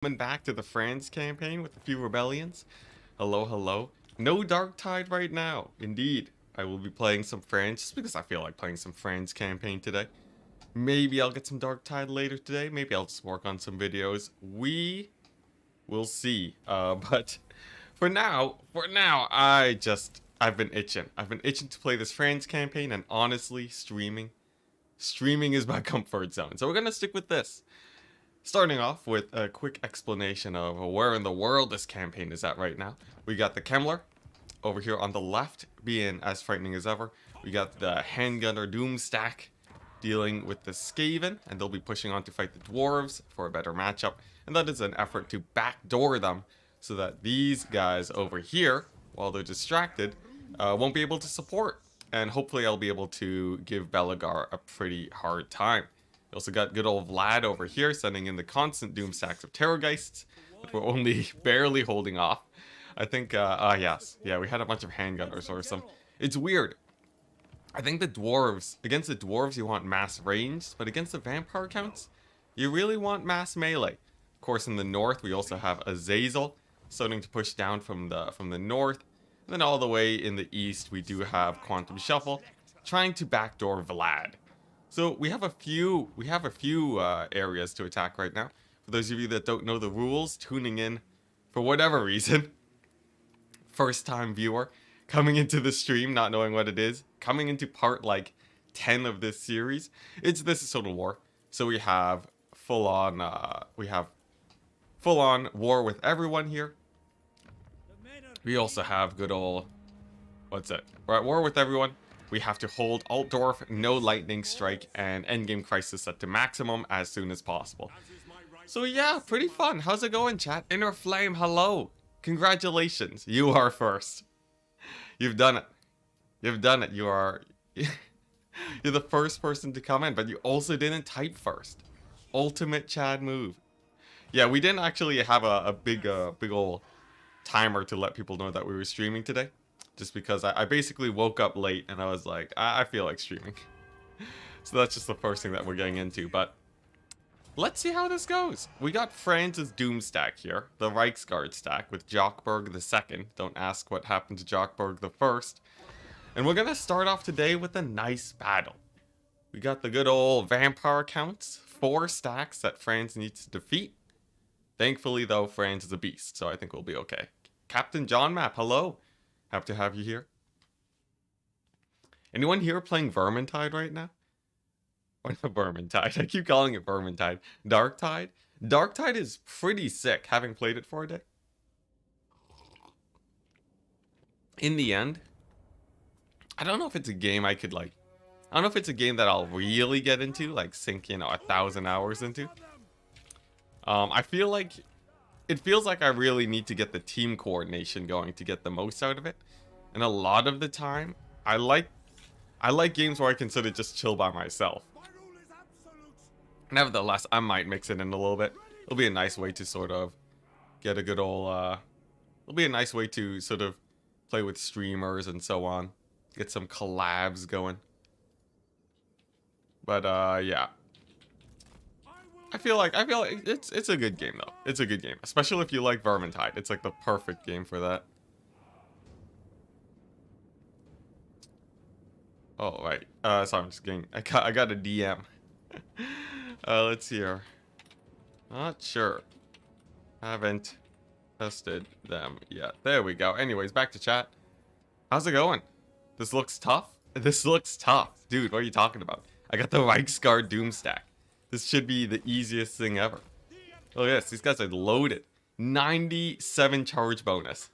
Coming back to the Franz campaign with a few rebellions. Hello, hello. No Dark Tide right now. Indeed, I will be playing some Franz just because I feel like playing some Franz campaign today. Maybe I'll get some Dark Tide later today. Maybe I'll just work on some videos. We will see. But for now, I've been itching. I've been itching to play this Franz campaign, and honestly, streaming is my comfort zone. So we're gonna stick with this. Starting off with a quick explanation of where in the world this campaign is at right now. We got the Kemmler over here on the left being as frightening as ever. We got the Handgunner Doomstack dealing with the Skaven, and they'll be pushing on to fight the Dwarves for a better matchup. And that is an effort to backdoor them so that these guys over here, while they're distracted, won't be able to support. And hopefully I'll be able to give Belagar a pretty hard time. We also got good old Vlad over here sending in the constant Doomstacks of Terrorgeists that we're only barely holding off. I think, yes. Yeah, we had a bunch of handgunners or some. It's weird. I think against the dwarves you want mass ranged, but against the vampire counts, you really want mass melee. Of course, in the north we also have Azazel starting to push down from the north. And then all the way in the east we do have Quantum Shuffle trying to backdoor Vlad. So we have a few areas to attack right now. For those of you that don't know the rules, tuning in for whatever reason, first time viewer, coming into the stream not knowing what it is, coming into part like 10 of this series, this is Total War. So we have full on war with everyone here. We also have good old, we're at war with everyone. We have to hold Altdorf, no lightning strike, and endgame crisis set to maximum as soon as possible. So yeah, pretty fun. How's it going, chat? Inner Flame, hello. Congratulations, you are first. You've done it. You've done it. You're the first person to come in, but you also didn't type first. Ultimate Chad move. Yeah, we didn't actually have a big old timer to let people know that we were streaming today. Just because I basically woke up late and I was like, I feel like streaming. So that's just the first thing that we're getting into. But let's see how this goes. We got Franz's Doom stack here. The Reichsguard stack with Jockberg the second. Don't ask what happened to Jockberg the first. And we're going to start off today with a nice battle. We got the good old vampire counts. 4 stacks that Franz needs to defeat. Thankfully though, Franz is a beast. So I think we'll be okay. Captain John Map, hello. Happy to have you here. Anyone here playing Vermintide right now? Or not Vermintide, I keep calling it Vermintide. Darktide? Darktide is pretty sick, having played it for a day. In the end, I don't know if it's a game I could I don't know if it's a game that I'll really get into, like sink, 1,000 hours into. I feel like it feels like I really need to get the team coordination going to get the most out of it. And a lot of the time, I like games where I can sort of just chill by myself. Nevertheless, I might mix it in a little bit. It'll be a nice way to sort of get a good old, it'll be a nice way to sort of play with streamers and so on. Get some collabs going. But, yeah. I feel like it's a good game though. It's a good game, especially if you like Vermintide. It's like the perfect game for that. Oh right. Sorry, I'm just getting. I got a DM. Let's see here. Not sure. Haven't tested them yet. There we go. Anyways, back to chat. How's it going? This looks tough. This looks tough, dude. What are you talking about? I got the Reichsguard Doomstack. This should be the easiest thing ever. Oh yes, these guys are loaded. 97 charge bonus.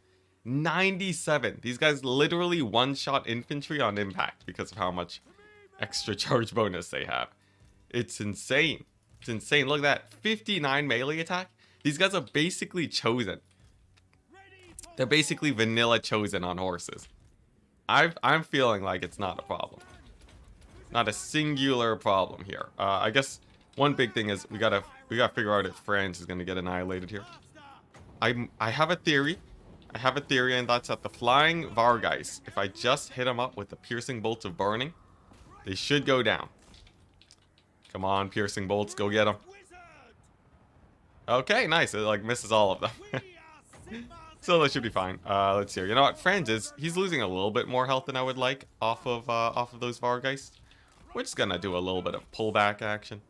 97. These guys literally one-shot infantry on impact because of how much extra charge bonus they have. It's insane. It's insane. Look at that. 59 melee attack. These guys are basically chosen. They're basically vanilla chosen on horses. I'm feeling like it's not a problem. Not a singular problem here. I guess one big thing is we gotta figure out if Franz is gonna get annihilated here. I have a theory. And that's that the flying Vargeist, if I just hit them up with the piercing bolts of burning, they should go down. Come on, piercing bolts, go get them. Okay, nice. It like misses all of them. So that should be fine. Let's see here. You know what? Franz he's losing a little bit more health than I would like off of those Vargeists. We're just gonna do a little bit of pullback action.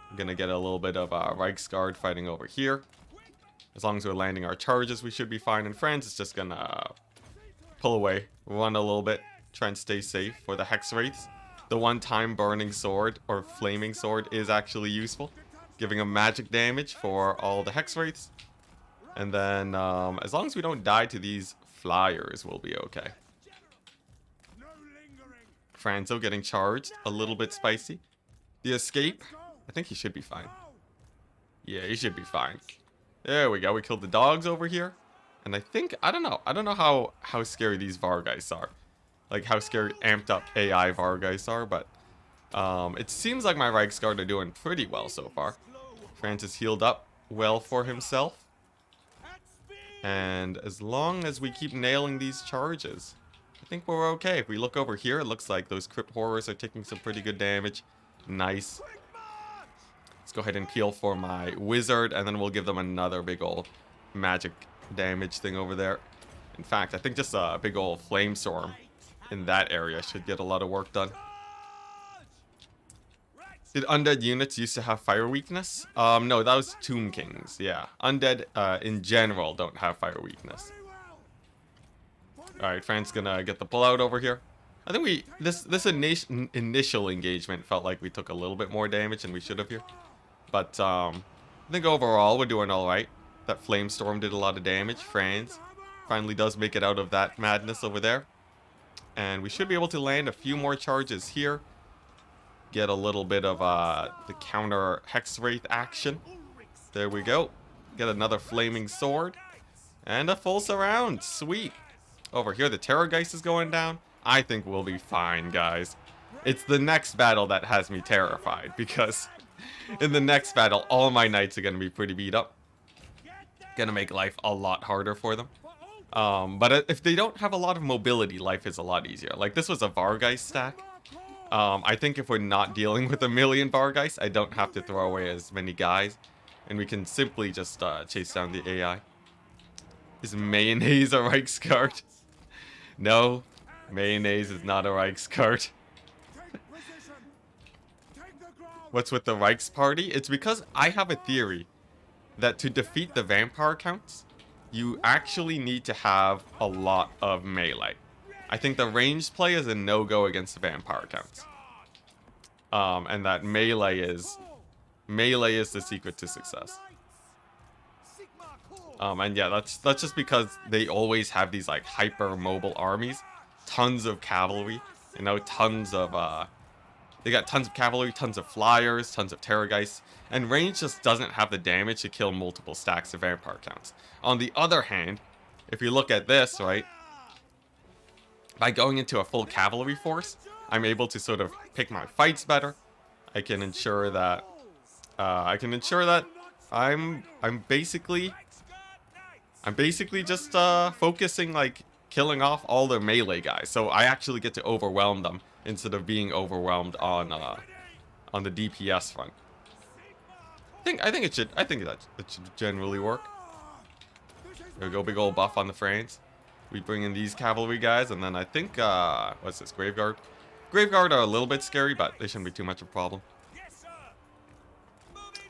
I'm gonna get a little bit of Reichsguard fighting over here. As long as we're landing our charges, we should be fine. And Franz is just gonna pull away, run a little bit, try and stay safe for the Hex Wraiths. The one-time burning sword or flaming sword is actually useful, giving him magic damage for all the Hex Wraiths. And then, as long as we don't die to these flyers, we'll be okay. Franzo getting charged, a little bit spicy. The escape, I think he should be fine. Yeah, he should be fine. There we go, we killed the dogs over here. And I think, I don't know how scary these Vargeists are. Like how scary amped up AI Vargeists are, but it seems like my Reichsguard are doing pretty well so far. Francis healed up well for himself. And as long as we keep nailing these charges, I think we're okay. If we look over here, it looks like those Crypt Horrors are taking some pretty good damage. Nice. Let's go ahead and peel for my Wizard, and then we'll give them another big old magic damage thing over there. In fact, I think just a big old Flame Storm in that area should get a lot of work done. Did undead units used to have fire weakness? No, that was Tomb Kings, yeah. Undead, in general, don't have fire weakness. Alright, Fran's gonna get the pullout over here. I think this initial engagement felt like we took a little bit more damage than we should have here. But, I think overall we're doing alright. That Flame Storm did a lot of damage. Franz finally does make it out of that madness over there. And we should be able to land a few more charges here. Get a little bit of the counter Hex Wraith action. There we go. Get another Flaming Sword. And a full surround. Sweet. Over here, the Terrorgeist is going down. I think we'll be fine, guys. It's the next battle that has me terrified, because in the next battle, all my knights are going to be pretty beat up. Gonna make life a lot harder for them. But if they don't have a lot of mobility, life is a lot easier. Like, this was a Vargeist stack. I think if we're not dealing with a million Vargeists, I don't have to throw away as many guys. And we can simply just chase down the AI. Is Mayonnaise a Reichsguard? No, Mayonnaise is not a Reichsguard. What's with the Reichs party? It's because I have a theory that to defeat the vampire counts, you actually need to have a lot of melee. I think the ranged play is a no-go against the vampire counts. And that melee is the secret to success. And yeah, that's just because they always have these like hyper mobile armies, tons of cavalry, you know, tons of they got tons of cavalry, tons of flyers, tons of terrorgeists, and range just doesn't have the damage to kill multiple stacks of vampire counts. On the other hand, if you look at this, right, by going into a full cavalry force, I'm able to sort of pick my fights better. I can ensure that I'm basically just focusing, like, killing off all the melee guys. So I actually get to overwhelm them instead of being overwhelmed on the DPS front. I think that it should generally work. There we go, big old buff on the Franz. We bring in these cavalry guys, and then I think what's this, Graveguard? Graveguard are a little bit scary, but they shouldn't be too much of a problem.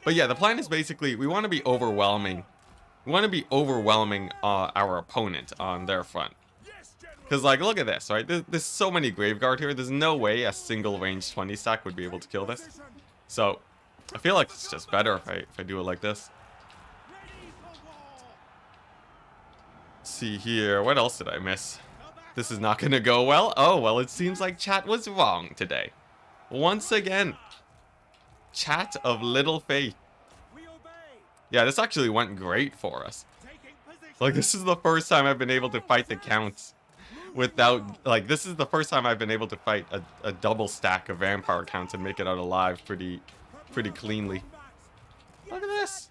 But yeah, the plan is basically we want to be overwhelming. We want to be overwhelming our opponent on their front. Because, like, look at this, right? There's so many Graveguard here. There's no way a single range 20 stack would be able to kill this. So, I feel like it's just better if I do it like this. Let's see here. What else did I miss? This is not going to go well. Oh, well, it seems like chat was wrong today. Once again. Chat of little faith. Yeah, this actually went great for us. Like, this is the first time I've been able to fight the counts without, like, this is the first time I've been able to fight a double stack of vampire counts and make it out alive pretty cleanly. Look at this.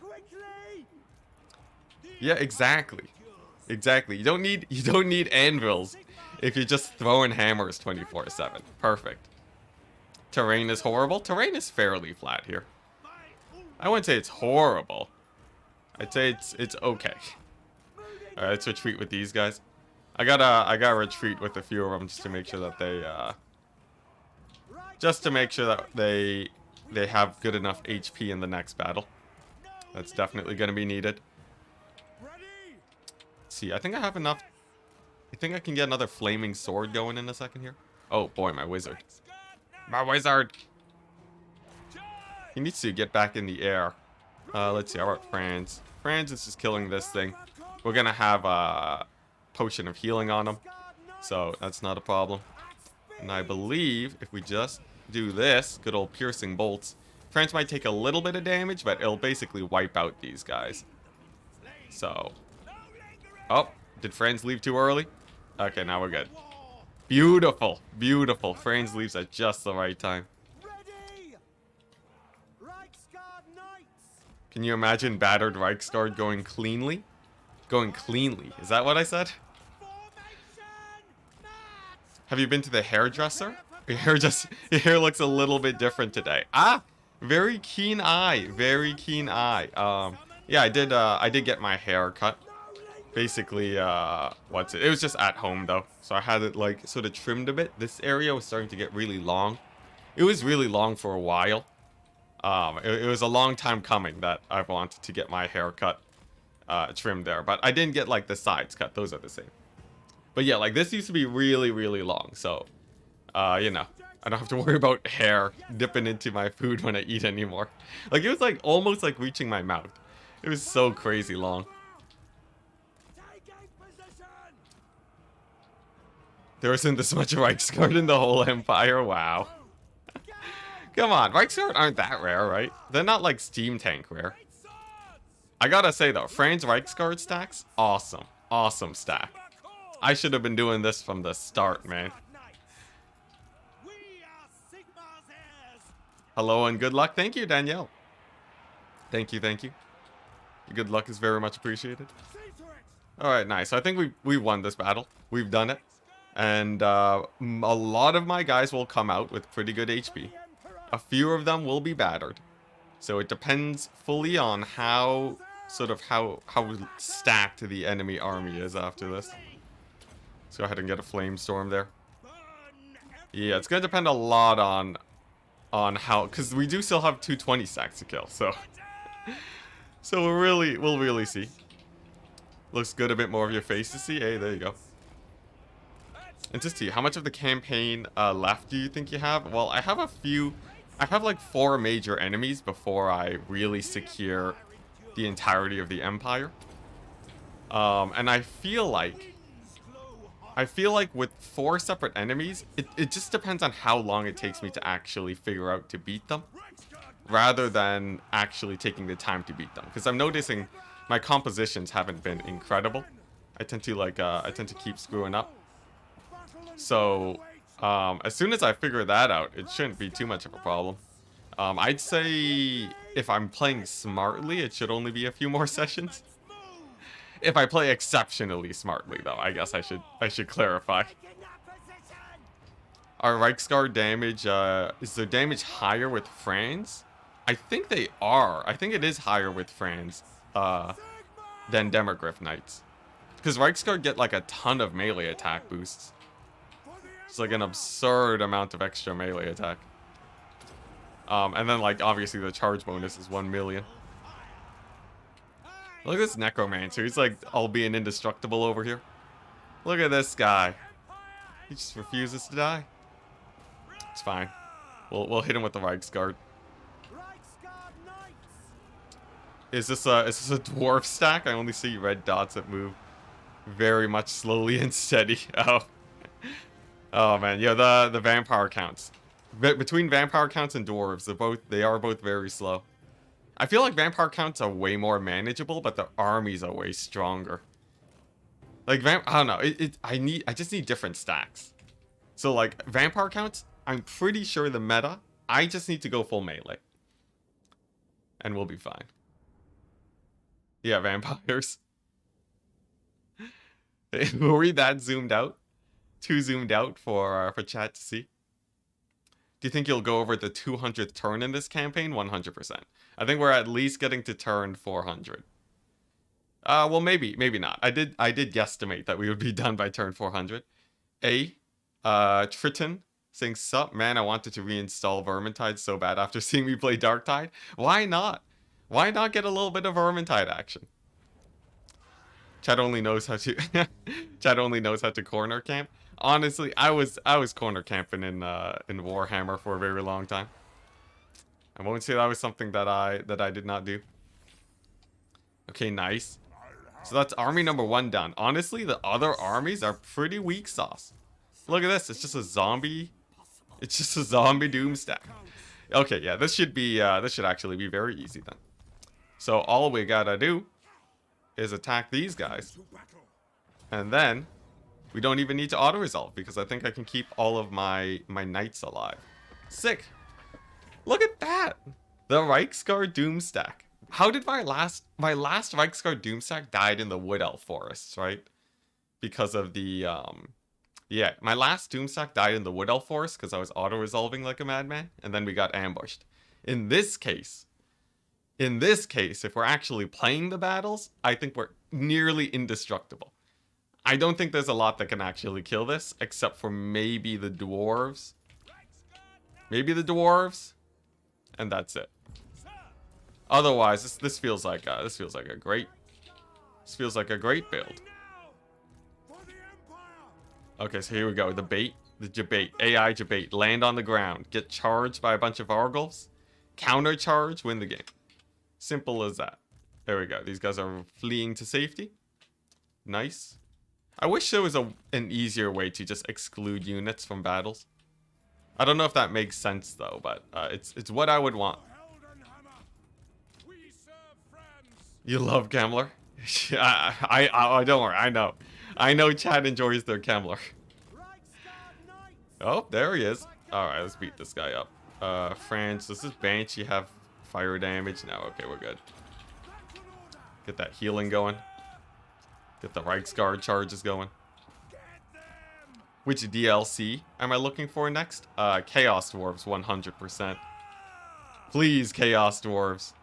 Yeah, exactly. Exactly. You don't need anvils if you're just throwing hammers 24/7. Perfect. Terrain is horrible. Terrain is fairly flat here. I wouldn't say it's horrible. I'd say it's okay. Alright, let's retreat with these guys. I gotta retreat with a few of them just to make sure that they have good enough HP in the next battle. That's definitely gonna be needed. Let's see, I think I have enough. I think I can get another flaming sword going in a second here. Oh boy, my wizard. My wizard! He needs to get back in the air. Let's see, how about Franz? Franz is just killing this thing. We're gonna have a potion of healing on him, so that's not a problem. And I believe if we just do this, good old piercing bolts, Franz might take a little bit of damage, but it'll basically wipe out these guys. So, oh, did Franz leave too early? Okay, now we're good. Beautiful, beautiful. Franz leaves at just the right time. Can you imagine battered Reichsguard going cleanly? Going cleanly. Is that what I said? Have you been to the hairdresser? Your hair looks a little bit different today. Ah, very keen eye. Very keen eye. Yeah, I did get my hair cut. Basically, what's it? It was just at home though, so I had it like sort of trimmed a bit. This area was starting to get really long. It was really long for a while. It was a long time coming that I wanted to get my hair cut, trimmed there, but I didn't get like the sides cut. Those are the same. But yeah, like this used to be really, really long, so you know, I don't have to worry about hair dipping into my food when I eat anymore. Like it was like almost like reaching my mouth. It was so crazy long. There isn't this much Reichsguard in the whole Empire. Wow. Come on, Reichsguard aren't that rare, right? They're not like Steam Tank rare. I gotta say though, Franz Reichsguard stacks, awesome. Awesome stack. I should have been doing this from the start, man. Hello and good luck. Thank you, Danielle. Thank you, thank you. Your good luck is very much appreciated. Alright, nice. So I think we won this battle. We've done it. And a lot of my guys will come out with pretty good HP. A few of them will be battered. So it depends fully on how stacked the enemy army is after this. Let's go ahead and get a flame storm there. Yeah, it's gonna depend a lot on how, because we do still have 220 stacks to kill, so we'll really see. Looks good, a bit more of your face to see. Hey, there you go. And just see, how much of the campaign left do you think you have? Well, I have a few. I have like 4 major enemies before I really secure the entirety of the Empire. And I feel like with 4 separate enemies, it just depends on how long it takes me to actually figure out to beat them, rather than actually taking the time to beat them. Because I'm noticing my compositions haven't been incredible. I tend to keep screwing up. So, as soon as I figure that out, it shouldn't be too much of a problem. I'd say if I'm playing smartly, it should only be a few more sessions. If I play exceptionally smartly, though, I guess I should clarify. Our Reichsguard damage, is their damage higher with Franz? I think they are. I think it is higher with Franz, than Demogryph Knights. Because Reichsguard get like a ton of melee attack boosts. It's like an absurd amount of extra melee attack. And then like obviously the charge bonus is 1 million. Look at this Necromancer. He's like all being indestructible over here. Look at this guy. He just refuses to die. It's fine. We'll hit him with the Reichsguard. Is this a dwarf stack? I only see red dots that move very much slowly and steady. Oh man, yeah, the vampire counts. Between vampire counts and dwarves, they are both very slow. I feel like vampire counts are way more manageable, but the armies are way stronger. Like I don't know. I just need different stacks. So like vampire counts, I'm pretty sure the meta. I just need to go full melee, and we'll be fine. Yeah, vampires. Were we that zoomed out? Too zoomed out for chat to see. Do you think you'll go over the 200th turn in this campaign? 100%. I think we're at least getting to turn 400. Well, maybe not. I did guesstimate that we would be done by turn 400. Triton saying, sup, man, I wanted to reinstall Vermintide so bad after seeing me play Darktide. Why not? Why not get a little bit of Vermintide action? Chad only knows how to Chad only knows how to corner camp. Honestly, I was corner camping in Warhammer for a very long time. I won't say that was something that I did not do. Okay, nice. So that's army number 1 done. Honestly, the other armies are pretty weak sauce. Look at this. It's just a zombie. It's just a zombie doom stack. Okay, yeah, this should actually be very easy then. So all we gotta do is attack these guys. And then we don't even need to auto-resolve because I think I can keep all of my knights alive. Sick. Look at that. The Reiksguard doom stack. How did my last Reiksguard doom stack died in the Wood Elf forests, right? Because of the yeah, my last doom stack died in the Wood Elf forest because I was auto-resolving like a madman, and then we got ambushed. In this case, if we're actually playing the battles, I think we're nearly indestructible. I don't think there's a lot that can actually kill this, except for maybe the dwarves. Maybe the dwarves, and that's it. Otherwise, this feels like a great build. Okay, so here we go. The debate, AI debate. Land on the ground, get charged by a bunch of Argolfs, counter charge, win the game. Simple as that. There we go. These guys are fleeing to safety. Nice. I wish there was an easier way to just exclude units from battles. I don't know if that makes sense though, but it's what I would want. You love Cavalry? I don't worry. I know Chad enjoys their Cavalry. Oh, there he is. All right, let's beat this guy up. Franz, does this Banshee have fire damage? No. Okay, we're good. Get that healing going. Get the Reiksguard charges going. Which DLC am I looking for next? Chaos Dwarves, 100%. Please, Chaos Dwarves.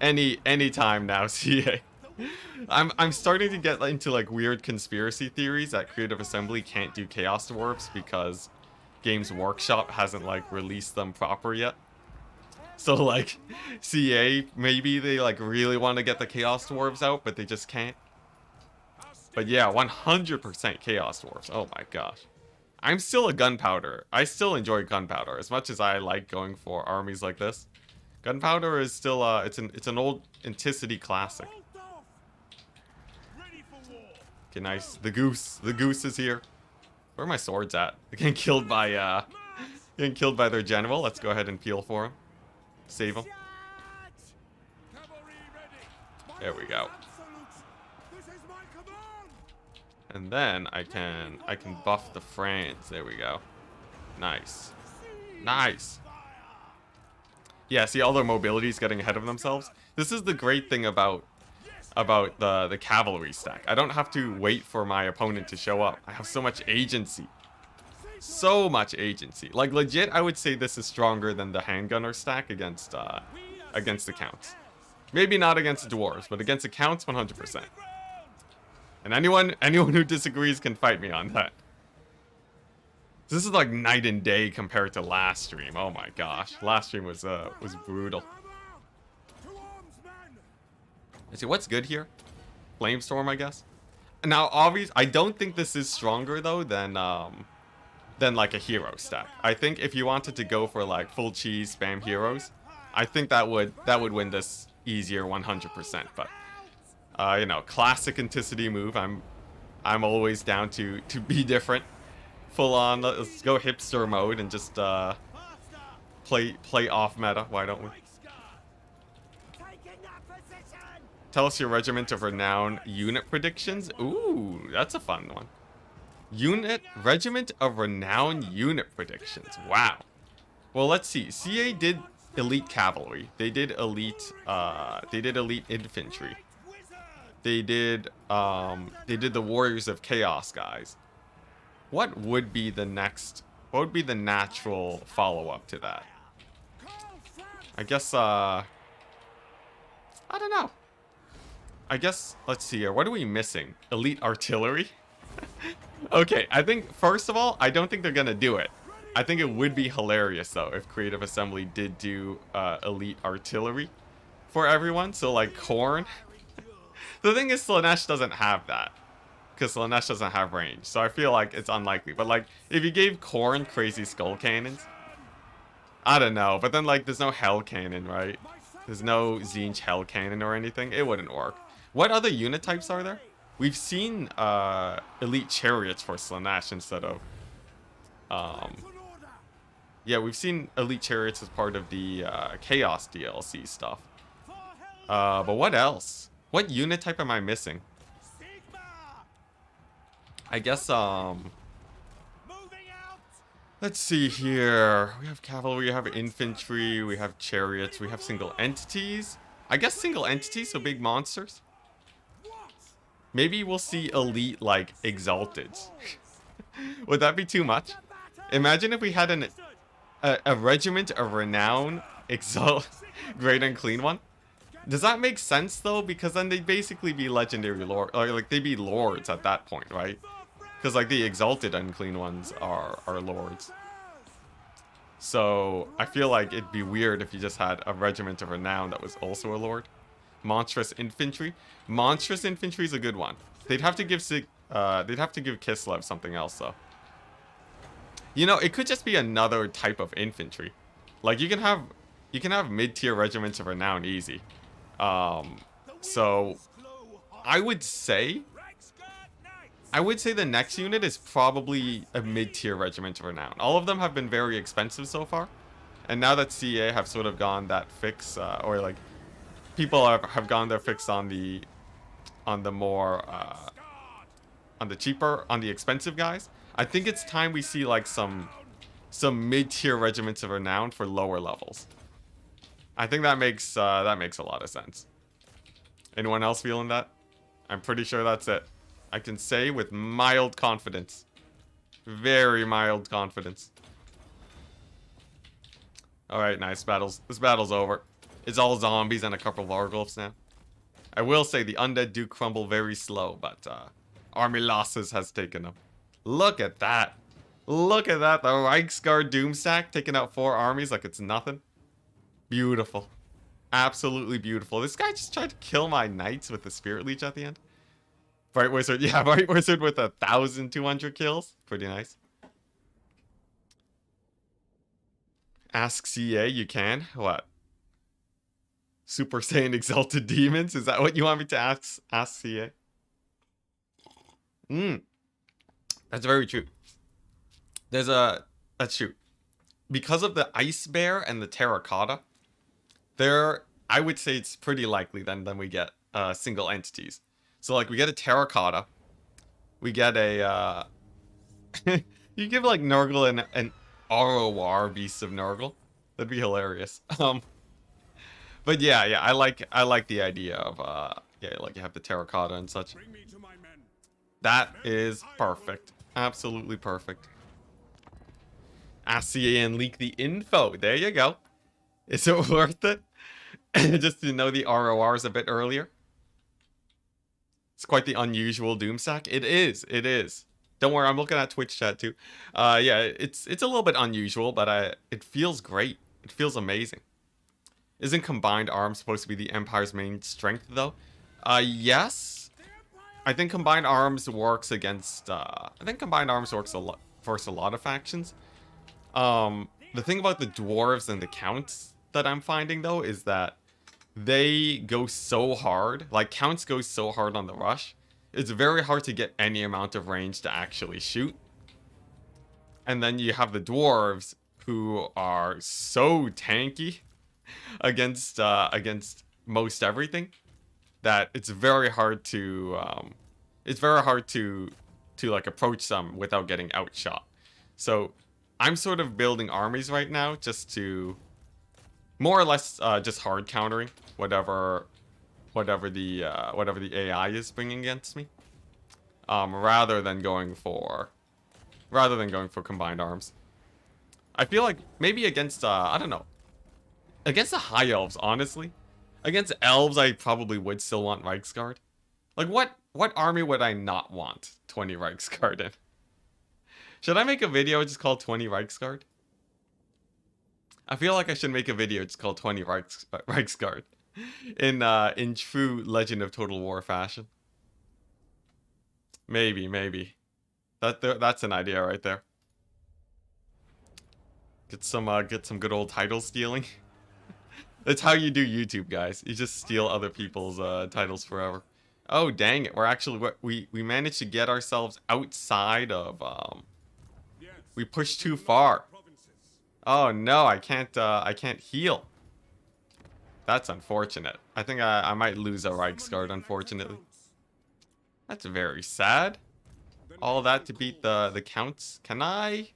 Any time now, CA. I'm starting to get into like weird conspiracy theories that Creative Assembly can't do Chaos Dwarves because Games Workshop hasn't like released them proper yet. So like CA, maybe they like really want to get the Chaos Dwarves out, but they just can't. But yeah, 100% Chaos Dwarves. Oh my gosh. I'm still a Gunpowder. I still enjoy Gunpowder as much as I like going for armies like this. Gunpowder is still it's an old Enticity classic. Okay, nice. The goose is here. Where are my swords at? They're getting killed by their general. Let's go ahead and peel for him. Save him. There we go. And then I can buff the Franz. There we go. Nice. Nice. Yeah, see, all their mobility's getting ahead of themselves. This is the great thing about the cavalry stack. I don't have to wait for my opponent to show up. I have so much agency. So much agency. Like legit, I would say this is stronger than the handgunner stack against the counts. Maybe not against the dwarves, but against the counts, 100%. And anyone who disagrees can fight me on that. This is like night and day compared to last stream. Oh my gosh, last stream was brutal. Let's see what's good here. Flamestorm, I guess. Now, obviously, I don't think this is stronger though than like a hero stack. I think if you wanted to go for like full cheese spam heroes, I think that would win this easier 100%. But you know, classic Enticity move. I'm always down to be different. Full on, let's go hipster mode and just play off meta. Why don't we? Tell us your Regiment of Renown unit predictions. Ooh, that's a fun one. Regiment of Renown unit predictions. Wow. Well, let's see. CA did elite cavalry. They did elite infantry. They did the Warriors of Chaos guys. What would be the natural follow-up to that? I guess I don't know. I guess, let's see here. What are we missing? Elite artillery? Okay, I think, first of all, I don't think they're gonna do it. I think it would be hilarious, though, if Creative Assembly did do elite artillery for everyone. So, like, corn. The thing is, Slaanesh doesn't have that. Because Slaanesh doesn't have range. So I feel like it's unlikely. But, like, if you gave corn crazy skull cannons, I don't know. But then, like, there's no hell cannon, right? There's no Tzeentch hell cannon or anything. It wouldn't work. What other unit types are there? We've seen elite chariots for Slaanesh instead of... yeah, we've seen elite chariots as part of the Chaos DLC stuff. But what else? What unit type am I missing? I guess, let's see here. We have cavalry, we have infantry, we have chariots, we have single entities. I guess single entities, so big monsters. Maybe we'll see elite, like, exalted. Would that be too much? Imagine if we had a regiment of renown, exalt, great and clean one. Does that make sense, though? Because then they'd basically be legendary lord, or like they'd be lords at that point, right? Because like the exalted unclean ones are lords. So I feel like it'd be weird if you just had a regiment of renown that was also a lord. Monstrous infantry. Monstrous infantry is a good one. They'd have to give Kislev something else though. You know, it could just be another type of infantry. Like you can have mid-tier regiments of renown easy. So I would say the next unit is probably a mid-tier regiment of renown. All of them have been very expensive so far. And now that CA have sort of gone that fix, or like people have gone their fix on the more on the cheaper, on the expensive guys, I think it's time we see like some mid-tier regiments of renown for lower levels. I think that makes a lot of sense. Anyone else feeling that? I'm pretty sure that's it. I can say with mild confidence. Very mild confidence. Alright, nice battles. This battle's over. It's all zombies and a couple of Argolfs now. I will say the undead do crumble very slow, but army losses has taken them. Look at that. Look at that. The Reiksguard Doomstack taking out 4 armies like it's nothing. Beautiful. Absolutely beautiful. This guy just tried to kill my knights with the Spirit Leech at the end. Bright Wizard. Yeah, Bright Wizard with 1,200 kills. Pretty nice. Ask CA, you can. What? Super Saiyan Exalted Demons? Is that what you want me to ask CA? That's very true. That's true. Because of the Ice Bear and the Terracotta, I would say it's pretty likely then we get single entities. So like we get a Terracotta, we get a you give like Nurgle an ROR Beast of Nurgle. That'd be hilarious. But yeah, I like the idea of yeah, like you have the Terracotta and such. That is perfect. Absolutely perfect. Ask CA and leak the info. There you go. Is it worth it? Just to know the RORs a bit earlier. It's quite the unusual Doomstack. It is. Don't worry, I'm looking at Twitch chat too. Yeah, it's a little bit unusual, but it feels great. It feels amazing. Isn't Combined Arms supposed to be the Empire's main strength though? Yes. I think Combined Arms works against I think Combined Arms works for a lot of factions. The thing about the dwarves and the counts that I'm finding though is that they go so hard, like counts go so hard on the rush, it's very hard to get any amount of range to actually shoot. And then you have the dwarves who are so tanky against most everything that it's very hard to like approach them without getting outshot. So I'm sort of building armies right now just to more or less just hard countering whatever the AI is bringing against me, rather than going for combined arms. I feel like maybe against I don't know, against the high elves, honestly, Against elves, I probably would still want Reiksguard. Like, what army would I not want 20 Reiksguard in? Should I make a video just called 20 Reiksguard? I feel like I should make a video just called 20 Reiksguard. In true Legend of Total War fashion. Maybe. That's an idea right there. Get some good old title stealing. That's how you do YouTube, guys. You just steal other people's titles forever. Oh, dang it. We're actually we managed to get ourselves outside of we pushed too far. Oh no, I can't heal. That's unfortunate. I think I might lose a Reiksguard, unfortunately. That's very sad. All that to beat the counts. Can I?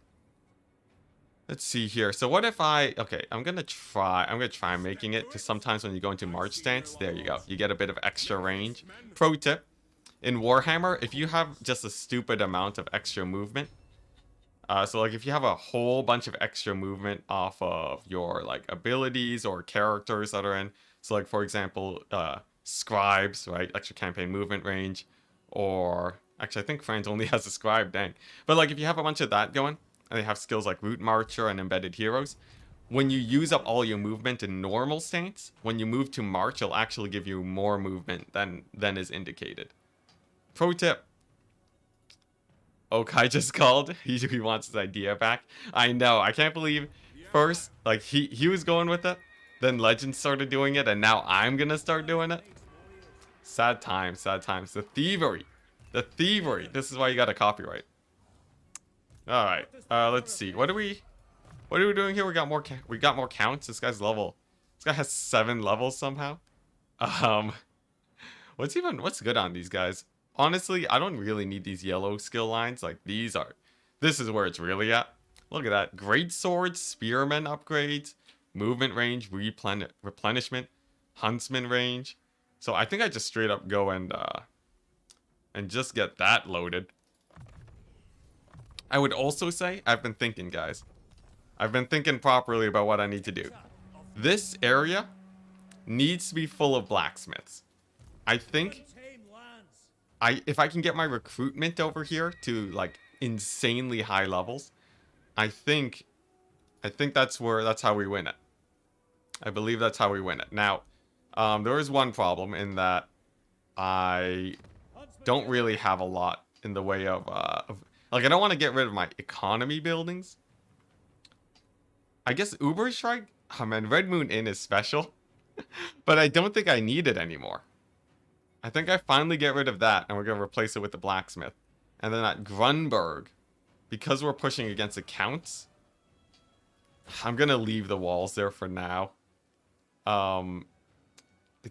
Let's see here. So what if okay, I'm gonna try making it, because sometimes when you go into March stance, there you go. You get a bit of extra range. Pro tip, in Warhammer, if you have just a stupid amount of extra movement, so like if you have a whole bunch of extra movement off of your like abilities or characters that are in, so like for example, scribes, right? Extra campaign movement range, or actually I think Franz only has a scribe, dang. But like if you have a bunch of that going, and they have skills like Root Marcher and Embedded Heroes, when you use up all your movement in normal stance, when you move to March, it'll actually give you more movement than is indicated. Pro tip. Okai just called. He wants his idea back. I know. I can't believe first, like, he was going with it. Then Legends started doing it, and now I'm gonna start doing it. Sad times, sad times. The thievery. The thievery. This is why you got a copyright. Alright. Let's see. What are we doing here? We got more counts. This guy's level. This guy has 7 levels somehow. What's good on these guys? Honestly, I don't really need these yellow skill lines. Like, this is where it's really at. Look at that. Great swords, spearmen upgrades, movement range, replenishment, huntsman range. So I think I just straight up go and just get that loaded. I would also say, I've been thinking, guys. I've been thinking properly about what I need to do. This area needs to be full of blacksmiths. I think if I can get my recruitment over here to like insanely high levels, I think that's how we win it. I believe that's how we win it. Now, there is one problem in that I don't really have a lot in the way of like, I don't want to get rid of my economy buildings. I guess Uberstrike, oh man, Red Moon Inn is special, but I don't think I need it anymore. I think I finally get rid of that, and we're going to replace it with the blacksmith. And then at Grunberg, because we're pushing against the counts, I'm going to leave the walls there for now. The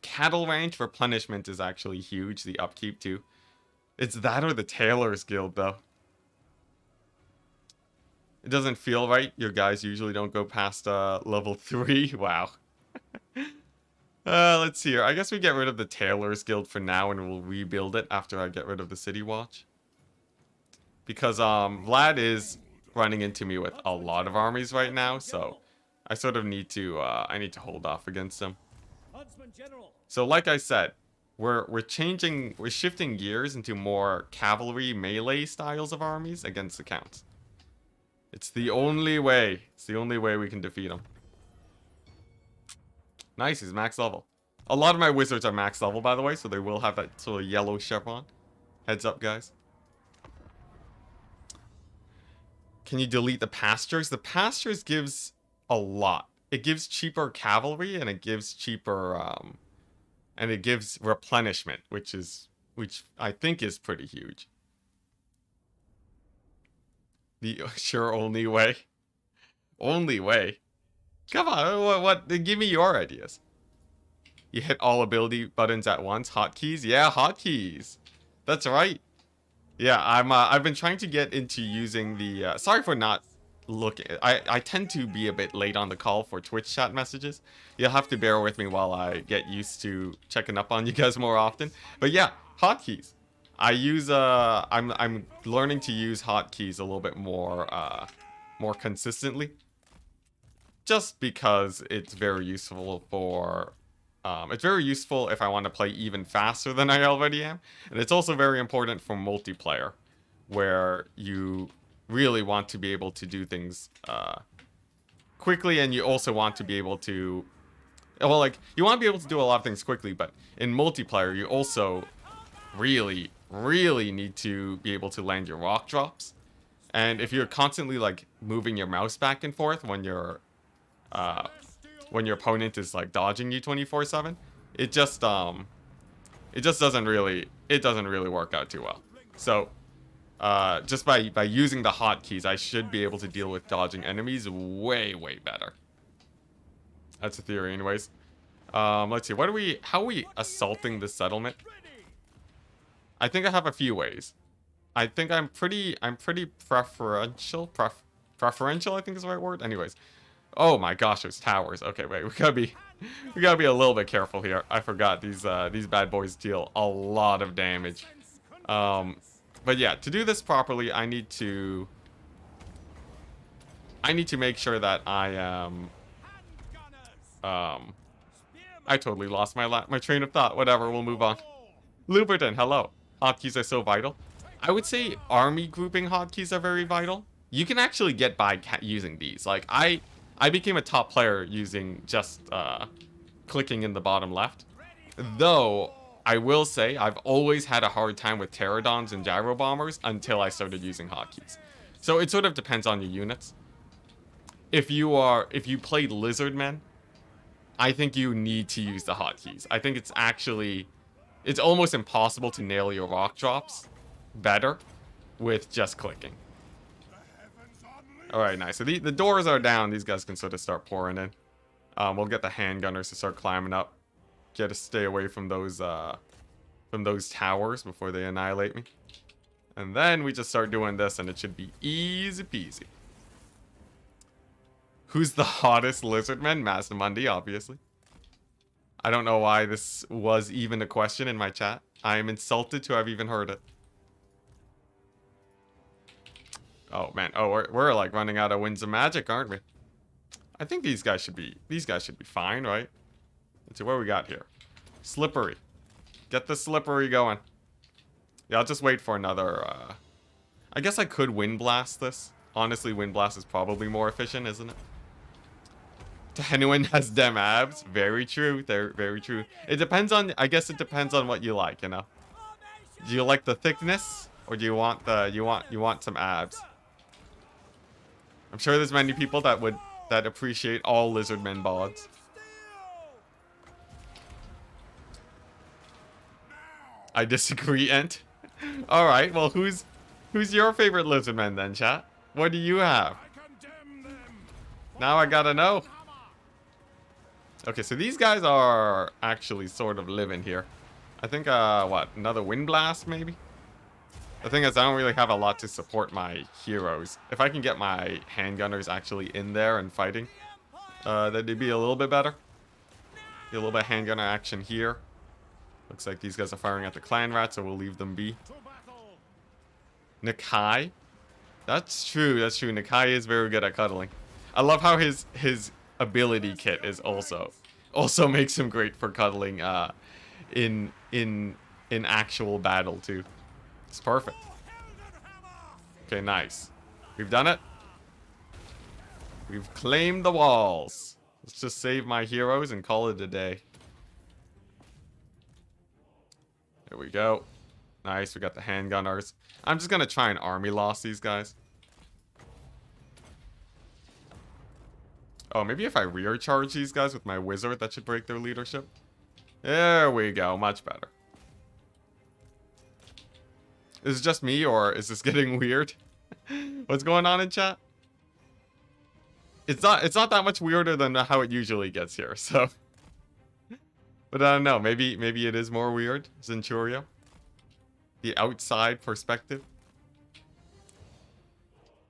cattle ranch replenishment is actually huge, the upkeep too. It's that or the Tailor's Guild, though. It doesn't feel right. Your guys usually don't go past level 3. Wow. Let's see here. I guess we get rid of the Tailor's Guild for now, and we'll rebuild it after I get rid of the City Watch. Because Vlad is running into me with a lot of armies right now, so I sort of need to hold off against him. So like I said, we're shifting gears into more cavalry melee styles of armies against the counts. It's the only way. It's the only way we can defeat him. Nice, he's max level. A lot of my wizards are max level, by the way, so they will have that sort of yellow chevron. Heads up, guys. Can you delete the pastures? The pastures gives a lot. It gives cheaper cavalry, and it gives cheaper, and it gives replenishment, which I think is pretty huge. The sure only way. Only way. Come on, what? Give me your ideas. You hit all ability buttons at once. Hotkeys? Yeah, hotkeys. That's right. Yeah, I've been trying to get into using the, sorry for not looking. I tend to be a bit late on the call for Twitch chat messages. You'll have to bear with me while I get used to checking up on you guys more often. But yeah, hotkeys. I use, I'm learning to use hotkeys a little bit more consistently. Just because it's very useful for It's very useful if I want to play even faster than I already am. And it's also very important for multiplayer, where you really want to be able to do things quickly, and you also want to be able to... Well, like, you want to be able to do a lot of things quickly, but in multiplayer, you also really, really need to be able to land your rock drops. And if you're constantly, like, moving your mouse back and forth when your opponent is, like, dodging you 24/7, it just doesn't really work out too well. So, just by using the hotkeys, I should be able to deal with dodging enemies way, way better. That's a theory anyways. Let's see, how are we assaulting the settlement? I think I have a few ways. I think I'm pretty preferential, preferential, I think is the right word. Anyways. Oh my gosh, there's towers. Okay, wait, we gotta be a little bit careful here. I forgot these bad boys deal a lot of damage. But yeah, to do this properly, I need to make sure that I am... I totally lost my train of thought. Whatever, we'll move on. Luberton, hello. Hotkeys are so vital. I would say army grouping hotkeys are very vital. You can actually get by using these. Like, I became a top player using just clicking in the bottom left. Though, I will say, I've always had a hard time with pterodons and gyro bombers until I started using hotkeys. So it sort of depends on your units. If you played lizardmen, I think you need to use the hotkeys. I think it's almost impossible to nail your rock drops better with just clicking. Alright, nice. So the doors are down. These guys can sort of start pouring in. We'll get the handgunners to start climbing up. Get to stay away from those towers before they annihilate me. And then we just start doing this, and it should be easy peasy. Who's the hottest lizardman? Mastamundi, obviously. I don't know why this was even a question in my chat. I am insulted to have even heard it. Oh man, we're like running out of winds of magic, aren't we? I think these guys should be fine, right? Let's see what we got here. Slippery. Get the slippery going. Yeah, I'll just wait for another I guess I could wind blast this. Honestly, wind blast is probably more efficient, isn't it? Anyone has dem abs. Very true. They're very true. It depends on, I guess it depends on what you like, you know. Do you like the thickness, or do you want you want some abs? I'm sure there's many people that appreciate all lizardmen bods. I disagree, Ent. All right, well, who's your favorite lizardman then, chat? What do you have? Now I gotta know. Okay, so these guys are actually sort of living here. I think, what, another wind blast, maybe? The thing is, I don't really have a lot to support my heroes. If I can get my handgunners actually in there and fighting, that'd be a little bit better. Be a little bit of handgunner action here. Looks like these guys are firing at the clan rat, so we'll leave them be. Nakai? That's true, that's true. Nakai is very good at cuddling. I love how his ability kit is also makes him great for cuddling in actual battle too. It's perfect. Okay, nice. We've done it. We've claimed the walls. Let's just save my heroes and call it a day. There we go. Nice, we got the handgunners. I'm just gonna try and army loss these guys. Oh, maybe if I rear charge these guys with my wizard, that should break their leadership. There we go, much better. Is it just me, or is this getting weird? What's going on in chat? It's not that much weirder than how it usually gets here, so. But I don't know, maybe it is more weird, Centurio. The outside perspective.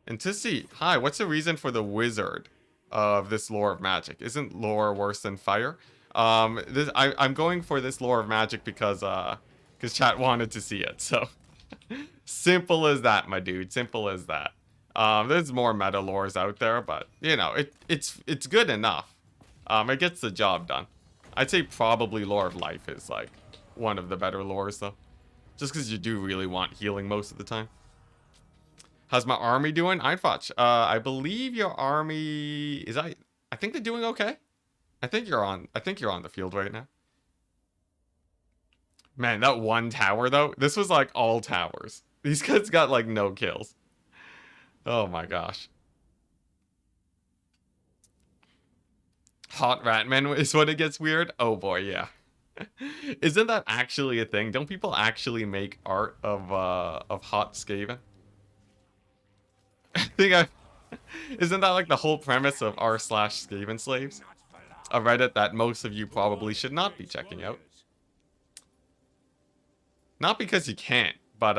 Enticity, hi, what's the reason for the wizard of this lore of magic? Isn't lore worse than fire? I'm going for this lore of magic because chat wanted to see it, so. Simple as that, my dude, simple as that. There's more meta lores out there, but you know, it's good enough. It gets the job done. I'd say probably Lore of Life is like one of the better lores though. Just because you do really want healing most of the time. How's my army doing? Einfach, I believe your army is I think they're doing okay. I think you're on the field right now. Man, that one tower though, this was like all towers. These guys got like no kills. Oh my gosh. Hot Ratman is when it gets weird. Oh boy, yeah. Isn't that actually a thing? Don't people actually make art of hot Skaven? I think I isn't that like the whole premise of r/Skaven slaves? A Reddit that most of you probably should not be checking out. Not because you can't, but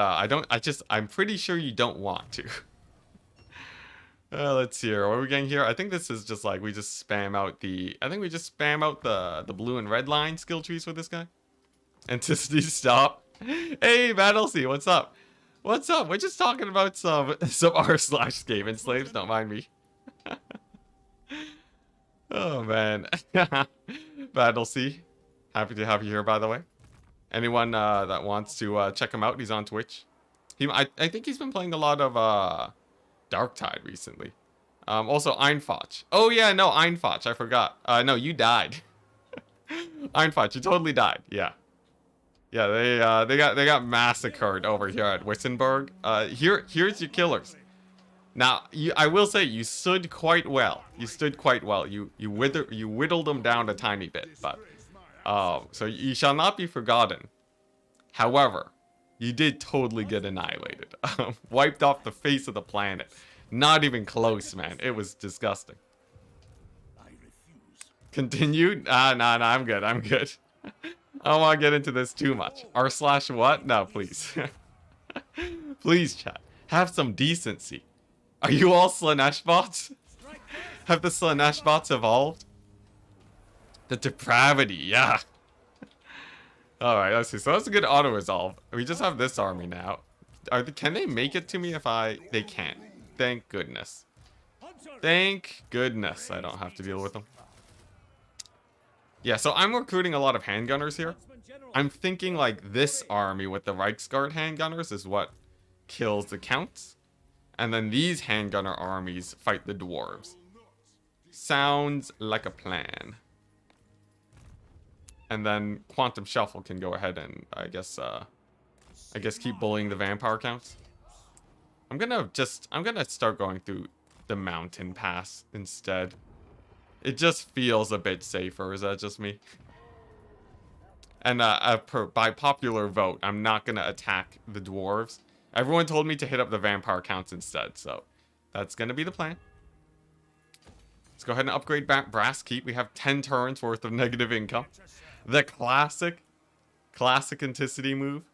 I'm pretty sure you don't want to. Let's see here. What are we getting here? I think this is just like we just spam out the the blue and red line skill trees with this guy. Enticity, stop. Hey, Battlesea, what's up? What's up? We're just talking about some r/Skaven slaves. Don't mind me. Oh man. Battlesea, happy to have you here, by the way. Anyone that wants to check him out, he's on Twitch. I think he's been playing a lot of Darktide recently. Also Einfach. Oh yeah, no, Einfach, I forgot. No, you died. Einfach, you totally died. Yeah. Yeah, they got massacred over here at Wissenberg. Here's your killers. Now, I will say you stood quite well. You stood quite well. You whittled them down a tiny bit, but so you shall not be forgotten. However, you did totally get annihilated. Wiped off the face of the planet. Not even close, man. It was disgusting. Continued? Nah, I'm good. I'm good. I don't want to get into this too much. r/what? No, please. Please, chat. Have some decency. Are you all Slanesh bots? Have the Slanesh bots evolved? The depravity, yeah. Alright, let's see. So that's a good auto-resolve. We just have this army now. Can they make it to me if They can't. Thank goodness. Thank goodness I don't have to deal with them. Yeah, so I'm recruiting a lot of handgunners here. I'm thinking like this army with the Reichsguard handgunners is what kills the counts. And then these handgunner armies fight the dwarves. Sounds like a plan. And then Quantum Shuffle can go ahead and I guess keep bullying the vampire counts. I'm gonna start going through the mountain pass instead. It just feels a bit safer. Is that just me? And by popular vote, I'm not gonna attack the dwarves. Everyone told me to hit up the vampire counts instead, so that's gonna be the plan. Let's go ahead and upgrade Brass Keep. We have 10 turns worth of negative income. The classic Enticity move.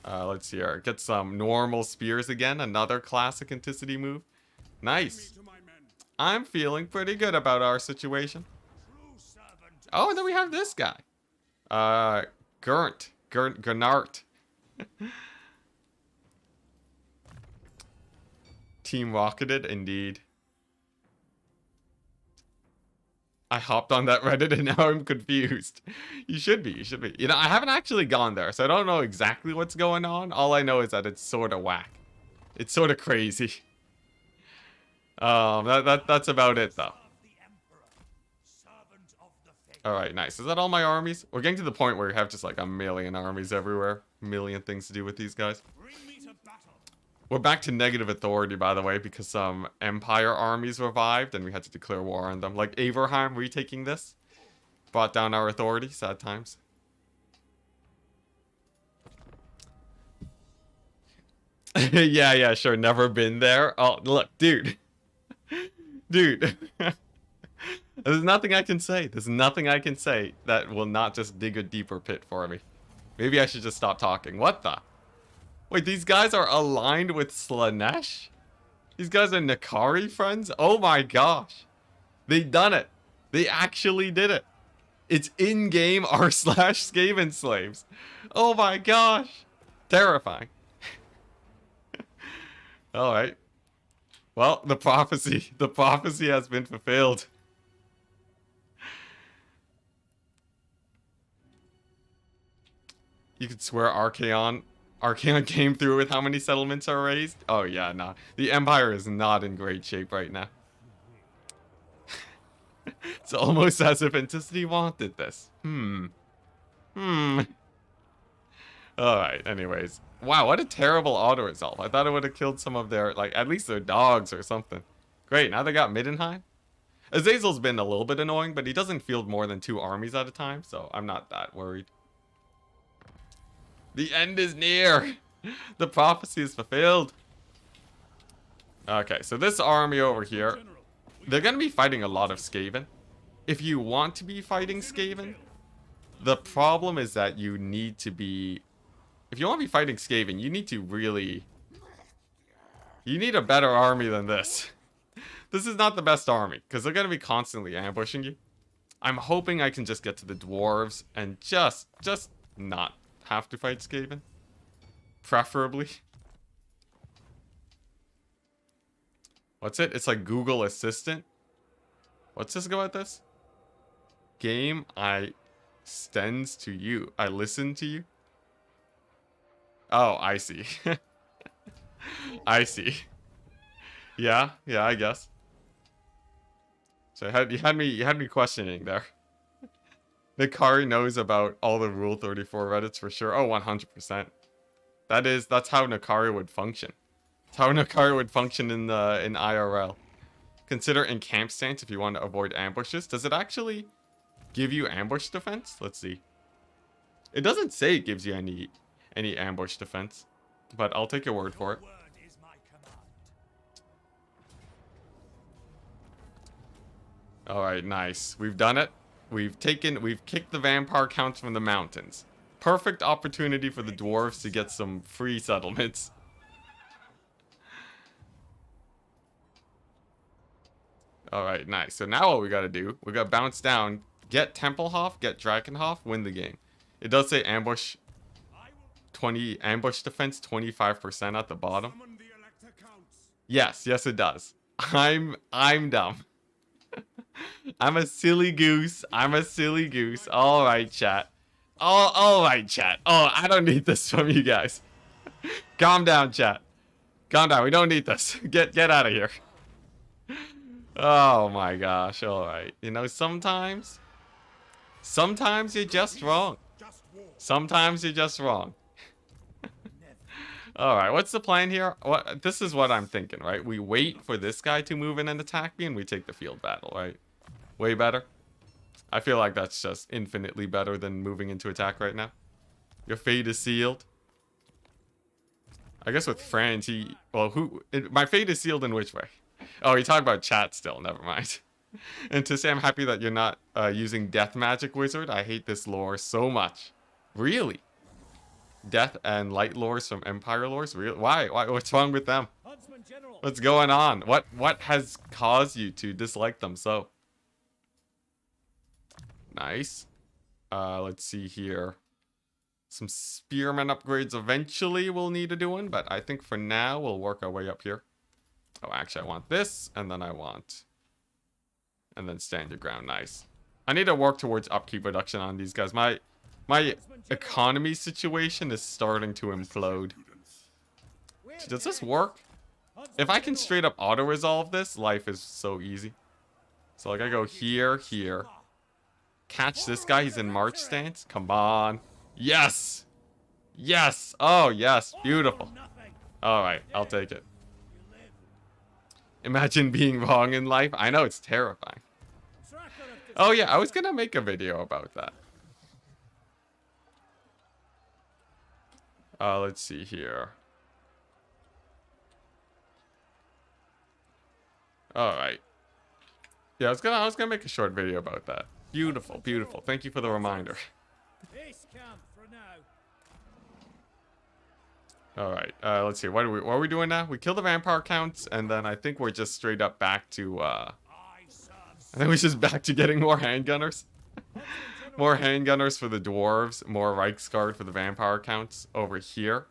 Let's see here. Get some normal spears again. Another classic Enticity move. Nice. I'm feeling pretty good about our situation. Oh, and then we have this guy. Gernart. Team Rocketed, indeed. I hopped on that Reddit and now I'm confused. You should be. You know, I haven't actually gone there, so I don't know exactly what's going on. All I know is that it's sort of whack. It's sort of crazy. That's about it, though. Alright, nice. Is that all my armies? We're getting to the point where we have just like a million armies everywhere. A million things to do with these guys. We're back to negative authority, by the way, because some Empire armies revived and we had to declare war on them. Like Averheim retaking this. Brought down our authority. Sad times. Yeah, sure. Never been there. Oh, look, dude. Dude. There's nothing I can say. There's nothing I can say that will not just dig a deeper pit for me. Maybe I should just stop talking. What the? Wait, these guys are aligned with Slanesh? These guys are Nakari friends? Oh my gosh. They done it. They actually did it. It's in-game r/Skaven slaves. Oh my gosh. Terrifying. Alright. Well, the prophecy has been fulfilled. You could swear Archaon came through with how many settlements are raised? Oh yeah, nah. The Empire is not in great shape right now. It's almost as if Enticity wanted this. Alright, anyways. Wow, what a terrible auto-resolve. I thought it would have killed some of their, like, at least their dogs or something. Great, now they got Middenheim. Azazel's been a little bit annoying, but he doesn't field more than 2 armies at a time, so I'm not that worried. The end is near! The prophecy is fulfilled. Okay, so this army over here, they're gonna be fighting a lot of Skaven. If you want to be fighting Skaven, the problem is that you need to be... If you want to be fighting Skaven, you need to really... You need a better army than this. This is not the best army, because they're going to be constantly ambushing you. I'm hoping I can just get to the dwarves and just not have to fight Skaven. Preferably. What's it? It's like Google Assistant. What's this about this? Game, I extends to you. I listen to you. Oh, I see. I see. Yeah, I guess. So you had me questioning there. Nikari knows about all the Rule 34 Reddits for sure. Oh, 100%. That's how Nikari would function. It's how Nikari would function in IRL. Consider in camp stance if you want to avoid ambushes. Does it actually give you ambush defense? Let's see. It doesn't say it gives you any ambush defense, but I'll take your word for it. All right, nice. We've done it. We've kicked the vampire counts from the mountains. Perfect opportunity for the dwarves to get some free settlements. All right, nice. So now what we got to do, we got to bounce down, get Templehof, get Drakenhof, win the game. It does say ambush defense 25% at the bottom. Yes, it does. I'm dumb. I'm a silly goose. All right, chat. All right, chat. Oh, I don't need this from you guys. Calm down, chat. Calm down. We don't need this. Get out of here. Oh my gosh. All right. You know, sometimes you're just wrong. Sometimes you're just wrong. All right, what's the plan here? This is what I'm thinking, right? We wait for this guy to move in and attack me, and we take the field battle, right? Way better. I feel like that's just infinitely better than moving into attack right now. Your fate is sealed. I guess with Franz, my fate is sealed in which way? Oh, you're talking about chat still. Never mind. And to say I'm happy that you're not using Death Magic Wizard. I hate this lore so much. Really? Death and light lores from Empire lores? Really? Why? What's wrong with them? What's going on? What has caused you to dislike them so? Nice. Let's see here. Some spearman upgrades eventually we'll need to do one, but I think for now we'll work our way up here. Oh, actually I want this, and then and then stand your ground. Nice. I need to work towards upkeep reduction on these guys. My economy situation is starting to implode. Does this work? If I can straight up auto-resolve this, life is so easy. So like I go here. Catch this guy, he's in march stance. Come on. Yes! Yes! Oh, yes. Beautiful. Alright, I'll take it. Imagine being wrong in life. I know, it's terrifying. Oh yeah, I was gonna make a video about that. Let's see here. Alright. Yeah, I was gonna make a short video about that. Beautiful, beautiful. Thank you for the reminder. Alright, let's see. What are we doing now? We kill the vampire counts, and then I think we're just straight up back to, I think we're just back to getting more handgunners. More handgunners for the dwarves, more Reichsguard for the vampire counts over here.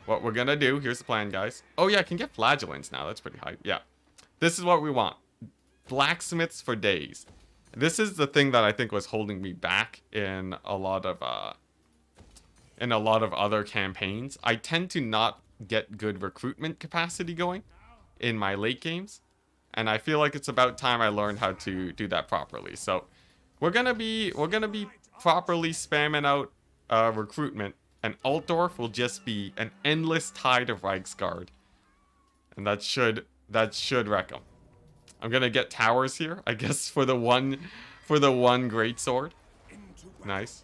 What we're gonna do, here's the plan, guys. Oh yeah, I can get flagellants now. That's pretty high. Yeah. This is what we want. Blacksmiths for days. This is the thing that I think was holding me back in a lot of in a lot of other campaigns, I tend to not get good recruitment capacity going in my late games. And I feel like it's about time I learned how to do that properly. So we're gonna be properly spamming out recruitment, and Altdorf will just be an endless tide of Reichsguard. And that should wreck them. I'm gonna get towers here, I guess, for the one greatsword. Nice.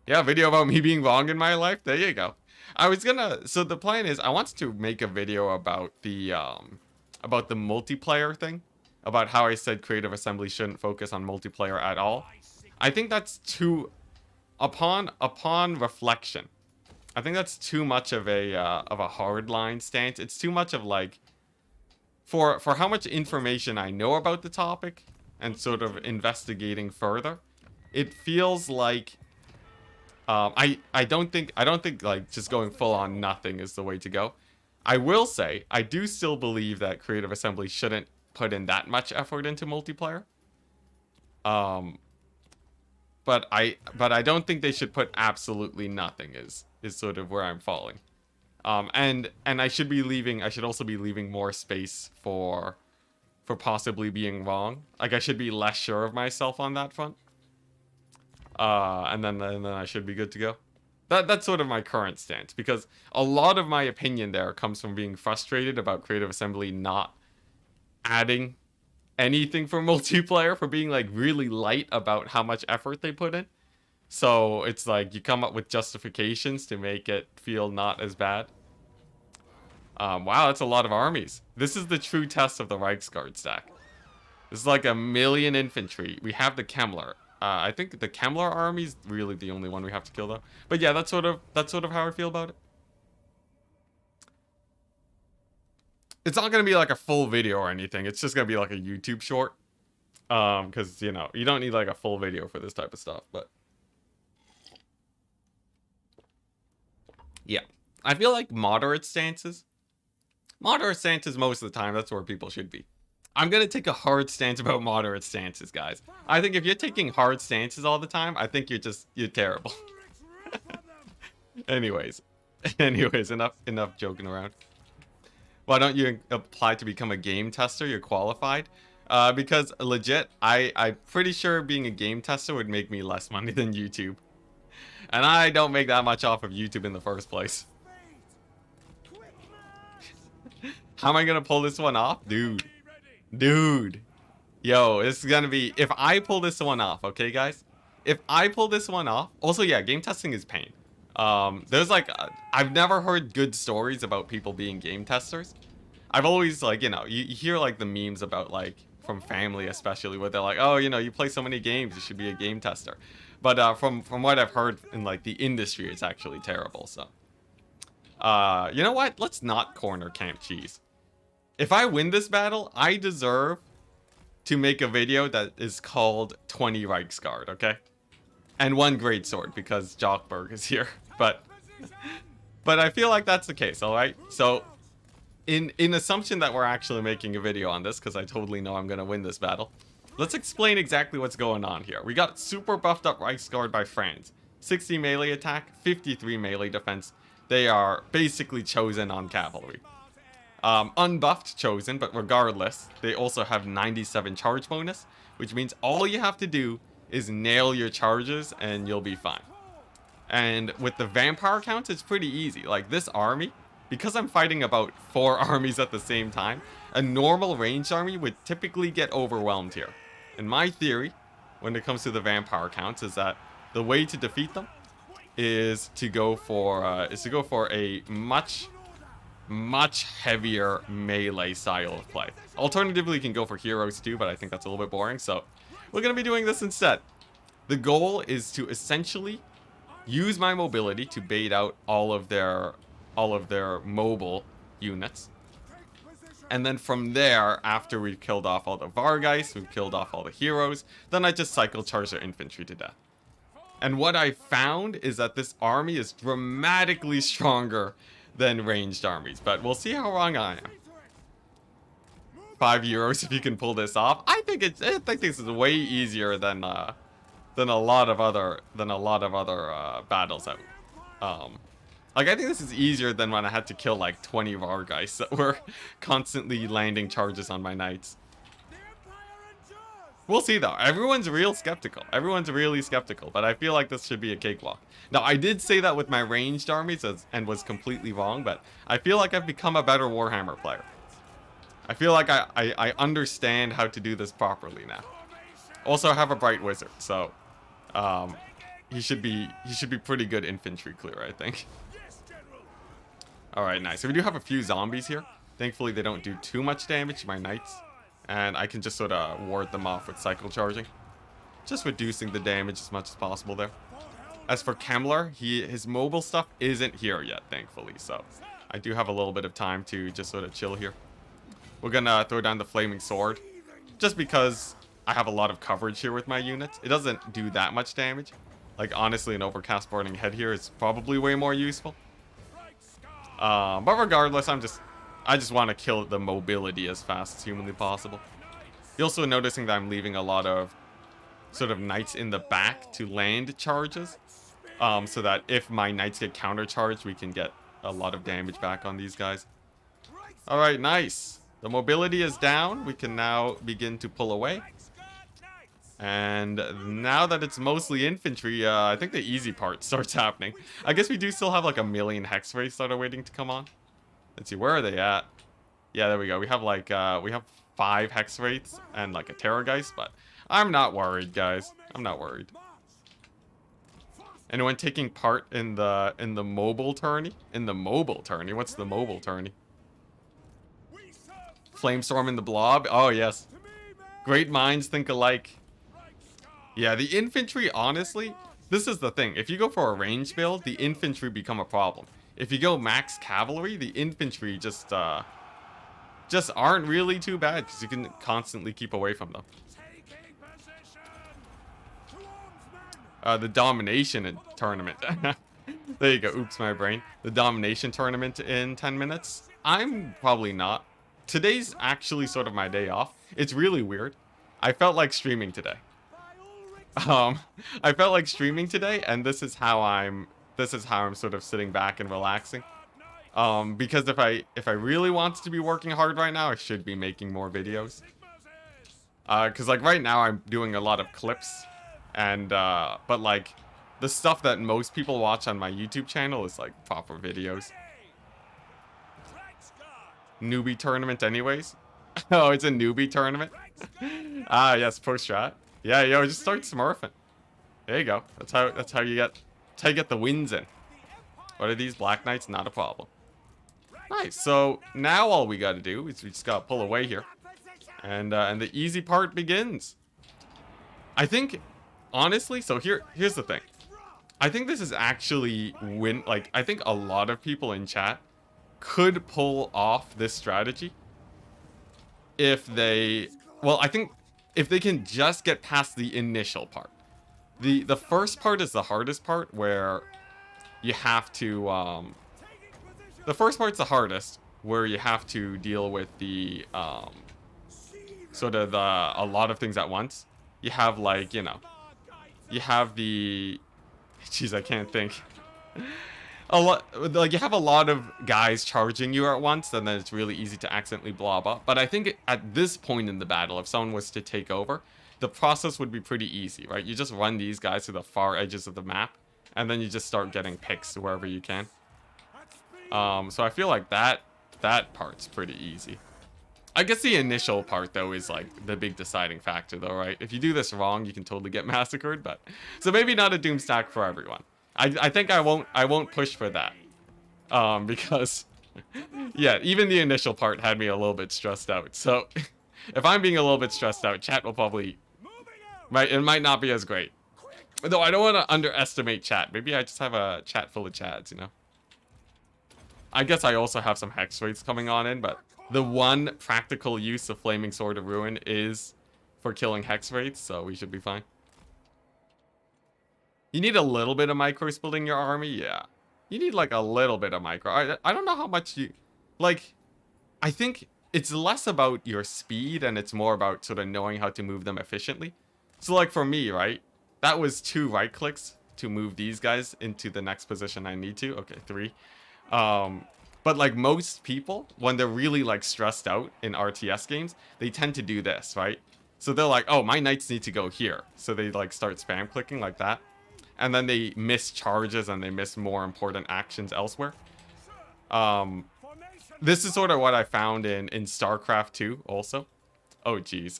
Yeah, video about me being wrong in my life. There you go. So the plan is I wanted to make a video about the multiplayer thing, about how I said Creative Assembly shouldn't focus on multiplayer at all. I think that's too, upon reflection, I think that's too much of a hardline stance. It's too much of like, for how much information I know about the topic and sort of investigating further, it feels like I don't think like just going full on nothing is the way to go. I will say I do still believe that Creative Assembly shouldn't put in that much effort into multiplayer. But I don't think they should put absolutely nothing is sort of where I'm falling. And I should also be leaving more space for possibly being wrong. Like I should be less sure of myself on that front. And then I should be good to go. That's sort of my current stance, because a lot of my opinion there comes from being frustrated about Creative Assembly not adding anything for multiplayer, for being like really light about how much effort they put in. So it's like you come up with justifications to make it feel not as bad. Wow, that's a lot of armies. This is the true test of the Reichsguard stack. This is like 1 million infantry. We have the Kemmler. I think the Kemmler army is really the only one we have to kill, though. But yeah, that's sort of how I feel about it. It's not gonna be like a full video or anything. It's just gonna be like a YouTube short, because you know you don't need like a full video for this type of stuff. But yeah, I feel like moderate stances most of the time. That's where people should be. I'm going to take a hard stance about moderate stances, guys. I think if you're taking hard stances all the time, I think you're terrible. Anyways, enough joking around. Why don't you apply to become a game tester? You're qualified. Because legit, I'm pretty sure being a game tester would make me less money than YouTube. And I don't make that much off of YouTube in the first place. How am I going to pull this one off? Dude, yo, this is gonna be, if I pull this one off, okay guys, if I pull this one off, also yeah, game testing is pain. There's like, I've never heard good stories about people being game testers. I've always like, you know, you hear like the memes about like, from family especially, where they're like, oh, you know, you play so many games, you should be a game tester. But from what I've heard in like the industry, it's actually terrible, so. You know what, let's not corner Camp Cheese. If I win this battle, I deserve to make a video that is called 20 Reichsguard, okay? And 1 greatsword, because Jockberg is here. But I feel like that's the case, alright? So, in assumption that we're actually making a video on this, because I totally know I'm going to win this battle, let's explain exactly what's going on here. We got super buffed up Reichsguard by Franz. 60 melee attack, 53 melee defense. They are basically chosen on Cavalry. Unbuffed chosen, but regardless, they also have 97 charge bonus, which means all you have to do is nail your charges and you'll be fine. And with the vampire counts, it's pretty easy. Like this army, because I'm fighting about 4 armies at the same time, a normal ranged army would typically get overwhelmed here. And my theory, when it comes to the vampire counts, is that the way to defeat them is to go for a much heavier melee style of play. Alternatively, you can go for heroes too, but I think that's a little bit boring, so we're going to be doing this instead. The goal is to essentially use my mobility to bait out all of their mobile units. And then from there, after we've killed off all the Vargeist, we've killed off all the heroes, then I just cycle charge their infantry to death. And what I found is that this army is dramatically stronger than ranged armies, but we'll see how wrong I am. 5 euros if you can pull this off. I think this is way easier than than a lot of other battles out. Like I think this is easier than when I had to kill like 20 Vargeist that were constantly landing charges on my knights. We'll see though. Everyone's real skeptical. Everyone's really skeptical, but I feel like this should be a cakewalk. Now, I did say that with my ranged armies and was completely wrong, but I feel like I've become a better Warhammer player. I feel like I understand how to do this properly now. Also, I have a Bright Wizard, so he should be pretty good infantry clear, I think. All right, nice. So we do have a few zombies here. Thankfully, they don't do too much damage to my knights. And I can just sort of ward them off with cycle charging. Just reducing the damage as much as possible there. As for Kemmler, his mobile stuff isn't here yet, thankfully. So I do have a little bit of time to just sort of chill here. We're going to throw down the Flaming Sword. Just because I have a lot of coverage here with my units. It doesn't do that much damage. Like, honestly, an Overcast Burning Head here is probably way more useful. But regardless, I just want to kill the mobility as fast as humanly possible. You're also noticing that I'm leaving a lot of sort of knights in the back to land charges. So that if my knights get countercharged, we can get a lot of damage back on these guys. Alright, nice. The mobility is down. We can now begin to pull away. And now that it's mostly infantry, I think the easy part starts happening. I guess we do still have like a million hex wraiths that are waiting to come on. Let's see, where are they at? Yeah, there we go. We have like, we have 5 hex wraiths and like a Terrorgeist, but I'm not worried, guys. I'm not worried. Anyone taking part in the mobile tourney? In the mobile tourney? What's the mobile tourney? Flamestorm in the Blob? Oh, yes. Great minds think alike. Yeah, the infantry, honestly, this is the thing. If you go for a range build, the infantry become a problem. If you go max cavalry, the infantry just aren't really too bad because you can constantly keep away from them. The domination tournament. There you go. Oops, my brain. The domination tournament in 10 minutes. I'm probably not. Today's actually sort of my day off. It's really weird. I felt like streaming today. I felt like streaming today, and this is how I'm sort of sitting back and relaxing. Because if I really wanted to be working hard right now, I should be making more videos. Because like right now I'm doing a lot of clips, and but like the stuff that most people watch on my YouTube channel is like proper videos. Newbie tournament, anyways. Oh, it's a newbie tournament. Ah, yes, post strat. Yeah, yo, just start smurfing. There you go. That's how you get the wins in. What are these Black Knights? Not a problem. Nice. So now all we got to do is we just got to pull away here, and the easy part begins. I think, honestly, so here's the thing. I think this is actually I think a lot of people in chat could pull off this strategy if they, well, I think if they can just get past the initial part. The first part is the hardest part, where you have to the first part's the hardest, where you have to deal with the sort of a lot of things at once. You have like, you know, you have the, jeez, I can't think. Like you have a lot of guys charging you at once, and then it's really easy to accidentally blob up. But I think at this point in the battle, if someone was to take over, the process would be pretty easy, right? You just run these guys to the far edges of the map, and then you just start getting picks wherever you can. So I feel like that part's pretty easy. I guess the initial part, though, is like the big deciding factor, though, right? If you do this wrong, you can totally get massacred, but so maybe not a doom stack for everyone. I think I won't push for that, because yeah, even the initial part had me a little bit stressed out. So if I'm being a little bit stressed out, chat will probably it might not be as great. Though I don't want to underestimate chat. Maybe I just have a chat full of chads, you know. I guess I also have some hex rates coming on in, but the one practical use of Flaming Sword of Ruin is for killing hex rates, so we should be fine. You need a little bit of micros building your army, yeah. You need like a little bit of micro. I don't know how much you, like, I think it's less about your speed and it's more about sort of knowing how to move them efficiently. So like for me, right? That was 2 right clicks to move these guys into the next position I need to. Okay, 3. But like most people, when they're really like stressed out in RTS games, they tend to do this, right? So they're like, oh, my knights need to go here. So they like start spam clicking like that. And then they miss charges and they miss more important actions elsewhere. This is sort of what I found in StarCraft 2 also. Oh, jeez.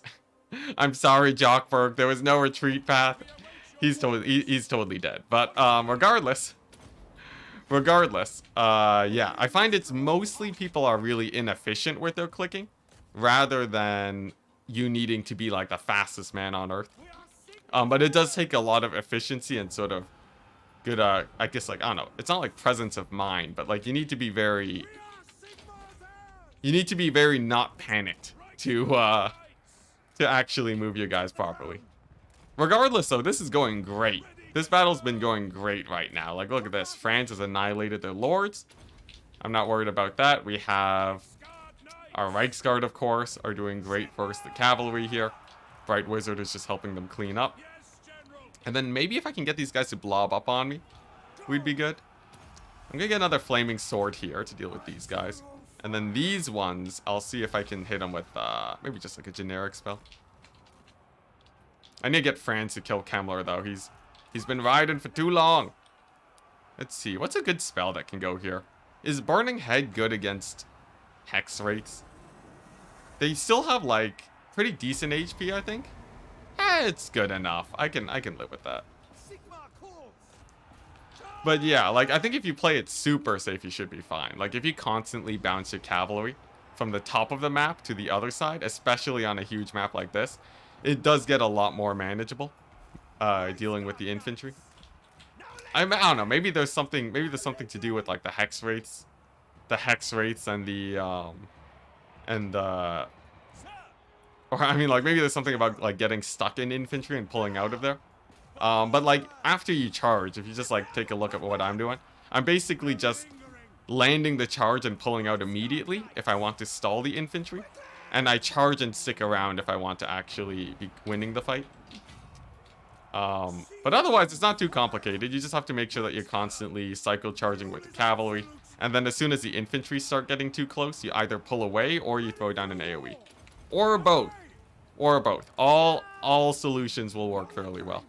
I'm sorry, Jockberg. There was no retreat path. He's totally dead. But regardless, yeah, I find it's mostly people are really inefficient with their clicking, rather than you needing to be like the fastest man on Earth. But it does take a lot of efficiency and sort of good, I guess, like, I don't know, it's not like presence of mind, but like you need to be very not panicked to actually move your guys properly. Regardless, though, this is going great. This battle's been going great right now. Like, look at this. Franz has annihilated their lords. I'm not worried about that. We have our Reichsguard, of course, are doing great versus the cavalry here. Bright Wizard is just helping them clean up. And then maybe if I can get these guys to blob up on me, we'd be good. I'm gonna get another Flaming Sword here to deal with these guys. And then these ones, I'll see if I can hit them with maybe just like a generic spell. I need to get Franz to kill Kemmler, though. He's been riding for too long. Let's see. What's a good spell that can go here? Is Burning Head good against Hex rates? They still have, like, pretty decent HP, I think. It's good enough. I can live with that. But yeah, like, I think if you play it super safe, you should be fine. Like, if you constantly bounce your cavalry from the top of the map to the other side, especially on a huge map like this, it does get a lot more manageable, dealing with the infantry. I don't know, maybe there's something to do with like the hex rates and the or I mean, like, maybe there's something about like getting stuck in infantry and pulling out of there. But like after you charge, if you just like take a look at what I'm doing, I'm basically just landing the charge and pulling out immediately if I want to stall the infantry. And I charge and stick around if I want to actually be winning the fight. But otherwise, it's not too complicated. You just have to make sure that you're constantly cycle charging with the cavalry. And then as soon as the infantry start getting too close, you either pull away or you throw down an AoE. Or both. Or both. All solutions will work fairly well.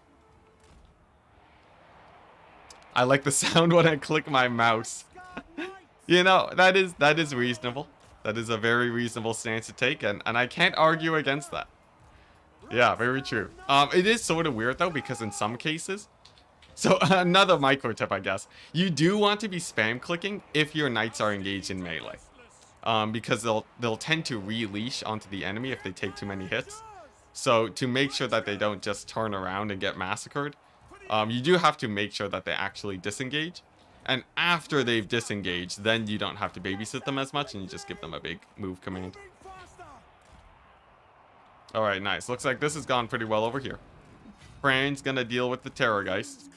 I like the sound when I click my mouse. You know, that is reasonable. That is a very reasonable stance to take, and I can't argue against that. Yeah, very true. It is sort of weird, though, because in some cases... So, another micro tip, I guess. You do want to be spam clicking if your knights are engaged in melee. Because they'll tend to re-leash onto the enemy if they take too many hits. So, to make sure that they don't just turn around and get massacred, you do have to make sure that they actually disengage. And after they've disengaged, then you don't have to babysit them as much, and you just give them a big move command. Alright, nice. Looks like this has gone pretty well over here. Fran's gonna deal with the Terrorgeist.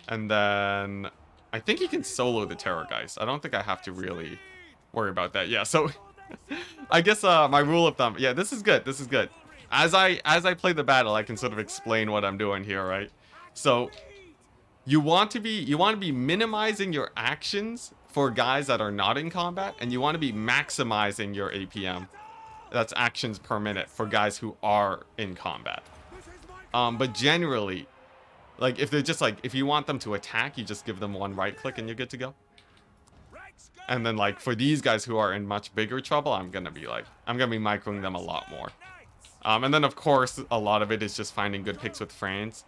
And then... I think he can solo the Terrorgeist. I don't think I have to really worry about that. Yeah, so... I guess my rule of thumb... Yeah, this is good. This is good. As I play the battle, I can sort of explain what I'm doing here, right? So... You want to be minimizing your actions for guys that are not in combat, and you want to be maximizing your APM. That's actions per minute for guys who are in combat. But generally, like if they're just like, if you want them to attack, you just give them one right click and you're good to go. And then like for these guys who are in much bigger trouble, I'm gonna be microing them a lot more. And then of course, a lot of it is just finding good picks with Franz.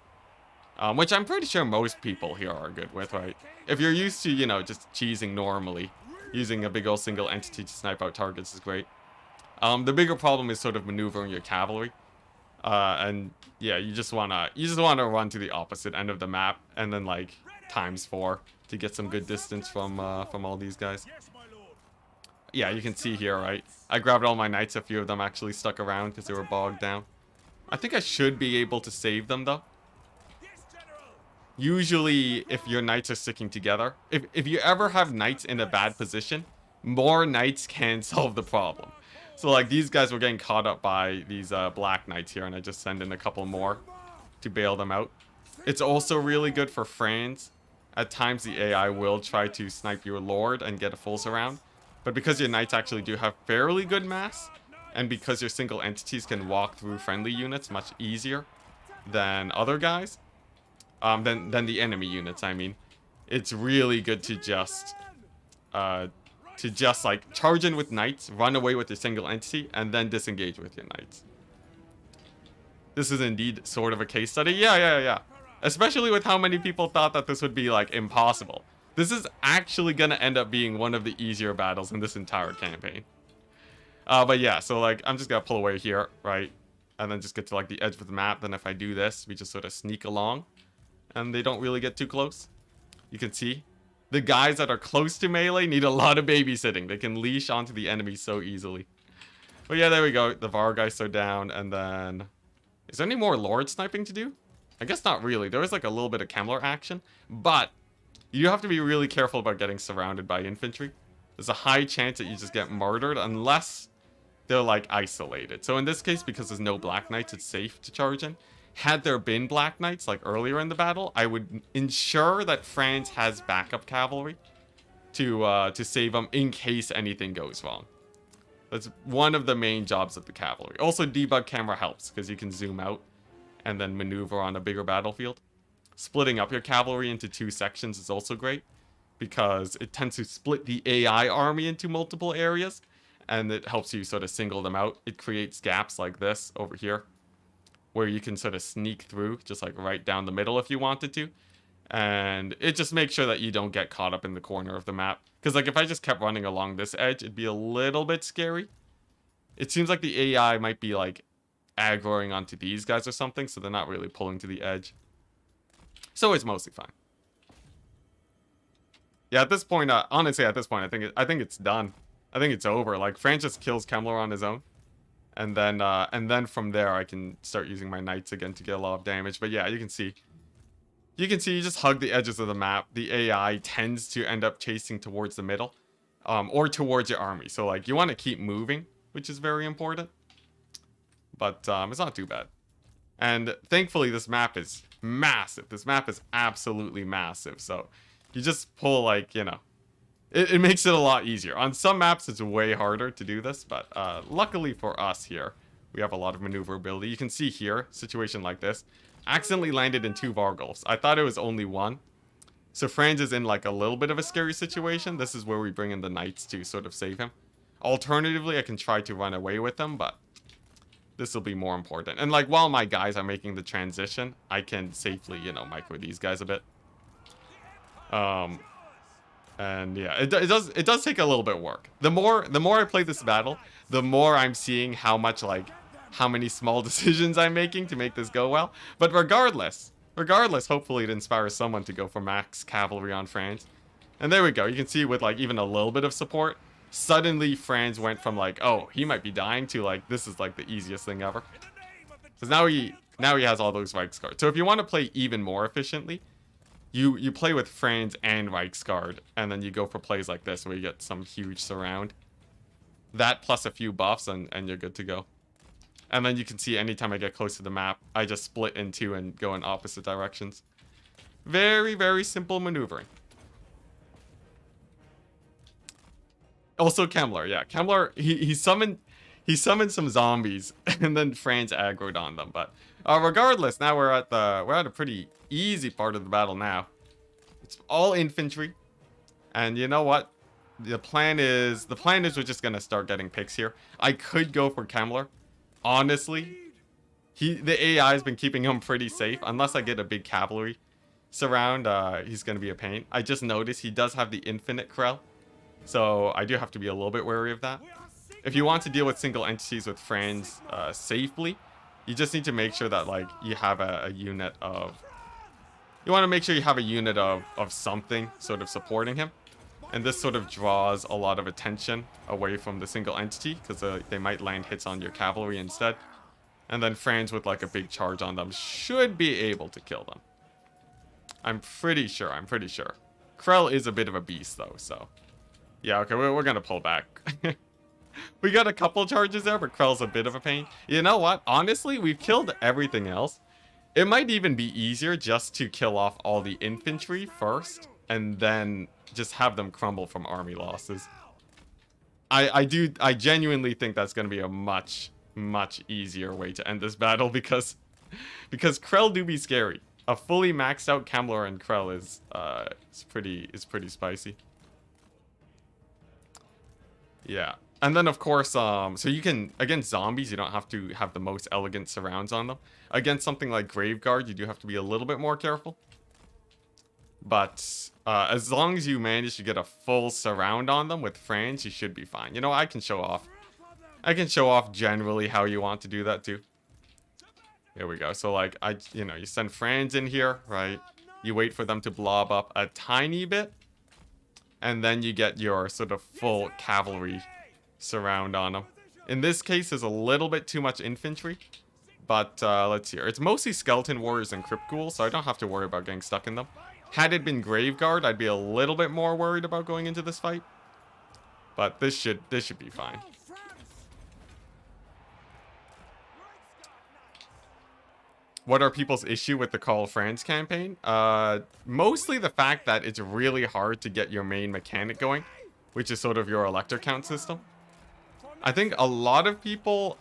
Which I'm pretty sure most people here are good with, right? If you're used to, you know, just cheesing normally, using a big old single entity to snipe out targets is great. The bigger problem is sort of maneuvering your cavalry. And yeah, you just wanna run to the opposite end of the map and then like ×4 to get some good distance from all these guys. Yeah, you can see here, right? I grabbed all my knights. A few of them actually stuck around because they were bogged down. I think I should be able to save them though. Usually, if your knights are sticking together, if you ever have knights in a bad position, more knights can solve the problem. So, like, these guys were getting caught up by these black knights here, and I just send in a couple more. to bail them out. It's also really good for Franz. At times the AI will try to snipe your lord and get a full surround. But because your knights actually do have fairly good mass, and because your single entities can walk through friendly units much easier than other guys, than the enemy units, I mean, it's really good to just like charge in with knights, run away with your single entity, and then disengage with your knights. This is indeed sort of a case study. Yeah. Especially with how many people thought that this would be like impossible. This is actually gonna end up being one of the easier battles in this entire campaign. But yeah, so like I'm just gonna pull away here, right? And then just get to like the edge of the map. Then if I do this, we just sort of sneak along and they don't really get too close. You can see the guys that are close to melee need a lot of babysitting. They can leash onto the enemy so easily. But yeah, there we go. The Vargeists are down. And then is there any more Lord sniping to do? I guess not really. There was like a little bit of Kemmler action, but you have to be really careful about getting surrounded by infantry. There's a high chance that you just get murdered unless they're like isolated. So in this case, because there's no Black Knights, it's safe to charge in. Had there been Black Knights like earlier in the battle, I would ensure that Franz has backup cavalry to save them in case anything goes wrong. That's one of the main jobs of the cavalry. Also, debug camera helps because you can zoom out and then maneuver on a bigger battlefield. Splitting up your cavalry into 2 sections is also great because it tends to split the AI army into multiple areas and it helps you sort of single them out. It creates gaps like this over here where you can sort of sneak through just like right down the middle if you wanted to. And it just makes sure that you don't get caught up in the corner of the map. Because like if I just kept running along this edge, it'd be a little bit scary. It seems like the AI might be like aggroing onto these guys or something, so they're not really pulling to the edge. So it's mostly fine. Yeah, at this point, honestly, at this point, I think it's done. I think it's over. Like Franz just kills Kemmler on his own, and then from there I can start using my knights again to get a lot of damage. But yeah, you can see you just hug the edges of the map. The AI tends to end up chasing towards the middle, or towards your army. So like you want to keep moving, which is very important. But it's not too bad. And thankfully this map is massive. This map is absolutely massive. So you just pull like, you know, it makes it a lot easier. On some maps it's way harder to do this, but luckily for us here, we have a lot of maneuverability. You can see here, situation like this. Accidentally landed in 2 Vargulfs. I thought it was only 1. So Franz is in like a little bit of a scary situation. This is where we bring in the knights to sort of save him. Alternatively, I can try to run away with them, but this will be more important. And like while my guys are making the transition, I can safely, you know, micro these guys a bit. And yeah, it does take a little bit of work. The more I play this battle, the more I'm seeing how many small decisions I'm making to make this go well. But regardless, hopefully it inspires someone to go for max cavalry on Franz. And there we go. You can see with like even a little bit of support, suddenly Franz went from like, oh, he might be dying to like, this is like the easiest thing ever. Because now he has all those Reichsguard. So if you want to play even more efficiently, you play with Franz and Reichsguard, and then you go for plays like this where you get some huge surround. That plus a few buffs and you're good to go. And then you can see anytime I get close to the map, I just split in 2 and go in opposite directions. Very, very simple maneuvering. Also Kemmler, yeah. Kemmler, he summoned some zombies and then Franz aggroed on them. But regardless, now we're at a pretty easy part of the battle now. It's all infantry. And you know what? The plan is we're just gonna start getting picks here. I could go for Kemmler. Honestly, the AI has been keeping him pretty safe. Unless I get a big cavalry surround, he's gonna be a pain. I just noticed he does have the infinite Krell. So I do have to be a little bit wary of that. If you want to deal with single entities with Franz safely, you just need to make sure that like you have a unit of... You want to make sure you have a unit of something sort of supporting him. And this sort of draws a lot of attention away from the single entity because they might land hits on your cavalry instead. And then Franz with like a big charge on them should be able to kill them. I'm pretty sure. Krell is a bit of a beast though, so... Yeah, okay, we're gonna pull back. We got a couple charges there, but Krell's a bit of a pain. You know what? Honestly, we've killed everything else. It might even be easier just to kill off all the infantry first, and then just have them crumble from army losses. I genuinely think that's going to be a much easier way to end this battle because Krell do be scary. A fully maxed out Cavalry Krell is pretty spicy. Yeah. And then of course, so you can, against zombies, you don't have to have the most elegant surrounds on them. Against something like Graveguard, you do have to be a little bit more careful. But as long as you manage to get a full surround on them with Franz, you should be fine. You know, I can show off. I can show off generally how you want to do that too. Here we go. So like, you know, you send Franz in here, right? You wait for them to blob up a tiny bit. And then you get your sort of full cavalry surround on them. In this case, there's a little bit too much infantry. But let's see here. It's mostly skeleton warriors and crypt ghouls, so I don't have to worry about getting stuck in them. Had it been Graveguard, I'd be a little bit more worried about going into this fight. But this should be fine. What are people's issue with the Call of Franz campaign? Mostly the fact that it's really hard to get your main mechanic going, which is sort of your elector count system. I think a lot of people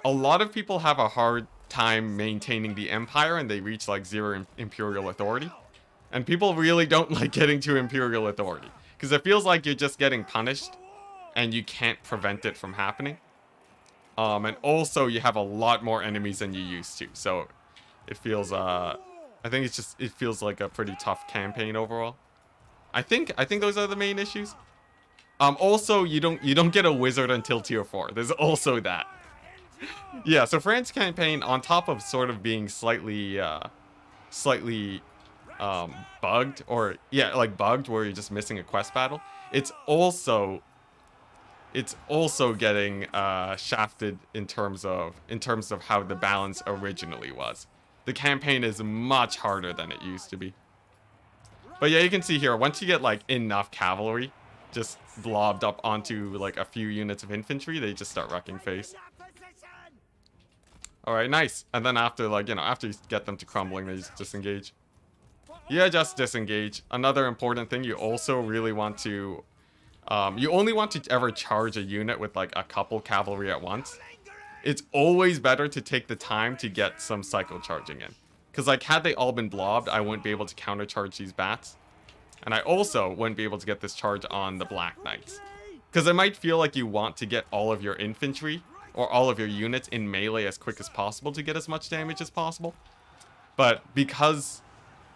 have a hard time maintaining the Empire, and they reach like 0 Imperial authority. And people really don't like getting to Imperial authority, because it feels like you're just getting punished, and you can't prevent it from happening. And also you have a lot more enemies than you used to, so it feels I think it feels like a pretty tough campaign overall. I think those are the main issues. Also you don't get a wizard until tier 4. There's also that. Yeah, so Franz campaign, on top of sort of being slightly bugged, or yeah, like bugged where you're just missing a quest battle, it's also getting shafted in terms of how the balance originally was. The campaign is much harder than it used to be. But yeah, you can see here, once you get like enough cavalry just blobbed up onto like a few units of infantry, they just start wrecking face. Alright, nice. And then after, like, you know, after you get them to crumbling, they just disengage. Yeah, just disengage. Another important thing, you also really want to you only want to ever charge a unit with like a couple cavalry at once. It's always better to take the time to get some cycle charging in. Because like, had they all been blobbed, I wouldn't be able to countercharge these bats. And I also wouldn't be able to get this charge on the Black Knights. Because it might feel like you want to get all of your infantry or all of your units in melee as quick as possible to get as much damage as possible. But because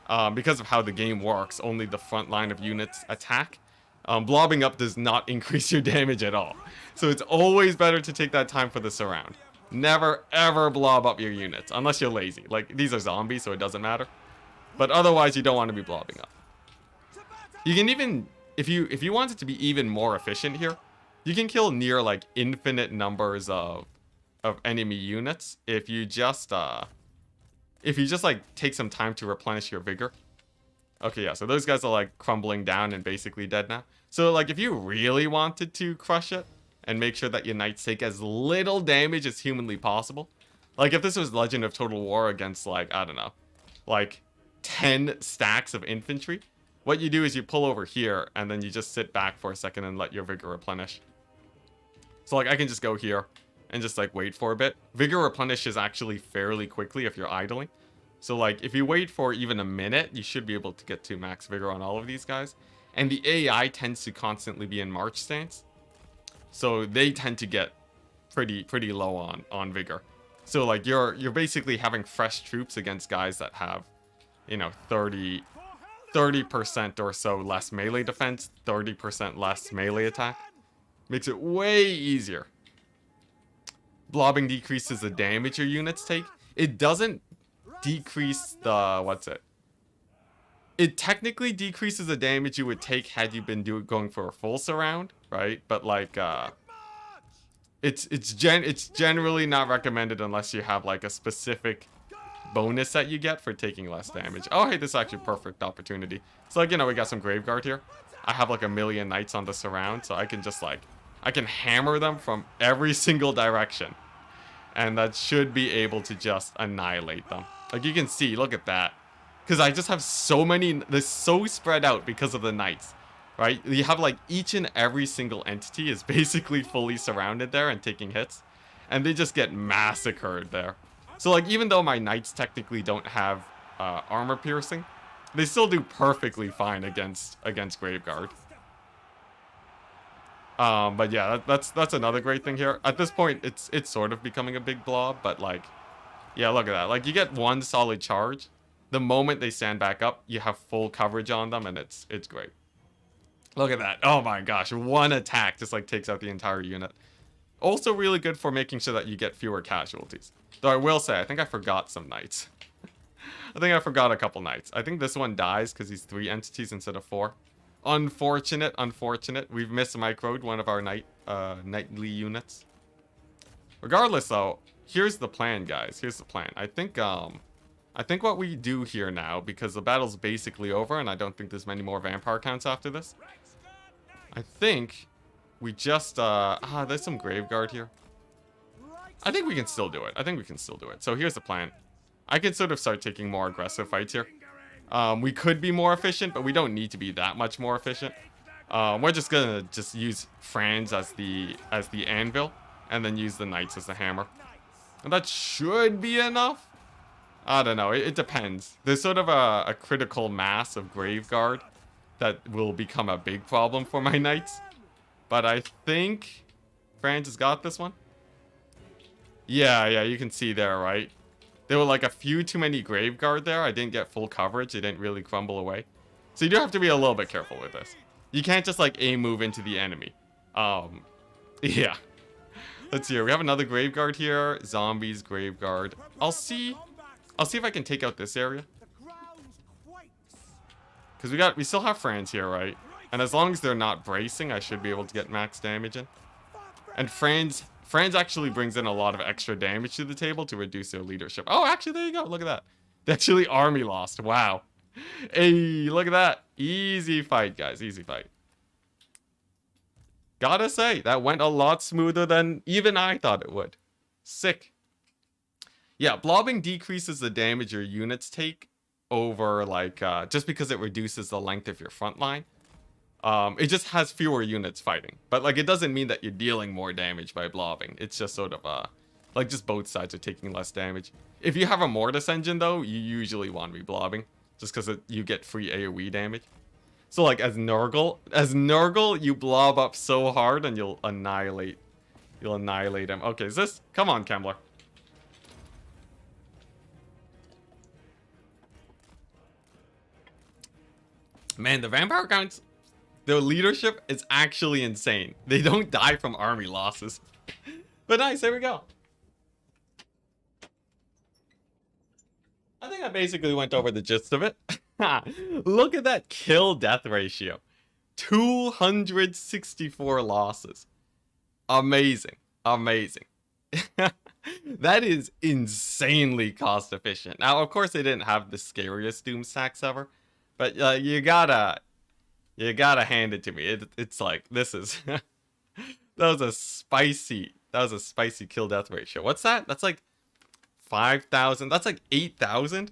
of how the game works, only the front line of units attack. Blobbing up does not increase your damage at all. So it's always better to take that time for the surround. Never ever blob up your units, unless you're lazy. Like, these are zombies, so it doesn't matter. But otherwise, you don't want to be blobbing up. You can even, if you want it to be even more efficient here, you can kill near like infinite numbers of enemy units if you just like take some time to replenish your vigor. Okay, yeah, so those guys are like crumbling down and basically dead now. So like, if you really wanted to crush it and make sure that your knights take as little damage as humanly possible, like if this was Legend of Total War against like, I don't know, like 10 stacks of infantry, what you do is you pull over here and then you just sit back for a second and let your vigor replenish. So like, I can just go here and just like wait for a bit. Vigor replenishes actually fairly quickly if you're idling. So like, if you wait for even a minute, you should be able to get to max vigor on all of these guys. And the AI tends to constantly be in march stance, so they tend to get pretty low on vigor. So like, you're basically having fresh troops against guys that have, you know, 30% or so less melee defense, 30% less melee attack. Makes it way easier. Blobbing decreases the damage your units take. It doesn't decrease the, what's it? It technically decreases the damage you would take had you been going for a full surround, right? But like, it's generally not recommended unless you have like a specific bonus that you get for taking less damage. Oh, hey, this is actually a perfect opportunity. So like, you know, we got some Graveguard here. I have like 1,000,000 knights on the surround, so I can just like, I can hammer them from every single direction. And that should be able to just annihilate them. Like, you can see, look at that. Because I just have so many, they're so spread out because of the knights, right? You have, like, each and every single entity is basically fully surrounded there and taking hits. And they just get massacred there. So, like, even though my knights technically don't have armor piercing, they still do perfectly fine against Graveguard. But yeah, that's another great thing here. At this point, it's sort of becoming a big blob, but like, yeah, look at that. Like, you get one solid charge. The moment they stand back up, you have full coverage on them, and it's great. Look at that. Oh my gosh, one attack just like takes out the entire unit. Also really good for making sure that you get fewer casualties. Though I will say, I think I forgot some knights. I think I forgot a couple knights. I think this one dies because he's 3 entities instead of 4. Unfortunate, unfortunate. We've mismicroed one of our knightly units. Regardless, though, here's the plan, guys. Here's the plan. I think what we do here now, because the battle's basically over, and I don't think there's many more vampire counts after this. I think we just, there's some Graveguard here. I think we can still do it. I think we can still do it. So here's the plan. I could sort of start taking more aggressive fights here. We could be more efficient, but we don't need to be that much more efficient. We're just gonna use Franz as the anvil, and then use the knights as the hammer. And that should be enough. I don't know. It depends. There's sort of a critical mass of Graveguard that will become a big problem for my knights. But I think Franz has got this one. Yeah, you can see there, right? There were like a few too many Graveguard there. I didn't get full coverage. It didn't really crumble away. So you do have to be a little bit careful with this. You can't just like move into the enemy. Yeah. Let's see here. We have another Graveguard here. Zombies, Graveguard. I'll see if I can take out this area. Because we still have Franz here, right? And as long as they're not bracing, I should be able to get max damage in. And Franz actually brings in a lot of extra damage to the table to reduce their leadership. Oh, actually, there you go. Look at that. They actually army lost. Wow. Hey, look at that. Easy fight, guys. Easy fight. Gotta say, that went a lot smoother than even I thought it would. Sick. Yeah, blobbing decreases the damage your units take over, like, just because it reduces the length of your front line. It just has fewer units fighting. But, like, it doesn't mean that you're dealing more damage by blobbing. It's just sort of, like, just both sides are taking less damage. If you have a Mortis engine, though, you usually want to be blobbing. Just because you get free AoE damage. So, like, as Nurgle, you blob up so hard and you'll annihilate him. Okay, is this? Come on, Kemmler. Man, the vampire counts, their leadership is actually insane. They don't die from army losses. But nice, there we go. I think I basically went over the gist of it. Look at that kill-death ratio. 264 losses. Amazing. Amazing. That is insanely cost-efficient. Now, of course, they didn't have the scariest doom stacks ever. But you gotta hand it to me. It's like, this is that was a spicy kill death ratio. What's that? That's like 5,000. That's like 8,000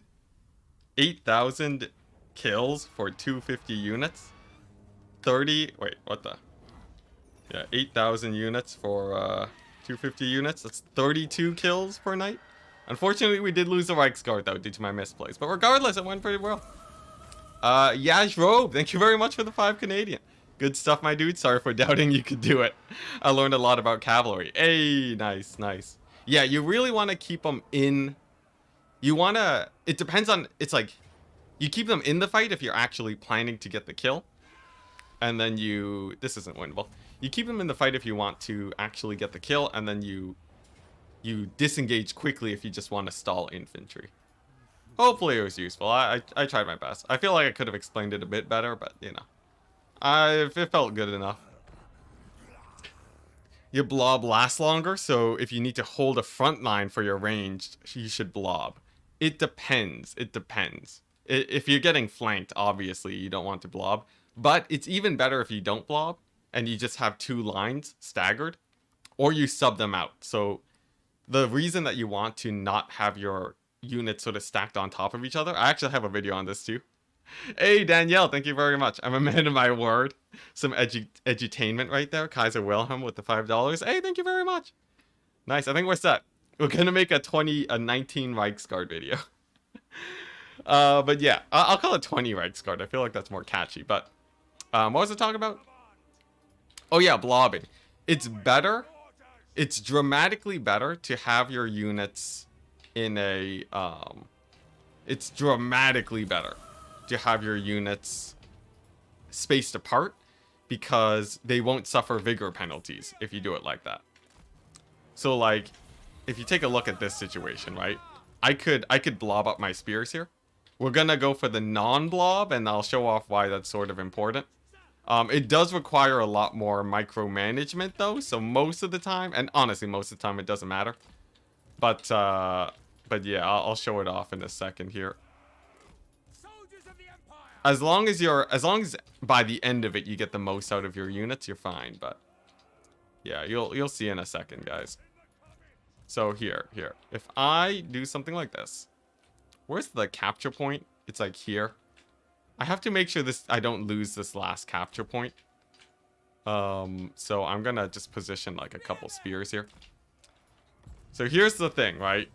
kills for 250 units. 30. Wait, what the? Yeah, 8,000 units for 250 units. That's 32 kills per night. Unfortunately, we did lose the Reichsguard though due to my misplays. But regardless, it went pretty well. Yash Robe, thank you very much for the 5 Canadian. Good stuff, my dude. Sorry for doubting you could do it. I learned a lot about cavalry. Hey, nice, nice. Yeah, you really want to keep them in. It depends on, it's like, you keep them in the fight if you're actually planning to get the kill. And then this isn't winnable. You keep them in the fight if you want to actually get the kill, and then you disengage quickly if you just want to stall infantry. Hopefully it was useful. I tried my best. I feel like I could have explained it a bit better, but, you know. It felt good enough. Your blob lasts longer, so if you need to hold a front line for your ranged, you should blob. It depends. It depends. If you're getting flanked, obviously, you don't want to blob. But it's even better if you don't blob, and you just have 2 lines staggered, or you sub them out. So the reason that you want to not have your units sort of stacked on top of each other. I actually have a video on this too. Hey, Danielle, thank you very much. I'm a man of my word. Some edutainment right there. Kaiser Wilhelm with the $5. Hey, thank you very much. Nice. I think we're set. We're going to make a 19 Reichsguard video. But yeah, I'll call it 20 Reichsguard. I feel like that's more catchy. But what was I talking about? Oh, yeah, blobbing. It's better. It's dramatically better to have your units in a... it's dramatically better to have your units spaced apart because they won't suffer vigor penalties if you do it like that. So like, if you take a look at this situation, right? I could blob up my spears here. We're gonna go for the non-blob, and I'll show off why that's sort of important. It does require a lot more micromanagement though, so most of the time, and honestly most of the time it doesn't matter. But yeah, I'll show it off in a second here. As long as by the end of it you get the most out of your units, you're fine. But yeah, you'll see in a second, guys. So here, if I do something like this, where's the capture point? It's like here. I have to make sure I don't lose this last capture point. So I'm gonna just position like a couple spears here. So here's the thing, right?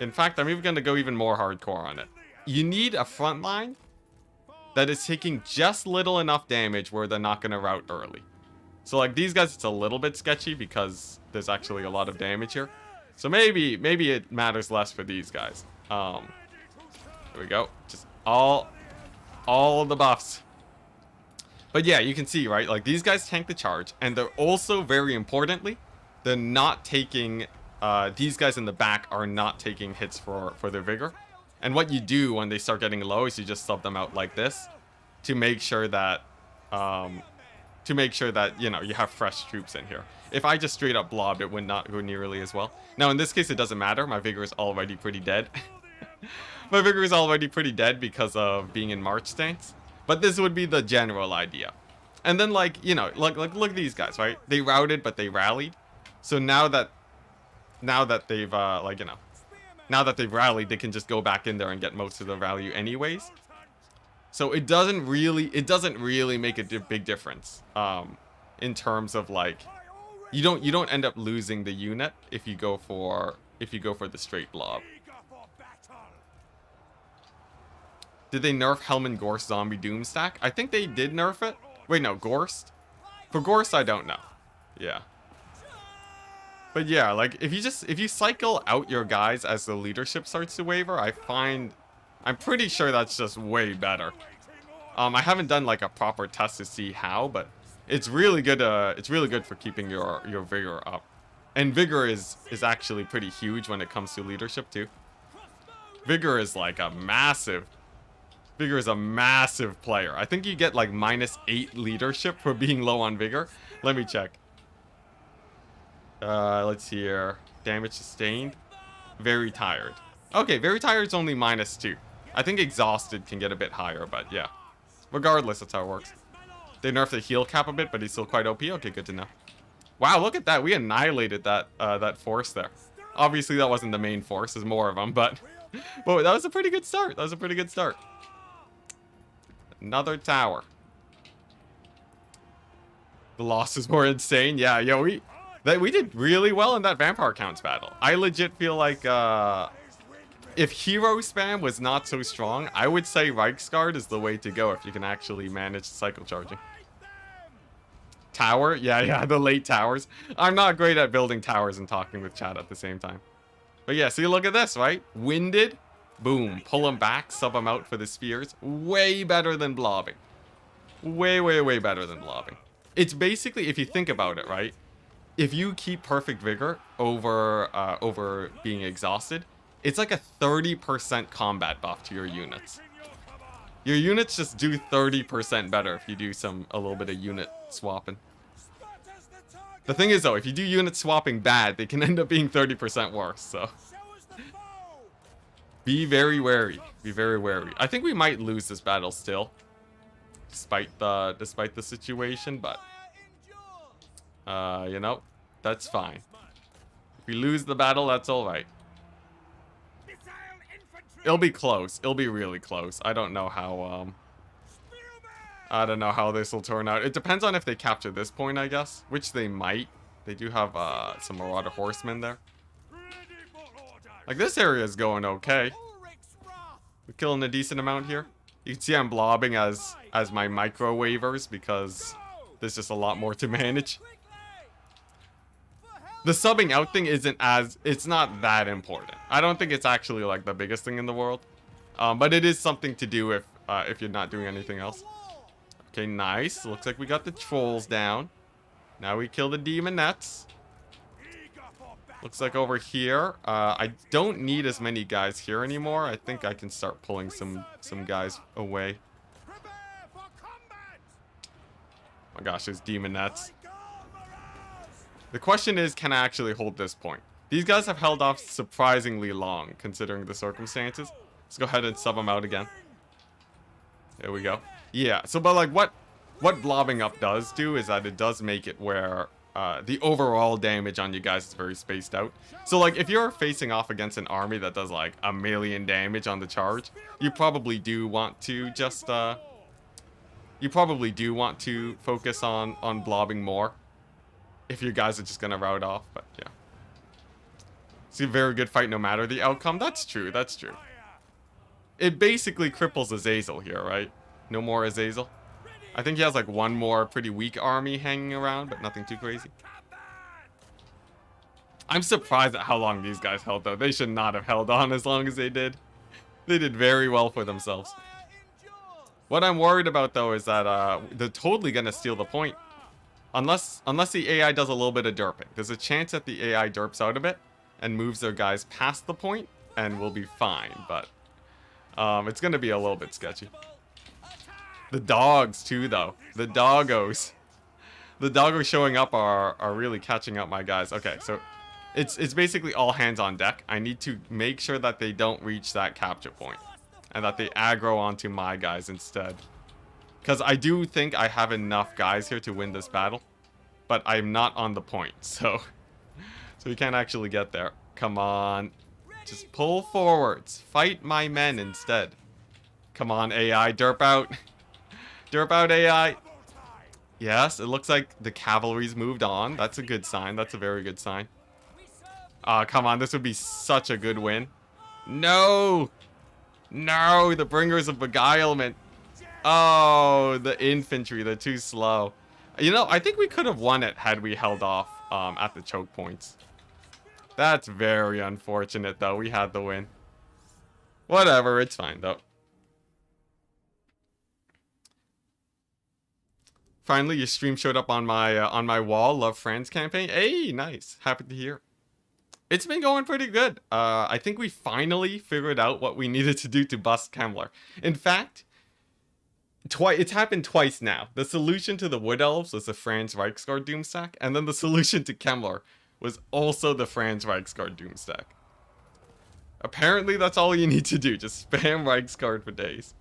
In fact, I'm even gonna go even more hardcore on it. You need a front line that is taking just little enough damage where they're not gonna rout early. So like these guys, it's a little bit sketchy because there's actually a lot of damage here. So maybe it matters less for these guys. Here we go. Just all of the buffs. But yeah, you can see, right? Like these guys tank the charge, and they're also very importantly, they're not taking. These guys in the back are not taking hits for their vigor. And what you do when they start getting low is you just sub them out like this to make sure that you know you have fresh troops in here. If I just straight up blobbed, it would not go nearly as well. Now in this case it doesn't matter. My vigor is already pretty dead. My vigor is already pretty dead because of being in march stance. But this would be the general idea. And then like, you know, look at these guys, right? They routed but they rallied. So now that they've like, you know, now that they've rallied, they can just go back in there and get most of the value anyways. So it doesn't really make a big difference in terms of like you don't end up losing the unit if you go for the straight blob. Did they nerf Helman Gorst Zombie Doom stack? I think they did nerf it. Wait, no, Gorst? For Gorst, I don't know. Yeah. But yeah, like if you cycle out your guys as the leadership starts to waver, I'm pretty sure that's just way better. I haven't done like a proper test to see how, but it's really good. It's really good for keeping your vigor up, and vigor is actually pretty huge when it comes to leadership too. Vigor is like a massive. Vigor is a massive player. I think you get like -8 leadership for being low on vigor. Let me check. Let's see here. Damage sustained. Very tired. Okay, very tired is only -2. I think exhausted can get a bit higher, but yeah. Regardless, that's how it works. They nerfed the heal cap a bit, but he's still quite OP. Okay, good to know. Wow, look at that. We annihilated that force there. Obviously, that wasn't the main force. There's more of them, but that was a pretty good start. That was a pretty good start. Another tower. The losses were insane. Yeah, yo, we did really well in that vampire counts battle. I legit feel like if hero spam was not so strong, I would say Reichsguard is the way to go if you can actually manage cycle charging. Tower? Yeah, the late towers. I'm not great at building towers and talking with chat at the same time. But yeah, see, look at this, right? Winded. Boom. Pull them back, sub them out for the spears. Way better than blobbing. Way better than blobbing. It's basically, if you think about it, right? If you keep perfect vigor over being exhausted, it's like a 30% combat buff to your units. Your units just do 30% better if you do a little bit of unit swapping. The thing is though, if you do unit swapping bad, they can end up being 30% worse, so. Be very wary. Be very wary. I think we might lose this battle still. Despite the situation, but you know, that's fine. If we lose the battle, that's alright. It'll be close. It'll be really close. I don't know how this will turn out. It depends on if they capture this point, I guess, which they might. They do have some Marauder horsemen there. Like, this area is going okay. We're killing a decent amount here. You can see I'm blobbing as my microwavers because there's just a lot more to manage. The subbing out thing it's not that important. I don't think it's actually like the biggest thing in the world. But it is something to do if you're not doing anything else. Okay, nice. Looks like we got the trolls down. Now we kill the demonettes. Looks like over here, I don't need as many guys here anymore. I think I can start pulling some guys away. Oh my gosh, there's demonettes. The question is, can I actually hold this point? These guys have held off surprisingly long, considering the circumstances. Let's go ahead and sub them out again. There we go. Yeah, so but like what blobbing up does do is that it does make it where the overall damage on you guys is very spaced out. So like if you're facing off against an army that does like 1,000,000 damage on the charge, you probably do want to just focus on blobbing more if you guys are just gonna rout off. But yeah, it's a very good fight no matter the outcome. That's true. That's true. It basically cripples Azazel here, right? No more Azazel. I think he has like one more pretty weak army hanging around, but nothing too crazy. I'm surprised at how long these guys held, though. They should not have held on as long as they did. They did very well for themselves. What I'm worried about, though, is that they're totally going to steal the point. Unless the AI does a little bit of derping. There's a chance that the AI derps out a bit and moves their guys past the point, and we'll be fine, but it's going to be a little bit sketchy. The dogs, too, though. The doggos. The doggos showing up are really catching up my guys. Okay, so it's basically all hands on deck. I need to make sure that they don't reach that capture point and that they aggro onto my guys instead. Because I do think I have enough guys here to win this battle, but I'm not on the point, so we can't actually get there. Come on. Just pull forwards. Fight my men instead. Come on, AI. Derp out. Derp out, AI. Yes, it looks like the cavalry's moved on. That's a good sign. That's a very good sign. Come on. This would be such a good win. No. No, the bringers of beguilement. Oh, the infantry. They're too slow. You know, I think we could have won it had we held off at the choke points. That's very unfortunate, though. We had the win. Whatever. It's fine, though. Finally, your stream showed up on my wall. Love Franz campaign. Hey, nice. Happy to hear. It's been going pretty good. I think we finally figured out what we needed to do to bust Kemmler. In fact, it's happened twice now. The solution to the Wood Elves was the Franz Reichsguard Doomstack, and then the solution to Kemmler was also the Franz Reichsguard Doomstack. Apparently, that's all you need to do. Just spam Reichsguard for days.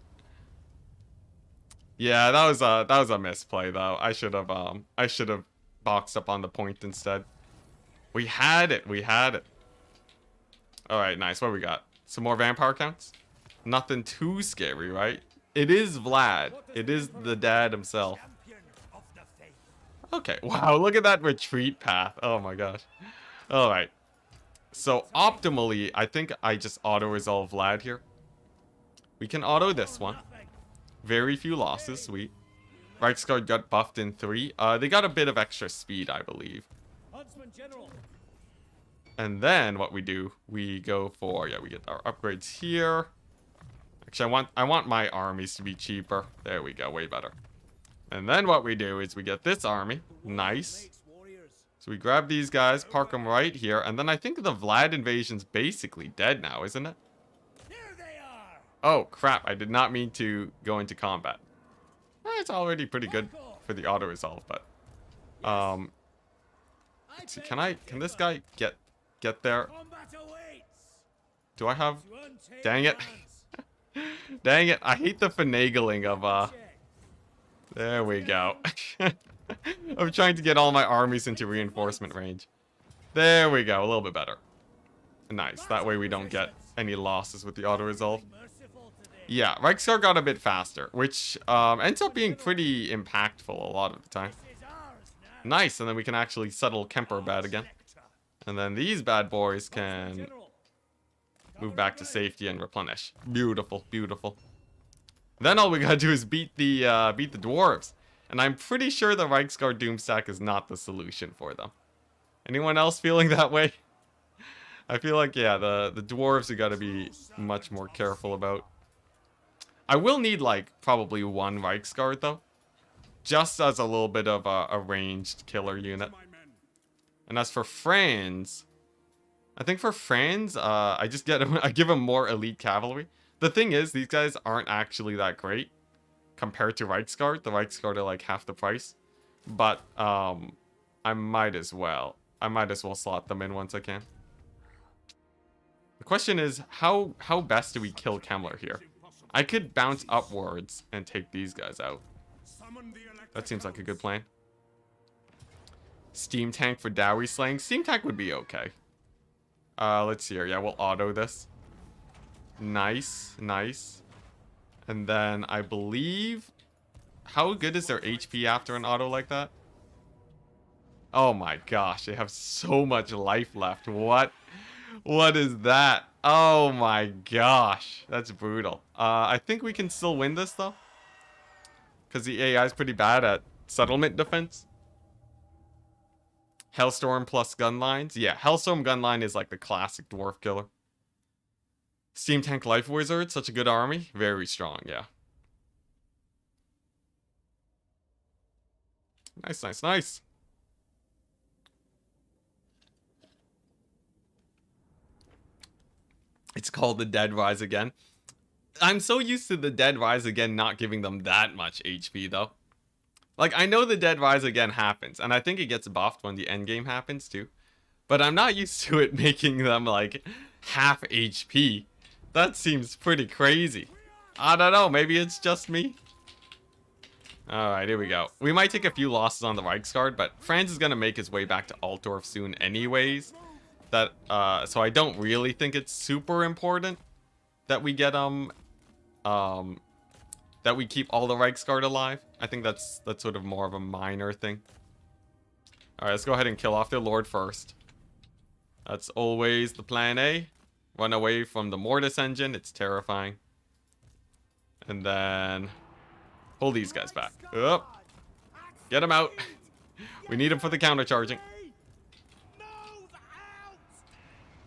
Yeah, that was a misplay though. I should have boxed up on the point instead. We had it. We had it. All right, nice. What we got? Some more vampire counts? Nothing too scary, right? It is Vlad. It is the dad himself. Okay. Wow, look at that retreat path. Oh my gosh. All right. So optimally, I think I just auto-resolve Vlad here. We can auto this one. Very few losses, sweet. Reichsguard got buffed in 3. They got a bit of extra speed, I believe. And then what we do, we go for, yeah, we get our upgrades here. Actually, I want my armies to be cheaper. There we go, way better. And then what we do is we get this army. Nice. So we grab these guys, park them right here, and then I think the Vlad invasion's basically dead now, isn't it? Oh, crap. I did not mean to go into combat. It's already pretty good for the auto-resolve, but... let's see, can this guy get there? Do I have... Dang it. Dang it. I hate the finagling of, There we go. I'm trying to get all my armies into reinforcement range. There we go. A little bit better. Nice. That way we don't get any losses with the auto-resolve. Yeah, Reichsguard got a bit faster, which ends up being pretty impactful a lot of the time. Nice, and then we can actually settle Kemper bad again. And then these bad boys can move back to safety and replenish. Beautiful, beautiful. Then all we gotta do is beat the dwarves. And I'm pretty sure the Reichsguard Doomstack is not the solution for them. Anyone else feeling that way? I feel like, yeah, the dwarves we gotta be much more careful about. I will need, like, probably one Reichsguard, though. Just as a little bit of a ranged killer unit. And as for Franz, I think for Franz, I just get him, I give him more elite cavalry. The thing is, these guys aren't actually that great compared to Reichsguard. The Reichsguard are like half the price. But I might as well slot them in once I can. The question is, how best do we kill Kemmler here? I could bounce upwards and take these guys out. That seems like a good plan. Steam tank for dowry slaying. Steam tank would be okay. Let's see here. Yeah, we'll auto this. Nice, nice. And then I believe... How good is their HP after an auto like that? Oh my gosh, they have so much life left. What? What is that? Oh my gosh. That's brutal. I think we can still win this though. Because the AI is pretty bad at settlement defense. Hellstorm plus gun lines. Yeah, Hellstorm gun line is like the classic dwarf killer. Steam Tank Life Wizard, such a good army. Very strong, yeah. Nice, nice, nice. It's called the Dead Rise Again. I'm so used to the Dead Rise Again not giving them that much HP, though. Like, I know the Dead Rise Again happens, and I think it gets buffed when the endgame happens, too. But I'm not used to it making them, like, half HP. That seems pretty crazy. I don't know, maybe it's just me. Alright, here we go. We might take a few losses on the Reichsguard, but Franz is gonna make his way back to Altdorf soon anyways. So I don't really think it's super important that we get, that we keep all the Reichsguard alive. I think that's sort of more of a minor thing. Alright, let's go ahead and kill off their lord first. That's always the plan A. Run away from the Mortis engine. It's terrifying. And then pull these guys back. Up. Get them out. We need them for the countercharging.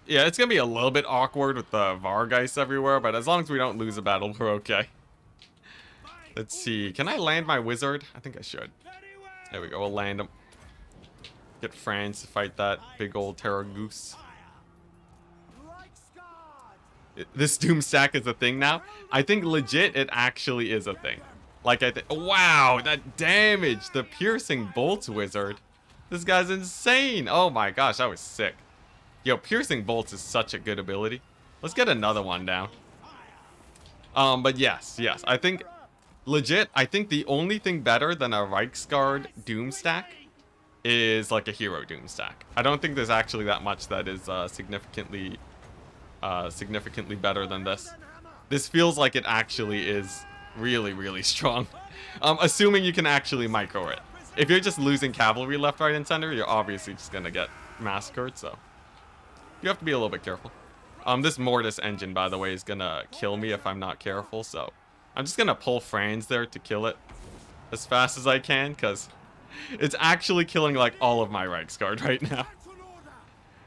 Yeah, it's going to be a little bit awkward with the Vargeist everywhere, but as long as we don't lose a battle, we're okay. Let's see. Can I land my wizard? I think I should. There we go. We'll land him. Get Franz to fight that big old Terror Goose. This Doom stack is a thing now. I think legit it actually is a thing. Like I think, wow, that damage, the piercing bolts wizard. This guy's insane. Oh my gosh, that was sick. Yo, piercing bolts is such a good ability. Let's get another one down. But yes, I think legit, I think the only thing better than a Reichsguard Doom stack is like a hero Doom stack. I don't think there's actually that much that is significantly better than this. This feels like it actually is really, really strong. Assuming you can actually micro it. If you're just losing cavalry left, right, and center, you're obviously just gonna get massacred, so you have to be a little bit careful. This Mortis engine, by the way, is gonna kill me if I'm not careful, so I'm just gonna pull Franz there to kill it as fast as I can, because it's actually killing, like, all of my Reichsguard right now.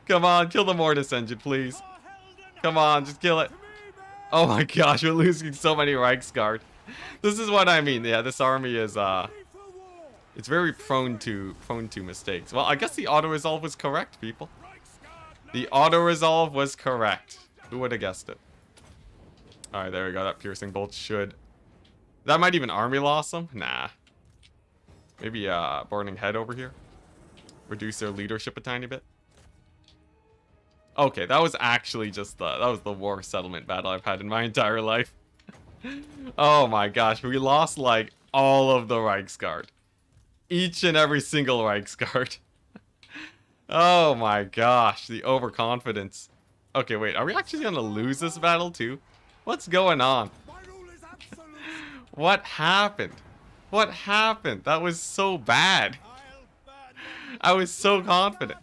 Come on, kill the Mortis engine, please. Come on, just kill it. Oh my gosh, we're losing so many Reichsguard. This is what I mean. Yeah, this army is, it's very prone to mistakes. Well, I guess the auto-resolve was correct, people. The auto-resolve was correct. Who would have guessed it? Alright, there we go. That piercing bolt should... That might even army loss them? Nah. Maybe, burning head over here. Reduce their leadership a tiny bit. Okay, that was actually just that was the worst settlement battle I've had in my entire life. Oh my gosh, we lost like all of the Reichsguard. Each and every single Reichsguard. Oh my gosh, the overconfidence. Okay, wait. Are we actually gonna lose this battle too? What's going on? What happened? What happened? That was so bad. I was so confident.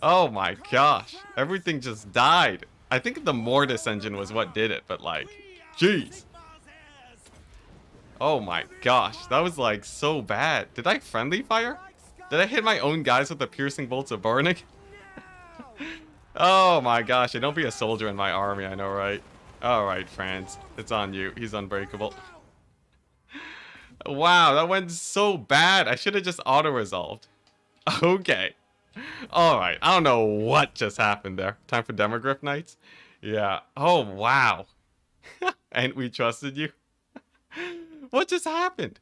Oh my gosh. Everything just died. I think the Mortis engine was what did it, but like, jeez. Oh my gosh. That was like so bad. Did I friendly fire? Did I hit my own guys with the piercing bolts of burning? Oh my gosh. Don't be a soldier in my army, I know, right? Alright, Franz. It's on you. He's unbreakable. Wow, that went so bad. I should have just auto-resolved. Okay. Alright, I don't know what just happened there. Time for Demogryph Knights? Yeah. Oh, wow. And we trusted you? What just happened?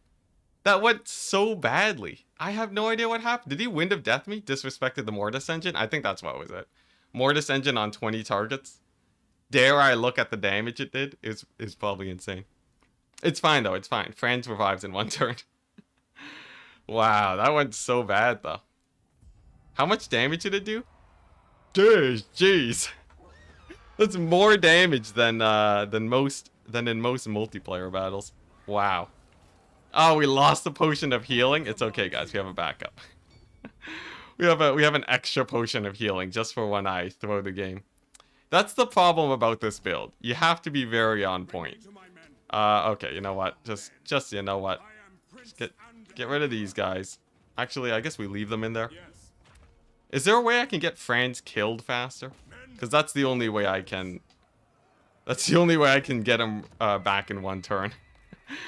That went so badly. I have no idea what happened. Did he Wind of Death me? Disrespected the Mortis engine? I think that's what was it. Mortis engine on 20 targets? Dare I look at the damage it did? Is probably insane. It's fine though, it's fine. Franz revives in 1 turn. Wow, that went so bad though. How much damage did it do? Jeez. That's more damage than in most multiplayer battles. Wow. Oh, we lost the potion of healing. It's okay, guys. We have a backup. we have an extra potion of healing just for when I throw the game. That's the problem about this build. You have to be very on point. Okay, you know what? Just you know what? Just get rid of these guys. Actually, I guess we leave them in there. Is there a way I can get Franz killed faster? Because that's the only way I can... That's the only way I can get him back in 1 turn.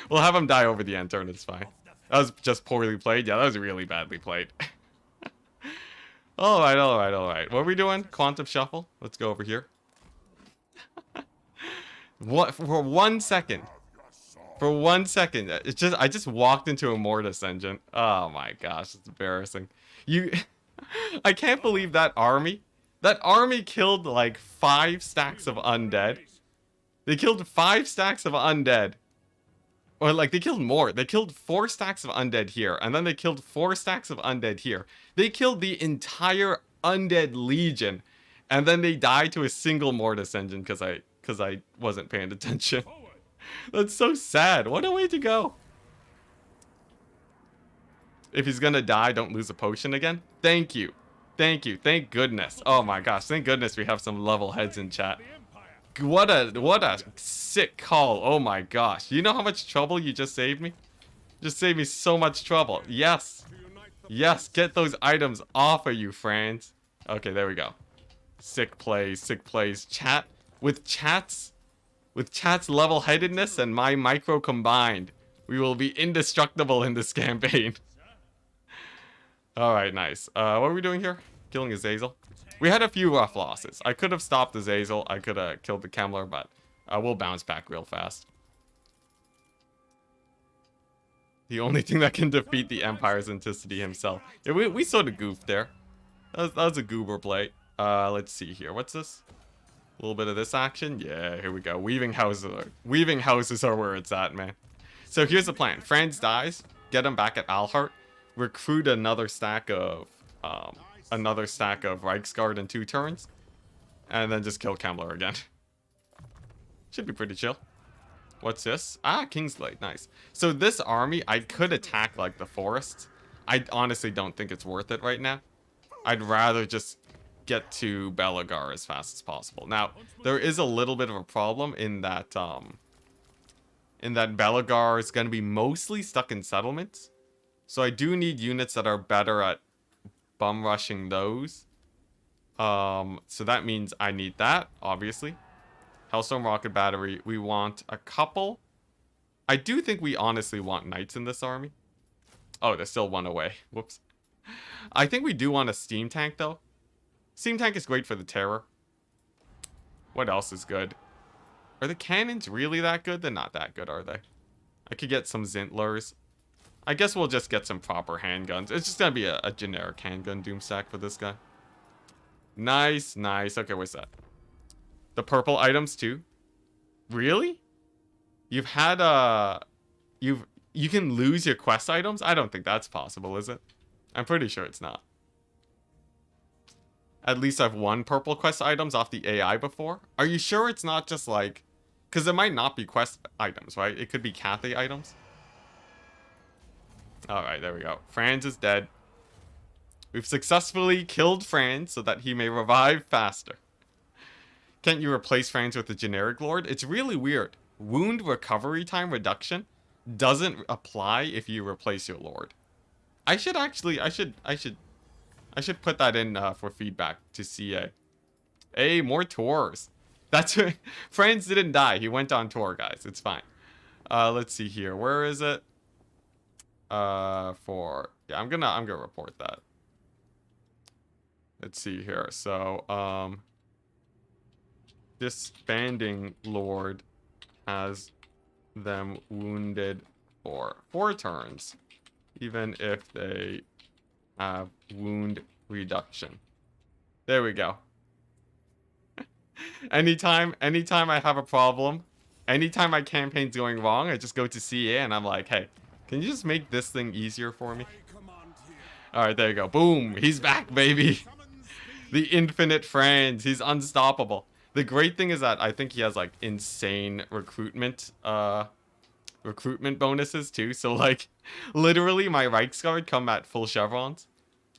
We'll have him die over the end turn, it's fine. That was just poorly played. Yeah, that was really badly played. Alright. What are we doing? Quantum Shuffle? Let's go over here. What? For 1 second. For 1 second. I just walked into a Mortis engine. Oh my gosh, it's embarrassing. I can't believe that army. That army killed like 5 stacks of undead. They killed 5 stacks of undead. Or like they killed more. They killed 4 stacks of undead here. And then they killed 4 stacks of undead here. They killed the entire undead legion. And then they died to a single Mortis engine because I wasn't paying attention. That's so sad. What a way to go. If he's gonna die, don't lose a potion again. Thank you. Thank you. Thank goodness. Oh my gosh. Thank goodness we have some level heads in chat. What a sick call. Oh my gosh. You know how much trouble you just saved me? Just saved me so much trouble. Yes. Yes. Get those items off of you, Franz. Okay, there we go. Sick plays. Sick plays. Chat. With chat's level-headedness and my micro combined, we will be indestructible in this campaign. Alright, nice. What are we doing here? Killing Azazel. We had a few rough losses. I could have stopped Azazel. I could have killed the Kemmler, but we'll bounce back real fast. The only thing that can defeat the Empire's Enticity himself. Yeah, we sort of goofed there. That was a goober play. Let's see here. What's this? A little bit of this action. Yeah, here we go. Weaving houses are where it's at, man. So here's the plan. Franz dies. Get him back at Alhart. Recruit another stack of Reichsguard in 2 turns. And then just kill Kemmler again. Should be pretty chill. What's this? Ah, Kingsblade. Nice. So this army, I could attack like the forests. I honestly don't think it's worth it right now. I'd rather just get to Belagar as fast as possible. Now, there is a little bit of a problem in that Belagar is going to be mostly stuck in settlements. So I do need units that are better at bum rushing those. So that means I need that, obviously. Hellstorm Rocket Battery. We want a couple. I do think we honestly want knights in this army. Oh, there's still 1 away. Whoops. I think we do want a steam tank, though. Steam tank is great for the terror. What else is good? Are the cannons really that good? They're not that good, are they? I could get some Zintlers. I guess we'll just get some proper handguns. It's just gonna be a generic handgun doom stack for this guy. Nice, nice. Okay, what's that? The purple items too? Really? You've had you can lose your quest items? I don't think that's possible, is it? I'm pretty sure it's not. at least I've won purple quest items off the AI before. Are you sure it's not just like... Because it might not be quest items, right? It could be Cathay items. Alright, there we go. Franz is dead. We've successfully killed Franz so that he may revive faster. Can't you replace Franz with a generic lord? It's really weird. Wound recovery time reduction doesn't apply if you replace your lord. I should put that in for feedback to CA. Hey, more tours. That's Franz didn't die. He went on tour, guys. It's fine. Let's see here. Where is it? Yeah, I'm gonna report that. Let's see here. So, disbanding lord has them wounded for 4 turns, even if they have wound reduction. There we go. Anytime I have a problem, anytime my campaign's going wrong, I just go to CA and I'm like, hey, can you just make this thing easier for me? Alright, there you go. Boom! He's back, baby! The infinite Franz. He's unstoppable. The great thing is that I think he has, like, insane recruitment bonuses, too. So, like, literally, my Reichsguard come at full chevrons.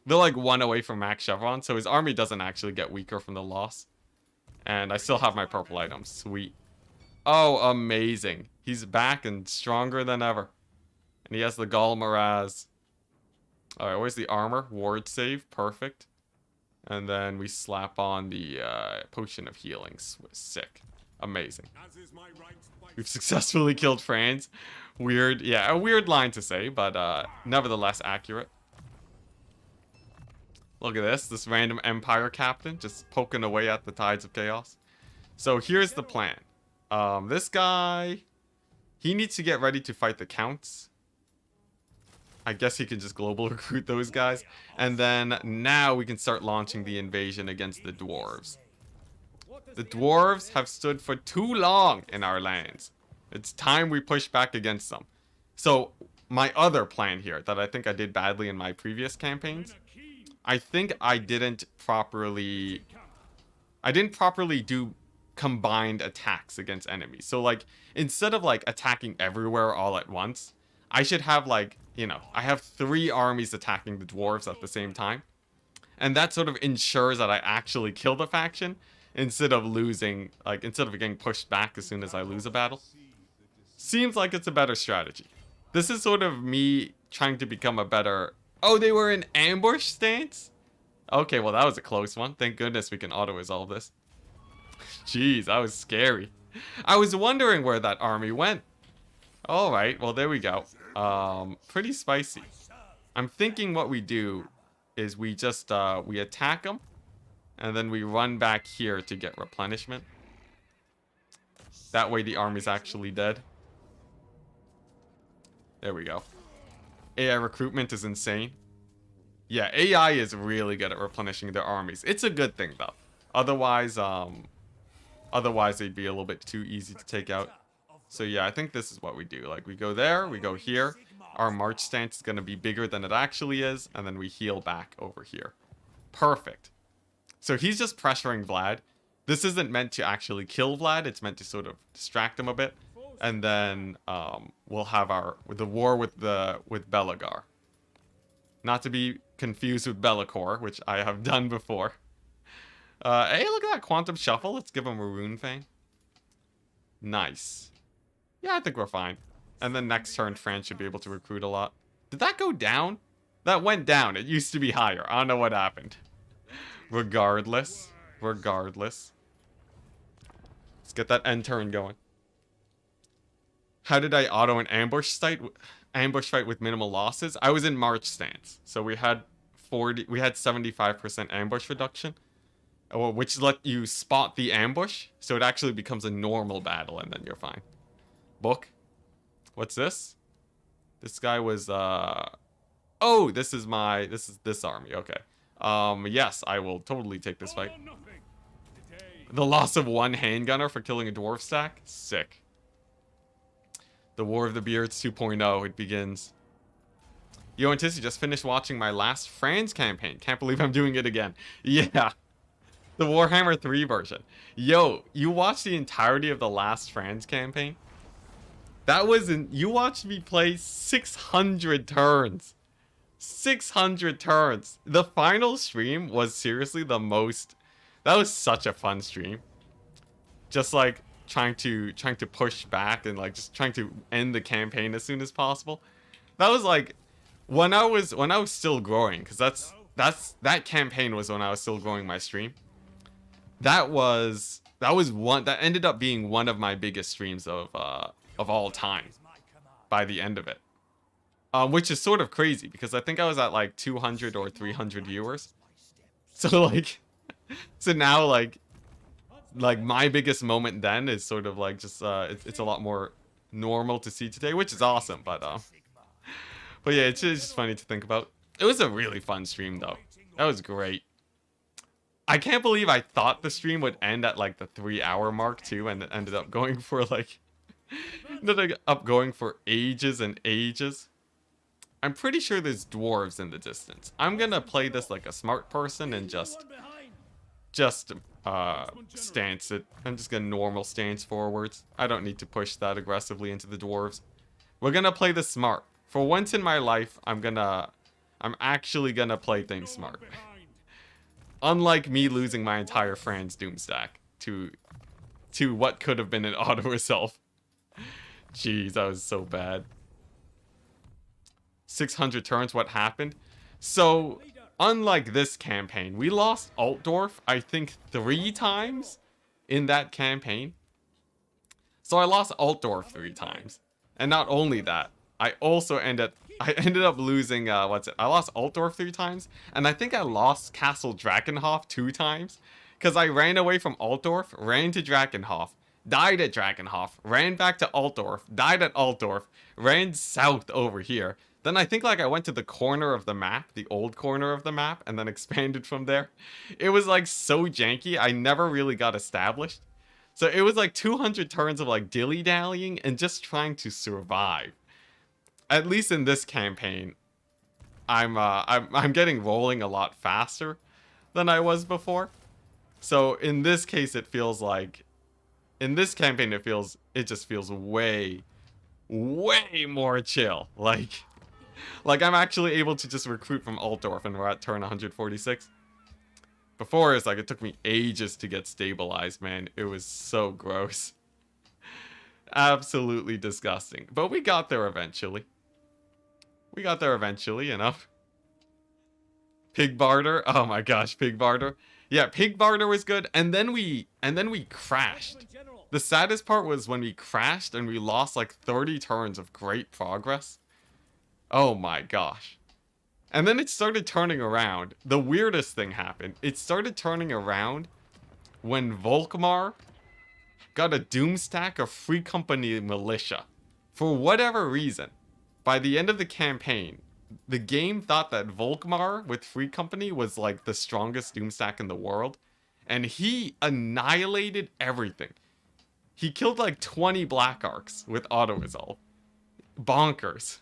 They're, like, 1 away from max chevron, so his army doesn't actually get weaker from the loss. And I still have my purple items. Sweet. Oh, amazing. He's back and stronger than ever. And he has the Gall Miraz. Alright, where's the armor? Ward save. Perfect. And then we slap on the Potion of Healing. Sick. Amazing. We've successfully killed Franz. Weird. Yeah, a weird line to say, but nevertheless accurate. Look at this. This random Empire captain just poking away at the tides of chaos. So here's the plan. This guy... He needs to get ready to fight the Counts. I guess he can just global recruit those guys. And then now we can start launching the invasion against the dwarves. The dwarves have stood for too long in our lands. It's time we push back against them. So my other plan here that I think I did badly in my previous campaigns, I think I didn't properly do combined attacks against enemies. So like instead of like attacking everywhere all at once, I should have like, you know, I have 3 armies attacking the dwarves at the same time. And that sort of ensures that I actually kill the faction instead of losing, like, instead of getting pushed back as soon as I lose a battle. Seems like it's a better strategy. This is sort of me trying to become a better... Oh, they were in ambush stance? Okay, well, that was a close one. Thank goodness we can auto-resolve this. Jeez, that was scary. I was wondering where that army went. Alright, well, there we go. Pretty spicy. I'm thinking what we do is we just, we attack them, and then we run back here to get replenishment. That way the army's actually dead. There we go. AI recruitment is insane. Yeah, AI is really good at replenishing their armies. It's a good thing, though. Otherwise, they'd be a little bit too easy to take out. So yeah, I think this is what we do. Like, we go there, we go here. Our march stance is going to be bigger than it actually is, and then we heal back over here. Perfect. So he's just pressuring Vlad. This isn't meant to actually kill Vlad. It's meant to sort of distract him a bit. And then we'll have the war with Belagar. Not to be confused with Be'lakor, which I have done before. Hey, look at that Quantum Shuffle. Let's give him a Rune Fang. Nice. Yeah, I think we're fine. And then next turn, France should be able to recruit a lot. Did that go down? That went down. It used to be higher. I don't know what happened. Regardless. Let's get that end turn going. How did I auto an ambush fight with minimal losses? I was in March stance. So we had 75% ambush reduction. Which let you spot the ambush. So it actually becomes a normal battle and then you're fine. Book. What's this? This guy was, oh, this is this army. Okay. Yes, I will totally take this fight. The loss of 1 handgunner for killing a dwarf stack? Sick. The War of the Beards 2.0, it begins. Yo, Enticity, just finished watching my last Franz campaign. Can't believe I'm doing it again. Yeah. The Warhammer 3 version. Yo, you watched the entirety of the last Franz campaign? That wasn't... You watched me play 600 turns. 600 turns. The final stream was seriously the most... That was such a fun stream. Just like trying to push back and like just trying to end the campaign as soon as possible. That was like when I was still growing, because that campaign was when I was still growing my stream. That ended up being one of my biggest streams of all time by the end of it. Which is sort of crazy because I think I was at like 200 or 300 viewers. So like, so now like my biggest moment then is sort of like just it's a lot more normal to see today, which is awesome. But yeah, it's just funny to think about. It was a really fun stream though. That was great. I can't believe I thought the stream would end at like the 3-hour mark too, and it ended up going for like ages and ages. I'm pretty sure there's dwarves in the distance. I'm gonna play this like a smart person and just stance it. I'm just gonna normal stance forwards. I don't need to push that aggressively into the dwarves. We're gonna play this smart. For once in my life, I'm actually gonna play things smart. Unlike me losing my entire Franz Doom stack to what could have been an auto resolve. Jeez, that was so bad. 600 turns, what happened? So, unlike this campaign, we lost Altdorf, I think, 3 times in that campaign. So I lost Altdorf 3 times. And not only that, I ended up losing, I lost Altdorf 3 times, and I think I lost Castle Drakenhof 2 times. Because I ran away from Altdorf, ran to Drakenhof, died at Drakenhof, ran back to Altdorf, died at Altdorf, ran south over here. Then I think like I went to the corner of the map, the old corner of the map, and then expanded from there. It was like so janky, I never really got established. So it was like 200 turns of like dilly-dallying and just trying to survive. At least in this campaign, I'm getting rolling a lot faster than I was before. So in this case, it feels like, in this campaign, it just feels way more chill. Like I'm actually able to just recruit from Altdorf and we're at turn 146. Before, it's like it took me ages to get stabilized, man. It was so gross. Absolutely disgusting. But we got there eventually. We got there eventually, you know. Pig barter. Oh my gosh, pig barter. Yeah, pig barter was good. And then we crashed. The saddest part was when we crashed and we lost like 30 turns of great progress. Oh my gosh. And then it started turning around. The weirdest thing happened. It started turning around when Volkmar got a doom stack of Free Company militia. For whatever reason, by the end of the campaign, the game thought that Volkmar with Free Company was like the strongest doom stack in the world. And he annihilated everything. He killed like 20 Black Arcs with auto-resolve. Bonkers.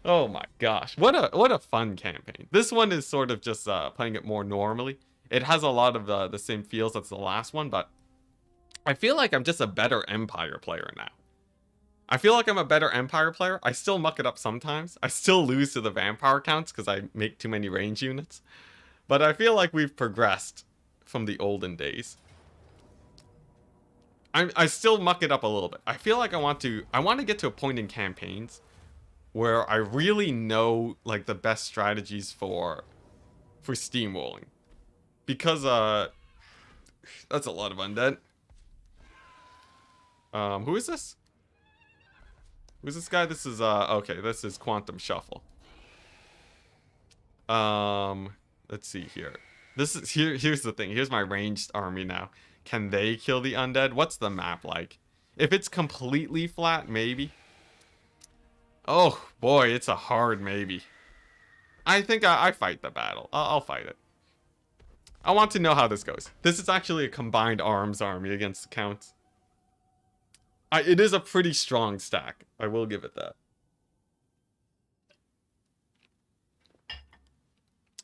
Oh my gosh, what a fun campaign. This one is sort of just playing it more normally. It has a lot of the same feels as the last one, but I feel like I'm just a better Empire player now. I feel like I'm a better Empire player. I still muck it up sometimes. I still lose to the Vampire counts because I make too many range units. But I feel like we've progressed from the olden days. I still muck it up a little bit. I feel like I want to get to a point in campaigns where I really know like the best strategies for steamrolling. Because that's a lot of undead. Who is this? Who's this guy? This is okay, this is Quantum Shuffle. Let's see here. Here's the thing. Here's my ranged army now. Can they kill the undead? What's the map like? If it's completely flat, maybe. Oh boy, it's a hard maybe. I think I fight the battle. I'll fight it. I want to know how this goes. This is actually a combined arms army against the counts. It is a pretty strong stack. I will give it that.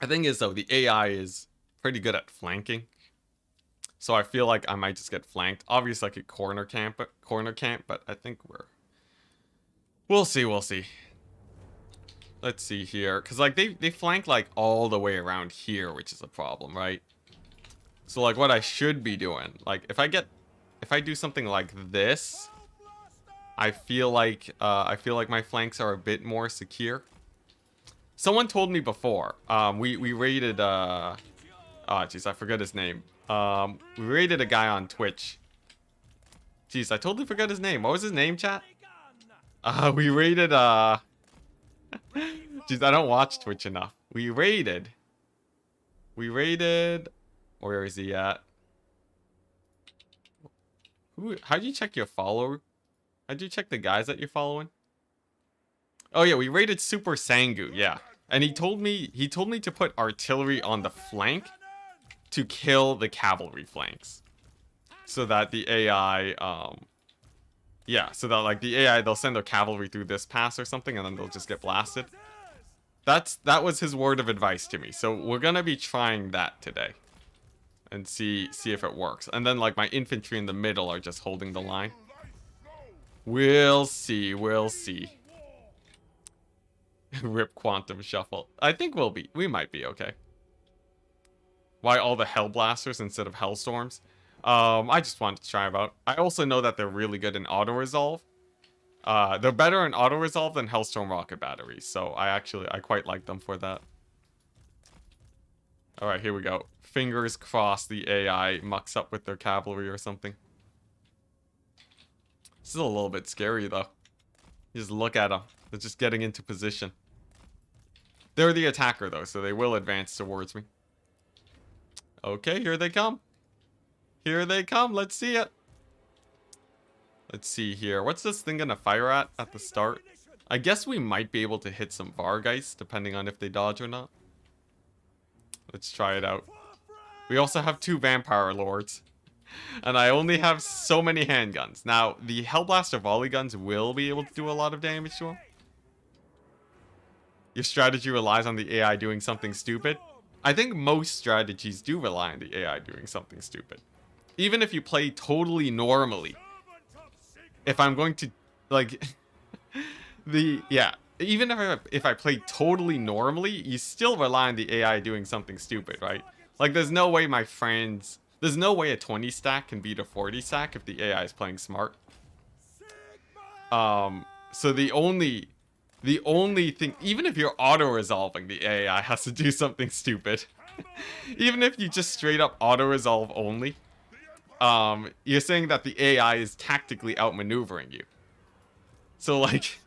The thing is though, the AI is pretty good at flanking. So I feel like I might just get flanked. Obviously I could corner camp, but I think we'll see, we'll see. Let's see here, because like they flank like all the way around here, which is a problem, right? So like what I should be doing, like if I do something like this, I feel like my flanks are a bit more secure. Someone told me before, we raided oh jeez, I forgot his name. We raided a guy on Twitch. Jeez, I totally forgot his name. What was his name, chat? We raided jeez, I don't watch Twitch enough. We raided, where is he at? How do you check your follower? How do you check the guys that you're following? Oh yeah, we raided Super Sangu, yeah. And he told me to put artillery on the flank to kill the cavalry flanks. So that the AI, yeah, so that like the AI, they'll send their cavalry through this pass or something and then they'll just get blasted. That was his word of advice to me. So we're gonna be trying that today. And see if it works. And then like my infantry in the middle are just holding the line. We'll see, we'll see. Rip Quantum Shuffle. I think we might be okay. Why all the Hellblasters instead of Hellstorms? I just wanted to try them out. I also know that they're really good in auto-resolve. They're better in auto-resolve than Hellstorm rocket batteries, so I quite like them for that. Alright, here we go. Fingers crossed the AI mucks up with their cavalry or something. This is a little bit scary, though. Just look at them. They're just getting into position. They're the attacker, though, so they will advance towards me. Okay, here they come. Here they come. Let's see it. Let's see here. What's this thing gonna fire at the start? I guess we might be able to hit some Vargeists, depending on if they dodge or not. Let's try it out. We also have 2 Vampire Lords. And I only have so many handguns. Now, the Hellblaster volley guns will be able to do a lot of damage to them. Your strategy relies on the AI doing something stupid. I think most strategies do rely on the AI doing something stupid. Even if you play totally normally. If I'm going to, like... even if I play totally normally, you still rely on the AI doing something stupid, right? Like, there's no way there's no way a 20 stack can beat a 40 stack if the AI is playing smart. So the only thing, even if you're auto-resolving, the AI has to do something stupid. Even if you just straight up auto-resolve only, you're saying that the AI is tactically outmaneuvering you. So, like...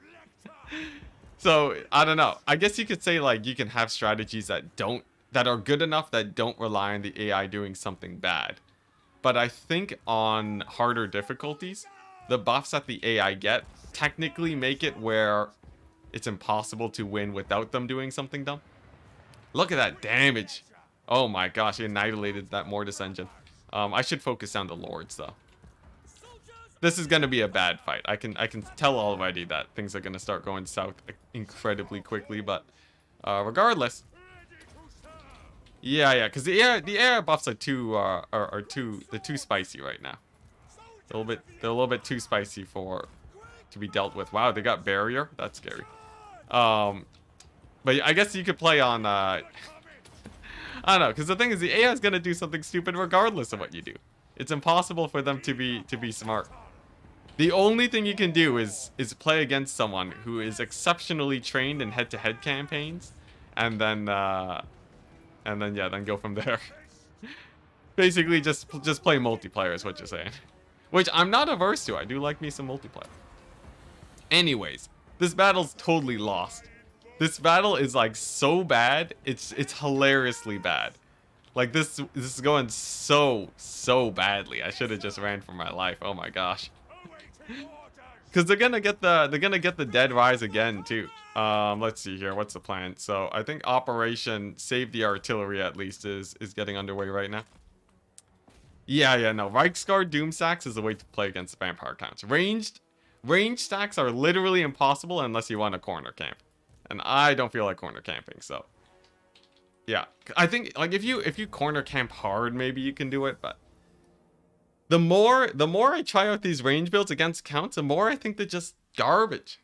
So, I don't know. I guess you could say, like, you can have strategies that are good enough that don't rely on the AI doing something bad. But I think on harder difficulties, the buffs that the AI get technically make it where it's impossible to win without them doing something dumb. Look at that damage. Oh my gosh, he annihilated that Mortis engine. I should focus on the Lords, though. This is going to be a bad fight. I can tell already that things are going to start going south incredibly quickly, but regardless. Yeah, because the air buffs are too spicy right now. They're a little bit too spicy to be dealt with. Wow, they got barrier. That's scary. But I guess you could play on I don't know, because the thing is the AI is going to do something stupid regardless of what you do. It's impossible for them to be smart. The only thing you can do is play against someone who is exceptionally trained in head-to-head campaigns, and then go from there. Basically, just play multiplayer is what you're saying, which I'm not averse to. I do like me some multiplayer. Anyways, this battle's totally lost. This battle is like so bad. It's hilariously bad. Like this is going so badly. I should have just ran for my life. Oh my gosh. Because they're gonna get the dead rise again too. Let's see here. What's the plan? So I think Operation Save the Artillery at least is getting underway right now. Yeah, no. Reichsguard Doomstacks is the way to play against the vampire counts. Ranged stacks are literally impossible unless you want a corner camp, and I don't feel like corner camping. So yeah, I think like if you corner camp hard, maybe you can do it, but The more I try out these range builds against counts, the more I think they're just garbage.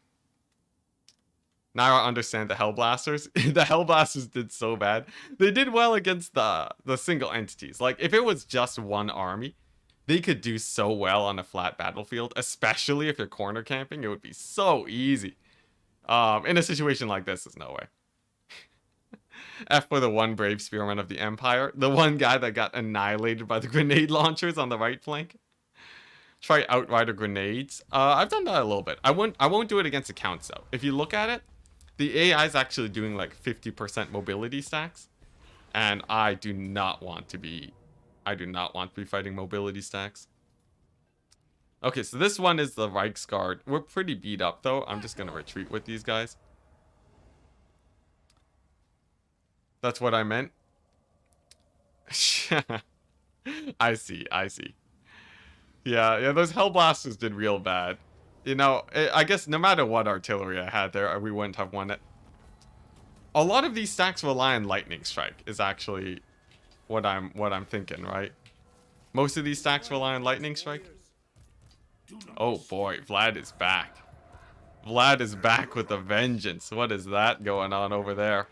Now I understand the Hellblasters. The Hellblasters did so bad. They did well against the single entities. Like, if it was just one army, they could do so well on a flat battlefield, especially if you're corner camping. It would be so easy. In a situation like this, there's no way. F for the one brave spearman of the Empire. The one guy that got annihilated by the grenade launchers on the right flank. Try Outrider grenades. I've done that a little bit. I won't do it against accounts though. If you look at it, the AI is actually doing like 50% mobility stacks. And I do not want to be fighting mobility stacks. Okay, so this one is the Reichsguard. We're pretty beat up though. I'm just gonna retreat with these guys. That's what I meant. I see. Yeah, those Hellblasters did real bad. You know, I guess no matter what artillery I had there, we wouldn't have won it. A lot of these stacks rely on lightning strike, is actually what I'm thinking, right? Most of these stacks rely on lightning strike. Oh boy, Vlad is back. Vlad is back with a vengeance. What is that going on over there?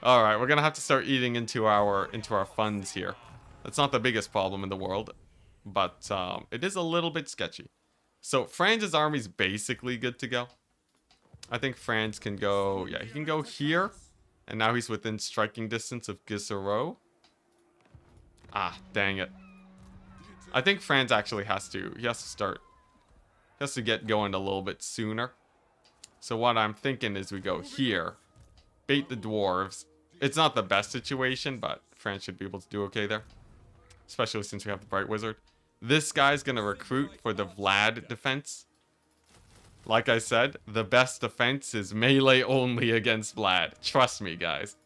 All right, we're gonna have to start eating into our funds here. That's not the biggest problem in the world, but it is a little bit sketchy. So Franz's army's basically good to go. I think Franz can go. Yeah, he can go here, and now he's within striking distance of Gisero. Ah, dang it. I think Franz actually has to. He has to get going a little bit sooner. So what I'm thinking is we go here. Bait the dwarves. It's not the best situation, but France should be able to do okay there. Especially since we have the Bright Wizard. This guy's going to recruit for the Vlad defense. Like I said, the best defense is melee only against Vlad. Trust me, guys.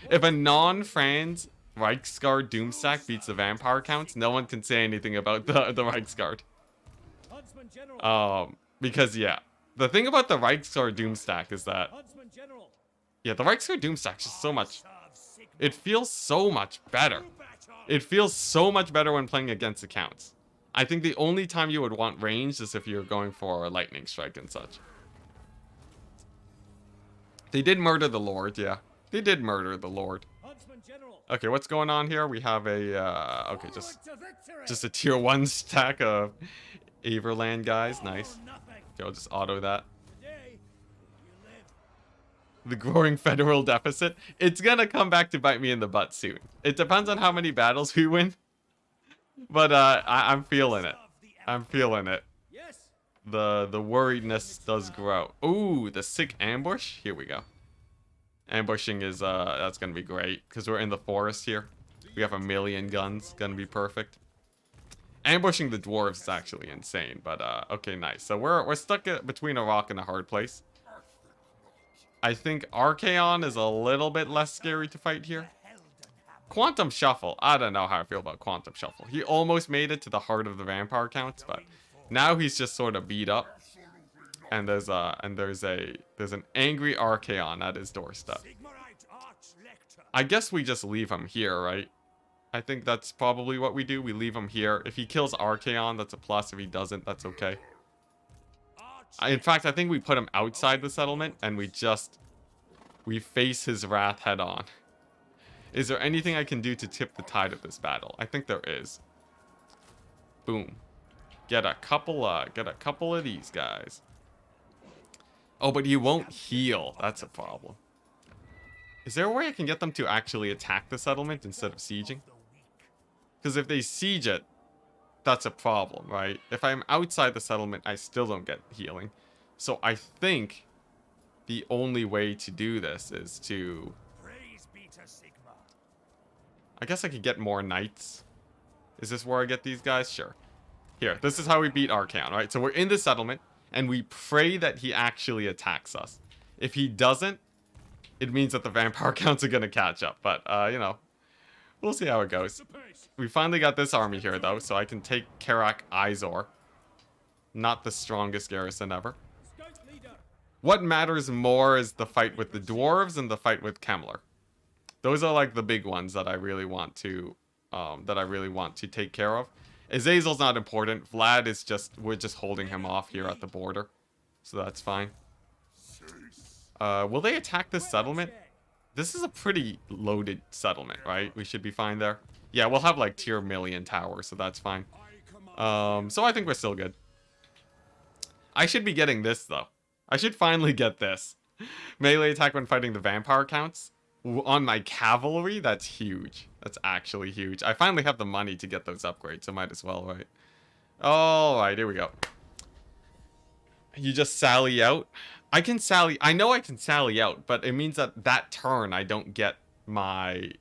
If a non-Franz Reichsguard Doomstack beats the vampire counts, no one can say anything about the Reichsguard. Because, yeah. The thing about the Reichsguard Doomstack is that... Yeah, the Reichsguard Doomstack is just so much... It feels so much better. It feels so much better when playing against accounts. I think the only time you would want range is if you're going for a lightning strike and such. They did murder the Lord, yeah. They did murder the Lord. Okay, what's going on here? We have a... okay, just a tier 1 stack of Averland guys. Nice. Okay, I'll just auto that. The growing federal deficit. It's gonna come back to bite me in the butt soon. It depends on how many battles we win. But I'm feeling it. I'm feeling it. The worriedness does grow. Ooh, the sick ambush. Here we go. Ambushing is that's gonna be great because we're in the forest here. We have 1,000,000 guns. Gonna be perfect. Ambushing the dwarves is actually insane. But okay, nice. So we're stuck between a rock and a hard place. I think Archaon is a little bit less scary to fight here. Quantum Shuffle. I don't know how I feel about Quantum Shuffle. He almost made it to the heart of the vampire counts, but now he's just sort of beat up. And there's an angry Archaon at his doorstep. I guess we just leave him here, right? I think that's probably what we do. We leave him here. If he kills Archaon, that's a plus. If he doesn't, that's okay. In fact, I think we put him outside the settlement and we face his wrath head on. Is there anything I can do to tip the tide of this battle? I think there is. Boom. Get a couple of these guys. Oh, but you won't heal. That's a problem. Is there a way I can get them to actually attack the settlement instead of sieging? Because if they siege it, that's a problem, right? If I'm outside the settlement, I still don't get healing. So I think the only way to do this is to... I guess I could get more knights. Is this where I get these guys? Sure. Here, this is how we beat Archaon, right? So we're in the settlement, and we pray that he actually attacks us. If he doesn't, it means that the vampire counts are going to catch up. But, you know, we'll see how it goes. We finally got this army here, though, so I can take Karak Izor. Not the strongest garrison ever. What matters more is the fight with the dwarves and the fight with Kemmler. Those are like the big ones that I really want to take care of. Azazel's not important. Vlad is just, we're just holding him off here at the border. So that's fine. Will they attack this settlement? This is a pretty loaded settlement, right? We should be fine there. Yeah, we'll have like tier million tower, so that's fine. So I think we're still good. I should be getting this though. I should finally get this. Melee attack when fighting the vampire counts. On my cavalry, that's huge. That's actually huge. I finally have the money to get those upgrades, so might as well, right? Alright, here we go. You just sally out. I know I can sally out, but it means that that turn I don't get my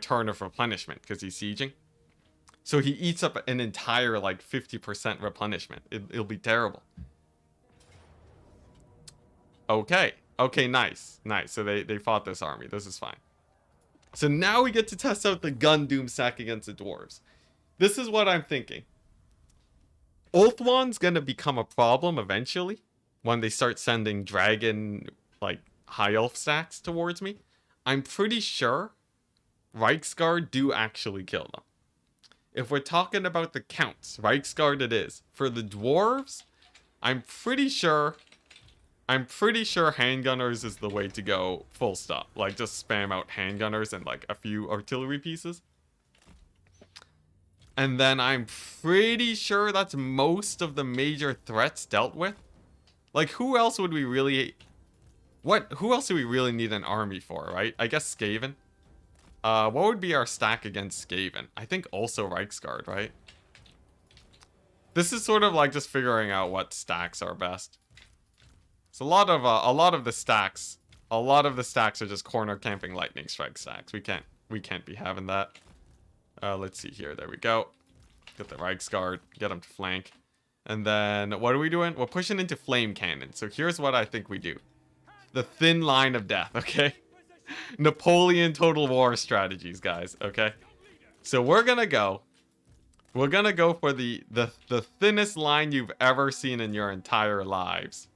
turn of replenishment because he's sieging. So he eats up an entire like 50% replenishment. It'll be terrible. Okay. Okay, nice. Nice. So they fought this army. This is fine. So now we get to test out the gun doom stack against the dwarves. This is what I'm thinking. Ulthuan's gonna become a problem eventually when they start sending dragon, like, high elf stacks towards me. I'm pretty sure Reiksguard do actually kill them. If we're talking about the counts, Reiksguard it is. For the dwarves, I'm pretty sure handgunners is the way to go, full stop. Like, just spam out handgunners and, like, a few artillery pieces. And then I'm pretty sure that's most of the major threats dealt with. Like, who else would we really... Who else do we really need an army for, right? I guess Skaven. What would be our stack against Skaven? I think also Reiksguard, right? This is sort of like just figuring out what stacks are best. So a lot of the stacks are just corner camping lightning strike stacks. We can't be having that. Let's see here. There we go. Get the Reiksguard. Get them to flank. And then what are we doing? We're pushing into flame cannon. So here's what I think we do. The thin line of death, okay? Napoleon Total War strategies, guys, okay? So we're gonna go for the thinnest line you've ever seen in your entire lives.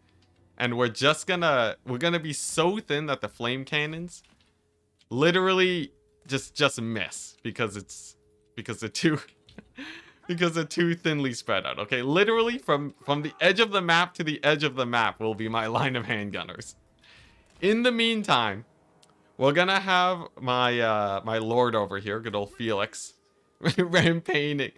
And we're gonna be so thin that the flame cannons literally just miss because they're too thinly spread out. Okay, literally from the edge of the map to the edge of the map will be my line of handgunners. In the meantime, we're gonna have my my lord over here, good old Felix, rampaging.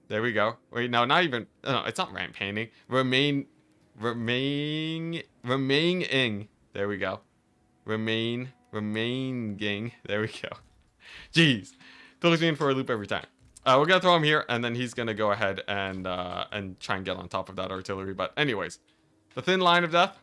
There we go. Wait, no, not even. No, it's not rampaging. Remaining. There we go. Remaining. There we go. Jeez, throws me in for a loop every time. We're gonna throw him here, and then he's gonna go ahead and try and get on top of that artillery. But anyways, the thin line of death.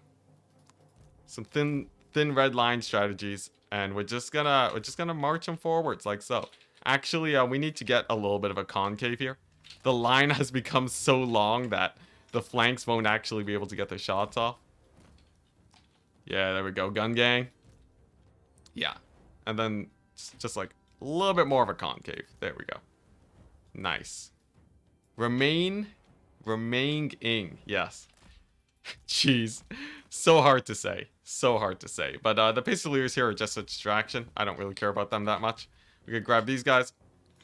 Some thin red line strategies, and we're just gonna march them forwards like so. Actually, we need to get a little bit of a concave here. The line has become so long that the flanks won't actually be able to get their shots off. Yeah, there we go. Gun gang. Yeah. And then just like a little bit more of a concave. There we go. Nice. Remaining. Yes. Jeez. So hard to say. So hard to say. But the Pistoliers here are just a distraction. I don't really care about them that much. We could grab these guys.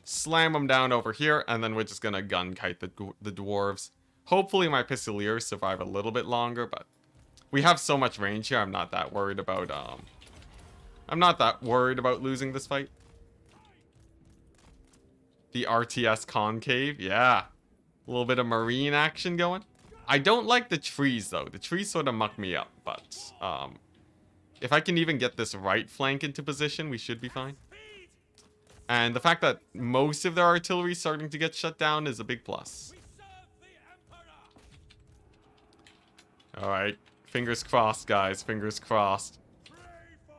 Slam them down over here, and then we're just gonna gun kite the dwarves. Hopefully my Pistoliers survive a little bit longer, but we have so much range here. I'm not that worried about losing this fight. The RTS concave, yeah, a little bit of marine action going. I don't like the trees though. The trees sort of muck me up, but if I can even get this right flank into position, we should be fine. And the fact that most of their artillery is starting to get shut down is a big plus. Alright. Fingers crossed, guys. Fingers crossed.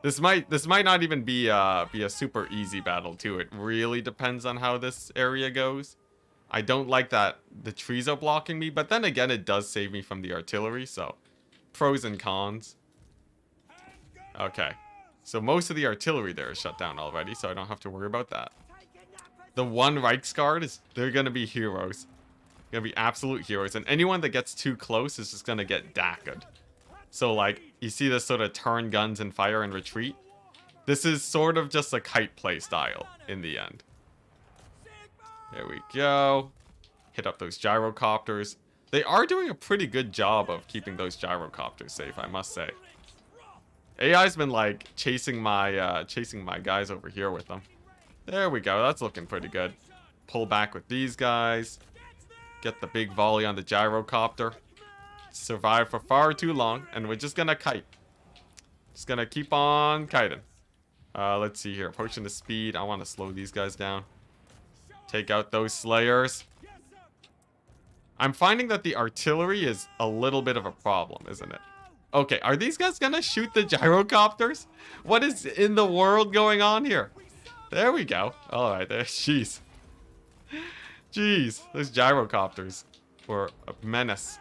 This might not even be a super easy battle, too. It really depends on how this area goes. I don't like that the trees are blocking me, but then again, it does save me from the artillery, so pros and cons. Okay. So most of the artillery there is shut down already, so I don't have to worry about that. The one Reiksguard they're gonna be heroes. Gonna be absolute heroes, and anyone that gets too close is just gonna get daked. So like, you see this sort of turn guns and fire and retreat? This is sort of just a kite play style in the end. There we go. Hit up those gyrocopters. They are doing a pretty good job of keeping those gyrocopters safe, I must say. AI's been like chasing my guys over here with them. There we go. That's looking pretty good. Pull back with these guys. Get the big volley on the gyrocopter. Survive for far too long, and we're just gonna kite. Just gonna keep on kiting. Let's see here. Approaching the speed. I want to slow these guys down. Take out those slayers. I'm finding that the artillery is a little bit of a problem, isn't it? Okay, are these guys gonna shoot the gyrocopters? What is in the world going on here? There we go. Alright, there. Jeez. Jeez, those gyrocopters were a menace.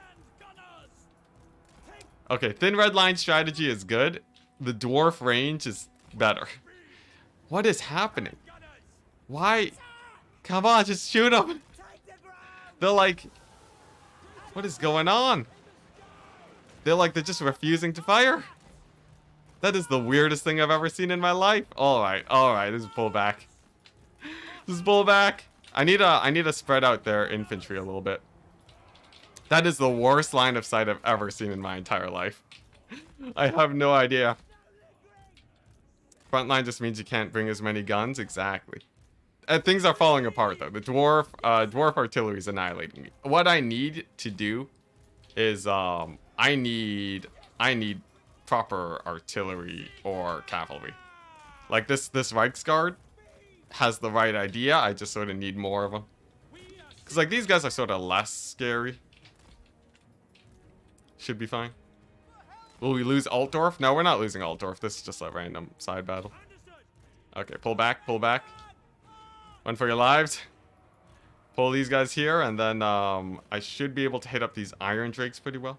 Okay, thin red line strategy is good. The dwarf range is better. What is happening? Why? Come on, just shoot them. They're like... What is going on? They're just refusing to fire. That is the weirdest thing I've ever seen in my life. Alright, this is pull back. This is pull back. I need to spread out their infantry a little bit. That is the worst line of sight I've ever seen in my entire life. I have no idea. Front line just means you can't bring as many guns. Exactly. Things are falling apart though. The dwarf artillery is annihilating me. What I need to do is I need proper artillery or cavalry. Like this Reichsguard has the right idea. I just sort of need more of them. Cause like these guys are sort of less scary. Should be fine. Will we lose Altdorf? No, we're not losing Altdorf. This is just a random side battle. Okay, pull back, pull back. Run for your lives. Pull these guys here, and then I should be able to hit up these iron drakes pretty well.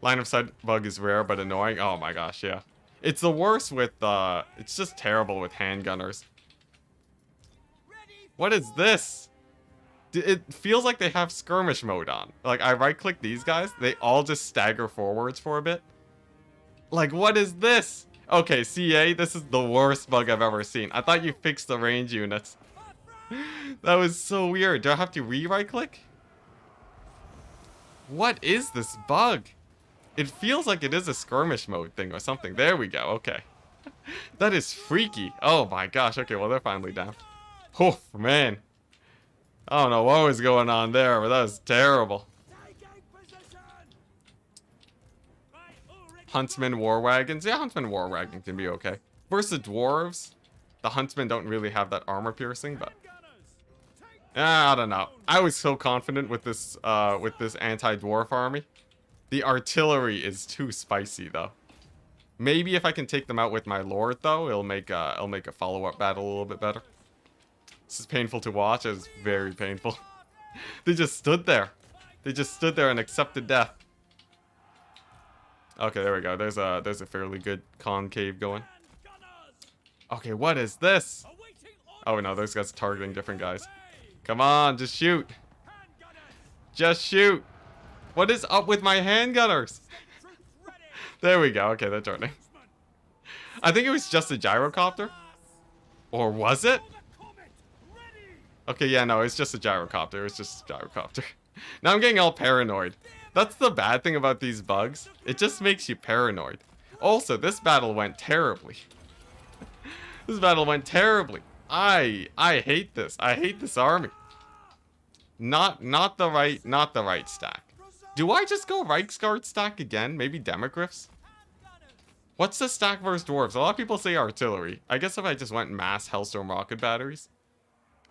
Line of sight bug is rare but annoying. Oh my gosh, yeah. It's the worst with, it's just terrible with handgunners. What is this? It feels like they have skirmish mode on. Like, I right-click these guys, they all just stagger forwards for a bit. Like, what is this? Okay, CA, this is the worst bug I've ever seen. I thought you fixed the range units. That was so weird. Do I have to re-right-click? What is this bug? It feels like it is a skirmish mode thing or something. There we go, okay. That is freaky. Oh my gosh, okay, well, they're finally down. Oh, man. I don't know what was going on there, but that was terrible. Huntsman war wagons. Yeah, Huntsman war wagon can be okay. Versus dwarves, the huntsmen don't really have that armor piercing, but I don't know. I was so confident with this anti-dwarf army. The artillery is too spicy though. Maybe if I can take them out with my lord though, it'll make a follow-up battle a little bit better. This is painful to watch. It's very painful. They just stood there. They just stood there and accepted death. Okay, there we go. There's a fairly good concave going. Okay, what is this? Oh no, those guys are targeting different guys. Come on, just shoot. Just shoot. What is up with my handgunners? There we go. Okay, they're turning. I think it was just a gyrocopter. Or was it? Okay, yeah, no, it's just a gyrocopter. It's just a gyrocopter. Now I'm getting all paranoid. That's the bad thing about these bugs. It just makes you paranoid. Also, this battle went terribly. This battle went terribly. I hate this. I hate this army. Not the right stack. Do I just go Reichsguard stack again? Maybe Demogryphs? What's the stack versus dwarves? A lot of people say artillery. I guess if I just went mass Hellstorm rocket batteries,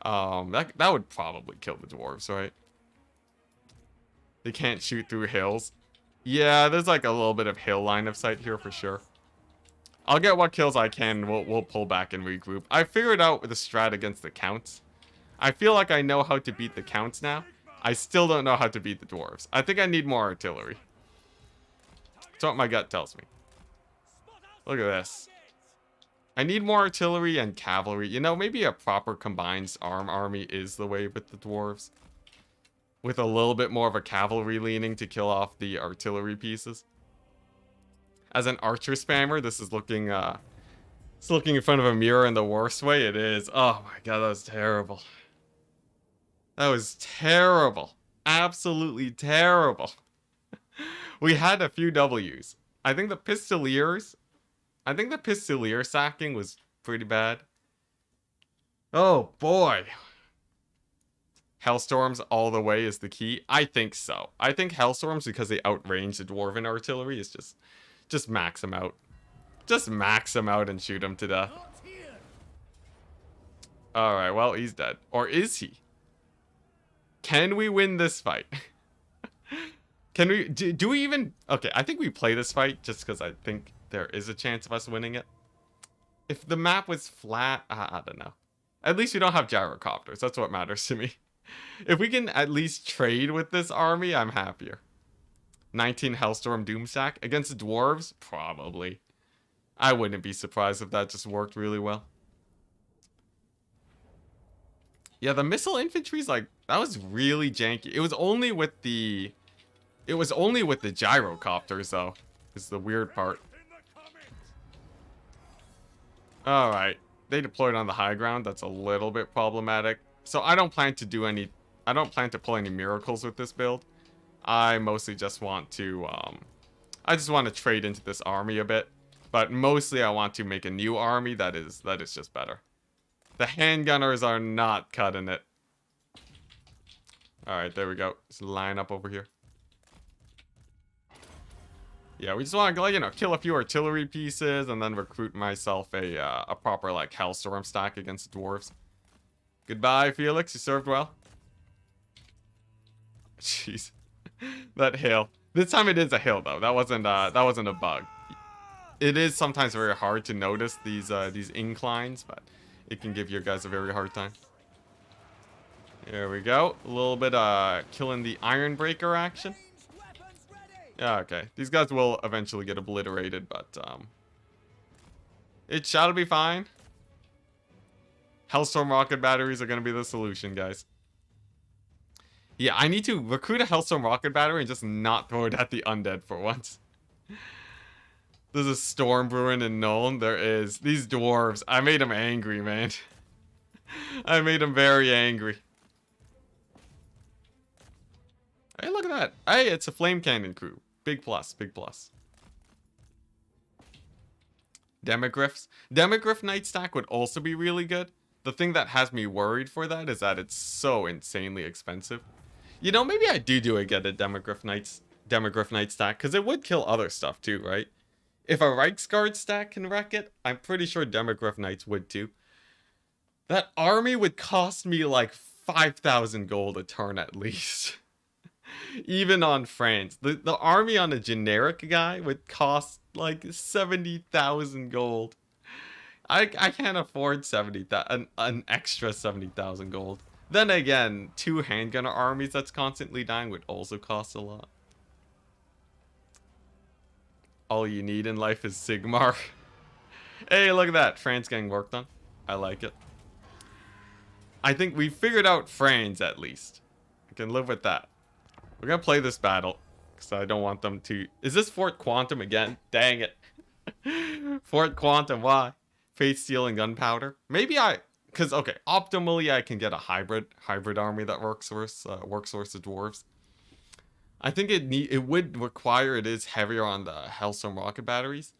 that would probably kill the dwarves, right? They can't shoot through hills. Yeah, there's like a little bit of hill line of sight here for sure. I'll get what kills I can. We'll pull back and regroup. I figured out the strat against the counts. I feel like I know how to beat the counts now. I still don't know how to beat the dwarves. I think I need more artillery. That's what my gut tells me. Look at this. I need more artillery and cavalry. You know, maybe a proper combined army is the way with the dwarves. With a little bit more of a cavalry leaning to kill off the artillery pieces. As an archer spammer, this is looking it's looking in front of a mirror in the worst way. It is. Oh my god, that was terrible. That was terrible. Absolutely terrible. We had a few W's. I think the Pistoliers. I think the Pistolier sacking was pretty bad. Oh boy. Hellstorms all the way is the key. I think so. I think Hellstorms, because they outrange the Dwarven artillery, is just max them out. Just max them out and shoot them to death. Alright, well, he's dead. Or is he? Can we win this fight? Can we... Do we even... Okay, I think we play this fight just because I think there is a chance of us winning it. If the map was flat, I don't know. At least we don't have gyrocopters. That's what matters to me. If we can at least trade with this army, I'm happier. 19 Hellstorm Doomstack. Against the dwarves? Probably. I wouldn't be surprised if that just worked really well. Yeah, the missile infantry's like... That was really janky. It was only with the... It was only with the gyrocopters, though. Is the weird part. Alright. They deployed on the high ground. That's a little bit problematic. So I don't plan to do any... I don't plan to pull any miracles with this build. I mostly just want to... I just want to trade into this army a bit. But mostly I want to make a new army that is just better. The handgunners are not cutting it. Alright, there we go. Let's line up over here. Yeah, we just want to, you know, kill a few artillery pieces and then recruit myself a proper, like, Hellstorm stack against the dwarves. Goodbye, Felix. You served well. Jeez. That hill. This time it is a hill, though. That wasn't a bug. It is sometimes very hard to notice these inclines, but it can give you guys a very hard time. There we go. A little bit killing the Ironbreaker action. Yeah, okay. These guys will eventually get obliterated, but it shall be fine. Hellstorm rocket batteries are going to be the solution, guys. Yeah, I need to recruit a Hellstorm rocket battery and just not throw it at the undead for once. There's a storm brewing in Nuln. There is. These dwarves. I made them angry, man. I made them very angry. Hey, look at that. Hey, it's a flame cannon crew. Big plus, big plus. Demogryphs. Demogryph Knight stack would also be really good. The thing that has me worried for that is that it's so insanely expensive. You know, maybe I do get a Demogryph Knight stack, because it would kill other stuff too, right? If a Reichsguard stack can wreck it, I'm pretty sure Demogryph Knights would too. That army would cost me like 5,000 gold a turn at least. Even on Franz. The army on a generic guy would cost like 70,000 gold. I can't afford an extra 70,000 gold. Then again, 2 handgunner armies that's constantly dying would also cost a lot. All you need in life is Sigmar. Hey, look at that. Franz getting worked on. I like it. I think we figured out Franz at least. I can live with that. We're going to play this battle. Because I don't want them to... Is this Fort Quantum again? Dang it. Fort Quantum, why? Faith Steel and Gunpowder. Maybe because, okay, optimally I can get a hybrid army that works with the dwarves. I think it would require it is heavier on the Hellstorm rocket batteries.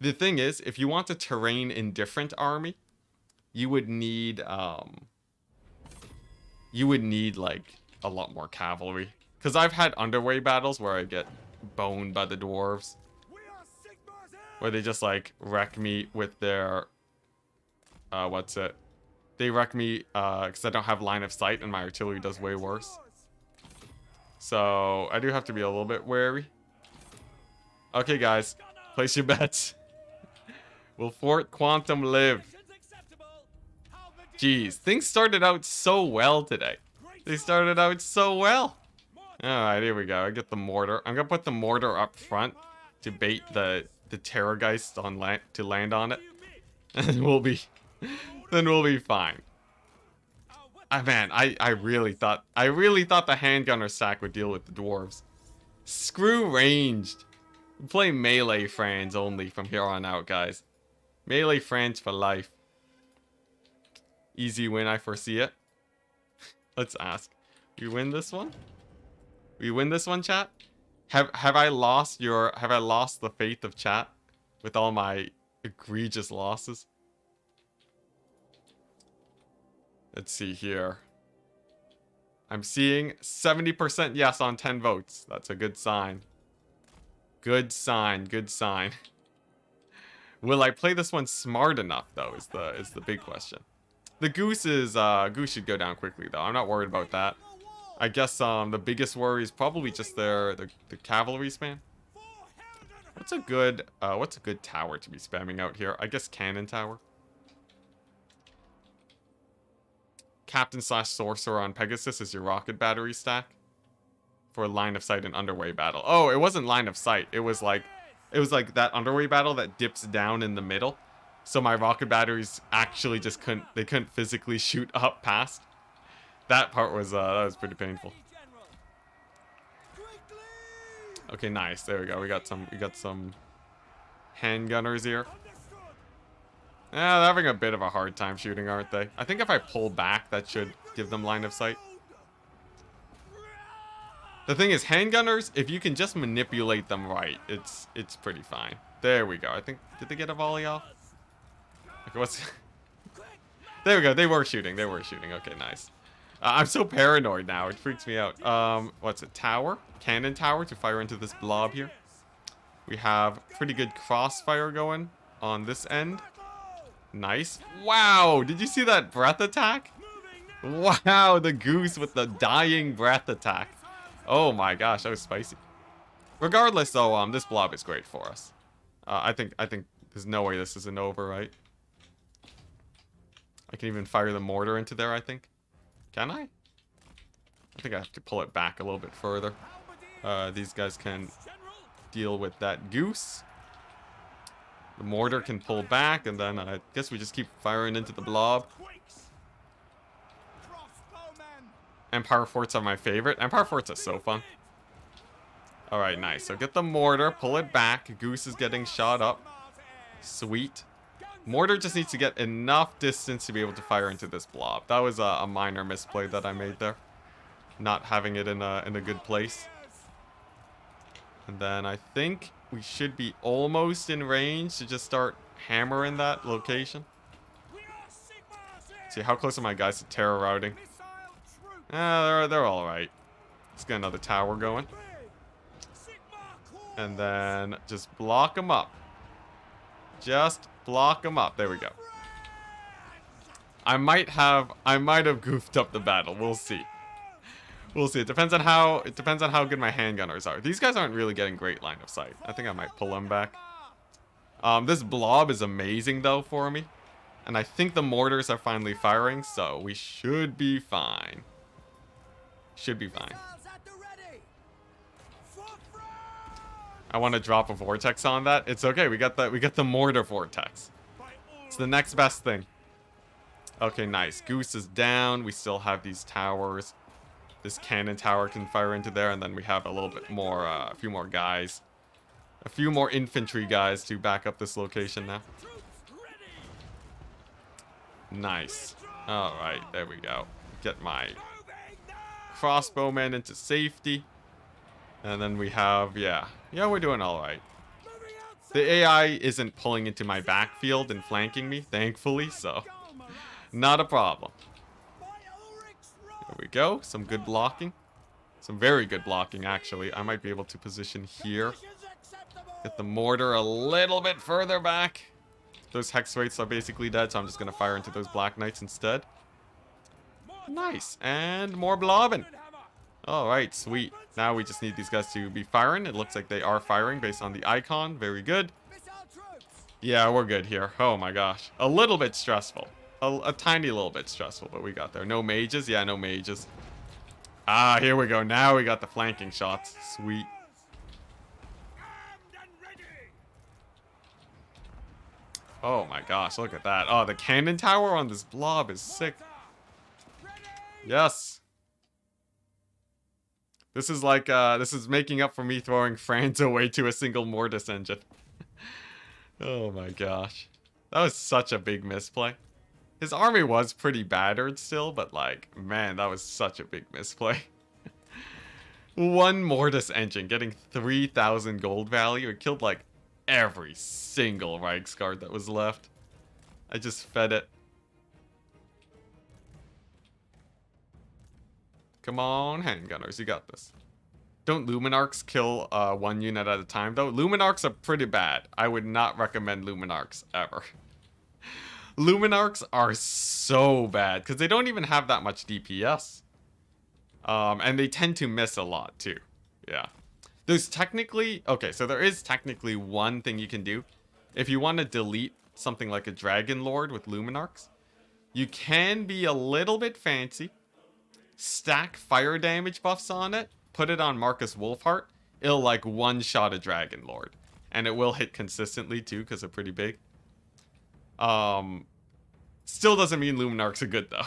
The thing is, if you want a terrain indifferent army, you would need like a lot more cavalry. Because I've had underway battles where I get boned by the dwarves. Where they just like wreck me with their they wreck me because I don't have line of sight and my artillery does way worse. So I do have to be a little bit wary. Okay, guys, place your bets. Will Fort Quantum live? Jeez, things started out so well today. They started out so well. Alright, here we go. I get the mortar. I'm gonna put the mortar up front to bait the Terrorgeist on land to land on it. And we'll be fine. Man, I really thought the handgunner stack would deal with the dwarves. Screw ranged. We play melee Franz only from here on out, guys. Melee Franz for life. Easy win, I foresee it. Let's ask. We win this one? We win this one, chat? Have I lost the faith of chat with all my egregious losses? Let's see here. I'm seeing 70% yes on 10 votes. That's a good sign. Good sign, good sign. Will I play this one smart enough though is the big question. The goose should go down quickly though. I'm not worried about that. I guess the biggest worry is probably just the cavalry spam. What's a good tower to be spamming out here? I guess cannon tower. Captain / sorcerer on Pegasus is your rocket battery stack for line of sight and underway battle. Oh, it wasn't line of sight. It was like that underway battle that dips down in the middle. So my rocket batteries actually just couldn't physically shoot up past. That part was that was pretty painful. Okay, nice. There we go. We got some handgunners here. Yeah, they're having a bit of a hard time shooting, aren't they? I think if I pull back, that should give them line of sight. The thing is, handgunners, if you can just manipulate them right, it's pretty fine. There we go. I think, did they get a volley off? Okay, what's... There we go. They were shooting. Okay, nice. I'm so paranoid now. It freaks me out. What's it? Tower? Cannon tower to fire into this blob here. We have pretty good crossfire going on this end. Nice. Wow, did you see that breath attack? Wow, the goose with the dying breath attack. Oh my gosh, that was spicy. Regardless though, this blob is great for us. I think there's no way this isn't over, right? I can even fire the mortar into there, I think. Can I? I think I have to pull it back a little bit further. These guys can deal with that goose. The mortar can pull back, and then I guess we just keep firing into the blob. Empire forts are my favorite. Empire forts are so fun. Alright, nice. So get the mortar, pull it back. Goose is getting shot up. Sweet. Mortar just needs to get enough distance to be able to fire into this blob. That was a minor misplay that I made there. Not having it in a good place. And then I think we should be almost in range to just start hammering that location. See, how close are my guys to terror routing? They're all right. Let's get another tower going. And then just block them up. Just block them up. There we go. I might have goofed up the battle. We'll see. We'll see. It depends on how good my handgunners are. These guys aren't really getting great line of sight. I think I might pull them back. This blob is amazing though for me. And I think the mortars are finally firing, so we should be fine. Should be fine. I want to drop a vortex on that. It's okay. We got the mortar vortex. It's the next best thing. Okay, nice. Goose is down. We still have these towers. This cannon tower can fire into there, and then we have a little bit more, a few more guys. A few more infantry guys to back up this location now. Nice. Alright, there we go. Get my crossbowmen into safety. And then we have, yeah, we're doing alright. The AI isn't pulling into my backfield and flanking me, thankfully, so not a problem. There we go. Some good blocking. Some very good blocking, actually. I might be able to position here. Get the mortar a little bit further back. Those hex rates are basically dead, so I'm just going to fire into those black knights instead. Nice. And more blobbing. Alright, sweet. Now we just need these guys to be firing. It looks like they are firing based on the icon. Very good. Yeah, we're good here. Oh my gosh. A little bit stressful. A tiny little bit stressful, but we got there. No mages? Yeah, no mages. Ah, here we go. Now we got the flanking shots. Sweet. Oh my gosh, look at that. Oh, the cannon tower on this blob is sick. Yes. This is like, this is making up for me throwing Franz away to a single mortis engine. Oh my gosh. That was such a big misplay. His army was pretty battered still, but like, man, that was such a big misplay. One Mortis engine getting 3,000 gold value. It killed like every single Reichsguard that was left. I just fed it. Come on, handgunners, you got this. Don't Luminarchs kill one unit at a time, though? Luminarchs are pretty bad. I would not recommend Luminarchs ever. Luminarchs are so bad, because they don't even have that much DPS. And they tend to miss a lot, too. Yeah. There's technically... Okay, so there is technically one thing you can do. If you want to delete something like a Dragon Lord with Luminarchs, you can be a little bit fancy. Stack fire damage buffs on it. Put it on Marcus Wolfheart. It'll, like, one-shot a Dragon Lord. And it will hit consistently, too, because they're pretty big. Still doesn't mean Luminarchs are good, though.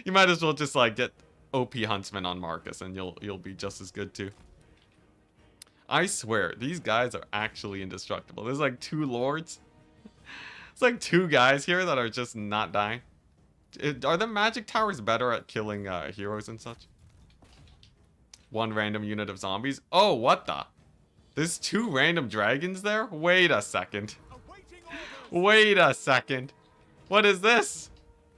You might as well just, like, get OP Huntsman on Marcus, and you'll be just as good, too. I swear, these guys are actually indestructible. There's, like, 2 lords. It's like 2 guys here that are just not dying. Are the magic towers better at killing heroes and such? 1 random unit of zombies? Oh, what the? There's 2 random dragons there? Wait a second. Wait a second. What is this?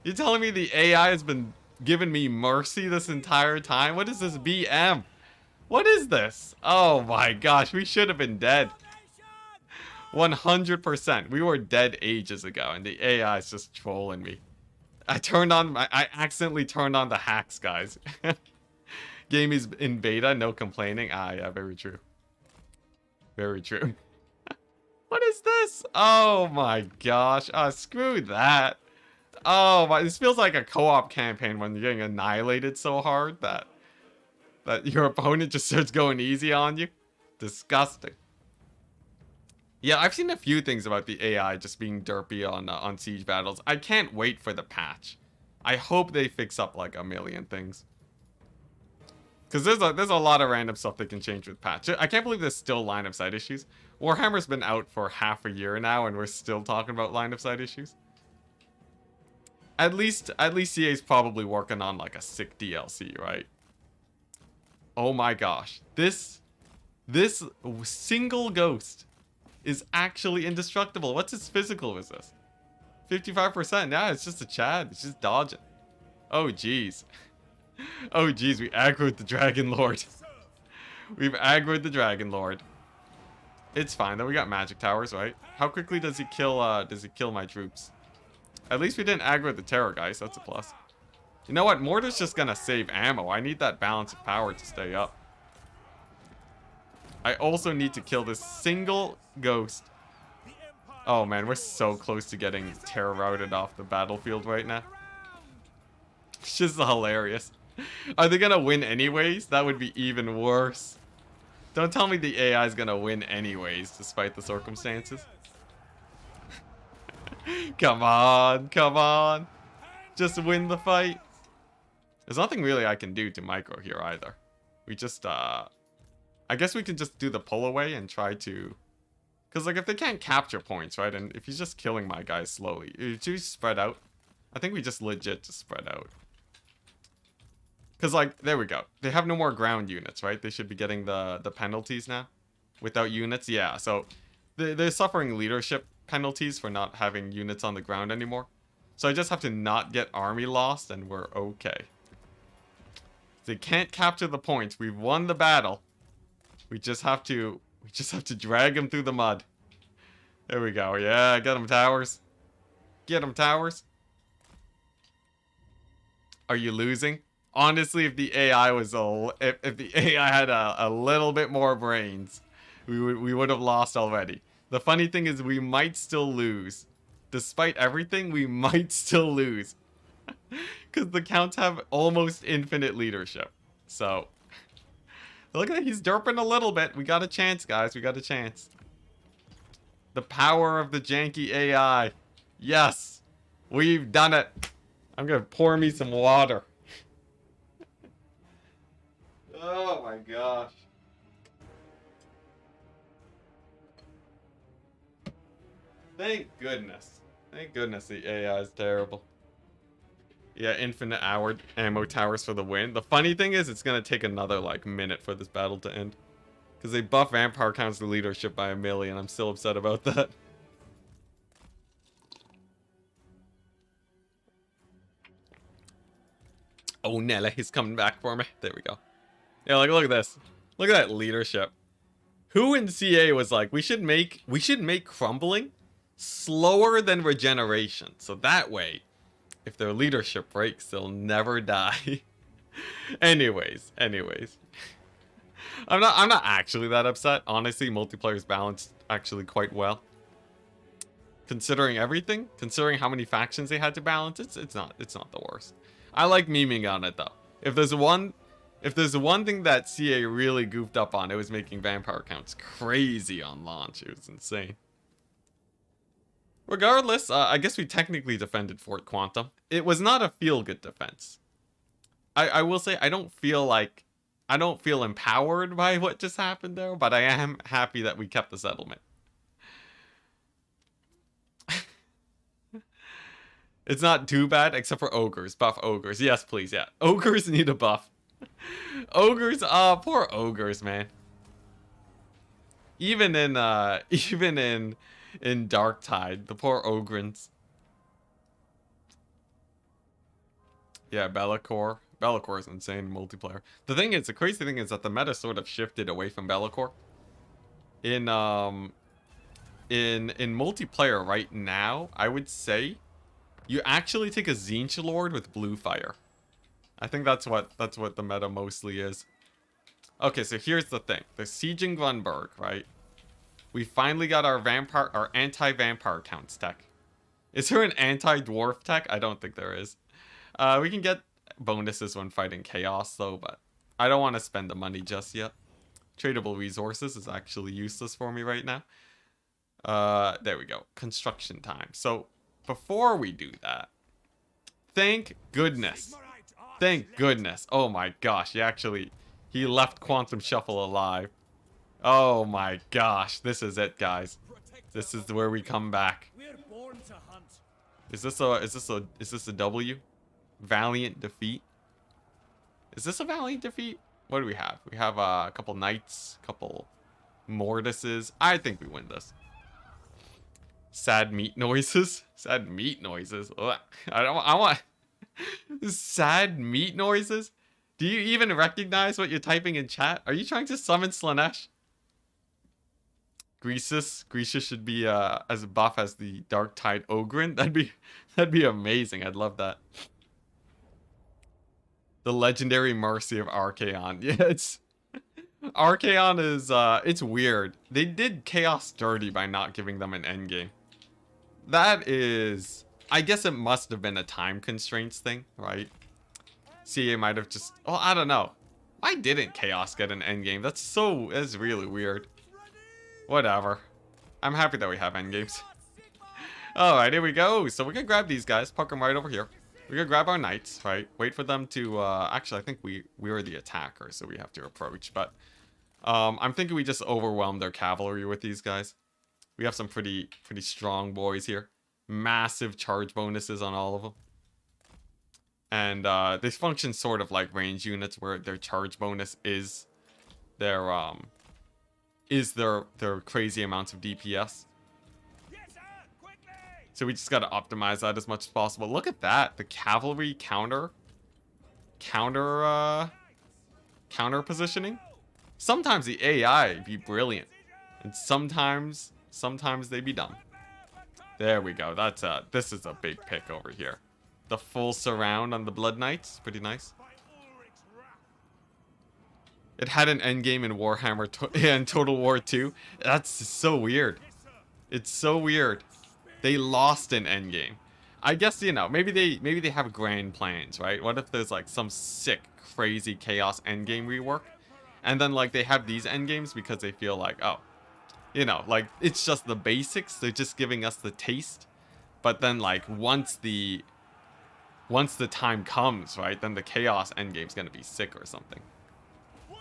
You telling me the AI has been giving me mercy this entire time? What is this BM? What is this? Oh my gosh, we should have been dead. 100%. We were dead ages ago, and the AI is just trolling me. I accidentally turned on the hacks, guys. Game is in beta, no complaining. Ah, yeah, very true. Very true. What is this? Oh my gosh. Screw that. Oh my, this feels like a co-op campaign when you're getting annihilated so hard that your opponent just starts going easy on you. Disgusting. Yeah, I've seen a few things about the AI just being derpy on siege battles. I can't wait for the patch. I hope they fix up like a million things. Because there's a lot of random stuff they can change with patch. I can't believe there's still line of sight issues. Warhammer's been out for half a year now, and we're still talking about line of sight issues. At least CA's probably working on like a sick DLC, right? Oh my gosh, this single ghost is actually indestructible. What's its physical resist? 55%. Yeah, it's just a Chad. It's just dodging. Oh jeez. Oh jeez, we aggroed the Dragon Lord. We've aggroed the Dragon Lord. It's fine though, we got magic towers, right? How quickly does he kill my troops? At least we didn't aggro the terror guys, that's a plus. You know what, Mortar's just gonna save ammo. I need that balance of power to stay up. I also need to kill this single ghost. Oh man, we're so close to getting terror routed off the battlefield right now. It's just hilarious. Are they gonna win anyways? That would be even worse. Don't tell me the AI is gonna win anyways, despite the circumstances. Come on, come on. Just win the fight. There's nothing really I can do to micro here either. We just, I guess we can just do the pull away and try to... Because, like, if they can't capture points, right? And if he's just killing my guys slowly, if you spread out, I think we just legit just spread out. Because, like, there we go. They have no more ground units, right? They should be getting the penalties now. Without units, yeah. So, they're suffering leadership penalties for not having units on the ground anymore. So I just have to not get army lost, and we're okay. They can't capture the points. We've won the battle. We just have to drag them through the mud. There we go. Yeah, get them towers. Get them towers. Are you losing? Honestly, if the AI was if the AI had a little bit more brains, we would have lost already. The funny thing is we might still lose. Despite everything, we might still lose. Because the counts have almost infinite leadership. So, look at it, he's derping a little bit. We got a chance, guys. We got a chance. The power of the janky AI. Yes, we've done it. I'm going to pour me some water. Oh my gosh. Thank goodness. Thank goodness the AI is terrible. Yeah, infinite hour ammo towers for the win. The funny thing is, it's gonna take another like minute for this battle to end, because they buff vampire counts the leadership by 1,000,000. I'm still upset about that. Oh, Nella, he's coming back for me. There we go. Yeah, like look at this. Look at that leadership. Who in CA was like, we should make crumbling slower than regeneration, so that way, if their leadership breaks, they'll never die. anyways. I'm not actually that upset. Honestly, multiplayer's balanced actually quite well. Considering everything, considering how many factions they had to balance, it's not the worst. I like memeing on it though. If there's one thing that CA really goofed up on, it was making vampire counts crazy on launch. It was insane. Regardless, I guess we technically defended Fort Quantum. It was not a feel-good defense. I will say I don't feel empowered by what just happened there, but I am happy that we kept the settlement. It's not too bad, except for ogres. Buff ogres. Yes, please, yeah. Ogres need a buff. Ogres, poor ogres, man. Even in Darktide, the poor ogrins. Yeah, Be'lakor. Be'lakor is insane multiplayer. The crazy thing is that the meta sort of shifted away from Be'lakor. In multiplayer right now, I would say you actually take a Tzeentch Lord with blue fire. I think that's what the meta mostly is. Okay, so here's the thing. There's Siege in Glenberg, right? We finally got our anti-vampire counts tech. Is there an anti-dwarf tech? I don't think there is. We can get bonuses when fighting chaos though, but I don't want to spend the money just yet. Tradable resources is actually useless for me right now. There we go. Construction time. So before we do that, thank goodness. Oh my gosh, he left Quantum Shuffle alive. Oh my gosh, this is it, guys. This is where we come back. Is this a W? Valiant defeat? Is this a valiant defeat? What do we have? We have a couple knights, couple mortises. I think we win this. Sad meat noises. Sad meat noises. Ugh. I want sad meat noises. Do you even recognize what you're typing in chat? Are you trying to summon Slaanesh? Greasus should be as buff as the Darktide Ogren. That'd be amazing. I'd love that. The legendary mercy of Archaon. Yeah, Archaon is it's weird. They did Chaos dirty by not giving them an endgame. That is, I guess it must have been a time constraints thing, right? CA might have just, oh, I don't know. Why didn't Chaos get an endgame? That's really weird. Whatever. I'm happy that we have endgames. Alright, here we go. So we're gonna grab these guys, park them right over here. We're gonna grab our knights, right? Wait for them to, actually I think we are the attacker, so we have to approach, but I'm thinking we just overwhelm their cavalry with these guys. We have some pretty strong boys here. Massive charge bonuses on all of them. And they function sort of like range units where their charge bonus is their crazy amounts of DPS. So we just gotta optimize that as much as possible. Look at that, the cavalry counter positioning. Sometimes the AI be brilliant, and sometimes they be dumb. There we go. This is a big pick over here. The full surround on the Blood Knights, pretty nice. It had an endgame in Warhammer and Total War 2. That's so weird. It's so weird. They lost an endgame. I guess, you know, maybe they have grand plans, right? What if there's like some sick, crazy chaos endgame rework, and then like they have these endgames because they feel like, oh, you know, like it's just the basics. They're just giving us the taste, but then like once the time comes, right, then the chaos endgame's gonna be sick or something.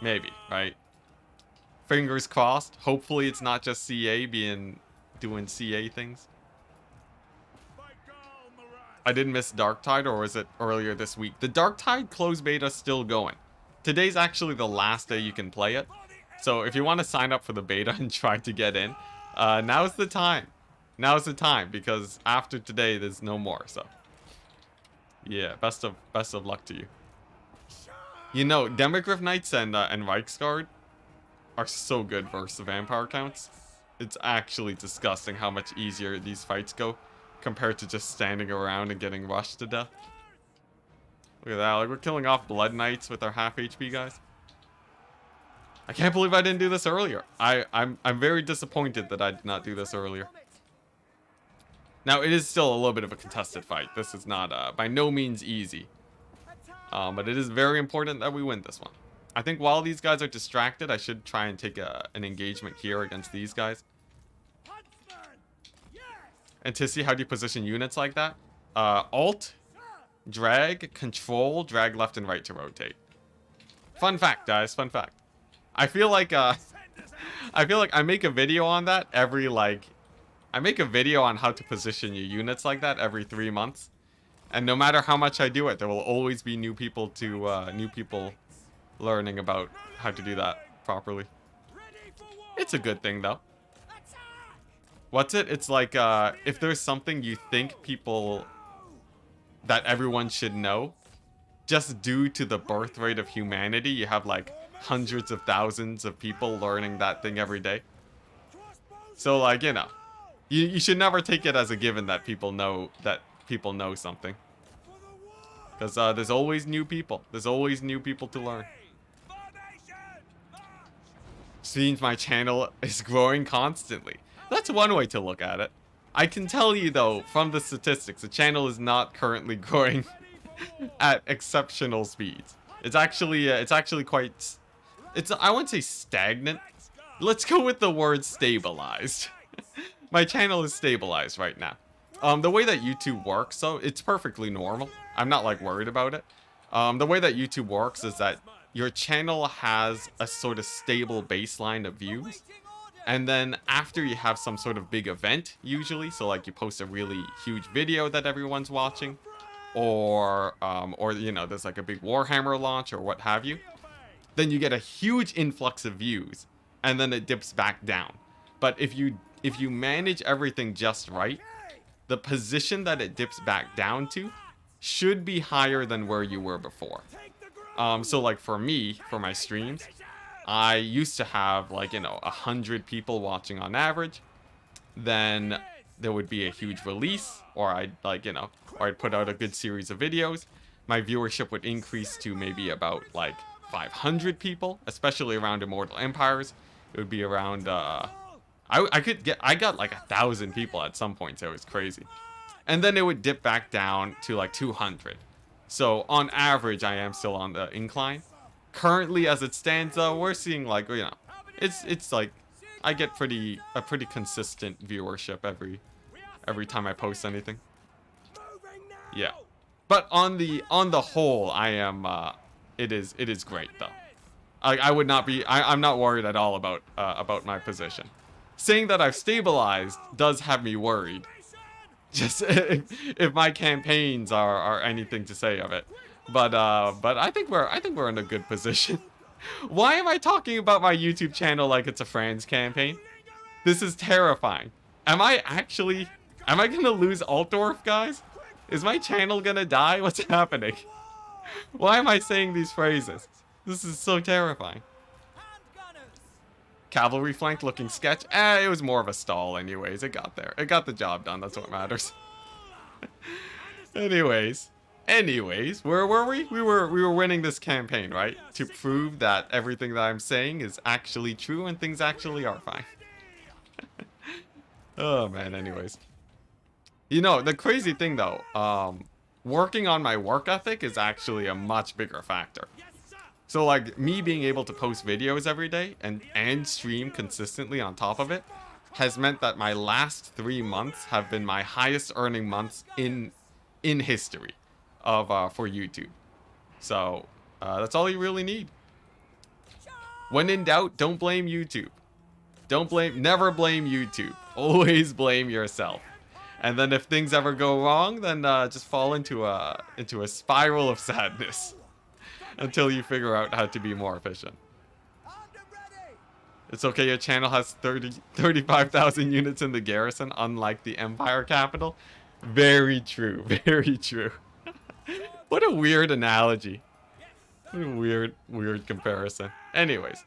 Maybe, right? Fingers crossed. Hopefully it's not just CA doing CA things. I didn't miss Dark Tide, or was it earlier this week? The Dark Tide closed beta is still going. Today's actually the last day you can play it. So if you want to sign up for the beta and try to get in, now's the time. Now's the time, because after today there's no more. So yeah, best of luck to you. You know, Demogryph Knights and Reichsguard are so good versus the vampire counts. It's actually disgusting how much easier these fights go compared to just standing around and getting rushed to death. Look at that, like we're killing off Blood Knights with our half HP guys. I can't believe I didn't do this earlier. I'm very disappointed that I did not do this earlier. Now, it is still a little bit of a contested fight. This is not by no means easy. But it is very important that we win this one. I think while these guys are distracted, I should try and take an engagement here against these guys. And to see how do you position units like that? Alt, drag, control, drag left and right to rotate. Fun fact, guys, fun fact. I feel like I make a video on that every I make a video on how to position your units like that every 3 months. And no matter how much I do it, there will always be new people learning about how to do that properly. It's a good thing though. What's it? It's like if there's something you think that everyone should know, just due to the birth rate of humanity, you have like hundreds of thousands of people learning that thing every day. So like, you know, you should never take it as a given that people know something. Because there's always new people. There's always new people to learn. Seems my channel is growing constantly. That's one way to look at it. I can tell you though, from the statistics, the channel is not currently growing at exceptional speeds. It's actually quite, I wouldn't say stagnant. Let's go with the word stabilized. My channel is stabilized right now. The way that YouTube works, so it's perfectly normal. I'm not like worried about it. The way that YouTube works is that your channel has a sort of stable baseline of views. And then after you have some sort of big event, usually, so like you post a really huge video that everyone's watching, or you know, there's like a big Warhammer launch or what have you, then you get a huge influx of views, and then it dips back down. But if you manage everything just right, the position that it dips back down to should be higher than where you were before. So like for me, for my streams, I used to have like, you know, 100 people watching on average. Then there would be a huge release, or I'd put out a good series of videos. My viewership would increase to maybe about like 500 people, especially around Immortal Empires. It would be around, I got like 1,000 people at some point, so it was crazy. And then it would dip back down to like 200. So on average, I am still on the incline. Currently, as it stands, though, we're seeing like, you know, it's like I get a pretty consistent viewership every time I post anything. Yeah, but on the whole, I am it is great though. I would not be I'm not worried at all about my position. Saying that I've stabilized does have me worried. Just if my campaigns are anything to say of it. But I think we're in a good position. Why am I talking about my YouTube channel like it's a Franz campaign? This is terrifying. Am I gonna lose Altdorf, guys? Is my channel gonna die? What's happening? Why am I saying these phrases? This is so terrifying. Cavalry flank looking sketch. It was more of a stall anyways. It got there. It got the job done. That's what matters. Anyways, where were we? We were winning this campaign, right? To prove that everything that I'm saying is actually true and things actually are fine. Oh man, anyways. You know, the crazy thing though, working on my work ethic is actually a much bigger factor. So like me being able to post videos every day and stream consistently on top of it has meant that my last 3 months have been my highest earning months in history of for YouTube. So that's all you really need. When in doubt, don't blame YouTube. Never blame YouTube. Always blame yourself. And then if things ever go wrong, then just fall into a spiral of sadness until you figure out how to be more efficient. It's okay, your channel has 35,000 units in the garrison, unlike the Empire capital. Very true, very true. What a weird analogy. What a weird comparison. Anyways,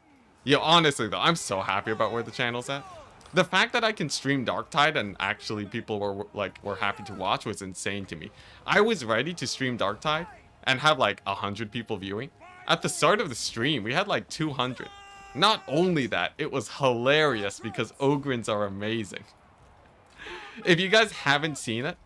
honestly though, I'm so happy about where the channel's at. The fact that I can stream Darktide and actually people were happy to watch was insane to me. I was ready to stream Darktide and have like 100 people viewing. At the start of the stream, we had like 200. Not only that, it was hilarious because Ogryns are amazing. If you guys haven't seen it,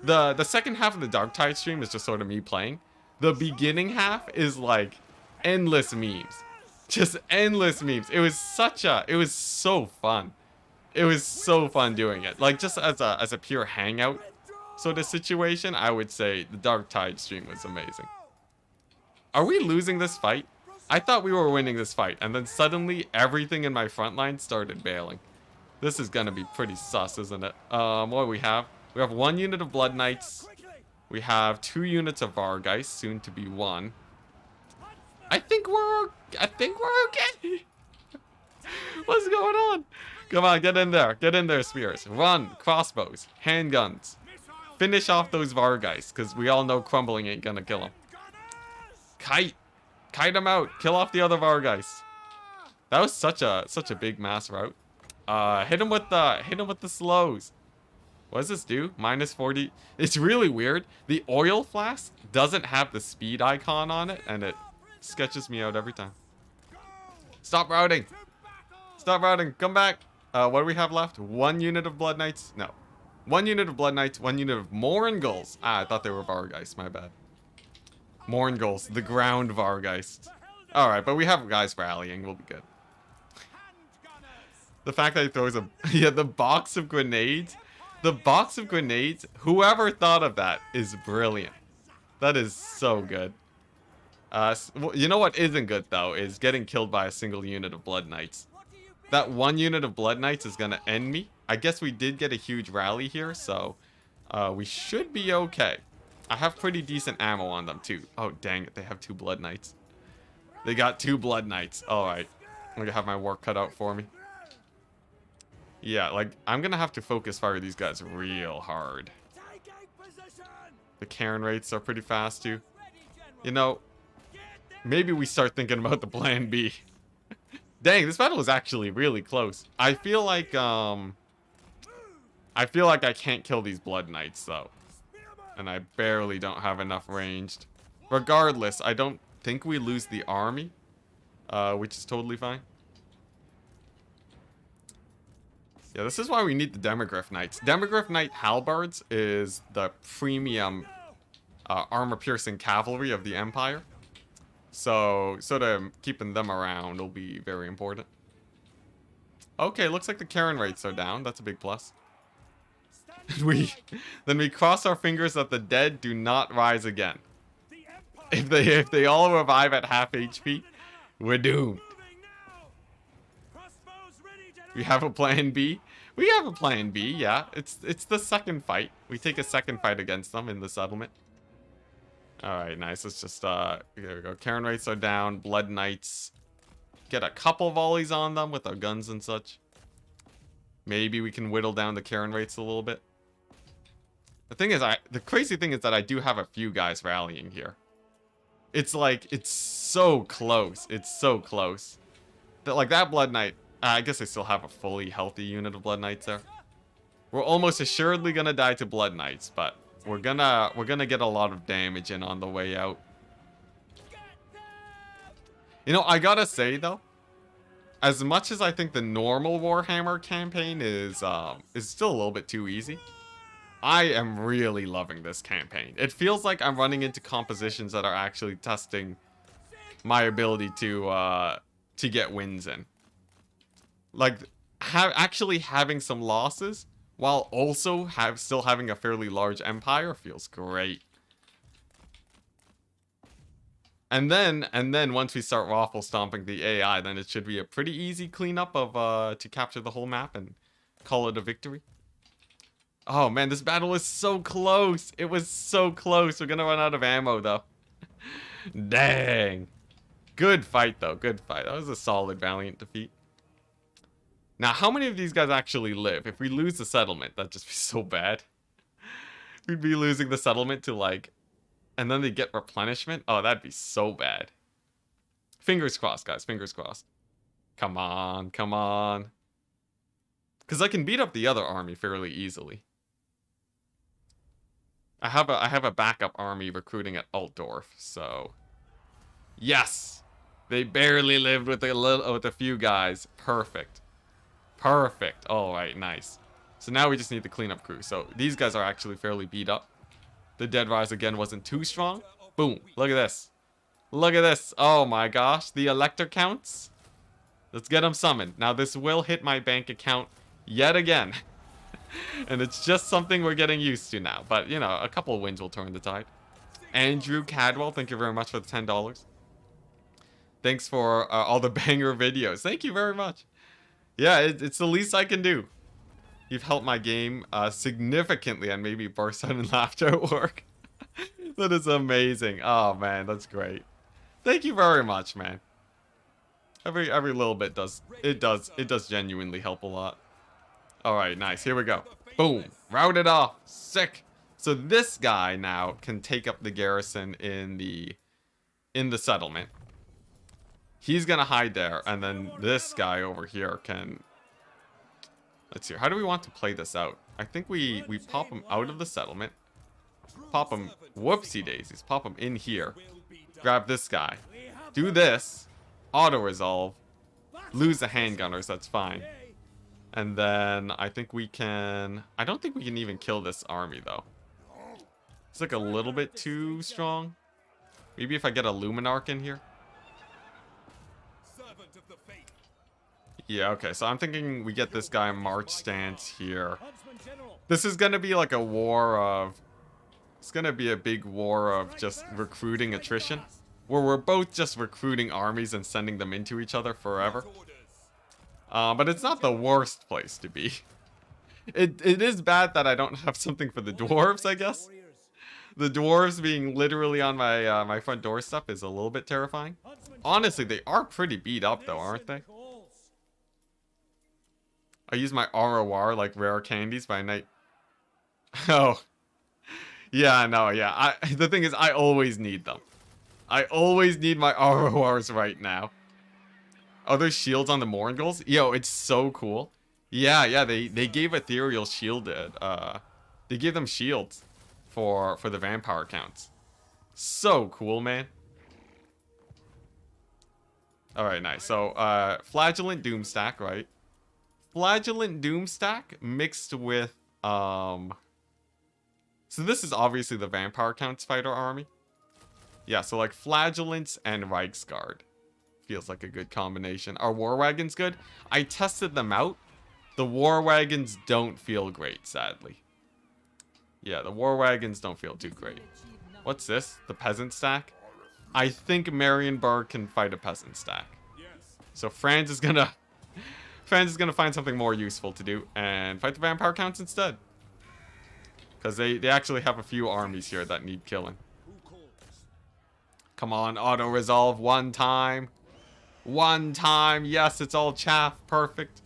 the second half of the Darktide stream is just sort of me playing. The beginning half is like endless memes. Just endless memes. It was so fun. It was so fun doing it. Like just as a pure hangout sort of situation, I would say the Darktide stream was amazing. Are we losing this fight? I thought we were winning this fight, and then suddenly everything in my front line started bailing. This is gonna be pretty sus, isn't it? What do we have? We have 1 unit of Blood Knights. We have 2 units of Vargeist, soon to be 1. I think we're okay. What's going on? Come on, get in there. Get in there, spears. Run, crossbows, handguns. Finish off those Vargeist, because we all know crumbling ain't gonna kill them. Kite them out. Kill off the other Vargeist. That was such a big mass route. Hit him with the slows. What does this do? Minus 40. It's really weird. The oil flask doesn't have the speed icon on it, and it sketches me out every time. Stop routing. Stop routing. Come back. What do we have left? 1 unit of Blood Knights? No. 1 unit of Blood Knights, 1 unit of Moringulls. I thought they were Vargeist. My bad. Moringulls, the ground Vargeist. Alright, but we have guys rallying. We'll be good. The fact that he throws a... yeah, the box of grenades. The box of grenades, whoever thought of that is brilliant. That is so good. You know what isn't good, though, is getting killed by a single unit of Blood Knights. That 1 unit of Blood Knights is going to end me. I guess we did get a huge rally here, so we should be okay. I have pretty decent ammo on them, too. Oh, dang it. They have 2 Blood Knights. They got 2 Blood Knights. Alright. I'm going to have my work cut out for me. Yeah, like, I'm going to have to focus fire these guys real hard. The Cairn rates are pretty fast, too. You know, maybe we start thinking about the plan B. Dang, this battle was actually really close. I feel like I can't kill these Blood Knights, though. And I barely don't have enough ranged. Regardless, I don't think we lose the army, which is totally fine. Yeah, this is why we need the Demogryph Knights. Demogryph Knight Halbards is the premium armor-piercing cavalry of the Empire. So, sort of keeping them around will be very important. Okay, looks like the Cairn rates are down. That's a big plus. Then we cross our fingers that the dead do not rise again. If they all revive at half HP, we're doomed. We have a plan B. We have a plan B, yeah. It's the second fight. We take a second fight against them in the settlement. Alright, nice. Let's just, here we go. Cairn rates are down. Blood Knights. Get a couple volleys on them with our guns and such. Maybe we can whittle down the Cairn rates a little bit. The thing is, the crazy thing is that I do have a few guys rallying here. It's like, it's so close. It's so close. That, like, that Blood Knight, I guess I still have a fully healthy unit of Blood Knights there. We're almost assuredly gonna die to Blood Knights, but we're gonna get a lot of damage in on the way out. You know, I gotta say though, as much as I think the normal Warhammer campaign is still a little bit too easy, I am really loving this campaign. It feels like I'm running into compositions that are actually testing my ability to get wins in. Like, actually having some losses while also still having a fairly large empire feels great. And then once we start waffle stomping the AI, then it should be a pretty easy cleanup of to capture the whole map and call it a victory. Oh man, this battle was so close. It was so close. We're gonna run out of ammo though. Dang. Good fight though. Good fight. That was a solid valiant defeat. Now, how many of these guys actually live? If we lose the settlement, that'd just be so bad. We'd be losing the settlement to like... And then they get replenishment? Oh, that'd be so bad. Fingers crossed, guys. Fingers crossed. Come on. Come on. Because I can beat up the other army fairly easily. I have a backup army recruiting at Altdorf, so... Yes! They barely lived with a few guys. Perfect. Perfect. Alright, nice. So now we just need the cleanup crew. So these guys are actually fairly beat up. The Dead Rise again wasn't too strong. Boom. Look at this. Look at this. Oh my gosh. The Elector counts. Let's get them summoned. Now this will hit my bank account yet again. And it's just something we're getting used to now. But, you know, a couple of wins will turn the tide. Andrew Cadwell, thank you very much for the $10. Thanks for all the banger videos. Thank you very much. Yeah, it's the least I can do. You've helped my game significantly and maybe burst out in laughter at work. That is amazing. Oh, man, that's great. Thank you very much, man. Every little bit does genuinely help a lot. All right, nice. Here we go. Boom. Routed off. Sick. So this guy now can take up the garrison in the settlement. He's gonna hide there, and then this guy over here can... Let's see. How do we want to play this out? I think we pop him out of the settlement. Pop him... Whoopsie daisies. Pop him in here. Grab this guy. Do this. Auto-resolve. Lose the handgunners. That's fine. And then I think we can... I don't think we can even kill this army, though. It's like a little bit too strong. Maybe if I get a Luminarch in here. Yeah, okay. So I'm thinking we get this guy March stance here. This is going to be like a war of... It's going to be a big war of just recruiting attrition. Where we're both just recruiting armies and sending them into each other forever. But it's not the worst place to be. It is bad that I don't have something for the dwarves, I guess. The dwarves being literally on my my front doorstep is a little bit terrifying. Honestly, they are pretty beat up though, aren't they? I use my ROR like rare candies by night. Oh. Yeah, no, yeah. The thing is, I always need them. I always need my RORs right now. Other shields on the Moringles? Yo, it's so cool. Yeah, they gave Ethereal shielded. They gave them shields for the vampire counts. So cool, man. Alright, nice. So, Flagellant Doomstack, right? Flagellant Doomstack mixed with, So this is obviously the vampire counts fighter army. Yeah, so like Flagellants and Reichsguard. Feels like a good combination. Are War Wagons good? I tested them out. The War Wagons don't feel great, sadly. Yeah, the War Wagons don't feel too great. What's this? The Peasant Stack? I think Marienburg can fight a Peasant Stack. So Franz is gonna find something more useful to do and fight the Vampire Counts instead. Because they actually have a few armies here that need killing. Come on, auto-resolve one time. One time. Yes, it's all chaff. Perfect.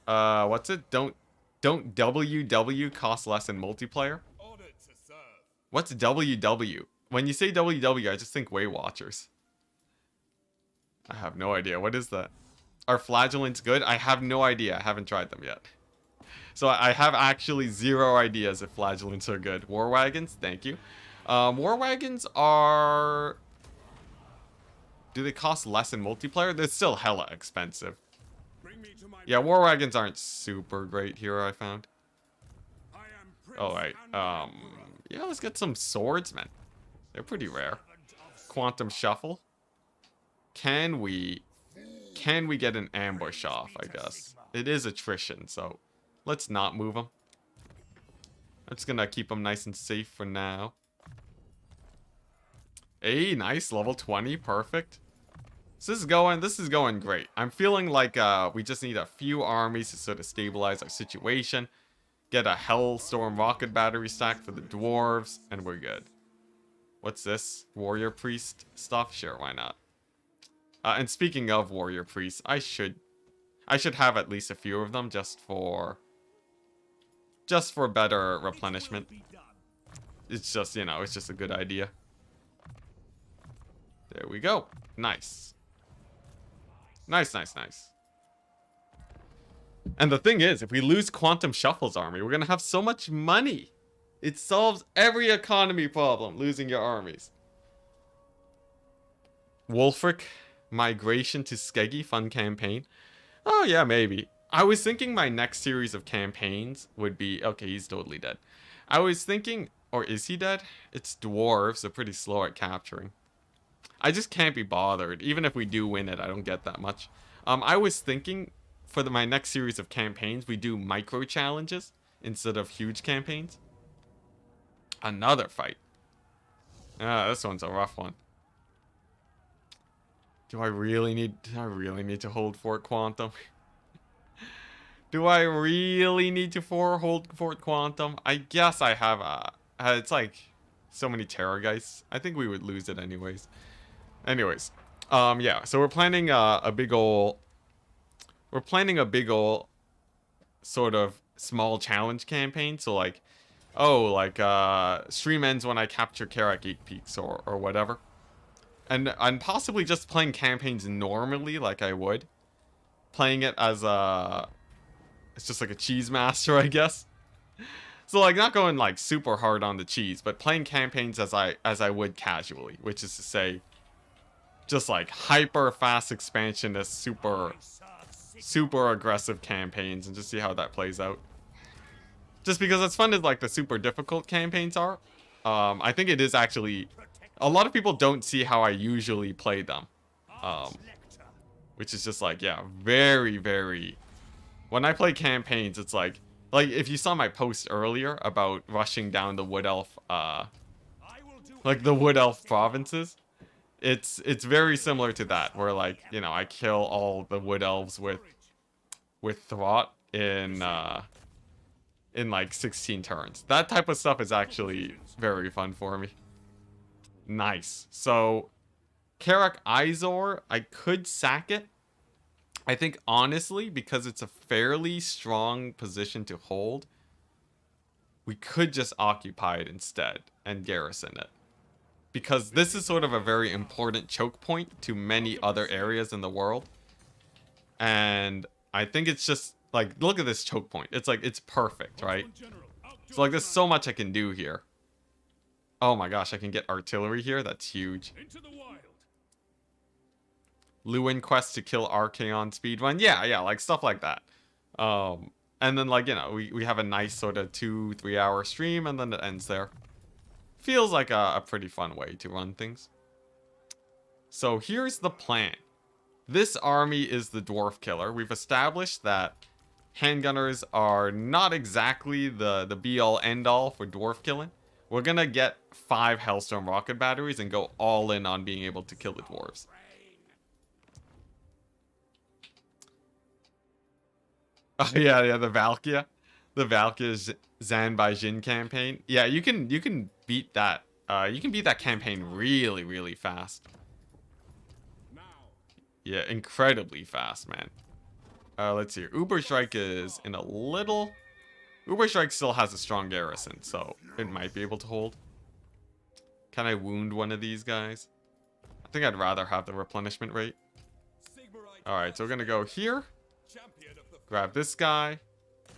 What's it? Don't WW cost less in multiplayer? What's WW? When you say WW, I just think Way Watchers. I have no idea. What is that? Are Flagellants good? I have no idea. I haven't tried them yet. So I have actually zero ideas if Flagellants are good. War Wagons? Thank you. War Wagons are... Do they cost less in multiplayer? They're still hella expensive. Yeah, War Wagons aren't super great here, I found. Alright, yeah, let's get some swordsmen. They're pretty rare. Quantum Shuffle. Can we get an ambush off, I guess? It is attrition, so let's not move them. I'm just gonna keep them nice and safe for now. Hey, nice, level 20, perfect. So this is going great. I'm feeling like we just need a few armies to sort of stabilize our situation. Get a Hellstorm rocket battery stack for the dwarves, and we're good. What's this? Warrior priest stuff? Sure, why not? And speaking of warrior priests, I should have at least a few of them just for better replenishment. It's just, you know, it's just a good idea. There we go. Nice. Nice, nice, nice. And the thing is, if we lose Quantum Shuffle's army, we're going to have so much money. It solves every economy problem, losing your armies. Wolfric, migration to Skeggy, fun campaign. Oh yeah, maybe. I was thinking my next series of campaigns would be... Okay, he's totally dead. I was thinking... Or is he dead? It's dwarves, so pretty slow at capturing. I just can't be bothered. Even if we do win it, I don't get that much. I was thinking for my next series of campaigns, we do micro challenges instead of huge campaigns. Another fight. Ah, this one's a rough one. Do I really need to hold Fort Quantum? Do I really need to hold Fort Quantum? I guess I have it's like so many Terrorgeists. I think we would lose it anyways. Yeah, so we're planning a big ol' sort of small challenge campaign. So like, stream ends when I capture Karak 8 Peaks or whatever. And I'm possibly just playing campaigns normally like I would. Playing it as it's just like a cheese master, I guess. So like not going like super hard on the cheese, but playing campaigns as I would casually, which is to say just like hyper fast expansionist, super aggressive campaigns, and just see how that plays out. Just because as fun as like the super difficult campaigns are, I think it is actually a lot of people don't see how I usually play them. Which is just like, yeah, very, very... When I play campaigns, it's like if you saw my post earlier about rushing down the Wood Elf, like the Wood Elf provinces, it's very similar to that, where like, you know, I kill all the Wood Elves with Thwart in like 16 turns. That type of stuff is actually very fun for me. Nice. So, Karak Izor, I could sack it. I think, honestly, because it's a fairly strong position to hold, we could just occupy it instead and garrison it. Because this is sort of a very important choke point to many other areas in the world. And I think it's just, like, look at this choke point. It's like, it's perfect, right? So, like, there's so much I can do here. Oh my gosh, I can get artillery here? That's huge. Lewin quest to kill Archaon speedrun. Yeah, like stuff like that. And then like, you know, we have a nice sort of 2-3 hour stream and then it ends there. Feels like a pretty fun way to run things. So here's the plan. This army is the dwarf killer. We've established that handgunners are not exactly the be all end all for dwarf killing. We're gonna get 5 Hellstorm rocket batteries and go all in on being able to kill the dwarves. Oh yeah, the Valkia. The Valkia Zan by Jin campaign. Yeah, you can beat that. You can beat that campaign really, really fast. Yeah, incredibly fast, man. Let's see. Uberstrike is in a little... Uberstrike still has a strong garrison, so it might be able to hold. Can I wound one of these guys? I think I'd rather have the replenishment rate. Alright, so we're gonna go here. Grab this guy.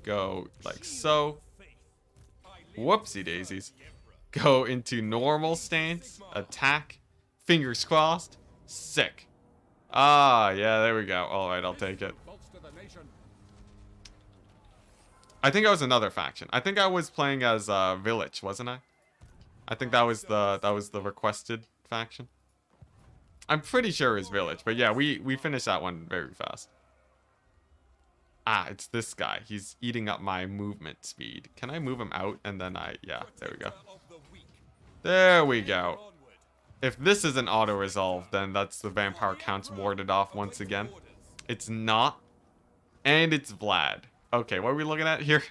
Go like so. Whoopsie daisies. Go into normal stance. Attack. Fingers crossed. Sick. Ah, yeah, there we go. Alright, I'll take it. I think I was another faction. I think I was playing as Village, wasn't I? I think that was the requested faction. I'm pretty sure it's Village, but yeah, we finished that one very fast. Ah, it's this guy. He's eating up my movement speed. Can I move him out and then yeah, there we go. There we go. If this is an auto-resolve, then that's the vampire counts warded off once again. It's not. And it's Vlad. Okay, what are we looking at here?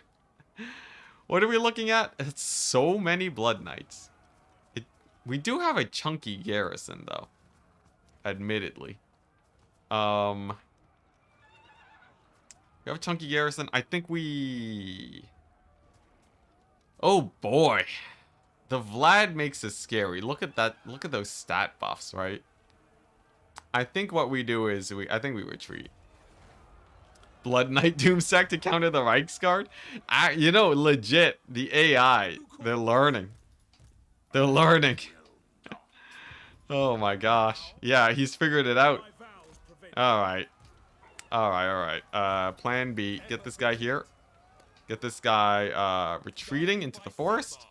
What are we looking at? It's so many Blood Knights. We do have a chunky garrison, though. Admittedly. We have a chunky garrison. I think we... Oh, boy. The Vlad makes us scary. Look at that. Look at those stat buffs, right? I think what we do is I think we retreat. Blood Knight Doomsack to counter the Reichsguard? You know, legit, the AI, they're learning. They're learning. Oh my gosh. Yeah, he's figured it out. Alright. Alright. Plan B. Get this guy here. Get this guy retreating into the forest.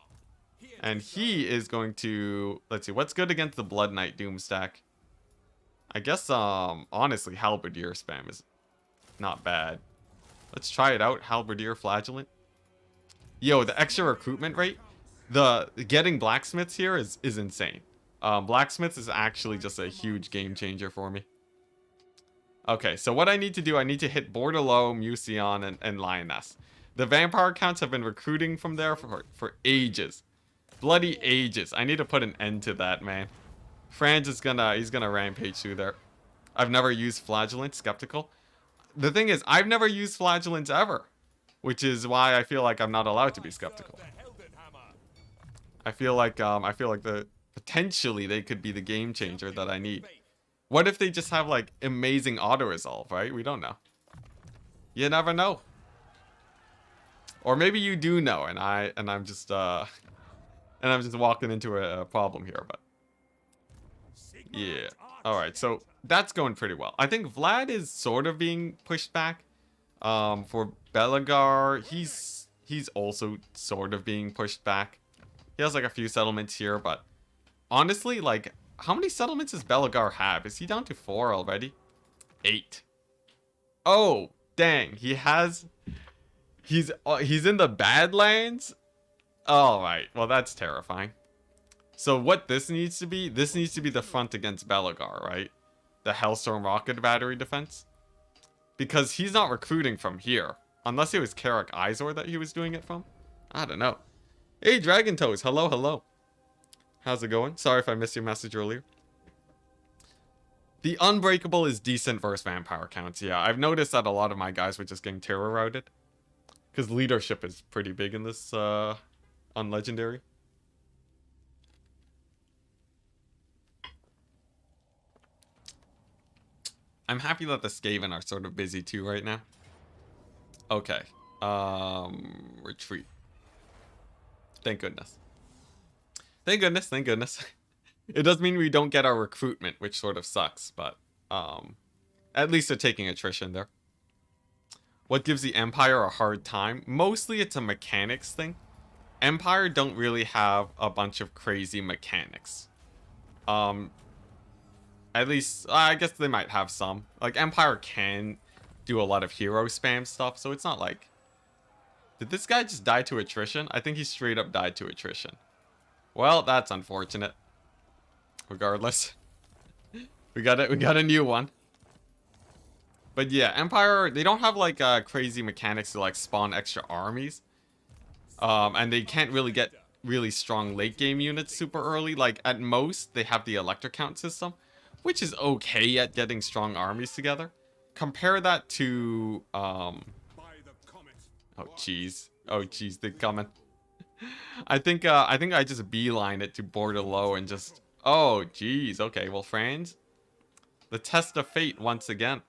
And he is going to... Let's see, what's good against the Blood Knight Doomstack? I guess, honestly, Halberdier spam is not bad. Let's try it out. Halberdier Flagellant. Yo, the extra recruitment rate. The getting blacksmiths here is insane. Blacksmiths is actually just a huge game changer for me. Okay, so what I need to do, I need to hit Bordelot, Mucion, and Lioness. The vampire counts have been recruiting from there for ages. Bloody ages. I need to put an end to that, man. Franz is he's gonna rampage through there. I've never used Flagellant, skeptical. The thing is, I've never used Flagellants ever. Which is why I feel like I'm not allowed to be skeptical. I feel like potentially they could be the game changer that I need. What if they just have like amazing auto resolve, right? We don't know. You never know. Or maybe you do know, and I'm just walking into a problem here, but yeah. All right, so that's going pretty well. I think Vlad is sort of being pushed back. For Belagar, he's also sort of being pushed back. He has like a few settlements here, but honestly, like, how many settlements does Belagar have? Is he down to 4 already? 8. Oh, dang. He's in the Badlands? Alright, well that's terrifying. So what this needs to be the front against Belagar, right? The Hellstorm Rocket Battery defense. Because he's not recruiting from here. Unless it was Karak Izor that he was doing it from. I don't know. Hey, Dragon Toes. Hello, hello. How's it going? Sorry if I missed your message earlier. The Unbreakable is decent versus vampire counts. Yeah, I've noticed that a lot of my guys were just getting terror routed. Because leadership is pretty big in this, on Legendary. I'm happy that the Skaven are sort of busy too right now. Okay. Retreat. Thank goodness. Thank goodness, thank goodness. It does mean we don't get our recruitment, which sort of sucks, but at least they're taking attrition there. What gives the Empire a hard time? Mostly it's a mechanics thing. Empire don't really have a bunch of crazy mechanics. At least, I guess they might have some. Like, Empire can do a lot of hero spam stuff, so it's not like... Did this guy just die to attrition? I think he straight up died to attrition. Well, that's unfortunate. Regardless. We got a new one. But yeah, Empire, they don't have like crazy mechanics to like spawn extra armies. And they can't really get really strong late game units super early. Like at most, they have the electric count system, which is okay at getting strong armies together. Compare that to oh jeez. Oh jeez, they're coming. I think I just beeline it to Bordelot and just oh jeez, okay, well Franz. The test of fate once again.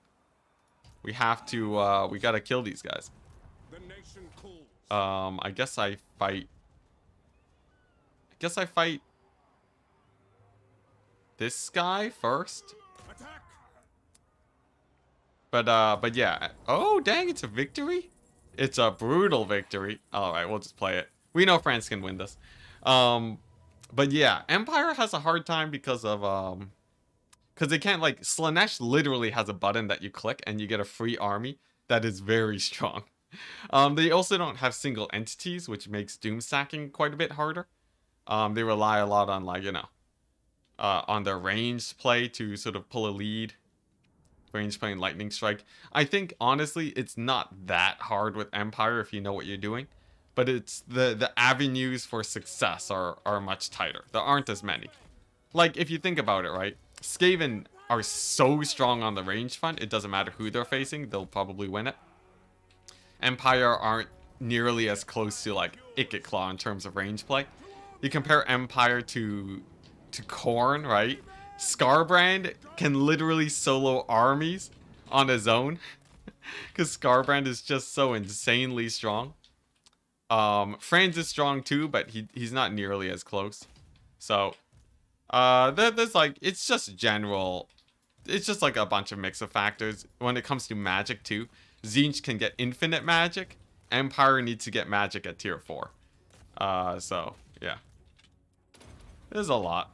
We have to we gotta kill these guys. I guess I fight this guy first. But yeah. Oh dang, it's a victory? It's a brutal victory. Alright, we'll just play it. We know France can win this. But yeah, Empire has a hard time because of because they can't like Slanesh literally has a button that you click and you get a free army that is very strong. They also don't have single entities, which makes doom stacking quite a bit harder. They rely a lot on like, you know, on their ranged play to sort of pull a lead. Range play and lightning strike. I think honestly it's not that hard with Empire if you know what you're doing, but it's the avenues for success are much tighter. There aren't as many. Like if you think about it, right? Skaven are so strong on the range front, it doesn't matter who they're facing, they'll probably win it. Empire aren't nearly as close to like Ikit in terms of range play. You compare Empire to Khorne, right? Skarbrand can literally solo armies on his own because Skarbrand is just so insanely strong. Franz is strong too, but he's not nearly as close. So there's like, it's just general, it's just like a bunch of mix of factors. When it comes to magic too, Tzeentch can get infinite magic. Empire needs to get magic at tier 4. So yeah, there's a lot.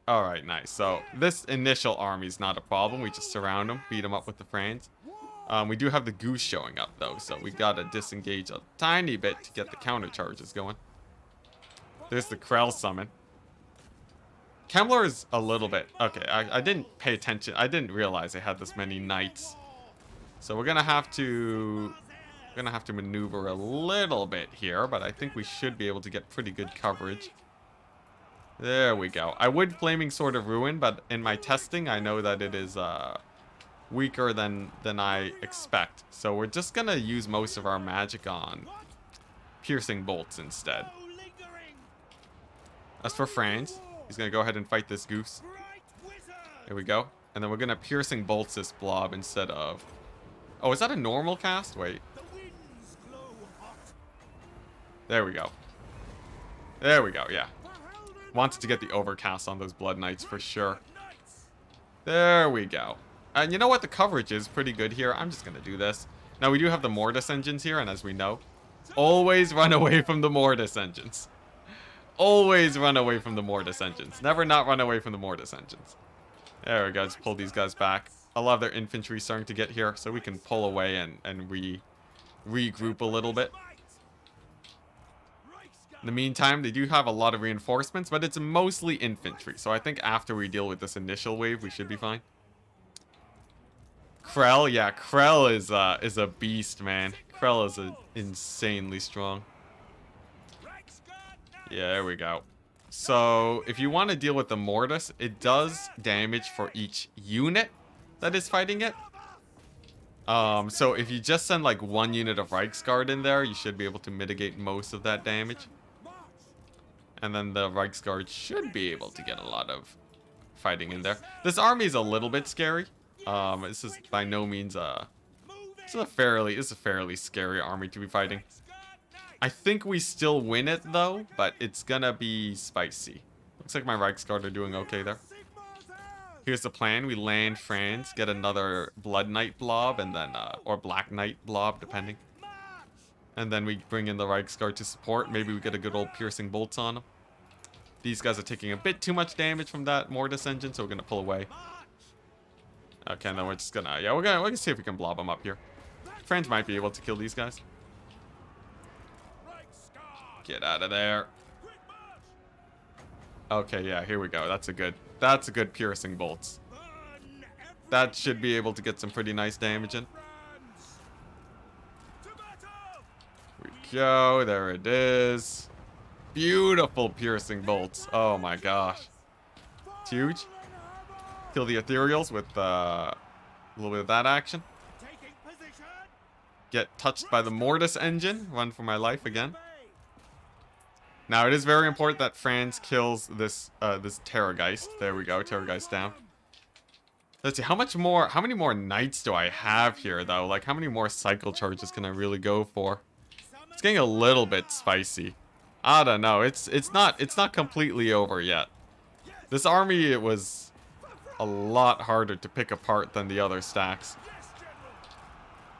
Alright, nice. So, this initial army's not a problem. We just surround them, beat them up with the Franz. We do have the Goose showing up, though, so we gotta disengage a tiny bit to get the counter charges going. There's the Krell summon. Kemmler is a little bit... Okay, I didn't pay attention. I didn't realize I had this many knights. So we're gonna have to... maneuver a little bit here, but I think we should be able to get pretty good coverage. There we go. I would Flaming Sword of Ruin, but in my testing, I know that it is weaker than I expect. So we're just going to use most of our magic on Piercing Bolts instead. As for Franz, he's going to go ahead and fight this Goose. There we go. And then we're going to Piercing Bolts this blob instead of... Oh, is that a normal cast? Wait. There we go. There we go, yeah. Wanted to get the overcast on those Blood Knights for sure. There we go. And you know what? The coverage is pretty good here. I'm just going to do this. Now, we do have the Mortis engines here, and as we know, always run away from the Mortis engines. Always run away from the Mortis engines. Never not run away from the Mortis engines. There we go. Just pull these guys back. A lot of their infantry starting to get here, so we can pull away and regroup a little bit. In the meantime, they do have a lot of reinforcements, but it's mostly infantry. So I think after we deal with this initial wave, we should be fine. Krell, yeah, Krell is a beast, man. Krell is insanely strong. Yeah, there we go. So if you want to deal with the Mortis, it does damage for each unit that is fighting it. So if you just send like one unit of Reiksguard in there, you should be able to mitigate most of that damage. And then the Reiksguard should be able to get a lot of fighting in there. This army is a little bit scary. This is by no means it's a fairly scary army to be fighting. I think we still win it though, but it's gonna be spicy. Looks like my Reiksguard are doing okay there. Here's the plan. We land Franz, get another Blood Knight blob, and then or Black Knight blob, depending. And then we bring in the Reiksguard to support. Maybe we get a good old Piercing Bolts on them. These guys are taking a bit too much damage from that Mortis engine, so we're gonna pull away. Okay, and then we're just gonna, yeah, we're gonna see if we can blob them up here. Franz might be able to kill these guys. Get out of there. Okay, yeah, here we go. That's a good Piercing Bolts. That should be able to get some pretty nice damage in. Here we go. There it is. Beautiful Piercing Bolts. Oh my gosh. It's huge. Kill the Ethereals with a little bit of that action. Get touched by the Mortis engine. Run for my life again. Now, it is very important that Franz kills this this Terrorgeist. There we go, Terrorgeist down. Let's see, how many more Knights do I have here, though? Like, how many more cycle charges can I really go for? It's getting a little bit spicy. I don't know, it's not completely over yet. This army, it was a lot harder to pick apart than the other stacks.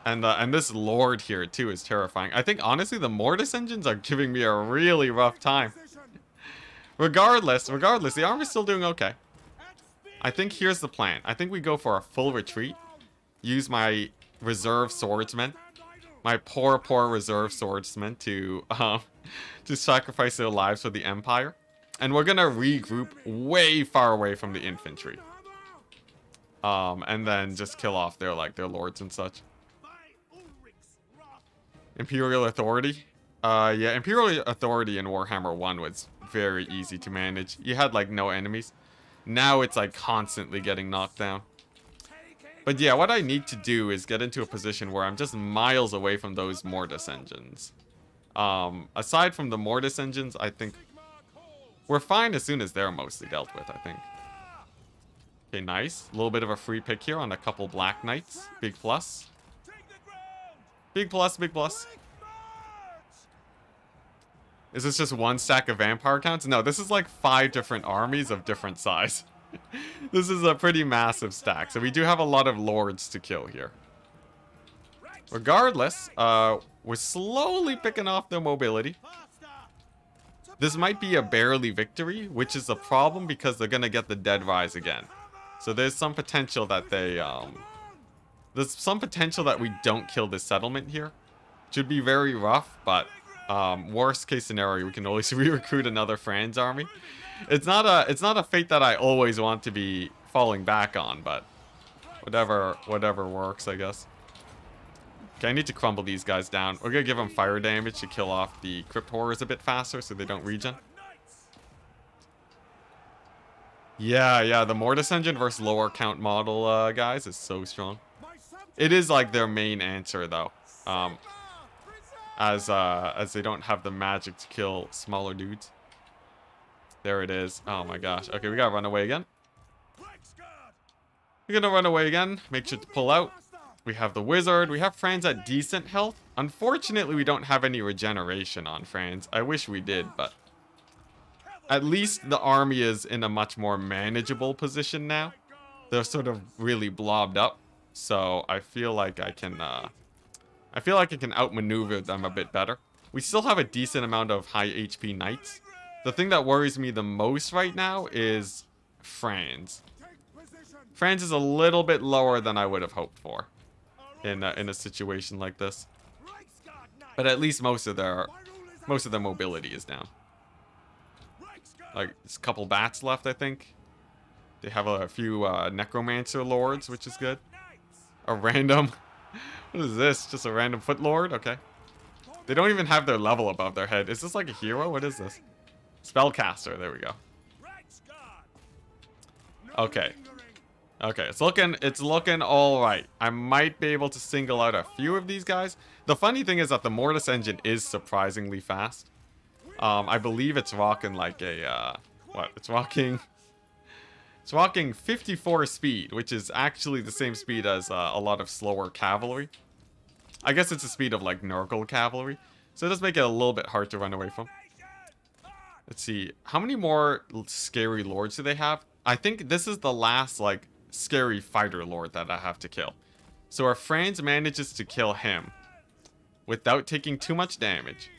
And this Lord here, too, is terrifying. I think, honestly, the Mortis engines are giving me a really rough time. Regardless, the army's still doing okay. I think here's the plan. I think we go for a full retreat. Use my reserve swordsmen. My poor reserve swordsmen to sacrifice their lives for the Empire. And we're gonna regroup way far away from the infantry. And then just kill off their lords and such. Imperial Authority. Yeah, Imperial Authority in Warhammer 1 was very easy to manage. You had like no enemies. Now it's like constantly getting knocked down. But yeah, what I need to do is get into a position where I'm just miles away from those Mortis engines. Aside from the Mortis engines, I think we're fine as soon as they're mostly dealt with, I think. Okay, nice. A little bit of a free pick here on a couple Black Knights. Big plus. Big plus, big plus. Is this just one stack of vampire counts? No, this is like 5 different armies of different size. This is a pretty massive stack. So we do have a lot of lords to kill here. Regardless, we're slowly picking off their mobility. This might be a barely victory, which is a problem because they're going to get the dead rise again. So there's some potential that we don't kill this settlement here. Should be very rough, but worst case scenario, we can always re-recruit another Franz army. It's not a fate that I always want to be falling back on, but whatever works, I guess. Okay, I need to crumble these guys down. We're gonna give them fire damage to kill off the crypt horrors a bit faster so they don't regen. Yeah, the Mortis engine versus lower count model guys is so strong. It is like their main answer though. As they don't have the magic to kill smaller dudes. There it is. Oh my gosh. Okay, we gotta run away again. We're gonna run away again. Make sure to pull out. We have the wizard. We have Franz at decent health. Unfortunately, we don't have any regeneration on Franz. I wish we did, but at least the army is in a much more manageable position now. They're sort of really blobbed up, so I feel like I can outmaneuver them a bit better. We still have a decent amount of high HP knights. The thing that worries me the most right now is Franz. Franz is a little bit lower than I would have hoped for in a situation like this. But at least most of their mobility is down. Like, there's a couple bats left, I think. They have a few necromancer lords, which is good. A random... What is this? Just a random foot lord? Okay. They don't even have their level above their head. Is this like a hero? What is this? Spellcaster. There we go. Okay. Okay, it's looking all right. I might be able to single out a few of these guys. The funny thing is that the Mortis engine is surprisingly fast. I believe it's rocking like a It's rocking 54 speed, which is actually the same speed as a lot of slower cavalry. I guess it's the speed of like Nurgle cavalry, so it does make it a little bit hard to run away from. Let's see, how many more scary lords do they have? I think this is the last like scary fighter lord that I have to kill. So if Franz manages to kill him without taking too much damage,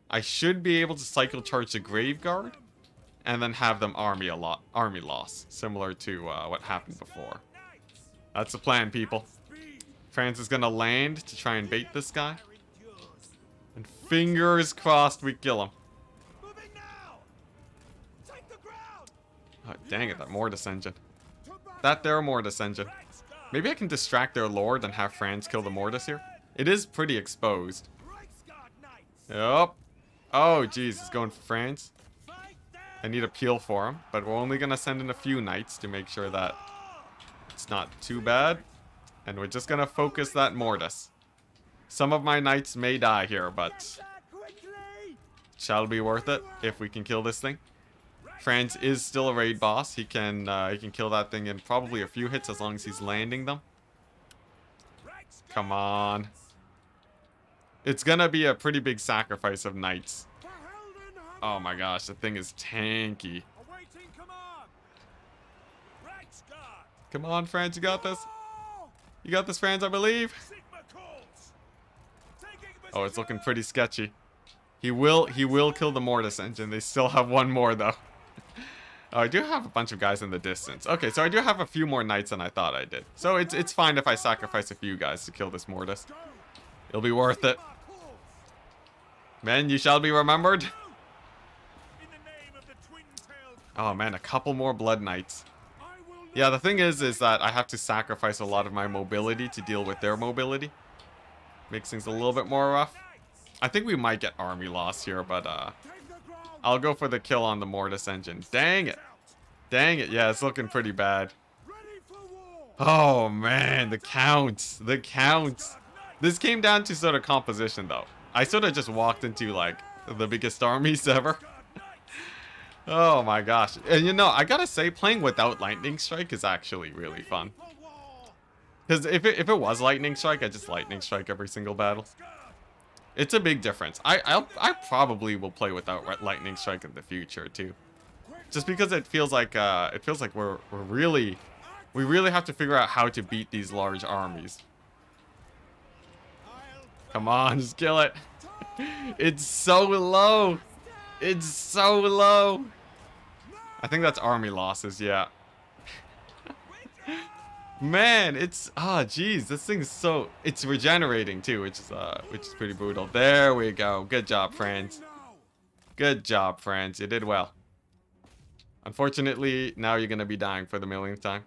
I should be able to cycle charge the Grave Guard and then have them army loss, similar to what happened before. That's the plan, people. Franz is gonna land to try and bait this guy. And fingers crossed we kill him. Oh, dang it, that Mortis engine. That there Mortis engine. Maybe I can distract their lord and have Franz kill the Mortis here. It is pretty exposed. Yep. Oh, jeez, he's going for Franz. I need a peel for him, but we're only going to send in a few knights to make sure that it's not too bad. And we're just going to focus that Mortis. Some of my knights may die here, but shall be worth it if we can kill this thing. Franz is still a raid boss. He can kill that thing in probably a few hits as long as he's landing them. Come on. It's gonna be a pretty big sacrifice of knights. Oh my gosh, the thing is tanky. Come on, Franz, you got this. You got this, Franz, I believe. Oh, it's looking pretty sketchy. He will kill the Mortis engine. They still have one more though. Oh, I do have a bunch of guys in the distance. Okay, so I do have a few more knights than I thought I did. So it's fine if I sacrifice a few guys to kill this Mortis. It'll be worth it. Men, you shall be remembered. Oh man, a couple more Blood Knights. Yeah, the thing is that I have to sacrifice a lot of my mobility to deal with their mobility. Makes things a little bit more rough. I think we might get army loss here, but I'll go for the kill on the Mortis engine. Dang it. Dang it. Yeah, it's looking pretty bad. Oh man, the counts. The counts. This came down to sort of composition though. I sort of just walked into like the biggest armies ever. Oh my gosh. And you know, I gotta say, playing without Lightning Strike is actually really fun. Because if it was Lightning Strike, I just Lightning Strike every single battle. It's a big difference. I probably will play without Lightning Strike in the future too. Just because it feels like we really have to figure out how to beat these large armies. Come on, just kill it. It's so low. It's so low. I think that's army losses, yeah. Man, it's geez, this thing's so it's regenerating too, which is pretty brutal. There we go. Good job, Franz. Good job, Franz. You did well. Unfortunately, now you're gonna be dying for the millionth time.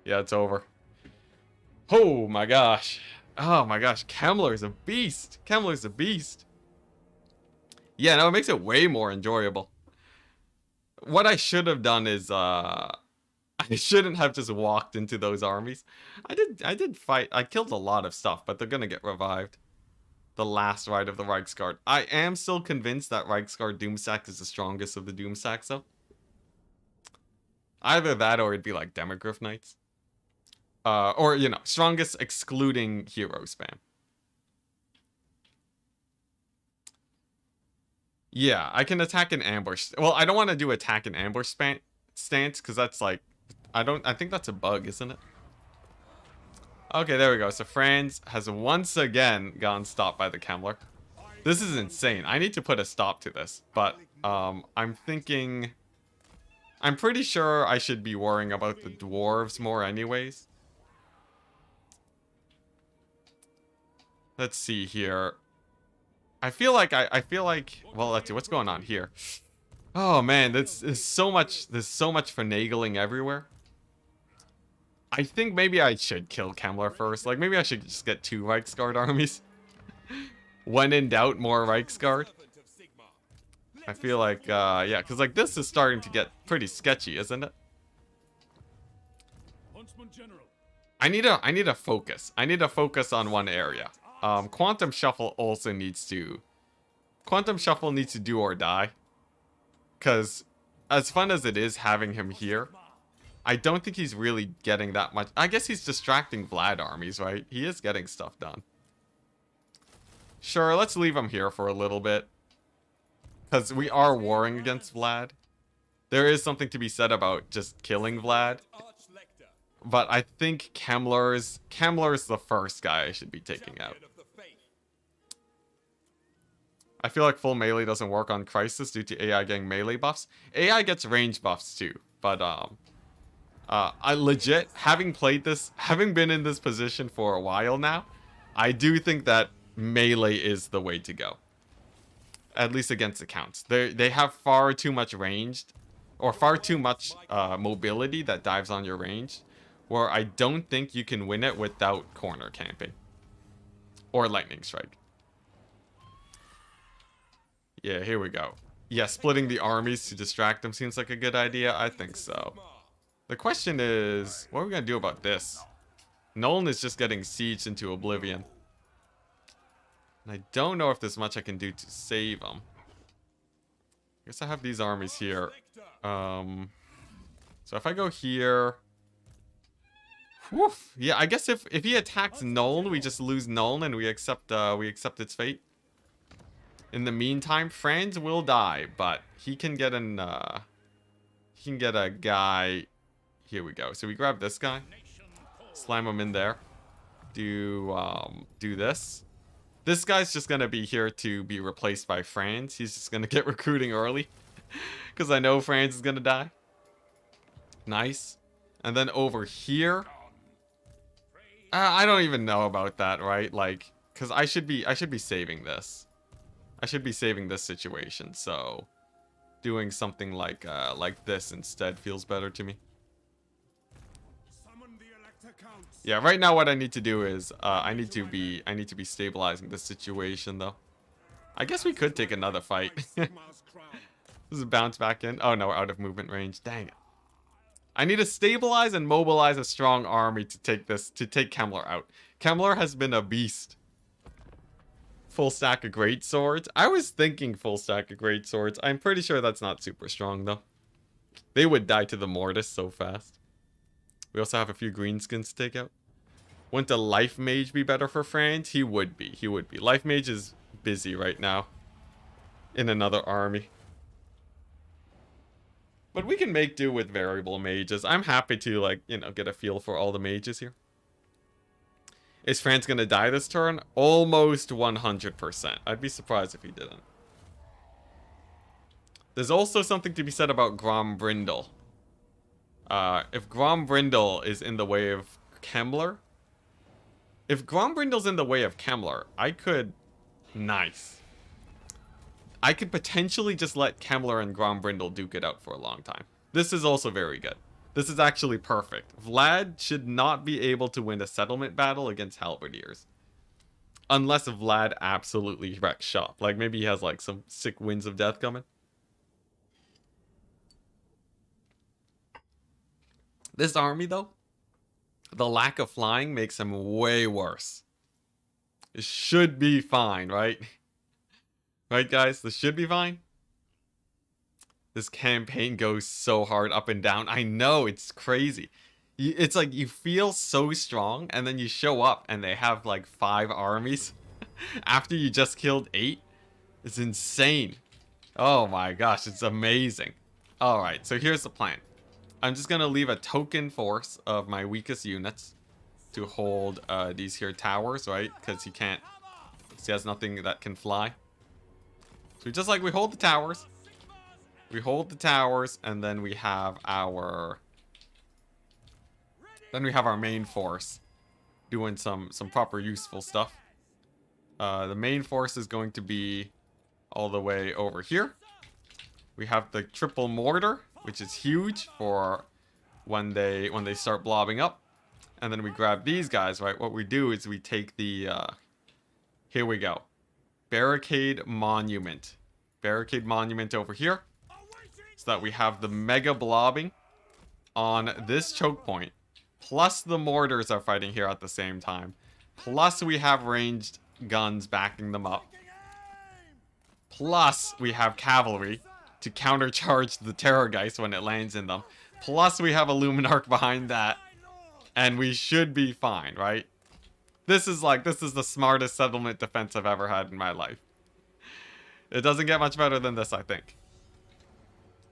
Yeah, it's over. Oh my gosh. Oh my gosh. Kemmler's a beast. Kemmler's a beast. Yeah, no, it makes it way more enjoyable. What I should have done is I shouldn't have just walked into those armies. I did fight. I killed a lot of stuff, but they're gonna get revived. The last ride of the Reichsguard. I am still convinced that Reichsguard Doomsack is the strongest of the Doomsacks, though. Either that or it'd be like Demogryph Knights. Or, you know, strongest excluding hero spam. Yeah, I can attack an ambush. Well, I don't want to do attack and ambush stance because that's like, I think that's a bug, isn't it? Okay, there we go. So Franz has once again gotten stopped by the Kemmler. This is insane. I need to put a stop to this, but I'm thinking, I'm pretty sure I should be worrying about the dwarves more anyways. Let's see here. I feel like well, let's see what's going on here. Oh man, there's so much finagling everywhere. I think maybe I should kill Kemmler first. Like maybe I should just get 2 Reichsguard armies. When in doubt, more Reichsguard. I feel like yeah, because like this is starting to get pretty sketchy, isn't it? I need a focus. I need to focus on one area. Quantum Shuffle also needs to... Quantum Shuffle needs to do or die. Because, as fun as it is having him here, I don't think he's really getting that much... I guess he's distracting Vlad armies, right? He is getting stuff done. Sure, let's leave him here for a little bit. Because we are warring against Vlad. There is something to be said about just killing Vlad. But I think Kemmler's the first guy I should be taking out. I feel like full melee doesn't work on Crisis due to AI getting melee buffs. AI gets range buffs too, but I legit, having played this, having been in this position for a while now, I do think that melee is the way to go. At least against accounts. They have far too much ranged, or far too much mobility that dives on your range, where I don't think you can win it without corner camping. Or lightning strike. Yeah, here we go. Yeah, splitting the armies to distract them seems like a good idea. I think so. The question is, what are we going to do about this? Nolan is just getting sieged into oblivion. And I don't know if there's much I can do to save him. I guess I have these armies here. So if I go here... Whew, yeah, I guess if he attacks Nolan, we just lose Nolan and we accept its fate. In the meantime, Franz will die, but he can get an he can get a guy. Here we go. So we grab this guy, slam him in there. Do this. This guy's just gonna be here to be replaced by Franz. He's just gonna get recruiting early, because I know Franz is gonna die. Nice. And then over here, I don't even know about that, right? Like, because I should be saving this. I should be saving this situation. So, doing something like this instead feels better to me. Yeah, right now what I need to do is I need to be stabilizing the situation though. I guess we could take another fight. This is bounce back in. Oh no, we're out of movement range. Dang it. I need to stabilize and mobilize a strong army to take Kemmler out. Kemmler has been a beast. Full stack of great swords. I was thinking full stack of great swords. I'm pretty sure that's not super strong though. They would die to the mortis so fast. We also have a few greenskins to take out. Wouldn't a life mage be better for Franz? He would be. He would be. Life mage is busy right now in another army. But we can make do with variable mages. I'm happy to, like, you know, get a feel for all the mages here. Is Franz gonna die this turn? Almost 100%. I'd be surprised if he didn't. There's also something to be said about Grombrindle. If Grombrindle is in the way of Kemmler... If Grombrindle's in the way of Kemmler, I could... Nice. I could potentially just let Kemmler and Grombrindle duke it out for a long time. This is also very good. This is actually perfect. Vlad should not be able to win a settlement battle against Halberdiers. Unless Vlad absolutely wrecks shop. Like, maybe he has, like, some sick winds of death coming. This army, though, the lack of flying makes him way worse. It should be fine, right? Right, guys? This should be fine. This campaign goes so hard up and down. I know, it's crazy. It's like you feel so strong, and then you show up, and they have like 5 armies after you just killed 8. It's insane. Oh my gosh, it's amazing. Alright, so here's the plan. I'm just going to leave a token force of my weakest units to hold these here towers, right? Because he has nothing that can fly. So just like we hold the towers. We hold the towers, and then we have our... Then we have our main force doing some proper useful stuff. The main force is going to be all the way over here. We have the triple mortar, which is huge for when they start blobbing up. And then we grab these guys, right? What we do is we take the... here we go. Barricade Monument. Barricade Monument over here. So that we have the mega blobbing on this choke point. Plus the mortars are fighting here at the same time. Plus we have ranged guns backing them up. Plus we have cavalry to countercharge the Terrorgeist when it lands in them. Plus we have a Luminarch behind that. And we should be fine, right? This is the smartest settlement defense I've ever had in my life. It doesn't get much better than this, I think.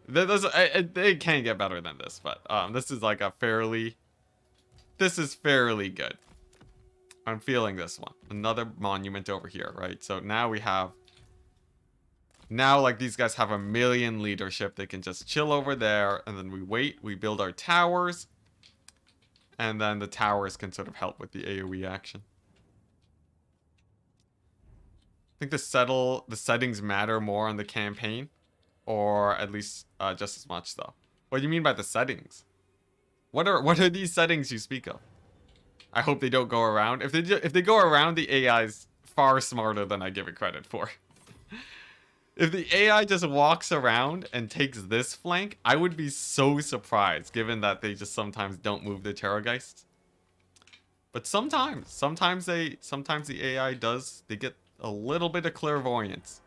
It can get better than this, but this is like a fairly... This is fairly good. I'm feeling this one. Another monument over here, right? So now we have... Now, like, these guys have 1,000,000 leadership. They can just chill over there, and then we wait. We build our towers. And then the towers can sort of help with the AoE action. I think the settings matter more on the campaign. Or at least just as much, though. What do you mean by the settings? What are these settings you speak of? I hope they don't go around. If they go around, the AI's far smarter than I give it credit for. If the AI just walks around and takes this flank, I would be so surprised, given that they just sometimes don't move the Terrorgeists. But sometimes the AI does. They get a little bit of clairvoyance.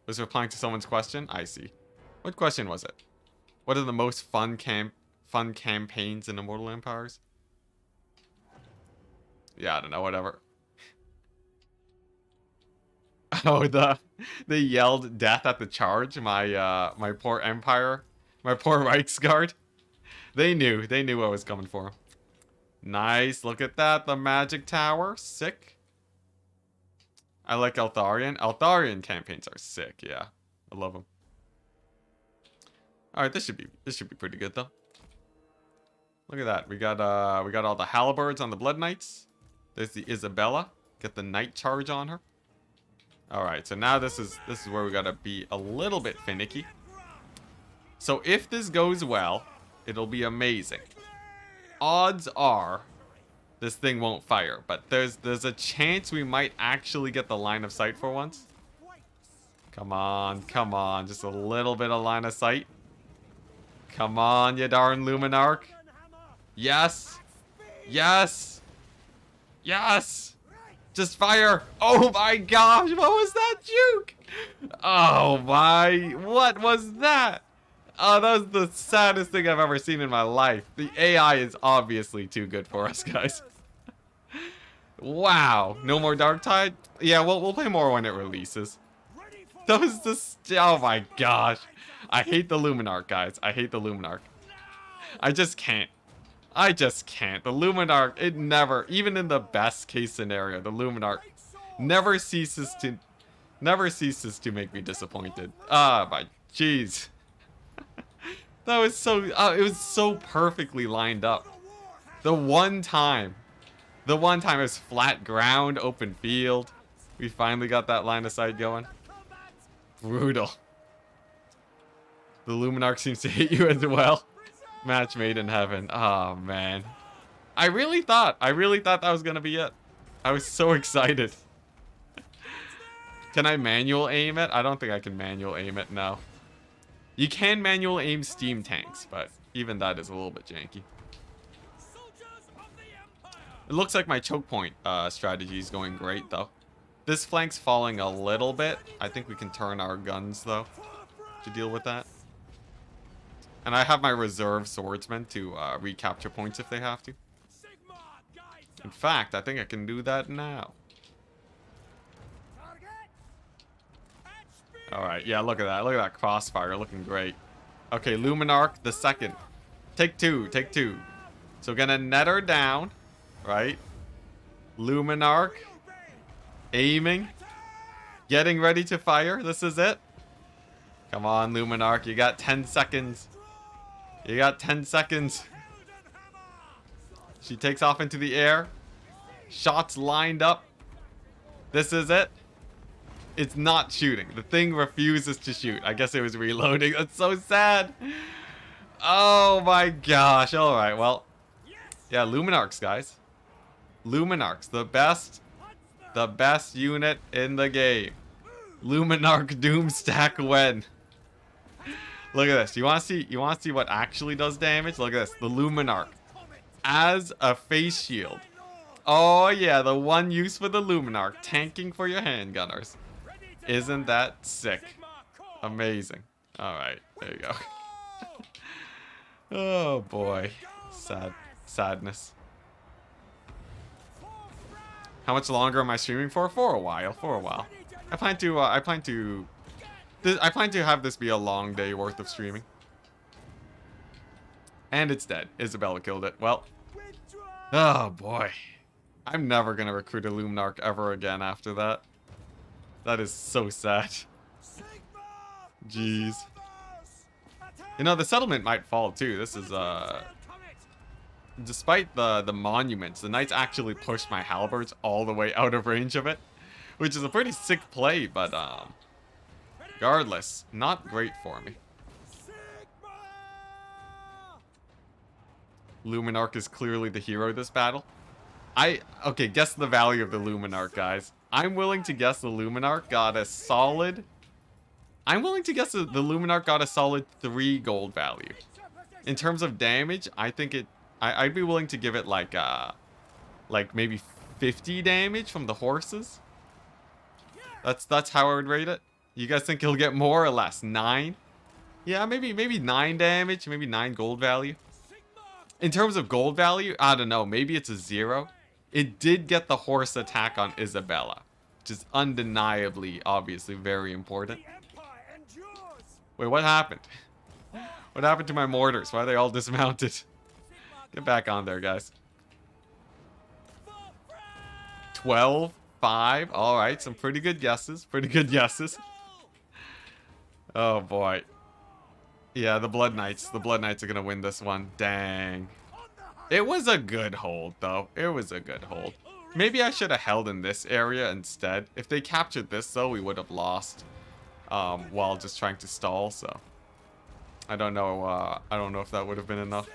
Was replying to someone's question? I see. What question was it? What are the most fun campaigns in Immortal Empires? Yeah, I don't know, whatever. Oh, they yelled death at the charge. My poor Empire, my poor Reichsguard. They knew what was coming for them. Nice, look at that, the magic tower, sick. I like Eltharion. Eltharion campaigns are sick, yeah, I love them. All right, this should be pretty good though. Look at that, we got all the halberds on the Blood Knights. There's the Isabella. Get the night charge on her. Alright, so now this is where we gotta be a little bit finicky. So if this goes well, it'll be amazing. Odds are this thing won't fire, but there's a chance we might actually get the line of sight for once. Come on, come on, just a little bit of line of sight. Come on, you darn Luminarch. Yes! Yes! Yes! Just fire! Oh my gosh, what was that juke? Oh my, what was that? Oh, that was the saddest thing I've ever seen in my life. The AI is obviously too good for us, guys. Wow, no more Darktide? Yeah, we'll play more when it releases. That was just, oh my gosh. I hate the Luminarch, guys. I hate the Luminarch. I just can't. I just can't. The Luminarch, it never, even in the best case scenario, the Luminarch never ceases to make me disappointed. Ah, my jeez. That was so, it was so perfectly lined up. The one time it was flat ground, open field. We finally got that line of sight going. Brutal. The Luminarch seems to hate you as well. Match made in heaven. Oh man. I really thought that was gonna be it. I was so excited. Can I manual aim it? I don't think I can manual aim it, no. You can manual aim steam tanks, but even that is a little bit janky. It looks like my choke point strategy is going great though. This flank's falling a little bit. I think we can turn our guns though to deal with that. And I have my reserve swordsmen to recapture points if they have to. In fact, I think I can do that now. Alright, yeah, look at that. Look at that crossfire looking great. Okay, Luminarch the second. Take two, take two. So we're gonna net her down, right? Luminarch. Aiming. Getting ready to fire. This is it. Come on, Luminarch. You got 10 seconds. You got 10 seconds. She takes off into the air. Shots lined up. This is it. It's not shooting. The thing refuses to shoot. I guess it was reloading. That's so sad. Oh my gosh. Alright, well. Yeah, Luminarchs, guys. Luminarchs. The best unit in the game. Luminarch Doomstack when. Look at this. You want to see what actually does damage? Look at this. The Luminarch as a face shield. Oh yeah, the one use for the Luminarch, tanking for your handgunners. Isn't that sick? Amazing. Alright, there you go. Oh boy. Sadness. How much longer am I streaming for? For a while. I plan to have this be a long day worth of streaming. And it's dead. Isabella killed it. Well. Oh boy. I'm never gonna recruit a Luminarch ever again after that. That is so sad. Jeez. You know, the settlement might fall too. This is despite the monuments, the knights actually pushed my halberds all the way out of range of it, which is a pretty sick play, but regardless, not great for me. Luminarch is clearly the hero of this battle. Okay, guess the value of the Luminarch, guys. I'm willing to guess the Luminarch got a solid... I'm willing to guess the Luminarch got a solid 3 gold value. In terms of damage, I think it... I'd be willing to give it like maybe 50 damage from the horses. That's how I would rate it. You guys think he'll get more or less? 9? Yeah, maybe 9 damage, maybe 9 gold value. In terms of gold value, I don't know, maybe it's a 0. It did get the horse attack on Isabella, which is undeniably, obviously, very important. Wait, what happened? What happened to my mortars? Why are they all dismounted? Get back on there, guys. 12, 5. All right, some pretty good guesses. Oh, boy. Yeah, the Blood Knights. The Blood Knights are going to win this one. Dang. It was a good hold, though. It was a good hold. Maybe I should have held in this area instead. If they captured this, though, we would have lost while just trying to stall, so... I don't know if that would have been enough.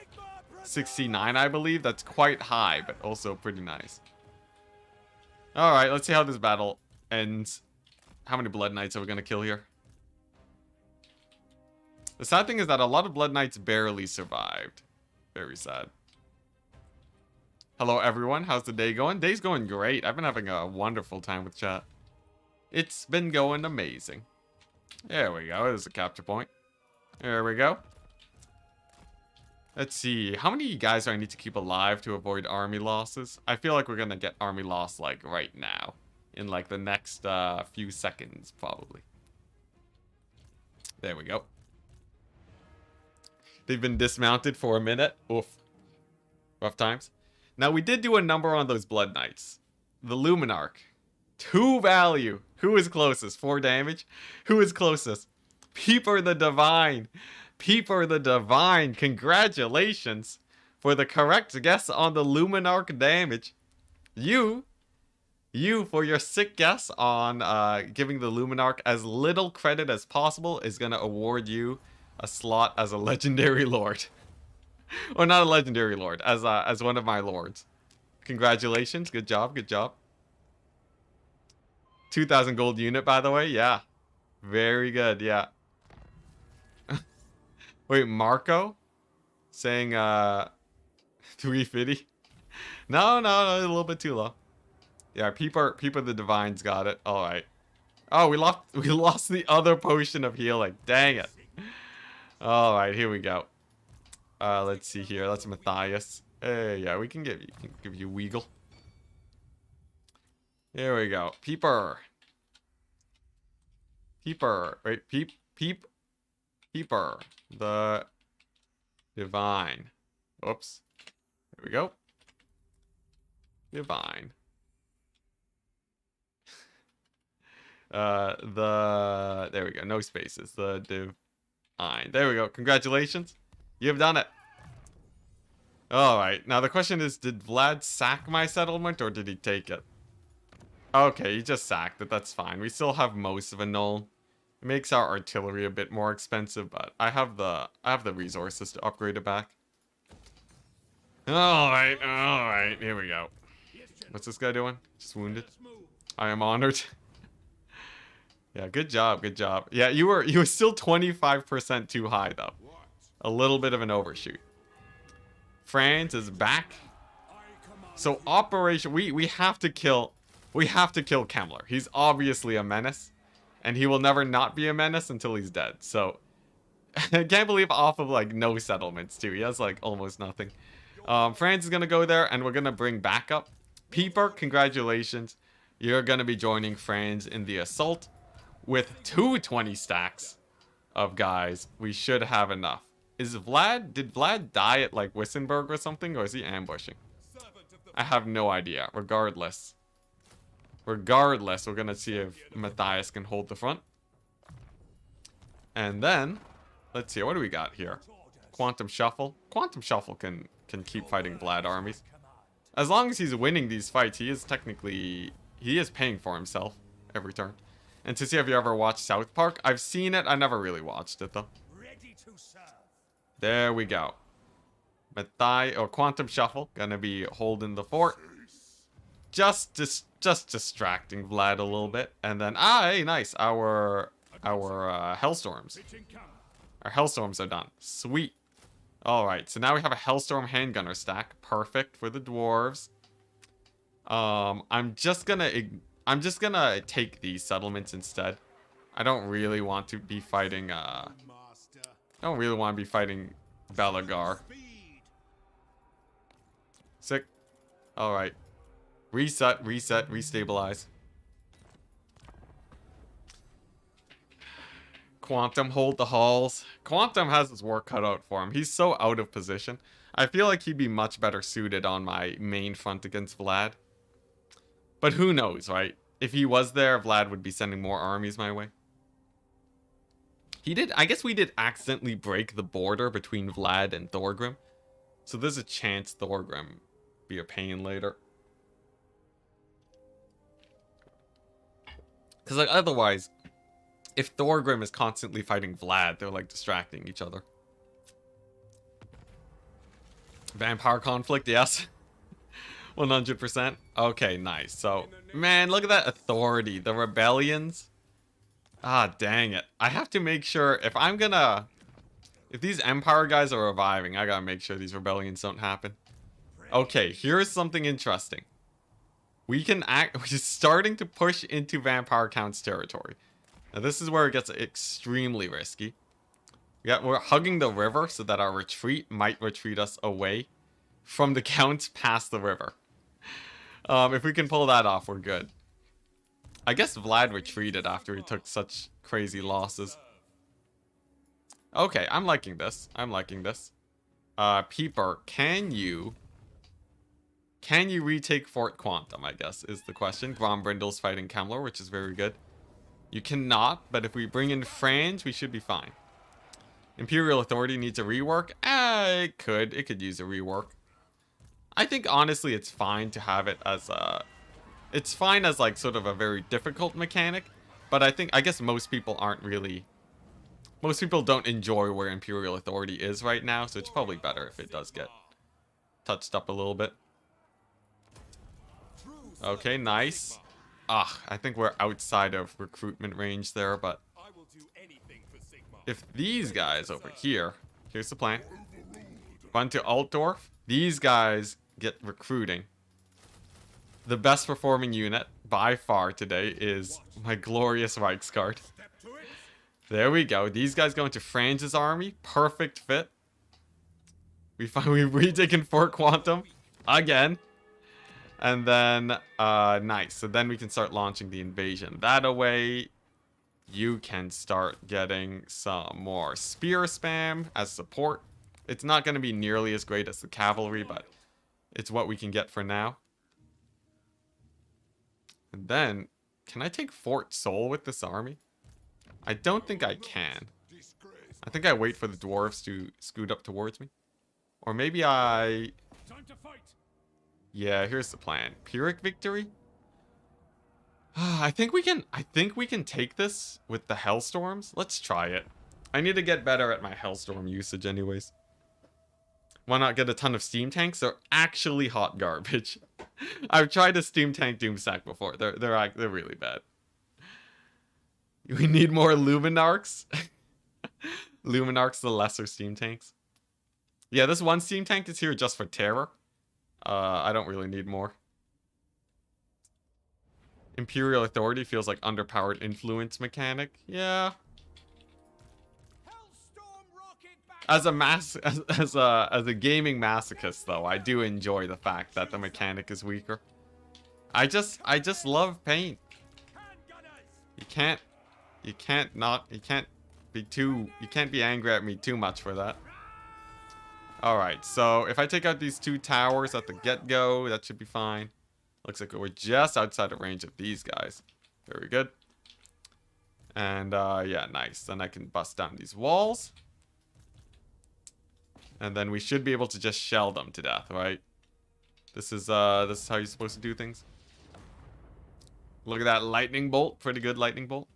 69, I believe. That's quite high, but also pretty nice. Alright, let's see how this battle ends. How many Blood Knights are we going to kill here? The sad thing is that a lot of Blood Knights barely survived. Very sad. Hello, everyone. How's the day going? Day's going great. I've been having a wonderful time with chat. It's been going amazing. There we go. There's a capture point. There we go. Let's see. How many guys do I need to keep alive to avoid army losses? I feel like we're going to get army loss, like, right now. In, like, the next few seconds, probably. There we go. They've been dismounted for a minute. Oof. Rough times. Now, we did do a number on those Blood Knights. The Luminarch. 2 value. Who is closest? 4 damage? Who is closest? Peeper the Divine. Peeper the Divine. Congratulations for the correct guess on the Luminarch damage. You for your sick guess on giving the Luminarch as little credit as possible is going to award you a slot as a legendary lord. Or not a legendary lord, as one of my lords. Congratulations. Good job. Good job. 2,000 gold unit, by the way. Yeah. Very good. Yeah. Wait, Marco? Saying, 350? No, a little bit too low. Yeah, Peeper the Divine's got it. Alright. Oh, we lost the other potion of healing. Dang it. Alright, here we go. Let's see here. That's Matthias. Hey, yeah, we can give you Weagle. Here we go. Peeper. Wait, Peeper. The Divine. Oops. There we go. Divine. There we go. No spaces. The Divine. There we go. Congratulations. You have done it. Alright. Now the question is, did Vlad sack my settlement or did he take it? Okay, he just sacked it. That's fine. We still have most of a null. It makes our artillery a bit more expensive, but I have the resources to upgrade it back. Alright. Here we go. What's this guy doing? Just wounded. I am honored. Yeah, good job. Yeah, you were still 25% too high though. A little bit of an overshoot. Franz is back. So operation we have to kill Kemmler. He's obviously a menace. And he will never not be a menace until he's dead. So I can't believe off of like no settlements too. He has like almost nothing. Franz is gonna go there and we're gonna bring backup. Peeper, congratulations. You're gonna be joining Franz in the assault with 220 stacks of guys. We should have enough. Did Vlad die at like Wissenberg or something, or is he ambushing? I have no idea. Regardless, we're gonna see if Matthias can hold the front. And then, let's see, what do we got here? Quantum Shuffle. Quantum Shuffle can keep fighting Vlad armies. As long as he's winning these fights, he is paying for himself every turn. And to see if you ever watched South Park, I've seen it. I never really watched it though. There we go. Quantum Shuffle gonna be holding the fort. Just distracting Vlad a little bit, and then hey, nice. Our Hellstorms. Our Hellstorms are done. Sweet. All right, so now we have a Hellstorm handgunner stack, perfect for the dwarves. I'm just gonna take these settlements instead. I don't really want to be fighting. I don't really want to be fighting Belagar. Sick. All right. Reset, restabilize. Quantum, hold the halls. Quantum has his work cut out for him. He's so out of position. I feel like he'd be much better suited on my main front against Vlad. But who knows, right? If he was there, Vlad would be sending more armies my way. I guess we did accidentally break the border between Vlad and Thorgrim. So there's a chance Thorgrim be a pain later. Because like otherwise, if Thorgrim is constantly fighting Vlad, they're like distracting each other. Vampire conflict, yes. 100%. Okay, nice. So, man, look at that authority. The rebellions. Ah, dang it. I have to make sure if these Empire guys are reviving, I gotta make sure these rebellions don't happen. Okay, here's something interesting. We're starting to push into Vampire Count's territory. Now this is where it gets extremely risky. We're hugging the river so that our retreat might retreat us away from the Count past the river. If we can pull that off, we're good. I guess Vlad retreated after he took such crazy losses. Okay, I'm liking this. I'm liking this. Peeper, can you retake Fort Quantum, I guess, is the question. Grombrindle's fighting Kemler, which is very good. You cannot, but if we bring in Franz, we should be fine. Imperial Authority needs a rework. It could use a rework. I think, honestly, it's fine to have it as a... It's fine as, like, sort of a very difficult mechanic. But I guess most people aren't really... Most people don't enjoy where Imperial Authority is right now, so it's probably better if it does get touched up a little bit. Okay, nice. I think we're outside of recruitment range there, but... If these guys over here... Here's the plan. Run to Altdorf. These guys get recruiting. The best performing unit, by far, today is my glorious Reichsguard. There we go. These guys go into Franz's army. Perfect fit. We've retaken Fort Quantum. Again. And then, nice. So then we can start launching the invasion. That away, you can start getting some more spear spam as support. It's not going to be nearly as great as the cavalry, but it's what we can get for now. And then, can I take Fort Sol with this army? I don't think I can. I think I wait for the dwarves to scoot up towards me. Or maybe I... Yeah, here's the plan. Pyrrhic victory? I think we can take this with the Hellstorms. Let's try it. I need to get better at my Hellstorm usage anyways. Why not get a ton of steam tanks? They're actually hot garbage. I've tried a steam tank Doomstack before. They're really bad. We need more Luminarchs. Luminarchs, the lesser steam tanks. Yeah, this one steam tank is here just for terror. I don't really need more. Imperial Authority feels like underpowered influence mechanic. Yeah. As a gaming masochist though, I do enjoy the fact that the mechanic is weaker. I just love paint. You can't be angry at me too much for that. Alright, so if I take out these two towers at the get-go, that should be fine. Looks like we're just outside of range of these guys. Very good. And, yeah, nice. Then I can bust down these walls. And then we should be able to just shell them to death, right? This is how you're supposed to do things. Look at that lightning bolt. Pretty good lightning bolt.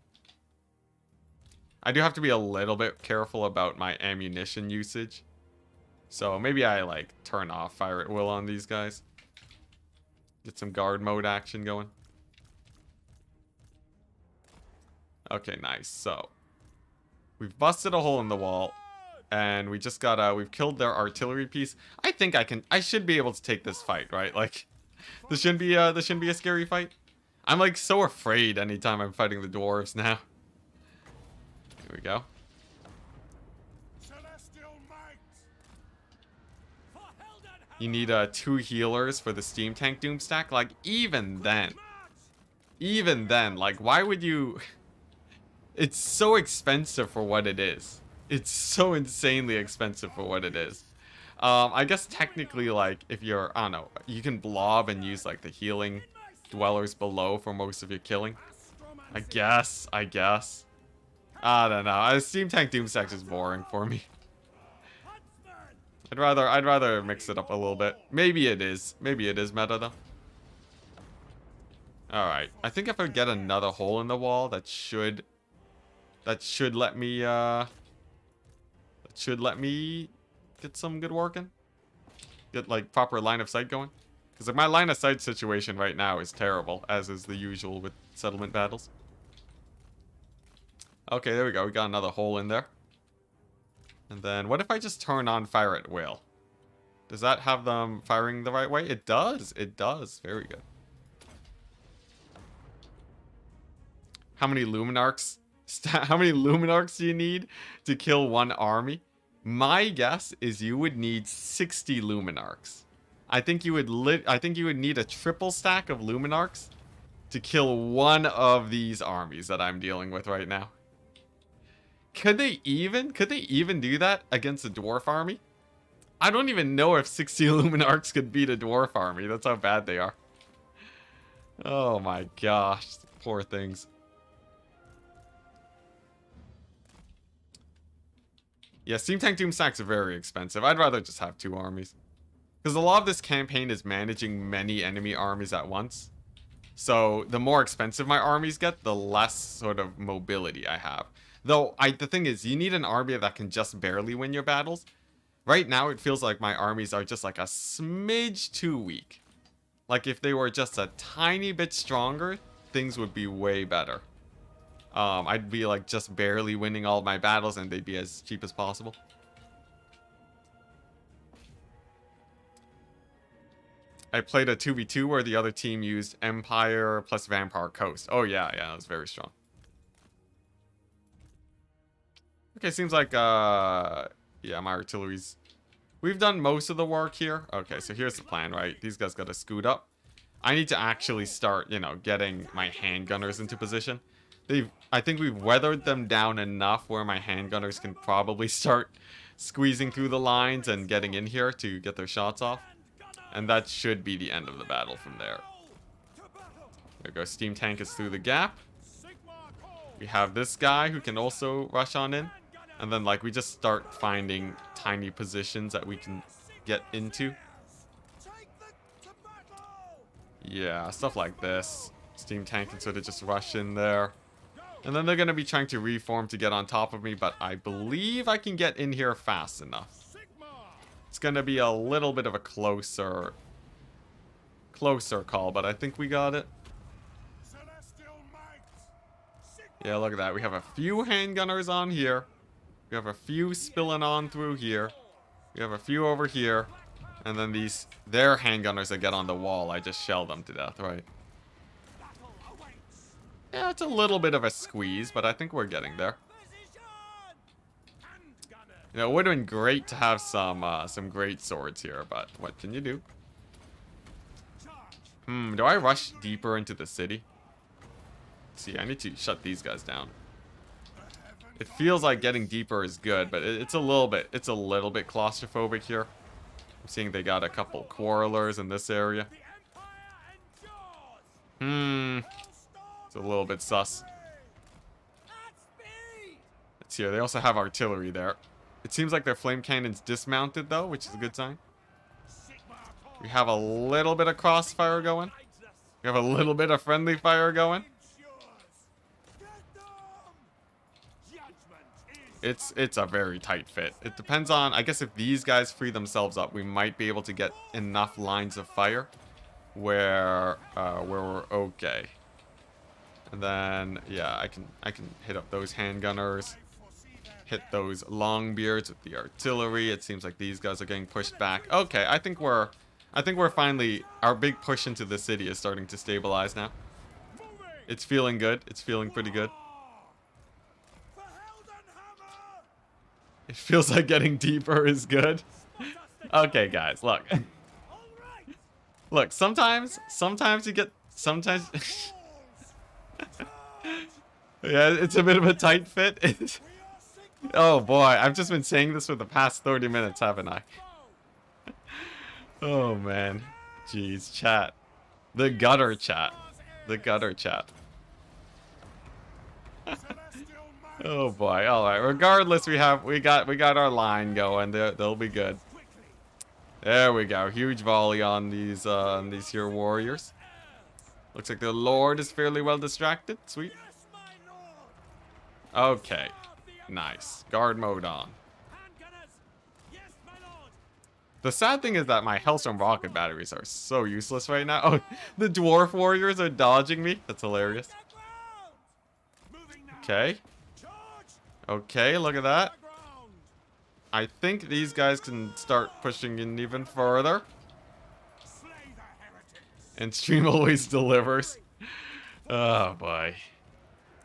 I do have to be a little bit careful about my ammunition usage. So maybe I, like, turn off fire at will on these guys. Get some guard mode action going. Okay, nice. So, we've busted a hole in the wall. And we just got, we've killed their artillery piece. I think I should be able to take this fight, right? Like, this shouldn't be a scary fight. I'm, like, so afraid anytime I'm fighting the dwarves now. Here we go. You need 2 healers for the steam tank Doomstack. Like, even then, like, why would you... It's so expensive for what it is. It's so insanely expensive for what it is. I guess technically, like, if you're, I don't know, you can blob and use, like, the healing dwellers below for most of your killing. I guess. I don't know. Steam tank Doomstack is boring for me. I'd rather mix it up a little bit. Maybe it is meta though. Alright. I think if I get another hole in the wall, that should let me, get some good work in. Get, like, proper line of sight going. Because my line of sight situation right now is terrible, as is the usual with settlement battles. Okay, there we go. We got another hole in there. And then, what if I just turn on fire at will? Does that have them firing the right way? It does. It does. Very good. How many Luminarchs? How many Luminarchs do you need to kill one army? My guess is you would need 60 Luminarchs. I think you would need a triple stack of Luminarchs to kill one of these armies that I'm dealing with right now. Could they even do that against a dwarf army? I don't even know if 60 Luminarchs could beat a dwarf army. That's how bad they are. Oh my gosh, poor things. Yeah, Steam Tank Doom stacks are very expensive. I'd rather just have 2 armies. Because a lot of this campaign is managing many enemy armies at once. So, the more expensive my armies get, the less sort of mobility I have. Though, the thing is, you need an army that can just barely win your battles. Right now, it feels like my armies are just like a smidge too weak. Like, if they were just a tiny bit stronger, things would be way better. I'd be like just barely winning all of my battles and they'd be as cheap as possible. I played a 2v2 where the other team used Empire plus Vampire Coast. Oh yeah, that was very strong. Okay, seems like, yeah, my artillery's... We've done most of the work here. Okay, so here's the plan, right? These guys gotta scoot up. I need to actually start, you know, getting my handgunners into position. I think we've weathered them down enough where my handgunners can probably start squeezing through the lines and getting in here to get their shots off. And that should be the end of the battle from there. There we go, Steam Tank is through the gap. We have this guy who can also rush on in. And then, like, we just start finding tiny positions that we can get into. Yeah, stuff like this. Steam Tank can sort of just rush in there. And then they're going to be trying to reform to get on top of me, but I believe I can get in here fast enough. It's going to be a little bit of a closer call, but I think we got it. Yeah, look at that. We have a few handgunners on here. We have a few spilling on through here. We have a few over here. And then their handgunners that get on the wall, I just shell them to death, right? Yeah, it's a little bit of a squeeze, but I think we're getting there. You know, it would have been great to have some great swords here, but what can you do? Do I rush deeper into the city? Let's see, I need to shut these guys down. It feels like getting deeper is good, but it's a little bit claustrophobic here. I'm seeing they got a couple quarrelers in this area. It's a little bit sus. Let's see here. They also have artillery there. It seems like their flame cannon's dismounted, though, which is a good sign. We have a little bit of crossfire going. We have a little bit of friendly fire going. It's a very tight fit. It depends on, I guess if these guys free themselves up, we might be able to get enough lines of fire where we're okay. And then, yeah, I can hit up those handgunners, hit those longbeards with the artillery. It seems like these guys are getting pushed back. Okay, I think we're finally, our big push into the city is starting to stabilize now. It's feeling good. It's feeling pretty good. It feels like getting deeper is good. Okay, guys, look. Look, sometimes you get, yeah, it's a bit of a tight fit. Oh boy, I've just been saying this for the past 30 minutes, haven't I? Oh man. Jeez, chat. The gutter chat. The gutter chat. Oh boy. All right. Regardless, we got our line going. They'll be good. There we go. Huge volley on these here warriors. Looks like the Lord is fairly well distracted. Sweet. Okay. Nice. Guard mode on. The sad thing is that my Hellstorm rocket batteries are so useless right now. Oh, the dwarf warriors are dodging me. That's hilarious. Okay. Okay, look at that. I think these guys can start pushing in even further. And stream always delivers. Oh boy.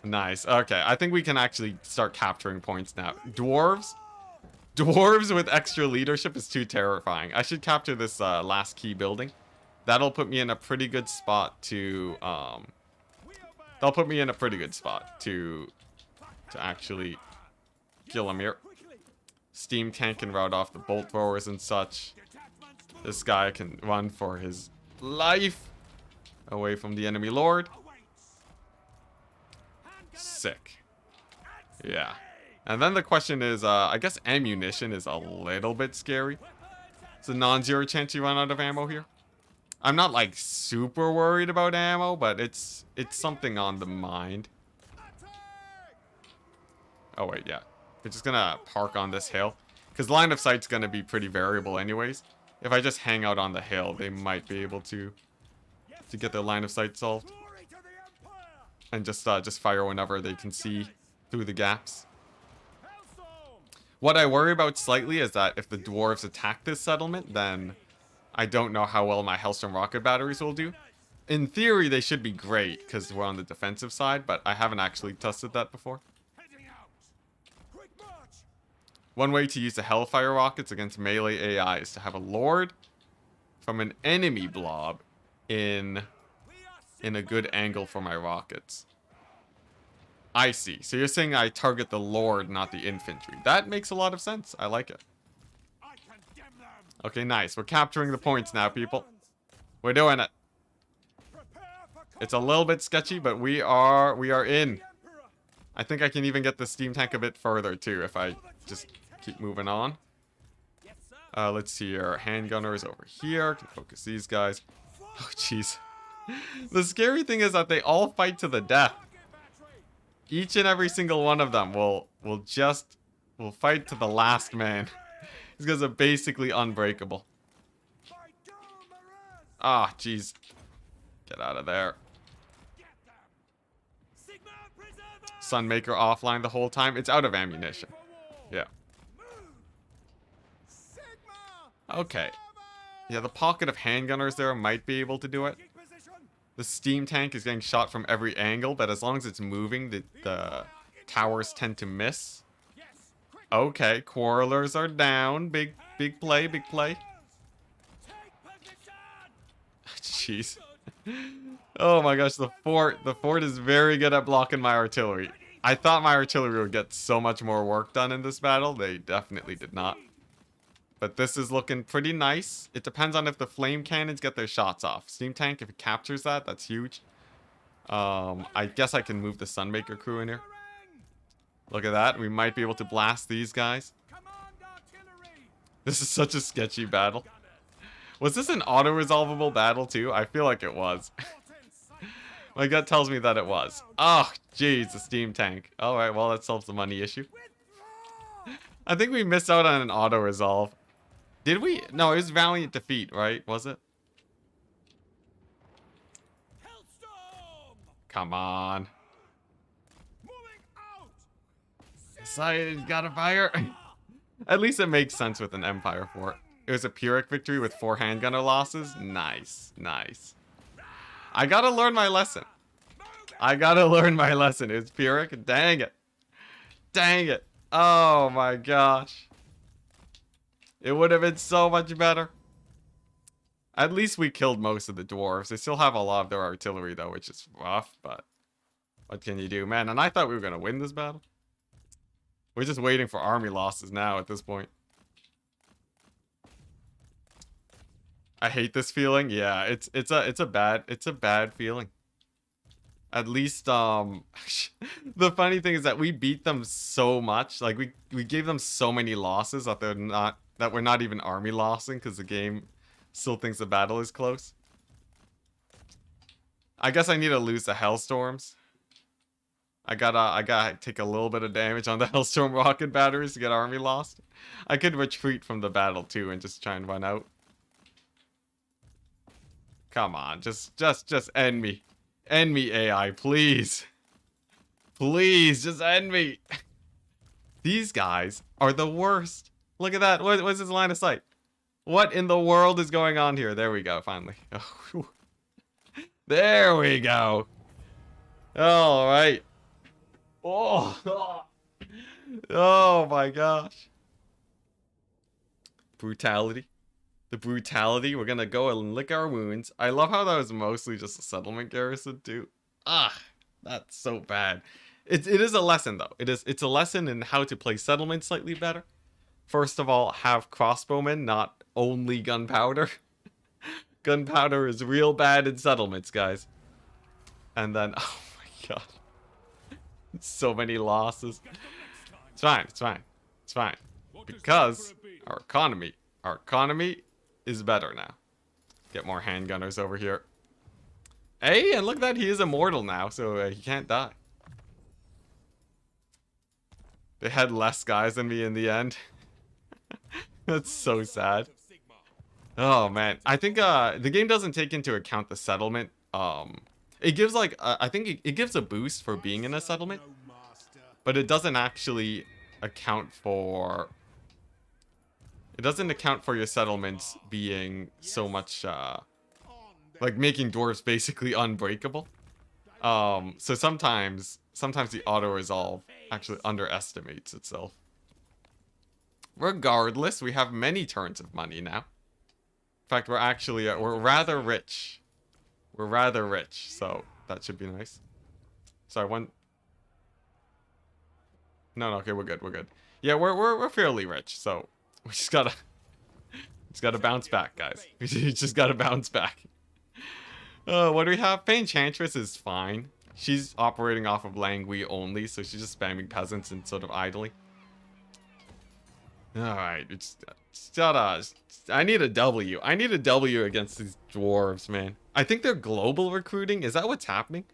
Nice. Okay, I think we can actually start capturing points now. Dwarves with extra leadership is too terrifying. I should capture this last key building. That'll put me in a pretty good spot to actually kill him here. Steam tank can rout off the bolt throwers and such. This guy can run for his life away from the enemy lord. Sick. Yeah. And then the question is, I guess ammunition is a little bit scary. It's a non-zero chance you run out of ammo here. I'm not like super worried about ammo, but it's something on the mind. Oh wait, yeah. We're just gonna park on this hill. Because line of sight's gonna be pretty variable anyways. If I just hang out on the hill, they might be able to get their line of sight solved. And just fire whenever they can see through the gaps. What I worry about slightly is that if the dwarves attack this settlement, then I don't know how well my Hellstorm rocket batteries will do. In theory, they should be great, because we're on the defensive side, but I haven't actually tested that before. One way to use the Hellfire rockets against melee AI is to have a lord from an enemy blob in a good angle for my rockets. I see. So you're saying I target the lord, not the infantry. That makes a lot of sense. I like it. Okay, nice. We're capturing the points now, people. We're doing it. It's a little bit sketchy, but we are in. I think I can even get the steam tank a bit further too if I just keep moving on. Let's see here. Handgunners over here. Can focus these guys. Oh, jeez. The scary thing is that they all fight to the death. Each and every single one of them will fight to the last man. These guys are basically unbreakable. Ah, jeez. Get out of there. Sunmaker offline the whole time. It's out of ammunition. Yeah. Okay. Yeah, the pocket of handgunners there might be able to do it. The steam tank is getting shot from every angle, but as long as it's moving, the towers tend to miss. Okay, quarrelers are down. Big play, big play. Jeez. Oh my gosh, the fort is very good at blocking my artillery. I thought my artillery would get so much more work done in this battle. They definitely did not. But this is looking pretty nice. It depends on if the flame cannons get their shots off. Steam tank, if it captures that, that's huge. I guess I can move the Sunmaker crew in here. Look at that. We might be able to blast these guys. This is such a sketchy battle. Was this an auto-resolvable battle too? I feel like it was. My gut tells me that it was. Oh, jeez, the steam tank. Alright, well, that solves the money issue. I think we missed out on an auto-resolve. Did we? No, it was Valiant Defeat, right? Was it? Come on. Decided gotta fire. At least it makes sense with an Empire fort. It was a Pyrrhic victory with 4 handgunner losses. Nice, nice. I gotta learn my lesson. I gotta learn my lesson. It was Pyrrhic. Dang it. Dang it. Oh my gosh. It would have been so much better. At least we killed most of the dwarves. They still have a lot of their artillery though, which is rough, but what can you do, man? And I thought we were gonna win this battle. We're just waiting for army losses now at this point. I hate this feeling. Yeah, it's a bad feeling. At least the funny thing is that we beat them so much. Like we gave them so many losses that we're not even army lossing because the game still thinks the battle is close. I guess I need to lose the Hellstorms. I gotta take a little bit of damage on the Hellstorm rocket batteries to get army lost. I could retreat from the battle too and just try and run out. Come on, just end me. End me, AI, please. Please, just end me. These guys are the worst. Look at that. What's his line of sight? What in the world is going on here? There we go, finally. Oh, there we go. All right. Oh, oh my gosh. Brutality. The brutality. We're gonna go and lick our wounds. I love how that was mostly just a settlement garrison too. Ah, that's so bad. It is a lesson though. It's a lesson in how to play settlement slightly better. First of all, have crossbowmen, not only gunpowder. Gunpowder is real bad in settlements, guys. And then, oh my god. So many losses. It's fine, it's fine, it's fine. Because our economy is better now. Get more handgunners over here. Hey, and look at that, he is immortal now, so he can't die. They had less guys than me in the end. That's so sad. Oh man, I think the game doesn't take into account the settlement. It gives like I think it gives a boost for being in a settlement, but it doesn't actually account for. It doesn't account for your settlements being so much like making dwarves basically unbreakable. So sometimes the auto resolve actually underestimates itself. Regardless, we have many turns of money now. In fact, we're rather rich. We're rather rich, so that should be nice. Sorry, one. No, okay, we're good. Yeah, we're fairly rich, so we just gotta bounce back, guys. We just gotta bounce back. What do we have? Enchantress is fine. She's operating off of Langui only, so she's just spamming peasants and sort of idling. Alright, I need a W. I need a W against these dwarves, man. I think they're global recruiting. Is that what's happening?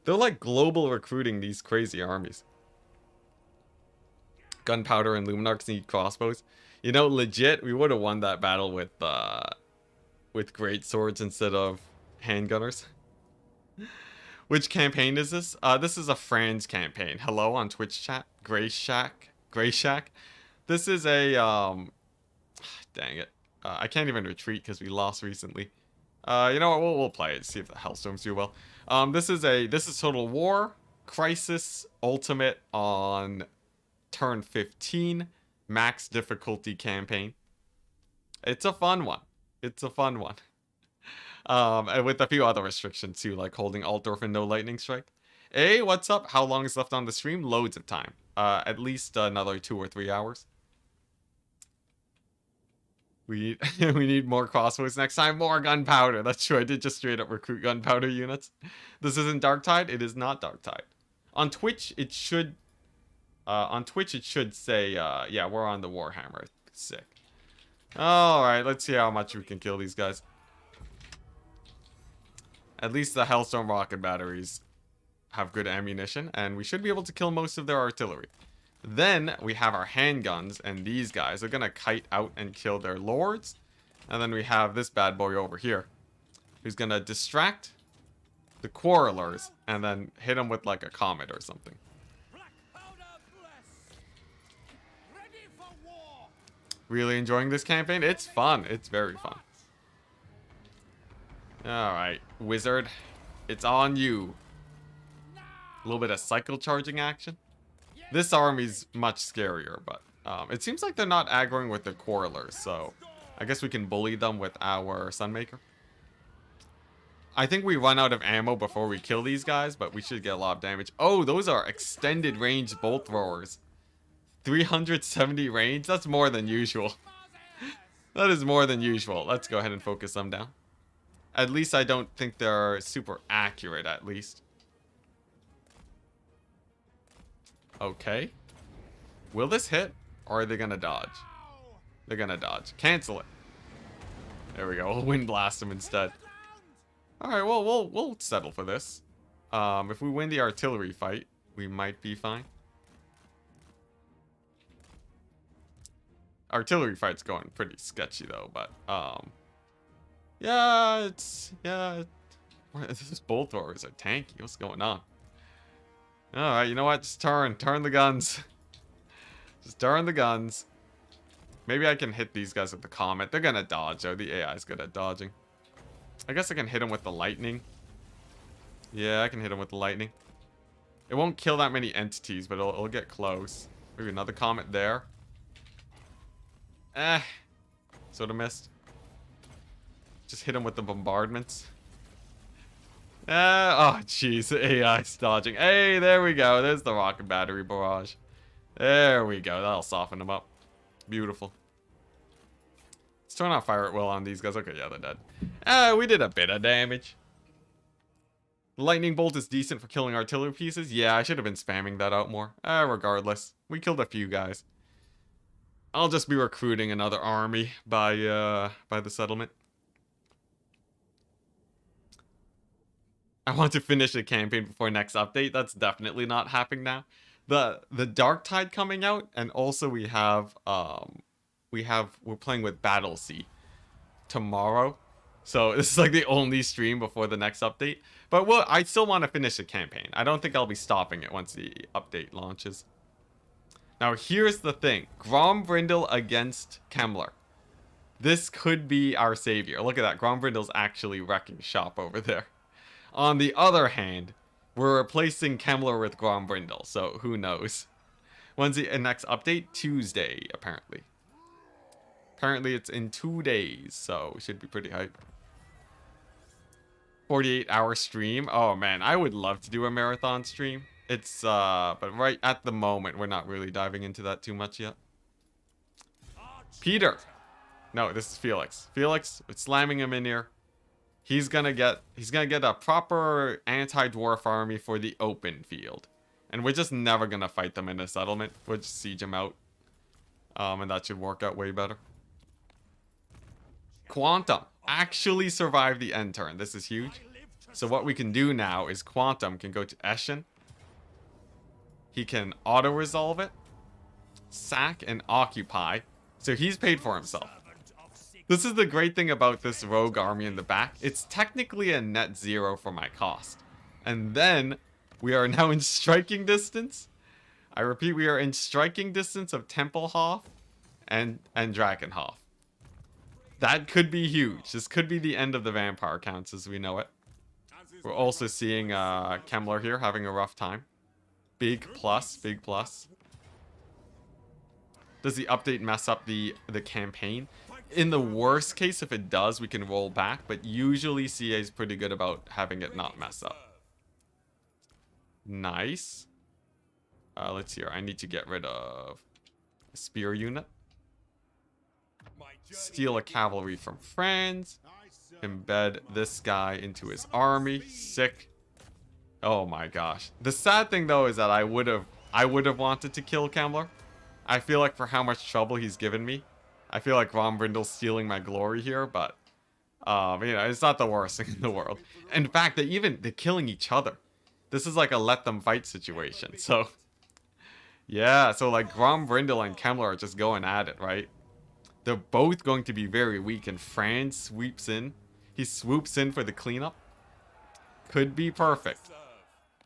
They're like global recruiting these crazy armies. Gunpowder and Luminarchs need crossbows. You know, legit, we would have won that battle with great swords instead of handgunners. Which campaign is this? This is a Franz campaign. Hello on Twitch chat. Gray Shack. This is a dang it. I can't even retreat because we lost recently. You know what? We'll play it. See if the Hellstorms do well. This is Total War Crisis Ultimate on turn 15, max difficulty campaign. It's a fun one. And with a few other restrictions too, like holding Altdorf and no lightning strike. Hey, what's up? How long is left on the stream? Loads of time. At least another 2 or 3 hours. We need more crossbows next time. More gunpowder. That's true. I did just straight up recruit gunpowder units. This isn't Darktide. It is not Darktide. On Twitch, it should. Say, yeah, we're on the Warhammer. Sick. All right, let's see how much we can kill these guys. At least the Hellstorm rocket batteries have good ammunition, and we should be able to kill most of their artillery. Then we have our handguns, and these guys are gonna kite out and kill their lords. And then we have this bad boy over here, who's gonna distract the quarrelers and then hit them with like a comet or something. Really enjoying this campaign? It's fun. It's very fun. Alright, wizard. It's on you. A little bit of cycle charging action. This army's much scarier, but it seems like they're not aggroing with the quarrelers, so I guess we can bully them with our Sunmaker. I think we run out of ammo before we kill these guys, but we should get a lot of damage. Oh, those are extended range bolt throwers. 370 range? That's more than usual. That is more than usual. Let's go ahead and focus them down. At least I don't think they're super accurate, at least. Okay. Will this hit? Or are they gonna dodge? They're gonna dodge. Cancel it. There we go. We'll wind blast them instead. All right, well, we'll settle for this. If we win the artillery fight, we might be fine. Artillery fight's going pretty sketchy though, but yeah, these bolt throwers are tanky. What's going on? All right, you know what? Just turn the guns. Just turn the guns. Maybe I can hit these guys with the comet. They're gonna dodge though. The AI is good at dodging. I guess I can hit them with the lightning. Yeah, I can hit them with the lightning. It won't kill that many entities, but it'll get close. Maybe another comet there. Sort of missed. Just hit him with the bombardments. Oh, jeez. The AI's dodging. Hey, there we go. There's the rocket battery barrage. There we go. That'll soften them up. Beautiful. Let's turn on fire at will on these guys. Okay, yeah, they're dead. We did a bit of damage. The lightning bolt is decent for killing artillery pieces. Yeah, I should have been spamming that out more. Regardless. We killed a few guys. I'll just be recruiting another army by the settlement. I want to finish the campaign before next update. That's definitely not happening now. The Dark Tide coming out, and also we're playing with Battlesea tomorrow. So this is like the only stream before the next update. But I still want to finish the campaign. I don't think I'll be stopping it once the update launches. Now here's the thing. Grombrindle against Kemmler. This could be our savior. Look at that. Grombrindle's actually wrecking shop over there. On the other hand, we're replacing Kemmler with Grombrindle, so who knows? When's the next update? Tuesday, apparently. Apparently it's in 2 days, so we should be pretty hyped. 48-hour stream. Oh man, I would love to do a marathon stream. It's but right at the moment we're not really diving into that too much yet. Peter. No, this is Felix. Felix, it's slamming him in here. He's gonna get a proper anti-dwarf army for the open field. And we're just never gonna fight them in a settlement. We'll just siege them out. And that should work out way better. Quantum actually survived the end turn. This is huge. So what we can do now is Quantum can go to Eschen. He can auto-resolve it, sack, and occupy. So he's paid for himself. This is the great thing about this rogue army in the back. It's technically a net zero for my cost. And then we are now in striking distance. I repeat, we are in striking distance of Tempelhof and Drakenhof. That could be huge. This could be the end of the vampire counts as we know it. We're also seeing Kemmler here having a rough time. Big plus, big plus. Does the update mess up the campaign? In the worst case, if it does, we can roll back, but usually CA is pretty good about having it not mess up. Nice. Let's see here. I need to get rid of a spear unit. Steal a cavalry from Franz. Embed this guy into his army. Sick. Oh my gosh. The sad thing though is that I would have wanted to kill Kemmler. I feel like for how much trouble he's given me, I feel like Grombrindle's stealing my glory here, but you know, it's not the worst thing in the world. In fact, they're killing each other. This is like a let them fight situation. So yeah, so like Grombrindle and Kemmler are just going at it, right? They're both going to be very weak, and Franz sweeps in. He swoops in for the cleanup. Could be perfect.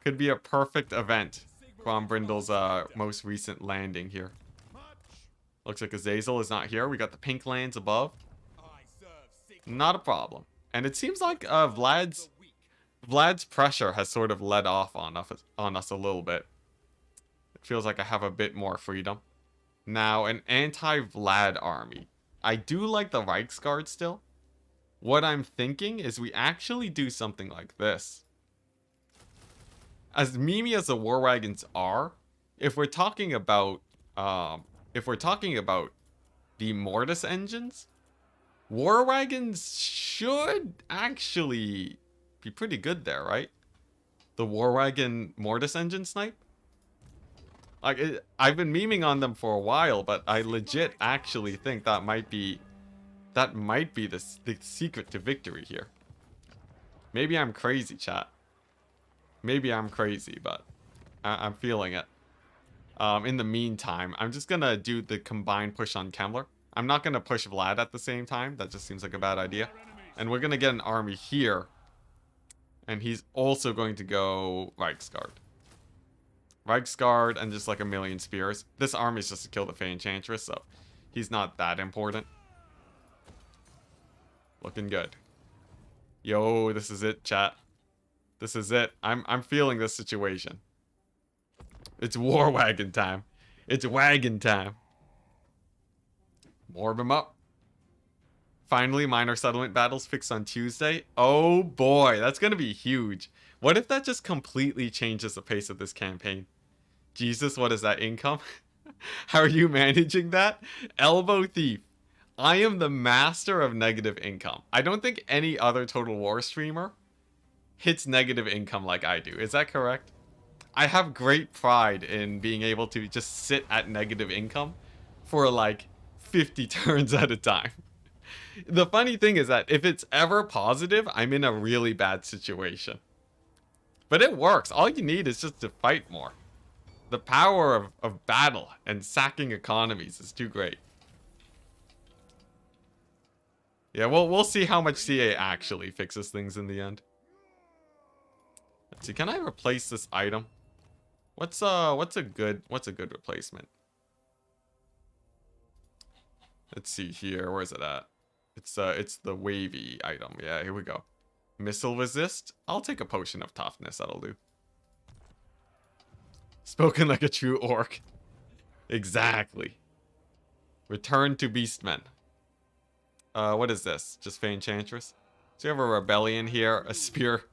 Could be a perfect event. Grombrindle's most recent landing here. Looks like Azazel is not here. We got the pink lands above. Not a problem. And it seems like Vlad's pressure has sort of let off on us a little bit. It feels like I have a bit more freedom. Now, an anti-Vlad army. I do like the Reichsguard still. What I'm thinking is we actually do something like this. As memey as the war wagons are, if we're talking about the Mortis engines, war wagons should actually be pretty good there, right? The war wagon Mortis engine snipe. Like I've been memeing on them for a while, but I legit actually think that might be the secret to victory here. Maybe I'm crazy, chat. Maybe I'm crazy, but I'm feeling it. In the meantime, I'm just gonna do the combined push on Kemmler. I'm not gonna push Vlad at the same time. That just seems like a bad idea. And we're gonna get an army here. And he's also going to go Reichsguard. Reichsguard and just like a million spears. This army is just to kill the Fey Enchantress, so he's not that important. Looking good. Yo, this is it, chat. This is it. I'm feeling this situation. It's war wagon time. It's wagon time. Morb him up. Finally, minor settlement battles fixed on Tuesday. Oh boy, that's gonna be huge. What if that just completely changes the pace of this campaign? Jesus, what is that income? How are you managing that? Elbow Thief. I am the master of negative income. I don't think any other Total War streamer hits negative income like I do. Is that correct? I have great pride in being able to just sit at negative income for like 50 turns at a time. The funny thing is that if it's ever positive, I'm in a really bad situation. But it works. All you need is just to fight more. The power of battle and sacking economies is too great. Yeah, we'll see how much CA actually fixes things in the end. Let's see, can I replace this item? What's a good replacement? Let's see here. Where's it at? It's the wavy item. Yeah, here we go. Missile resist. I'll take a potion of toughness. That'll do. Spoken like a true orc. Exactly. Return to Beastmen. What is this? Just Fey Enchantress? So you have a rebellion here, a spear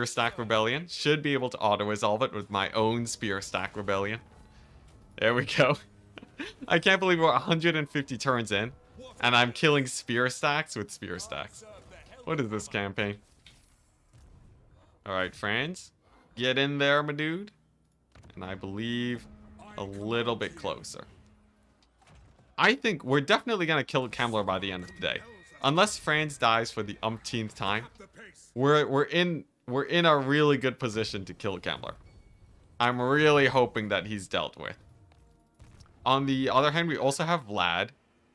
stack rebellion. Should be able to auto-resolve it with my own spear stack rebellion. There we go. I can't believe we're 150 turns in, and I'm killing spear stacks with spear stacks. What is this campaign? Alright, Franz. Get in there, my dude. And I believe a little bit closer. I think we're definitely going to kill Kemmler by the end of the day. Unless Franz dies for the umpteenth time, we're in a really good position to kill Kemmler. I'm really hoping that he's dealt with. On the other hand, we also have Vlad.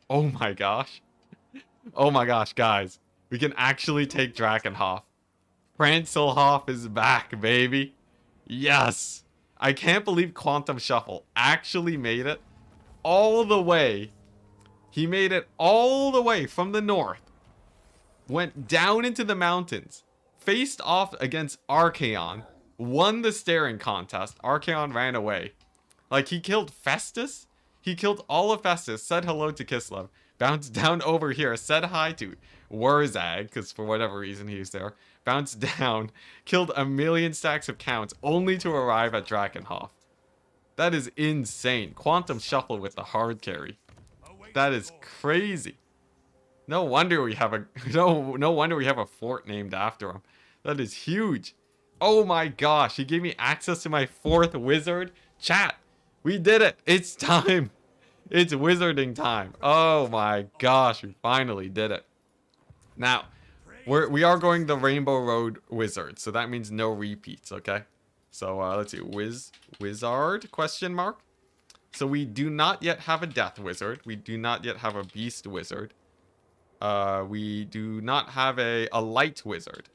Oh my gosh. Oh my gosh, guys. We can actually take Drakenhof. Franzlhof is back, baby. Yes. I can't believe Quantum Shuffle actually made it all the way. He made it all the way from the north. Went down into the mountains. Faced off against Archaon. Won the staring contest. Archaon ran away. Like, he killed Festus. He killed all of Festus. Said hello to Kislev. Bounced down over here. Said hi to Wurzag. Because for whatever reason he's there. Bounced down. Killed a million stacks of counts. Only to arrive at Drakenhof. That is insane. Quantum Shuffle with the hard carry. That is crazy. No wonder we have a no wonder we have a fort named after him. That is huge. Oh my gosh, he gave me access to my 4th wizard. Chat, we did it. It's time. It's wizarding time. Oh my gosh, we finally did it. Now, we are going the Rainbow Road wizard, so that means no repeats, okay? So let's see, wizard question mark. So we do not yet have a death wizard. We do not yet have a beast wizard. We do not have a light wizard.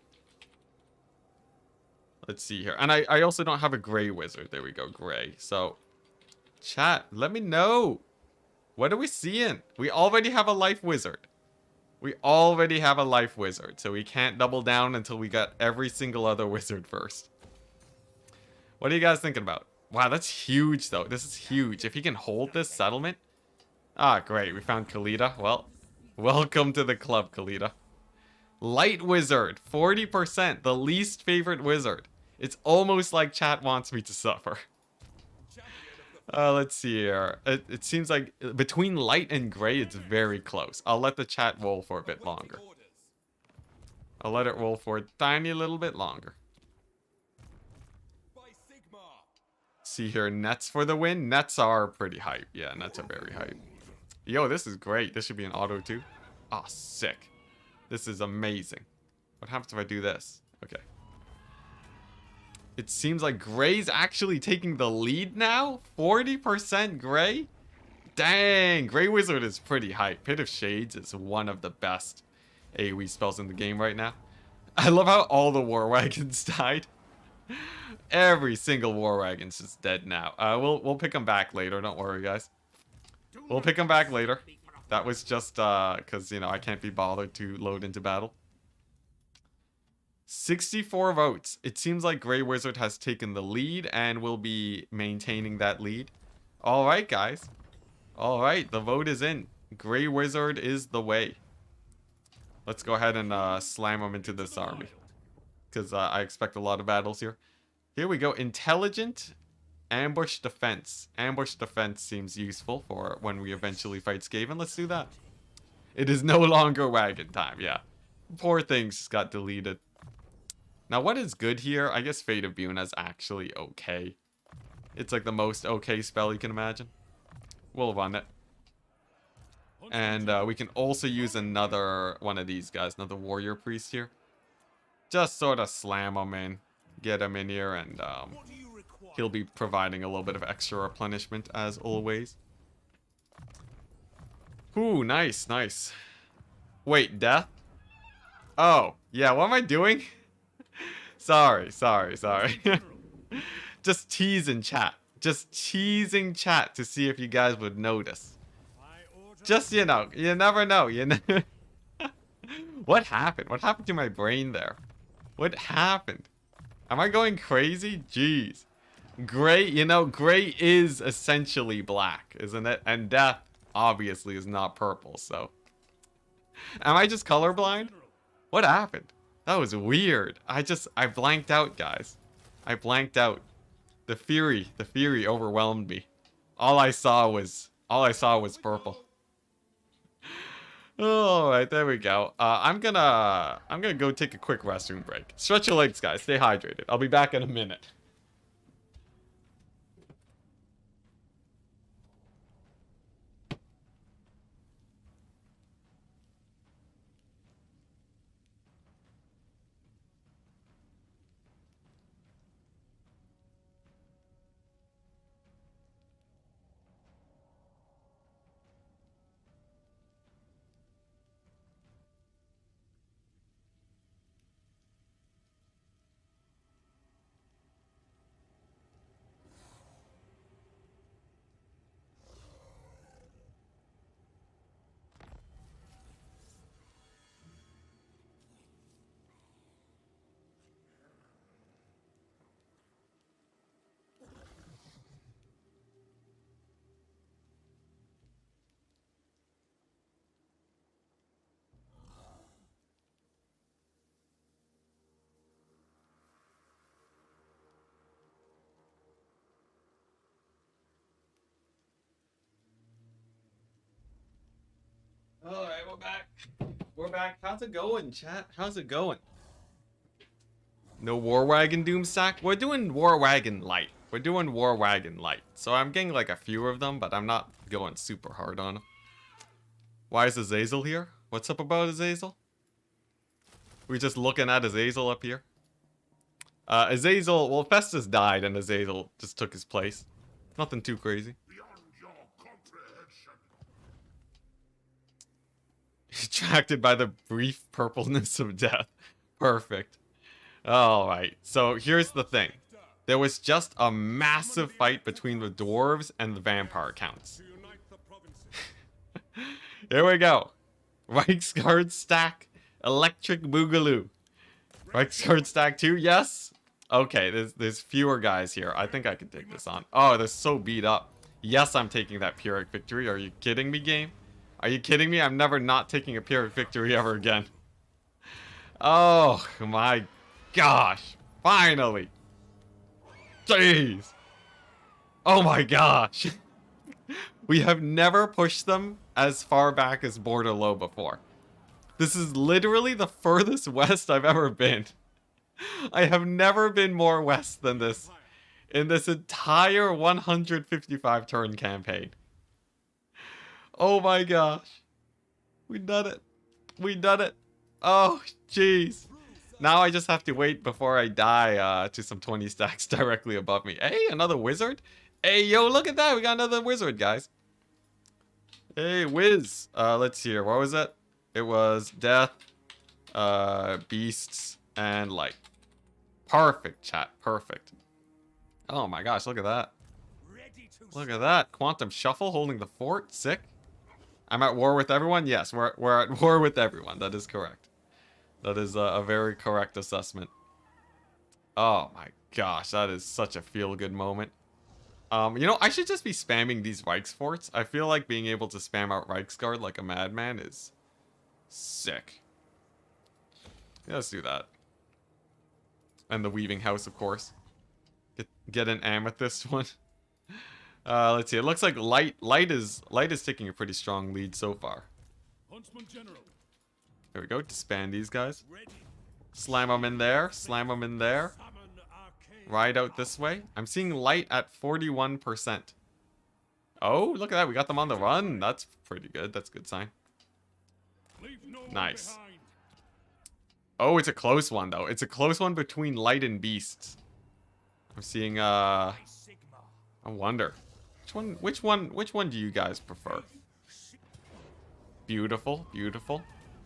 Let's see here. And I also don't have a gray wizard. There we go, gray. So, chat, let me know. What are we seeing? We already have a life wizard. We already have a life wizard. So we can't double down until we got every single other wizard first. What are you guys thinking about? Wow, that's huge, though. This is huge. If he can hold this settlement... Ah, great. We found Khalida. Well, welcome to the club, Khalida. Light wizard. 40%. The least favorite wizard. It's almost like chat wants me to suffer. Let's see here. It seems like between light and gray, it's very close. I'll let the chat roll for a bit longer. I'll let it roll for a tiny little bit longer. See here, nets for the win. Nets are pretty hype. Yeah, nets are very hype. Yo, this is great. This should be an auto too. Oh, sick. This is amazing. What happens if I do this? Okay. It seems like Gray's actually taking the lead now. 40% Gray? Dang, Grey Wizard is pretty hype. Pit of Shades is one of the best AoE spells in the game right now. I love how all the War Wagons died. Every single War Wagon's just dead now. We'll pick them back later. Don't worry, guys. We'll pick them back later. That was just because, you know, I can't be bothered to load into battle. 64 votes. It seems like Grey Wizard has taken the lead and will be maintaining that lead. All right, guys. All right, the vote is in. Grey Wizard is the way. Let's go ahead and slam him into this army. Because I expect a lot of battles here. Here we go. Intelligent ambush defense. Ambush defense seems useful for when we eventually fight Skaven. Let's do that. It is no longer wagon time. Yeah. Poor things just got deleted. Now, what is good here? I guess Fate of Buna is actually okay. It's like the most okay spell you can imagine. We'll run it. And we can also use another one of these guys, another warrior priest here. Just sort of slam him in, get him in here, and he'll be providing a little bit of extra replenishment as always. Ooh, nice, nice. Wait, death? Oh, yeah, what am I doing? Sorry. Just teasing chat. Just teasing chat to see if you guys would notice. Just, you know, you never know. What happened? What happened to my brain there? What happened? Am I going crazy? Jeez. Gray, you know, gray is essentially black, isn't it? And death, obviously, is not purple, so. Am I just colorblind? What happened? That was weird. I blanked out, guys. I blanked out. The fury overwhelmed me. All I saw was purple. All right, there we go. I'm gonna go take a quick restroom break. Stretch your legs, guys. Stay hydrated. I'll be back in a minute. Alright, we're back. We're back. How's it going, chat? How's it going? No War Wagon Doomstack? We're doing War Wagon Light. So I'm getting like a few of them, but I'm not going super hard on them. Why is Azazel here? What's up about Azazel? We're just looking at Azazel up here. Azazel, well, Festus died and Azazel just took his place. Nothing too crazy. Attracted by the brief purpleness of death. Perfect. Alright, so here's the thing. There was just a massive fight between the dwarves and the vampire counts. Here we go. Reiksguard stack. Electric Boogaloo. Reiksguard stack 2, yes? Okay, there's fewer guys here. I think I can take this on. Oh, they're so beat up. Yes, I'm taking that Pyrrhic victory. Are you kidding me, game? Are you kidding me? I'm never not taking a Pyrrhic victory ever again. Oh my gosh. Finally. Jeez. Oh my gosh. We have never pushed them as far back as Border Low before. This is literally the furthest west I've ever been. I have never been more west than this in this entire 155 turn campaign. Oh my gosh. We done it. We done it. Oh, jeez. Now I just have to wait before I die to some 20 stacks directly above me. Hey, another wizard? Hey, yo, look at that. We got another wizard, guys. Hey, whiz. Let's see here. What was it? It was death, beasts, and light. Perfect, chat. Perfect. Oh my gosh, look at that. Look at that. Quantum Shuffle holding the fort. Sick. I'm at war with everyone? Yes, we're at war with everyone. That is correct. That is a very correct assessment. Oh my gosh, that is such a feel-good moment. You know, I should just be spamming these Reichsforts. I feel like being able to spam out Reichsguard like a madman is sick. Yeah, let's do that. And the Weaving House, of course. Get an Amethyst one. Let's see. It looks like light is taking a pretty strong lead so far. There we go. Disband these guys. Slam them in there. Slam them in there. Ride out this way. I'm seeing light at 41%. Oh, look at that. We got them on the run. That's pretty good. That's a good sign. Nice. Oh, it's a close one, though. It's a close one between light and beasts. I'm seeing, I wonder. Which one do you guys prefer? Beautiful, beautiful.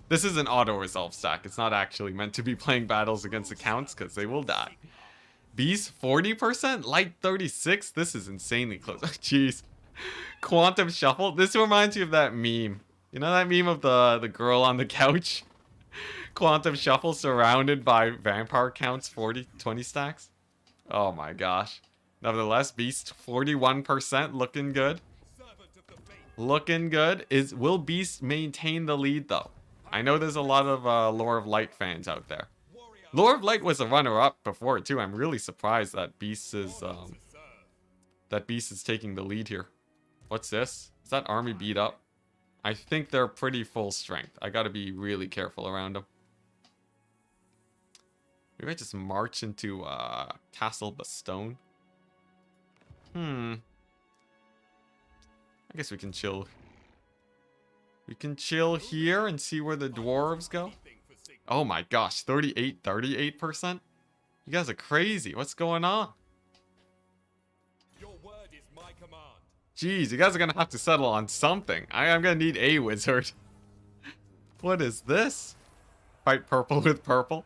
This is an auto-resolve stack. It's not actually meant to be playing battles against accounts, because they will die. Beast 40%? Light 36? This is insanely close. Jeez. Quantum Shuffle? This reminds you of that meme. You know that meme of the girl on the couch? Quantum Shuffle surrounded by vampire counts 20 stacks? Oh my gosh. Nevertheless, Beast 41%, looking good. Looking good. Will Beast maintain the lead though? I know there's a lot of Lore of Light fans out there. Lore of Light was a runner-up before too. I'm really surprised that Beast is taking the lead here. What's this? Is that army beat up? I think they're pretty full strength. I gotta be really careful around them. Maybe I just march into Castle Bastone. I guess we can chill. We can chill here and see where the dwarves go. Oh my gosh, 38%? You guys are crazy. What's going on? Your word is my command. Jeez, you guys are gonna have to settle on something. I'm gonna need a wizard. What is this? Fight purple with purple?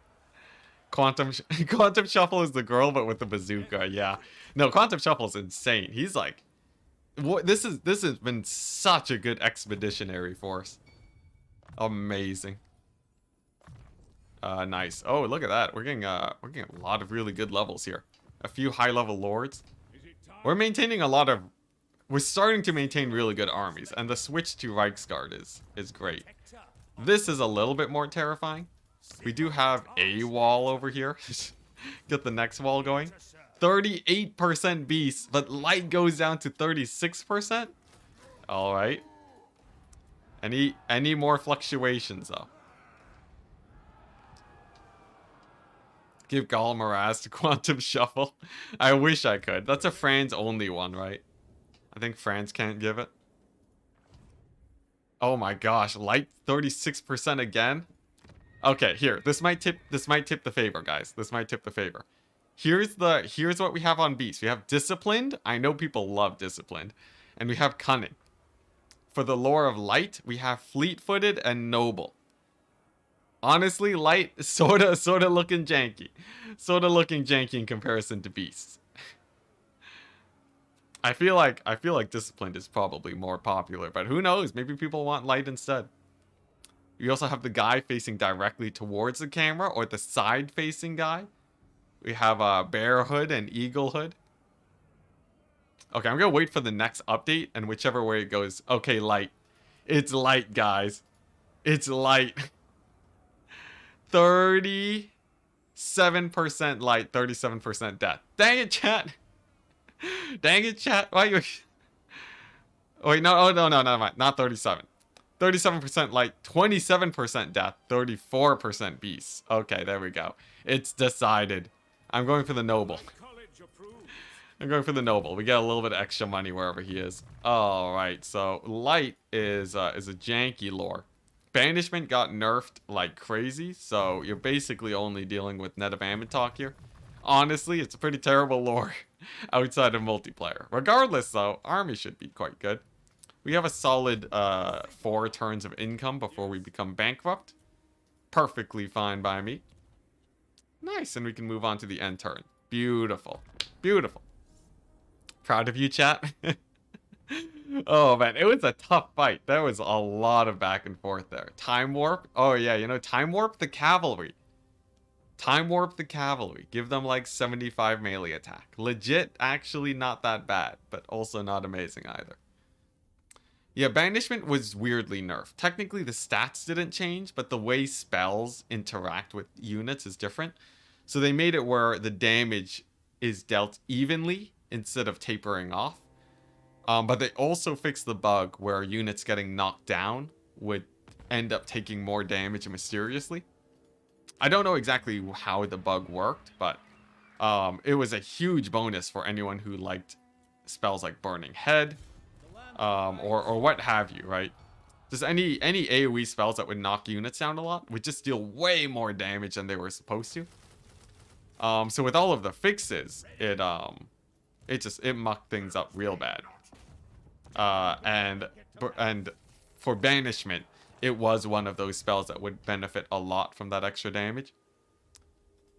Quantum Shuffle is the girl, but with the bazooka. Yeah. No, Quantum Shuffle is insane. He's like, what? This has been such a good expeditionary force. Amazing. Nice. Oh, look at that. We're getting a lot of really good levels here. A few high-level lords. We're starting to maintain really good armies, and the switch to Reichsguard is great. This is a little bit more terrifying. We do have a wall over here. Get the next wall going. 38% beast, but light goes down to 36%. All right. Any more fluctuations though? Give Golem Moraz to Quantum Shuffle. I wish I could. That's a Franz only one, right? I think Franz can't give it. Oh my gosh, light 36% again. Okay, here. This might tip the favor, guys. This might tip the favor. Here's what we have on beast. We have disciplined. I know people love disciplined. And we have cunning. For the lore of light, we have fleet-footed and noble. Honestly, light sorta looking janky. Sorta looking janky in comparison to beasts. I feel like disciplined is probably more popular, but who knows? Maybe people want light instead. We also have the guy facing directly towards the camera, or the side-facing guy. We have Bear Hood and Eagle Hood. Okay, I'm gonna wait for the next update, and whichever way it goes. Okay, light. It's light, guys. It's light. 37% light, 37% death. Dang it, chat. Dang it, chat. Why you... Oh, wait, no, oh, no, never mind. Not 37. 37% light, 27% death, 34% beast. Okay, there we go. It's decided. I'm going for the noble. I'm going for the noble. We get a little bit of extra money wherever he is. All right, so light is a janky lore. Banishment got nerfed like crazy, so you're basically only dealing with Net of Ammontok here. Honestly, it's a pretty terrible lore outside of multiplayer. Regardless, though, army should be quite good. We have a solid 4 turns of income before we become bankrupt. Perfectly fine by me. Nice, and we can move on to the end turn. Beautiful. Beautiful. Proud of you, chat. Oh, man, it was a tough fight. There was a lot of back and forth there. Time Warp. Oh, yeah, you know, Time Warp the Cavalry. Time Warp the Cavalry. Give them like 75 melee attack. Legit, actually not that bad, but also not amazing either. Yeah, Banishment was weirdly nerfed. Technically, the stats didn't change, but the way spells interact with units is different. So they made it where the damage is dealt evenly instead of tapering off. But they also fixed the bug where units getting knocked down would end up taking more damage mysteriously. I don't know exactly how the bug worked, but it was a huge bonus for anyone who liked spells like Burning Head, or what have you, right? Just any AoE spells that would knock units down a lot would just deal way more damage than they were supposed to. So with all of the fixes, it mucked things up real bad. And for Banishment, it was one of those spells that would benefit a lot from that extra damage.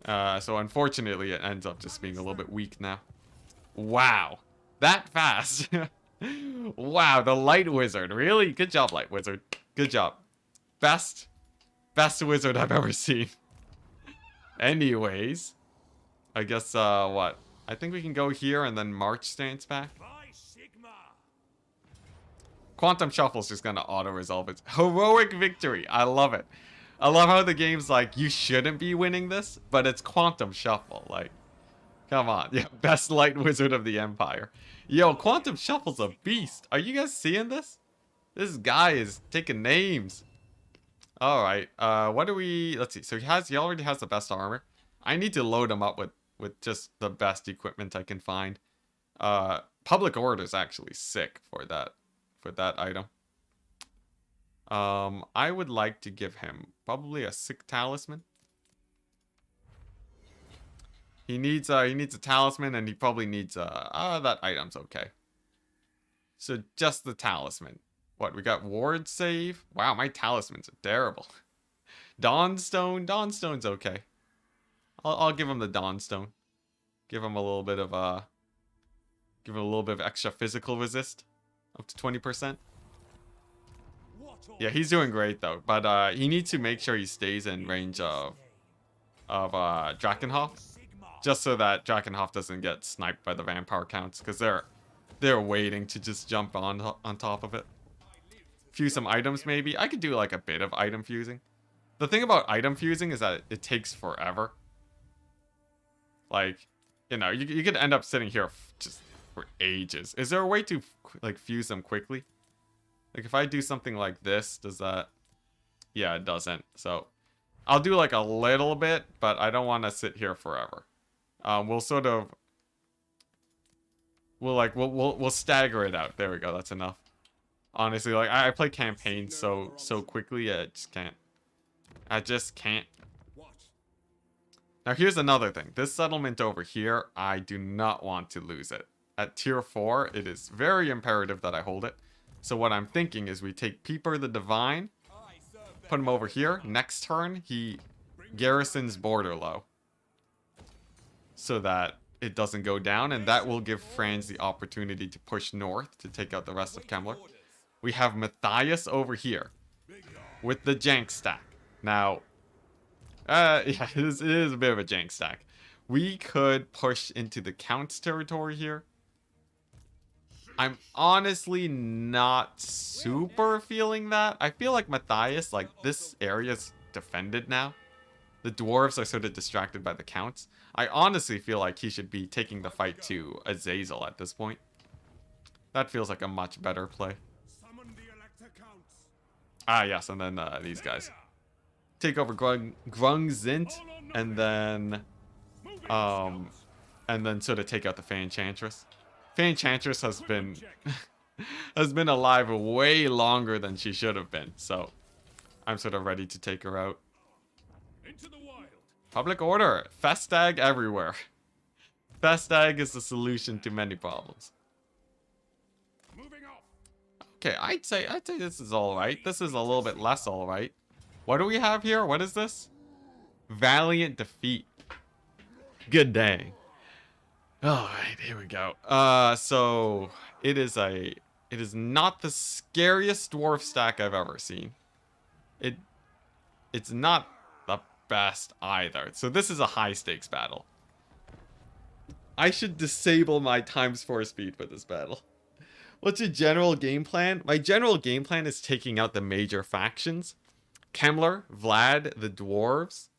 So unfortunately, it ends up just being a little bit weak now. Wow. That fast. Wow, the Light Wizard. Really? Good job, Light Wizard. Good job. Best wizard I've ever seen. Anyways. I guess, what? I think we can go here and then March stance back. Quantum Shuffle's just gonna auto-resolve it. Heroic victory. I love it. I love how the game's like, you shouldn't be winning this, but it's Quantum Shuffle. Like, come on. Yeah, best Light Wizard of the Empire. Yo, Quantum Shuffle's a beast. Are you guys seeing this? This guy is taking names. Alright, what do we... Let's see. So he already has the best armor. I need to load him up with just the best equipment I can find. Public Order is actually sick for that item. I would like to give him probably a sick talisman. He needs a talisman, and he probably needs that item's okay. So just the talisman. What, we got ward save? Wow, my talismans are terrible. Dawnstone? Dawnstone's okay. I'll give him the Dawnstone. Give him a little bit of extra physical resist. Up to 20%. Yeah, he's doing great though. But he needs to make sure he stays in range of Drakenhof. Just so that Drakenhof doesn't get sniped by the vampire counts, because they're waiting to just jump on top of it. Fuse some items maybe. I could do like a bit of item fusing. The thing about item fusing is that it takes forever. Like, you know, you could end up sitting here just for ages. Is there a way to like fuse them quickly? Like if I do something like this, does that... Yeah, it doesn't. So I'll do like a little bit, but I don't want to sit here forever. We'll sort of... We'll stagger it out. There we go. That's enough. Honestly, like I play campaigns so quickly, I just can't. Now here's another thing. This settlement over here, I do not want to lose it. At tier 4, it is very imperative that I hold it. So what I'm thinking is we take Peeper the Divine, put him over here. Next turn, he garrisons Borderlow, so that it doesn't go down, and that will give Franz the opportunity to push north to take out the rest of Kemmler. We have Matthias over here with the jank stack. Now, yeah, it is a bit of a jank stack. We could push into the Count's territory here. I'm honestly not super feeling that. I feel like Matthias, like, this area's defended now. The dwarves are sort of distracted by the Counts. I honestly feel like he should be taking the fight to Azazel at this point. That feels like a much better play. Ah, yes, and then these guys. Take over Grungzint, and then sort of take out the Fey Enchantress. Fey Enchantress has been alive way longer than she should have been, so I'm sort of ready to take her out. Into the wild. Public order. Festag everywhere. Festag is the solution to many problems. Moving off. Okay, I'd say this is alright. This is a little bit less alright. What do we have here? What is this? Valiant defeat. Good day. Alright, here we go. So it is not the scariest dwarf stack I've ever seen. It's not the best either. So this is a high stakes battle. I should disable my ×4 speed for this battle. What's your general game plan? My general game plan is taking out the major factions. Kemmler, Vlad, the dwarves,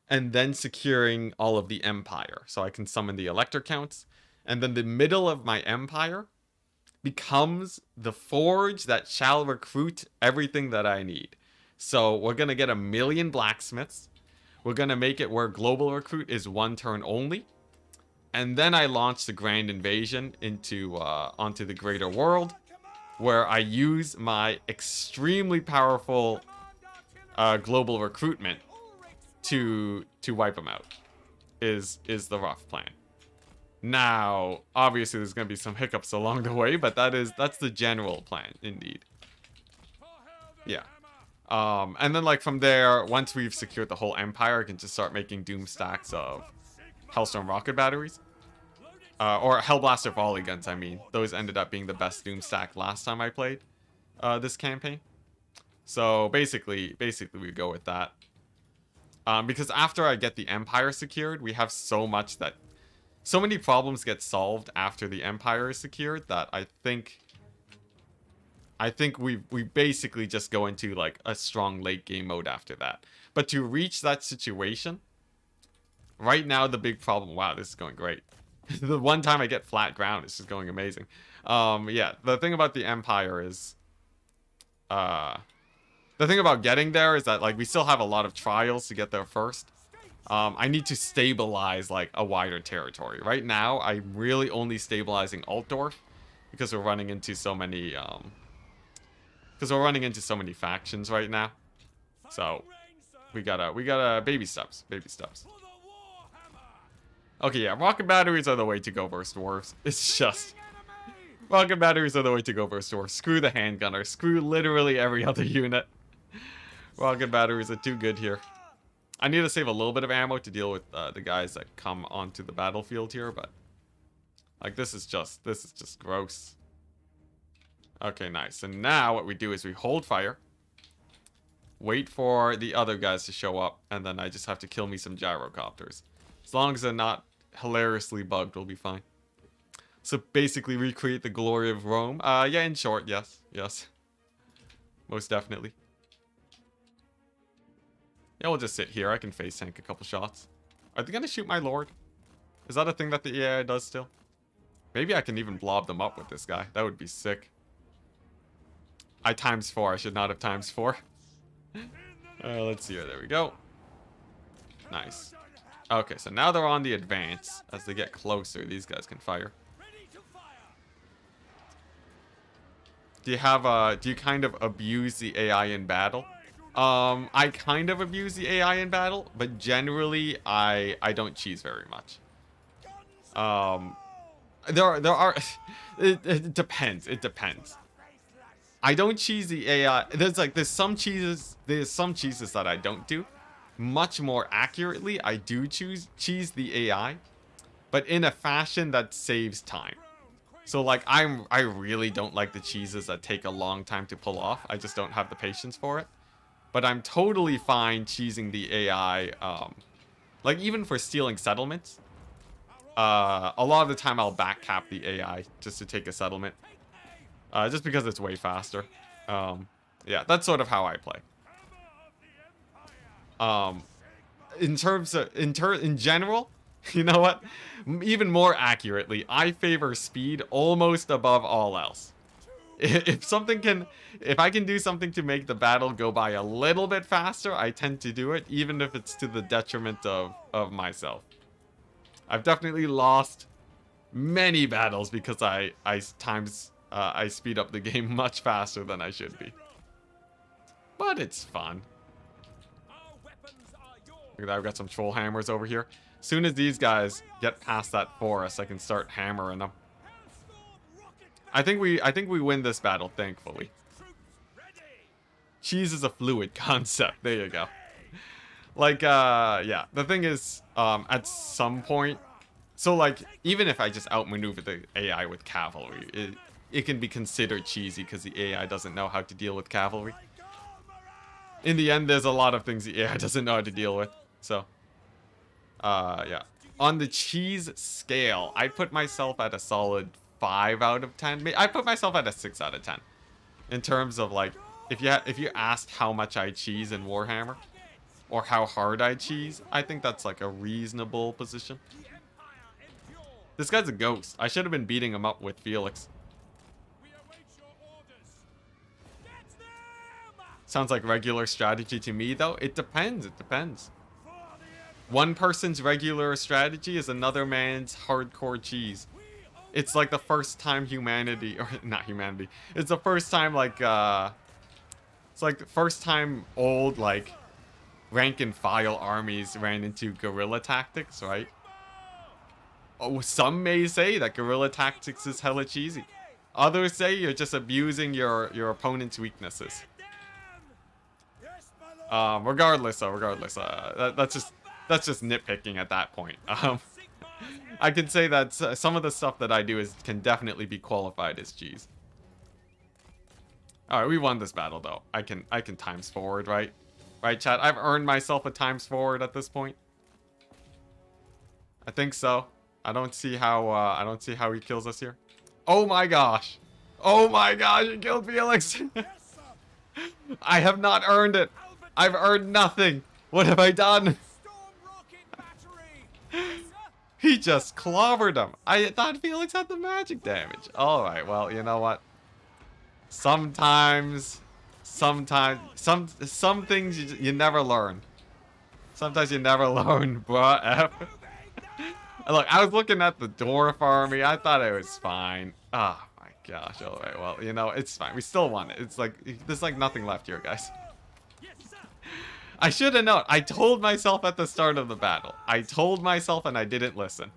and then securing all of the empire. So I can summon the elector counts. And then the middle of my empire becomes the forge that shall recruit everything that I need. So we're going to get 1 million blacksmiths. We're going to make it where global recruit is 1 turn only. And then I launch the grand invasion onto the greater world, where I use my extremely powerful global recruitment to wipe them out. Is the rough plan. Now, obviously, there's going to be some hiccups along the way, but that's the general plan, indeed. Yeah. And then, like, from there, once we've secured the whole empire, I can just start making doom stacks of Hellstorm rocket batteries. Or Hellblaster volley guns, I mean. Those ended up being the best doom stack last time I played this campaign. So, basically we go with that. Because after I get the empire secured, we have so many problems get solved after the empire is secured that I think we basically just go into like a strong late game mode after that. But to reach that situation, right now the big problem, wow, this is going great. The one time I get flat ground, it's just going amazing. Yeah, the thing about the empire is the thing about getting there is that like we still have a lot of trials to get there first. I need to stabilize like a wider territory. Right now, I'm really only stabilizing Altdorf because we're running into so many factions right now. So we gotta baby steps. Okay, yeah, rocket batteries are the way to go versus dwarves. It's just rocket batteries are the way to go versus dwarves. Screw the handgunner. Screw literally every other unit. Rocket batteries are too good here. I need to save a little bit of ammo to deal with the guys that come onto the battlefield here, but like this is just gross. Okay, nice. And now what we do is we hold fire, wait for the other guys to show up, and then I just have to kill me some gyrocopters. As long as they're not hilariously bugged, we'll be fine. So basically recreate the glory of Rome. Yeah, in short, yes. Most definitely. Yeah, we'll just sit here. I can face tank a couple shots. Are they gonna shoot my lord? Is that a thing that the AI does still? Maybe I can even blob them up with this guy. That would be sick. I ×4. I should not have ×4. Let's see here. There we go. Nice. Okay, so now they're on the advance. As they get closer, these guys can fire. Do you kind of abuse the AI in battle? I kind of abuse the AI in battle, but generally I don't cheese very much. There are it depends. I don't cheese the AI. There's some cheeses that I don't do. Much more accurately, I do cheese the AI, but in a fashion that saves time. So like I really don't like the cheeses that take a long time to pull off. I just don't have the patience for it. But I'm totally fine cheesing the AI, like even for stealing settlements. A lot of the time I'll backcap the AI just to take a settlement. Just because it's way faster. Yeah, that's sort of how I play. In general, you know what? Even more accurately, I favor speed almost above all else. If I can do something to make the battle go by a little bit faster, I tend to do it, even if it's to the detriment of myself. I've definitely lost many battles because I speed up the game much faster than I should be. But But it's fun. Our weapons are yours. Look at that, I've got some troll hammers over here. As soon as these guys get past that forest, I can start hammering them. Hellstorm rocket I think we win this battle, thankfully. troops ready. Cheese is a fluid concept. There you go. Like, yeah. The thing is, at some point, so like, even if I just outmaneuver the AI with cavalry, it can be considered cheesy because the AI doesn't know how to deal with cavalry. In the end, there's a lot of things the AI doesn't know how to deal with. So, yeah. On the cheese scale, I put myself at a solid 5 out of 10. I put myself at a 6 out of 10. In terms of like, if you asked how much I cheese in Warhammer, or how hard I cheese, I think that's like a reasonable position. The Empire endures. This guy's a ghost. I should have been beating him up with Felix. We await your orders. Get them! Sounds like regular strategy to me, though. It depends. It depends. For the Empire. One person's regular strategy is another man's hardcore cheese. It's like the first time humanity, or not humanity. It's the first time like, it's like the first time old like rank and file armies ran into guerrilla tactics, right? Oh, some may say that guerrilla tactics is hella cheesy. Others say you're just abusing your opponent's weaknesses. Yes, my lord. Regardless, that's just nitpicking at that point. I can say that some of the stuff that I do can definitely be qualified as cheese. All right, we won this battle though. I can times forward, right? Right, chat. I've earned myself a times forward at this point. I think so. I don't see how he kills us here. Oh my gosh! Oh my gosh! He killed Felix. Yes, sir. I have not earned it. I've earned nothing. What have I done? Storm rocket battery. Yes, sir. He just clobbered him. I thought Felix had the magic damage. All right. Well, you know what? Sometimes some things you never learn. Sometimes you never learn, bruh. F. Look, I was looking at the dwarf army. I thought it was fine. Oh my gosh. All right. Well, you know, it's fine. We still won it. It's like there's like nothing left here, guys. Yes, sir. I should have known. I told myself at the start of the battle. I told myself and I didn't listen.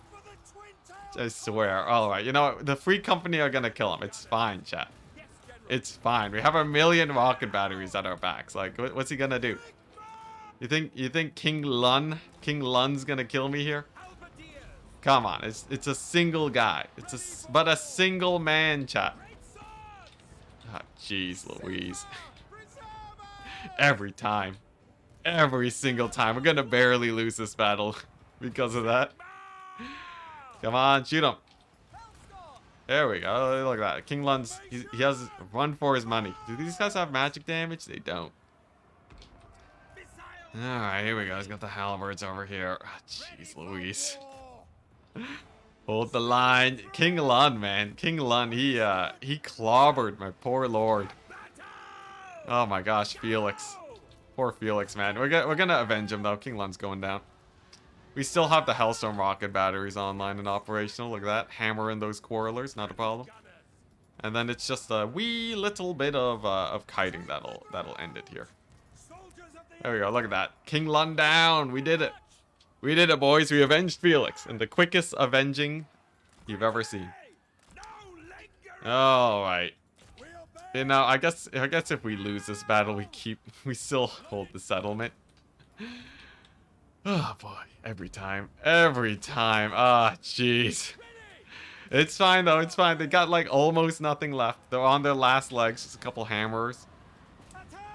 For the twin towers. I swear. All right. You know what? The free company are gonna kill him. It's fine, chat. Yes, General. It's fine. We have a million rocket batteries at our backs. Like, what's he gonna do? You think King Lun's gonna kill me here? Halberdiers. Come on, it's a single guy. But a single man, chat. Great sword. Ah, jeez, Louise. Preserve us. Every single time. We're gonna barely lose this battle because of that. Come on, shoot him. Hellstorm. There we go. Look at that. King Lun's he has run for his money. Do these guys have magic damage? They don't. Missile. Alright, here we go. He's got the halberds over here. Ah, jeez, Louise. War. Hold the line. King Lun, man. King Lun, he clobbered my poor lord. Oh my gosh, Felix. Poor Felix, man. We're gonna avenge him though. King Lun's going down. We still have the Hellstorm rocket batteries online and operational. Look at that. Hammering those quarrelers, not a problem. And then it's just a wee little bit of kiting that'll end it here. Soldiers of the There we go. Look at that. King Lun down. We did it. We did it, boys. We avenged Felix in the quickest avenging you've ever seen. No lingering. All right. We obey. You know, I guess if we lose this battle, we still hold the settlement. Oh boy, every time. Ah, jeez. It's fine though. It's fine. They got like almost nothing left. They're on their last legs. Just a couple hammerers.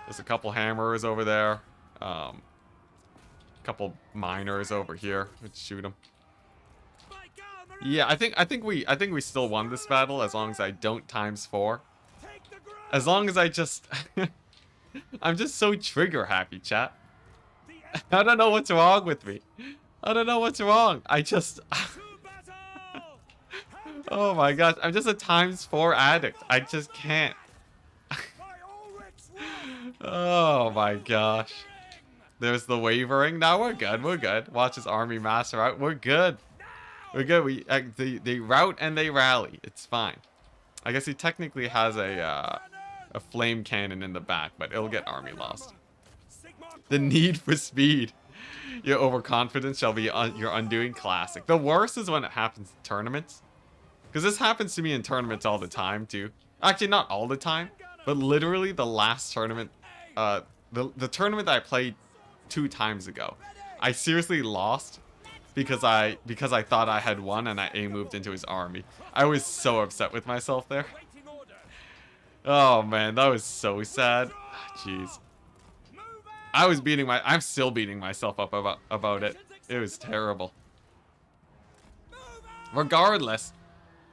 There's a couple hammerers over there. Couple miners over here. Let's shoot them. My armor. Yeah, I think we still won this battle as long as I don't ×4. Take the ground. As long as I just I'm just so trigger happy, chat. The I don't know what's wrong with me. I don't know what's wrong. I just to battle. oh my gosh, I'm just a ×4 addict. I just can't. By Ulrich's will. Oh my gosh. There's the wavering. Now we're good. We're good. Watch his army master out. We're good. We're good. They rout and they rally. It's fine. I guess he technically has a a flame cannon in the back, but it'll get army lost. The need for speed. Your overconfidence shall be your undoing. Classic. The worst is when it happens in tournaments. Because this happens to me in tournaments all the time, too. Actually, not all the time. But literally the last tournament, the tournament that I played 2 times ago, I seriously lost because I thought I had won and I A-moved into his army. I was so upset with myself there. Oh man, that was so sad. Jeez. I'm still beating myself up about it. It was terrible. Regardless,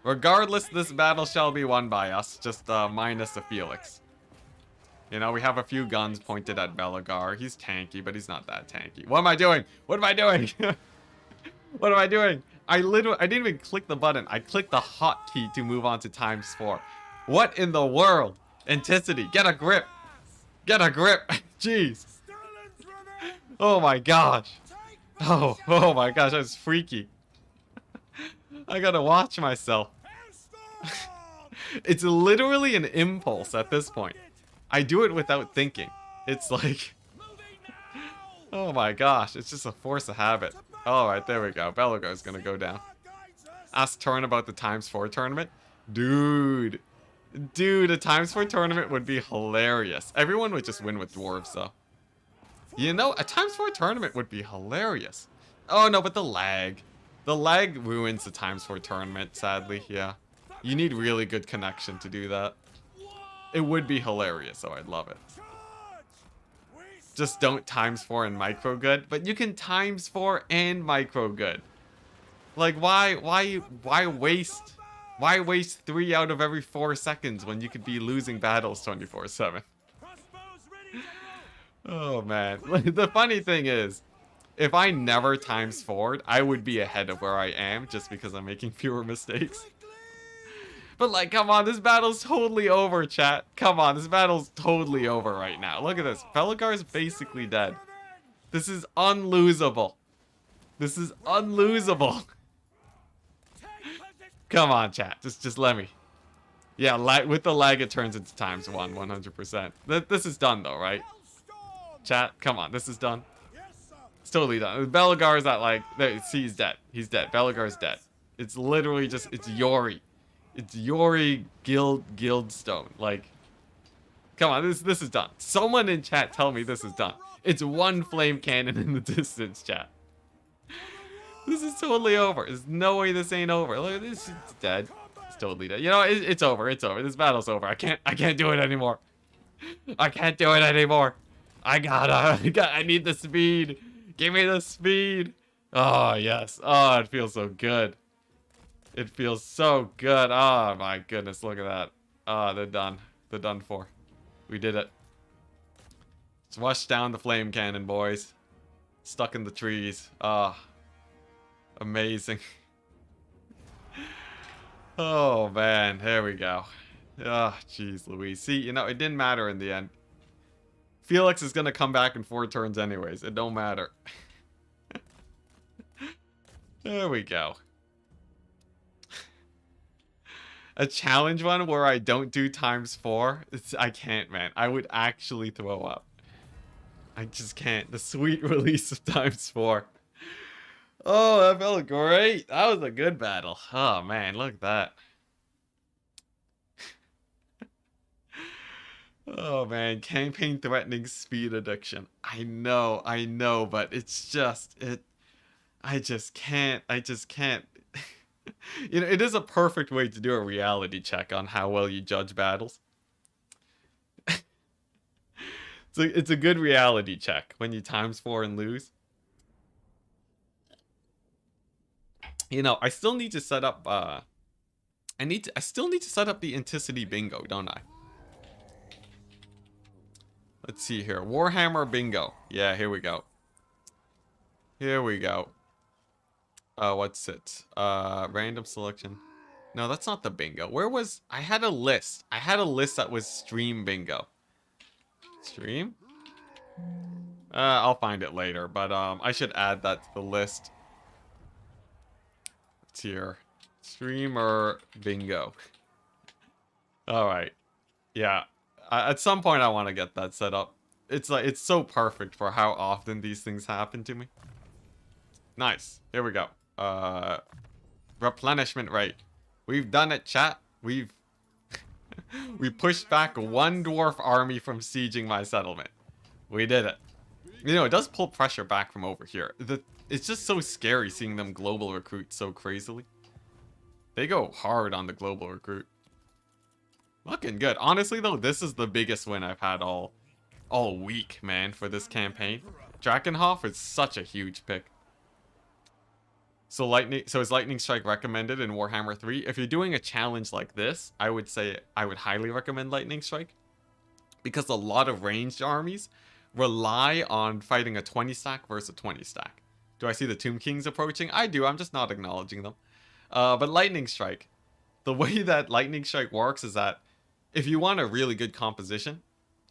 this battle shall be won by us, just minus the Felix. You know, we have a few guns pointed at Belagar. He's tanky, but he's not that tanky. What am I doing? What am I doing? What am I doing? I didn't even click the button. I clicked the hotkey to move on to ×4. What in the world? Enticity, get a grip. Get a grip. Jeez. Oh my gosh. Oh my gosh, that's freaky. I gotta watch myself. It's literally an impulse at this point. I do it without thinking. It's like... Oh my gosh, it's just a force of habit. Alright, there we go. Belagar's gonna go down. Ask Turn about the ×4 tournament. Dude, a ×4 tournament would be hilarious. Everyone would just win with dwarves, though. You know, a ×4 tournament would be hilarious. Oh no, but the lag. The lag ruins the ×4 tournament, sadly, yeah. You need really good connection to do that. It would be hilarious, so I'd love it. Just don't ×4 and micro good, but you can ×4 and micro good. Like, why waste 3 out of every 4 seconds when you could be losing battles 24/7? Oh man, the funny thing is, if I never ×4'd, I would be ahead of where I am just because I'm making fewer mistakes. But like, come on, this battle's totally over, chat. Come on, this battle's totally over right now. Look at this. Belagar's basically dead. This is unlosable. This is unlosable. Come on, chat. Just let me. Yeah, with the lag, it turns into ×1, 100%. This is done, though, right? Chat, come on. This is done. It's totally done. Belagar's at, like... There, see, he's dead. He's dead. Belagar's dead. It's literally just... It's Yori. It's Yori Guildstone. Like... Come on, this is done. Someone in chat tell me this is done. It's one flame cannon in the distance, chat. This is totally over. There's no way this ain't over. Look at this. It's dead. It's totally dead. You know, it's over. It's over. This battle's over. I can't do it anymore. I can't do it anymore. I need the speed. Give me the speed. Oh, yes. Oh, it feels so good. It feels so good. Oh, my goodness. Look at that. Oh, they're done. They're done for. We did it. Flush down the flame cannon, boys. Stuck in the trees. Ah. Amazing. Oh, man. Here we go. Oh, jeez Louise. See, you know, it didn't matter in the end. Felix is going to come back in 4 turns anyways. It don't matter. There we go. A challenge one where I don't do ×4. I can't, man. I would actually throw up. I just can't. The sweet release of ×4. Oh, that felt great. That was a good battle. Oh, man. Look at that. Oh, man. Campaign threatening speed addiction. I know, but it's just... I just can't. You know, it is a perfect way to do a reality check on how well you judge battles. It's a good reality check when you ×4 and lose. You know, I still need to set up I still need to set up the Enticity bingo, don't I? Let's see here. Warhammer bingo. Yeah, here we go. Here we go. What's it? Random selection. No, that's not the bingo. Where was... I had a list. I had a list that was stream bingo. Stream? I'll find it later, but I should add that to the list. It's here. Streamer bingo. Alright. Yeah. At some point, I want to get that set up. It's like it's so perfect for how often these things happen to me. Nice. Here we go. Replenishment rate. We've done it, chat. We pushed back one dwarf army from sieging my settlement. We did it. You know, it does pull pressure back from over here. It's just so scary seeing them global recruit so crazily. They go hard on the global recruit. Looking good. Honestly, though, this is the biggest win I've had all week, man, for this campaign. Drakenhof is such a huge pick. So is Lightning Strike recommended in Warhammer 3? If you're doing a challenge like this, I would say I would highly recommend Lightning Strike. Because a lot of ranged armies rely on fighting a 20 stack versus a 20 stack. Do I see the Tomb Kings approaching? I do, I'm just not acknowledging them. But Lightning Strike. The way that Lightning Strike works is that if you want a really good composition,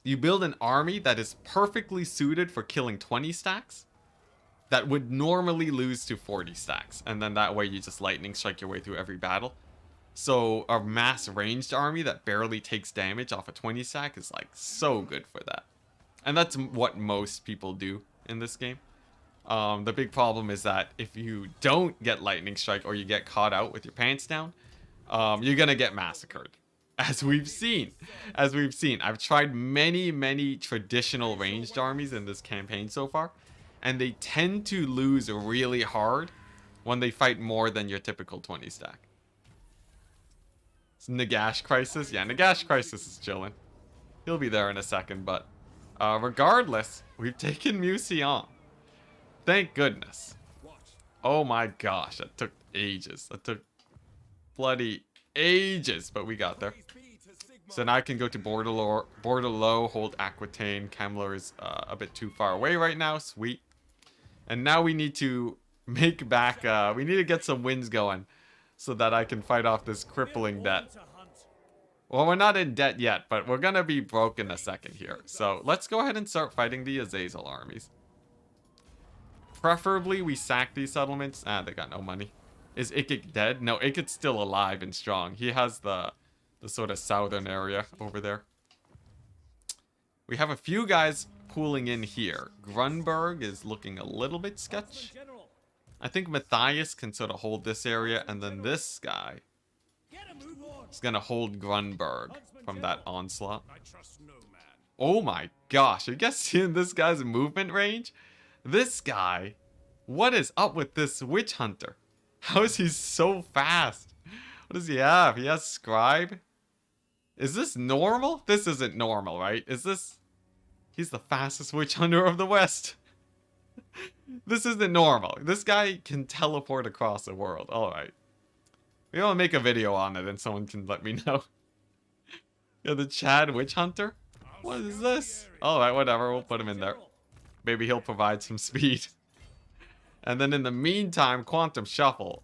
you build an army that is perfectly suited for killing 20 stacks that would normally lose to 40 stacks. And then that way you just Lightning Strike your way through every battle. So a mass ranged army that barely takes damage off a 20 stack is like so good for that. And that's what most people do in this game. The big problem is that if you don't get Lightning Strike or you get caught out with your pants down, you're gonna get massacred. As we've seen. I've tried many traditional ranged armies in this campaign so far, and they tend to lose really hard when they fight more than your typical 20 stack. It's Nagash Crisis. Yeah, Nagash Crisis is chilling. He'll be there in a second, but regardless, we've taken Musion. Thank goodness. Oh my gosh, that took ages. That took bloody ages, but we got there. So now I can go to Bordelot, hold Aquitaine. Kemmler is a bit too far away right now. Sweet. And now we need to make back, we need to get some wins going so that I can fight off this crippling debt. Well, we're not in debt yet, but we're going to be broke in a second here. So let's go ahead and start fighting the Azazel armies. Preferably we sack these settlements. Ah, they got no money. Is Ikik dead? No, Ikik's still alive and strong. He has the sort of southern area over there. We have a few guys pooling in here. Grunberg is looking a little bit sketch. I think Matthias can sort of hold this area, and then this guy is going to hold Grunberg from that onslaught. Oh my gosh, are you guys seeing this guy's movement range? This guy, what is up with this witch hunter? How is he so fast? What does he have? He has scribe. Is this normal? This isn't normal, right? Is this... He's the fastest witch hunter of the West. This isn't normal. This guy can teleport across the world. Alright. Maybe I'll make a video on it and someone can let me know. Yeah, the Chad witch hunter? What is this? Alright, whatever. We'll put him in there. Maybe he'll provide some speed. And then in the meantime, Quantum Shuffle.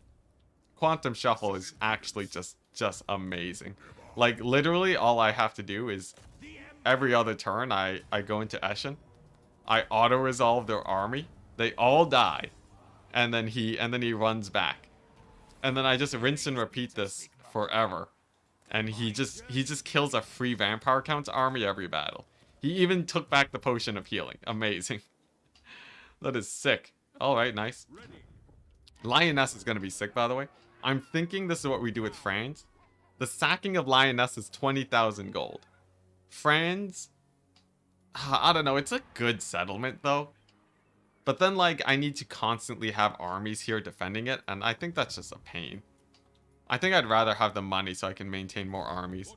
Quantum Shuffle is actually just amazing. Like, literally, all I have to do is every other turn, I go into Eschen. I auto-resolve their army. They all die. And then he runs back. And then I just rinse and repeat this forever. And he just kills a free Vampire Count's army every battle. He even took back the Potion of Healing. Amazing. That is sick. Alright, nice. Lioness is going to be sick, by the way. I'm thinking this is what we do with Franz. The sacking of Lioness is 20,000 gold. Franz, I don't know, it's a good settlement, though. But then, like, I need to constantly have armies here defending it, and I think that's just a pain. I think I'd rather have the money so I can maintain more armies.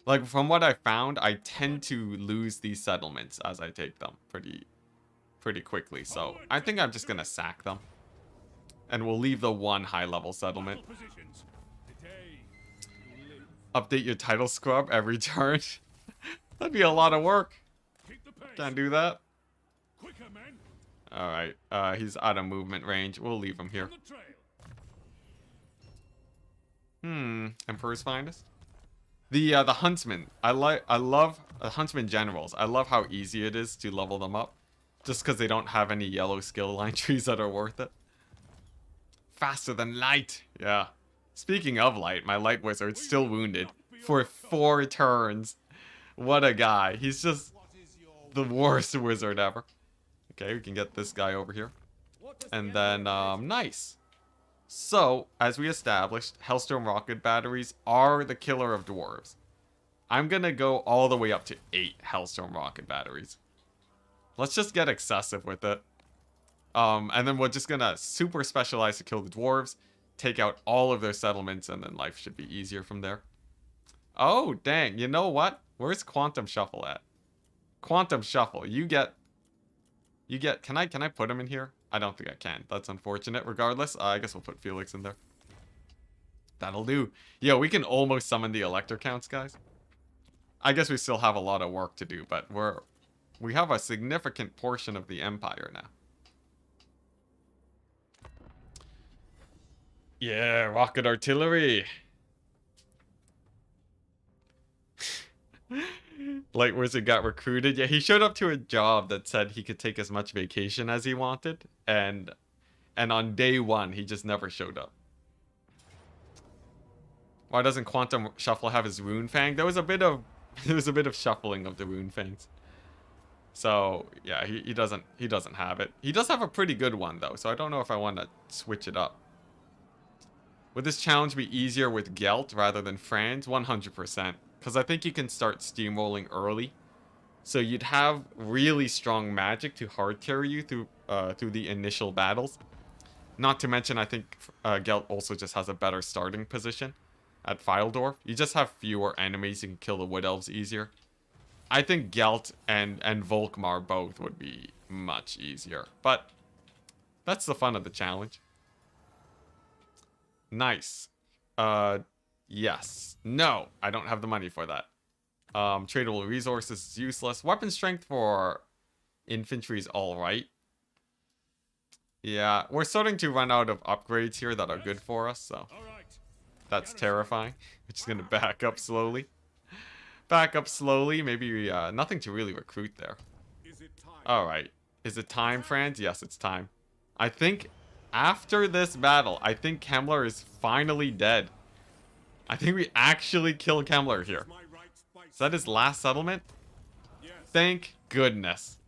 Like, from what I found, I tend to lose these settlements as I take them pretty quickly. So I think I'm just gonna sack them. And we'll leave the one high-level settlement. Update your title scrub every turn. That'd be a lot of work. Can't do that. Alright, he's out of movement range. We'll leave him here. Emperor's Finest. The Huntsmen. I love Huntsman Generals. I love how easy it is to level them up. Just because they don't have any yellow skill line trees that are worth it. Faster than light. Yeah. Speaking of light, my light wizard's still wounded for 4 turns. What a guy. He's just the worst wizard ever. Okay, we can get this guy over here. And then, nice. So, as we established, Hellstorm rocket batteries are the killer of dwarves. I'm gonna go all the way up to 8 Hellstorm rocket batteries. Let's just get excessive with it. And then we're just gonna super specialize to kill the dwarves, take out all of their settlements, and then life should be easier from there. Oh, dang. You know what? Where's Quantum Shuffle at? Quantum Shuffle, you get... Can I put him in here? I don't think I can. That's unfortunate. Regardless, I guess we'll put Felix in there. That'll do. Yeah, we can almost summon the Elector Counts, guys. I guess we still have a lot of work to do, but we have a significant portion of the Empire now. Yeah, rocket artillery. Light Wizard got recruited. Yeah, he showed up to a job that said he could take as much vacation as he wanted, and on day 1 he just never showed up. Why doesn't Quantum Shuffle have his Rune Fang? There was a bit of shuffling of the Rune Fangs. So yeah, he doesn't have it. He does have a pretty good one though, so I don't know if I want to switch it up. Would this challenge be easier with Gelt rather than Franz? 100%. Because I think you can start steamrolling early. So you'd have really strong magic to hard carry you through the initial battles. Not to mention, I think Gelt also just has a better starting position at Dwarf. You just have fewer enemies. You can kill the Wood Elves easier. I think Gelt and Volkmar both would be much easier. But that's the fun of the challenge. Nice. Yes. No, I don't have the money for that. Tradable resources is useless. Weapon strength for infantry is alright. Yeah, we're starting to run out of upgrades here that are good for us, so that's terrifying. We're just gonna back up slowly. Back up slowly. Maybe nothing to really recruit there. Alright. Is it time, Franz? Yes, it's time. I think after this battle, I think Kemmler is finally dead. I think we actually kill Kemmler here. Is that his last settlement? Thank goodness.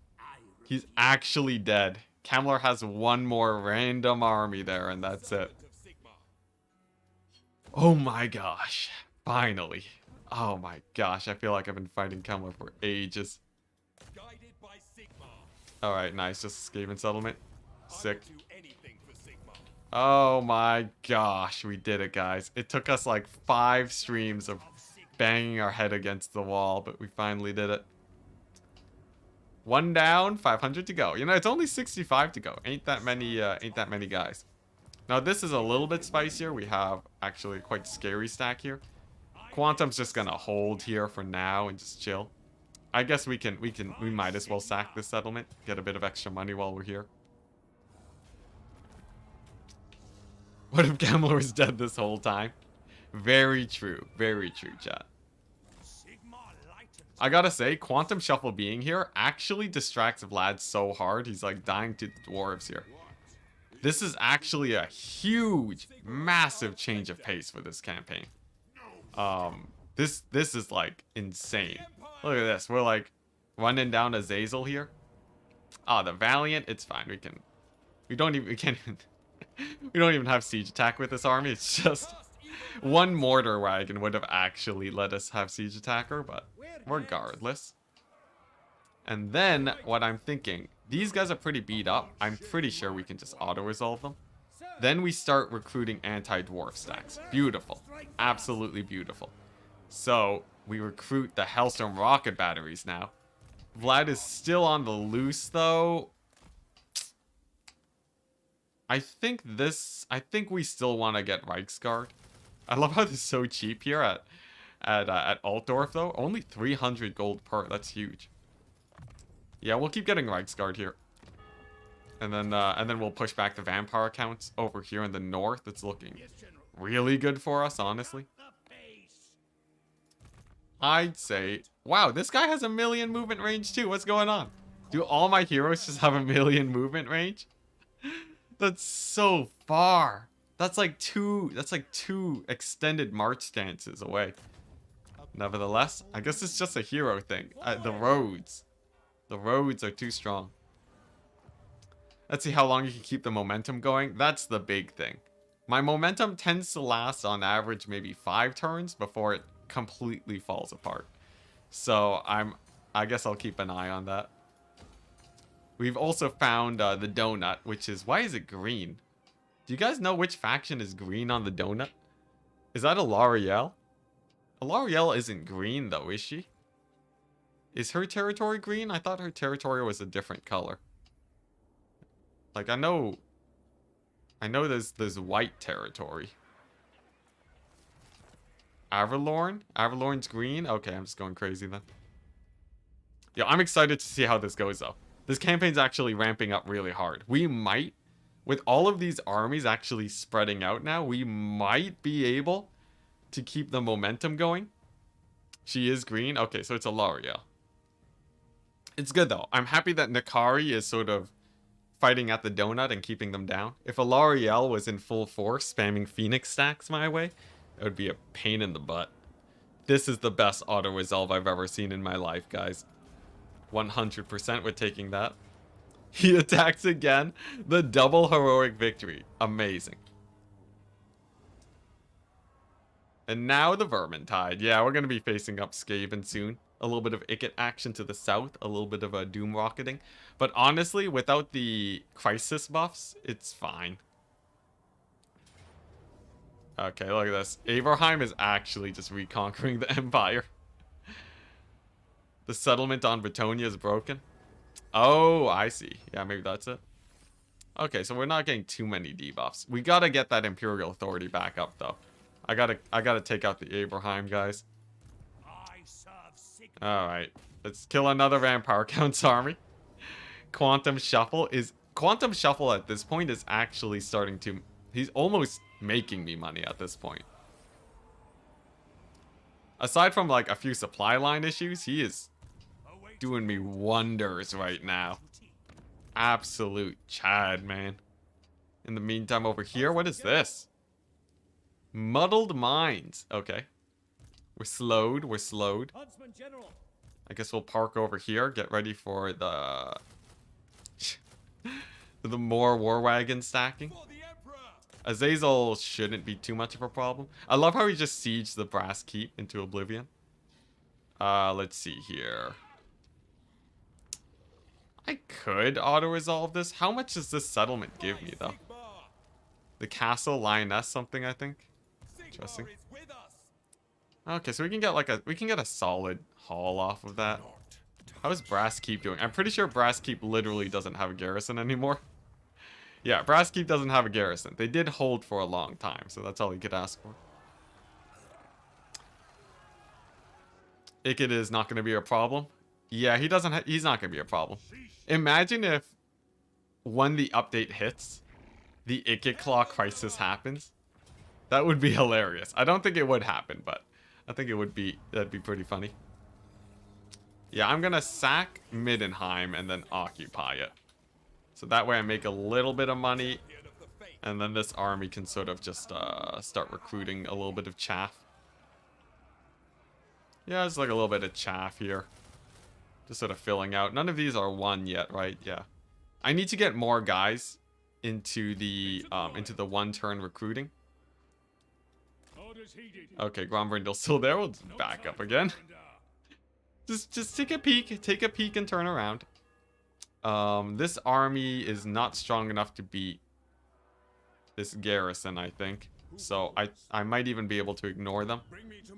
He's actually dead. Kemmler has one more random army there, and that's it. Oh my gosh. Finally. Oh my gosh, I feel like I've been fighting Kemmler for ages. Alright, nice. Just Skaven settlement. Sick. Oh my gosh, we did it, guys. It took us like 5 streams of banging our head against the wall, but we finally did it. 1 down, 500 to go. You know, it's only 65 to go. Ain't that many guys. Now this is a little bit spicier. We have actually a quite scary stack here. Quantum's just gonna hold here for now and just chill. I guess we might as well sack this settlement, get a bit of extra money while we're here. What if Kemmler was dead this whole time? Very true, chat. I gotta say, Quantum Shuffle being here actually distracts Vlad so hard, he's like dying to the dwarves here. This is actually a huge, massive change of pace for this campaign. This is like insane. Look at this, we're like running down Azazel here. Ah, the Valiant, it's fine. We don't even have siege attack with this army. It's just one mortar wagon would have actually let us have siege attacker, but regardless. And then what I'm thinking, these guys are pretty beat up. I'm pretty sure we can just auto-resolve them. Then we start recruiting anti-dwarf stacks. Beautiful. Absolutely beautiful. So we recruit the Hellstorm rocket batteries now. Vlad is still on the loose though. I think we still want to get Reichsguard. I love how this is so cheap here at Altdorf though. Only 300 gold per. That's huge. Yeah, we'll keep getting Reichsguard here. And then we'll push back the vampire accounts over here in the north. It's looking really good for us, honestly. I'd say, wow, this guy has 1,000,000 movement range too. What's going on? Do all my heroes just have 1,000,000 movement range? That's so far. That's like two extended march stances away. Nevertheless, I guess it's just a hero thing. The roads. The roads are too strong. Let's see how long you can keep the momentum going. That's the big thing. My momentum tends to last on average maybe 5 turns before it completely falls apart. So I guess I'll keep an eye on that. We've also found the donut, which is, why is it green? Do you guys know which faction is green on the donut? Is that a L'Oreal? A L'Oreal isn't green though, is she? Is her territory green? I thought her territory was a different color. Like, I know there's white territory. Avalorn? Avalorn's green? Okay, I'm just going crazy then. Yeah, I'm excited to see how this goes though. This campaign's actually ramping up really hard. We might, with all of these armies actually spreading out now, we might be able to keep the momentum going. She is green. Okay, so it's a L'Oreal. It's good though. I'm happy that Nakari is sort of fighting at the donut and keeping them down. If a L'Oreal was in full force spamming Phoenix stacks my way, it would be a pain in the butt. This is the best auto-resolve I've ever seen in my life, guys. 100% with taking that. He attacks again. The double heroic victory. Amazing. And now the Vermintide. Yeah, we're going to be facing up Skaven soon. A little bit of Icket action to the south. A little bit of a Doom rocketing. But honestly, without the Crisis buffs, it's fine. Okay, look at this. Averheim is actually just reconquering the Empire. The settlement on Bretonia is broken. Oh, I see. Yeah, maybe that's it. Okay, so we're not getting too many debuffs. We gotta get that Imperial Authority back up, though. I gotta take out the Averheim, guys. Alright. Let's kill another Vampire Count's army. Quantum Shuffle at this point is actually starting to... He's almost making me money at this point. Aside from like a few supply line issues, he is doing me wonders right now. Absolute Chad, man. In the meantime, over here, what is this? Muddled Minds. Okay. We're slowed. I guess we'll park over here. Get ready for the... the more War Wagon stacking. Azazel shouldn't be too much of a problem. I love how he just sieged the Brass Keep into oblivion. Let's see here. I could auto-resolve this. How much does this settlement give me, though? The Castle Lioness something, I think. Interesting. Okay, so we can get a solid haul off of that. How's Brass Keep doing? I'm pretty sure Brass Keep literally doesn't have a garrison anymore. Yeah, Brass Keep doesn't have a garrison. They did hold for a long time, so that's all you could ask for. Icket is not going to be a problem. Yeah, he's not going to be a problem. Imagine if when the update hits, the Icket Claw crisis happens. That would be hilarious. I don't think it would happen, but I think that'd be pretty funny. Yeah, I'm going to sack Middenheim and then occupy it. So that way I make a little bit of money, and then this army can sort of just start recruiting a little bit of chaff. Yeah, it's like a little bit of chaff here. Just sort of filling out. None of these are won yet, right? Yeah. I need to get more guys into the one-turn recruiting. Okay, Grombrindle's still there. We'll just back up again. Just take a peek and turn around. This army is not strong enough to beat this garrison, I think. So I might even be able to ignore them.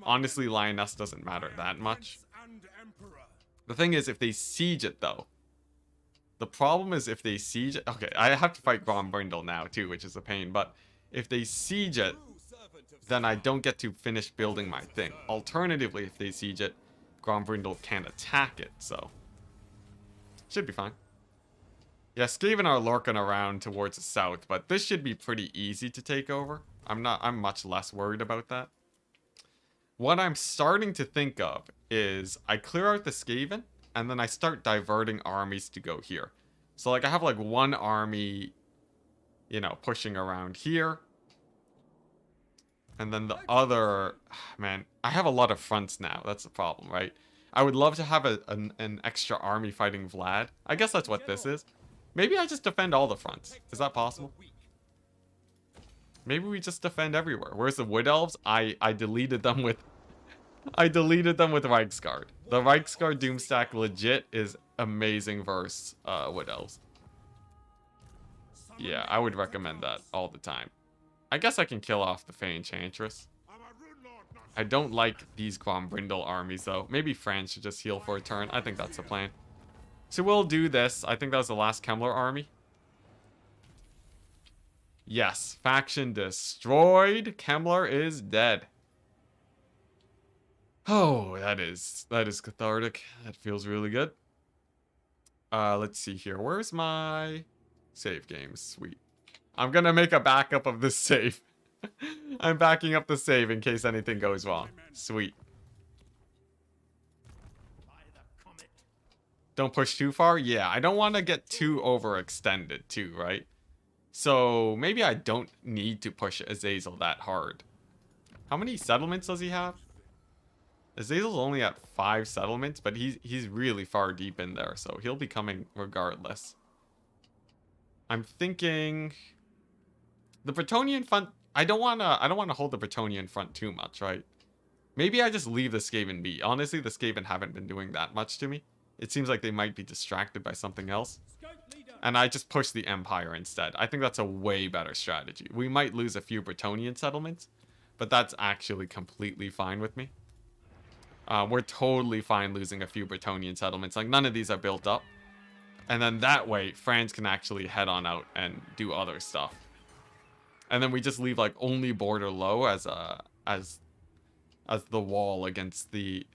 Honestly, Lioness doesn't matter that much. The thing is, if they siege it, though. The problem is if they siege it... Okay, I have to fight Grombrindle now, too, which is a pain. But if they siege it, then I don't get to finish building my thing. Alternatively, if they siege it, Grombrindle can't attack it, so... Should be fine. Yeah, Skaven are lurking around towards the south, but this should be pretty easy to take over. I'm much less worried about that. What I'm starting to think of is I clear out the Skaven, and then I start diverting armies to go here. So, like, I have, like, one army, you know, pushing around here. And then the other... Man, I have a lot of fronts now. That's the problem, right? I would love to have an extra army fighting Vlad. I guess that's what this is. Maybe I just defend all the fronts. Is that possible? Maybe we just defend everywhere. Where's the Wood Elves? I deleted them with... I deleted them with Reiksguard. The Reiksguard Doomstack legit is amazing versus Wood Elves. Yeah, I would recommend that all the time. I guess I can kill off the Fey Enchantress. I don't like these Grombrindle armies though. Maybe Franz should just heal for a turn. I think that's the plan. So we'll do this. I think that was the last Kemmler army. Yes, faction destroyed. Kemmler is dead. Oh, that is cathartic. That feels really good. Let's see here. Where's my save games? Sweet. I'm gonna make a backup of this save. I'm backing up the save in case anything goes wrong. Sweet. Don't push too far? Yeah, I don't want to get too overextended too, right? So maybe I don't need to push Azazel that hard. How many settlements does he have? Azazel's only at 5 settlements, but he's really far deep in there, so he'll be coming regardless. I'm thinking the Bretonnian front. I don't wanna hold the Bretonnian front too much, right? Maybe I just leave the Skaven be. Honestly, the Skaven haven't been doing that much to me. It seems like they might be distracted by something else. And I just push the Empire instead. I think that's a way better strategy. We might lose a few Bretonnian settlements, but that's actually completely fine with me. We're totally fine losing a few Bretonnian settlements. Like, none of these are built up. And then that way, Franz can actually head on out and do other stuff. And then we just leave, like, only border low as the wall against the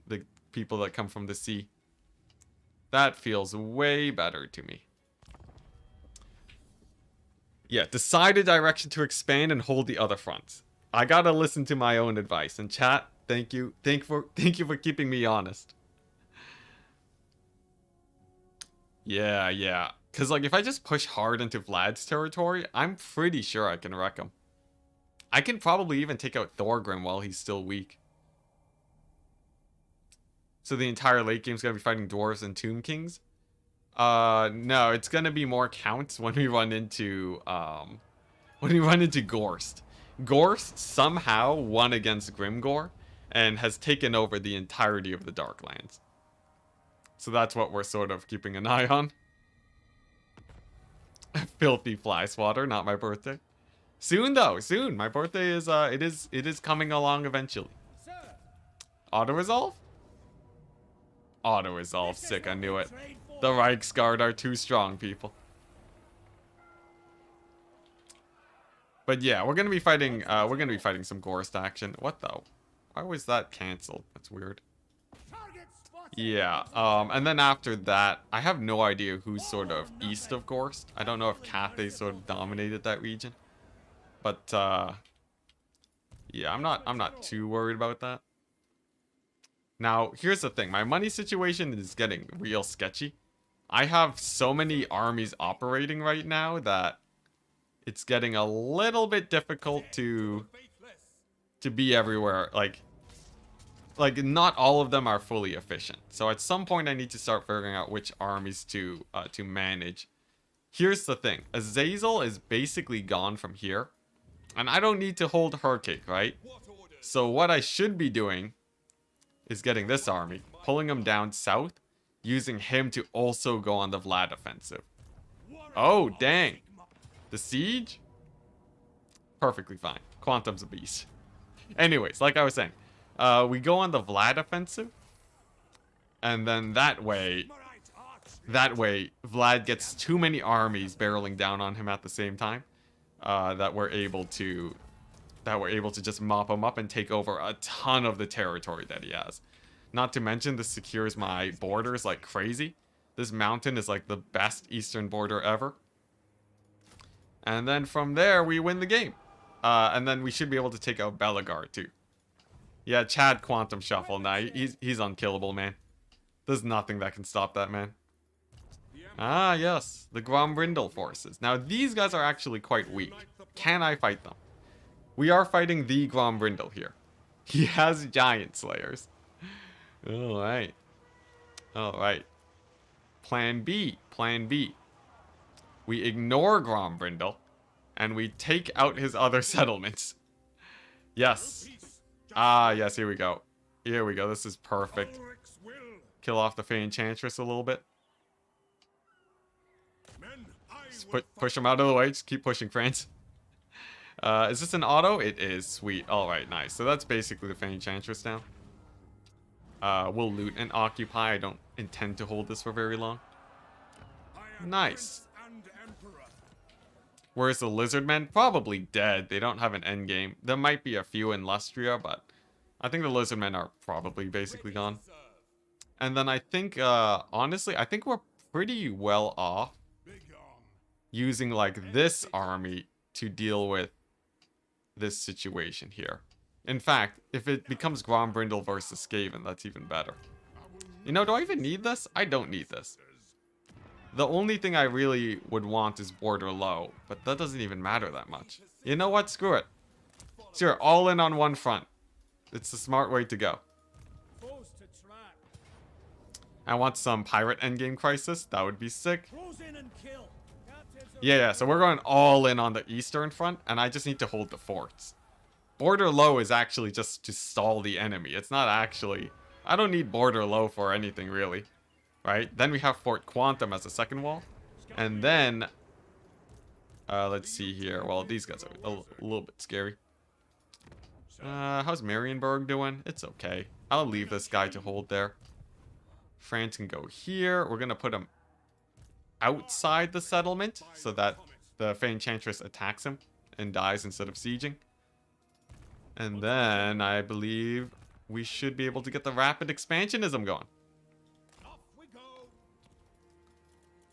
people that come from the sea. That feels way better to me. Yeah, decide a direction to expand and hold the other fronts. I gotta listen to my own advice. And chat, thank you. Thank you for keeping me honest. Yeah. Because, like, if I just push hard into Vlad's territory, I'm pretty sure I can wreck him. I can probably even take out Thorgrim while he's still weak. So the entire late game's gonna be fighting Dwarves and Tomb Kings? No, it's gonna be more counts when we run into, Gorst. Gorst somehow won against Grimgor and has taken over the entirety of the Darklands. So that's what we're sort of keeping an eye on. Filthy fly swatter, not my birthday. Soon though, soon. My birthday is it is coming along eventually. Auto-resolve? Auto-resolve, sick, I knew it. The Reiksguard are too strong, people. But yeah, we're gonna be fighting some Gorst action. What though? Why was that cancelled? That's weird. Yeah, and then after that, I have no idea who's sort of east of Gorst. I don't know if Cathay sort of dominated that region. But, yeah, I'm not too worried about that. Now, here's the thing. My money situation is getting real sketchy. I have so many armies operating right now that it's getting a little bit difficult to be everywhere. Like not all of them are fully efficient. So at some point I need to start figuring out which armies to manage. Here's the thing. Azazel is basically gone from here. And I don't need to hold Hurcake, right? So what I should be doing is getting this army, pulling him down south, using him to also go on the Vlad offensive. Oh, dang. The siege? Perfectly fine. Quantum's a beast. Anyways, like I was saying, we go on the Vlad offensive, and then that way, Vlad gets too many armies barreling down on him at the same time, that we're able to just mop him up and take over a ton of the territory that he has. Not to mention, this secures my borders like crazy. This mountain is like the best eastern border ever. And then from there, we win the game. And then we should be able to take out Belagar too. Yeah, Chad Quantum Shuffle. Nah, he's unkillable, man. There's nothing that can stop that man. Ah, yes. The Grombrindle forces. Now, these guys are actually quite weak. Can I fight them? We are fighting the Grombrindle here. He has giant slayers. Alright. Alright. Plan B. Plan B. We ignore Grombrindle, and we take out his other settlements. Yes. Ah, yes, here we go. Here we go. This is perfect. Kill off the Fey Enchantress a little bit. Just push him out of the way. Just keep pushing, Franz. Is this an auto? It is. Sweet. Alright, nice. So that's basically the Fey Enchantress down. We'll loot and occupy. I don't intend to hold this for very long. Nice. Where's the Lizardmen? Probably dead. They don't have an endgame. There might be a few in Lustria, but I think the Lizardmen are probably basically gone. And then I think, honestly, I think we're pretty well off using, like, this army to deal with this situation here. In fact, if it becomes Grombrindle versus Skaven, that's even better. You know, do I even need this? I don't need this. The only thing I really would want is border low, but that doesn't even matter that much. You know what? Screw it. Sure, all in on one front. It's the smart way to go. I want some pirate endgame crisis. That would be sick. Yeah, so we're going all in on the eastern front, and I just need to hold the forts. Border low is actually just to stall the enemy. It's not actually... I don't need border low for anything, really. Right? Then we have Fort Quantum as a second wall. And then... let's see here. Well, these guys are a little bit scary. How's Marienburg doing? It's okay. I'll leave this guy to hold there. Franz can go here. We're going to put him outside the settlement so that the Fey Enchantress attacks him and dies instead of sieging. And then I believe we should be able to get the rapid expansionism going.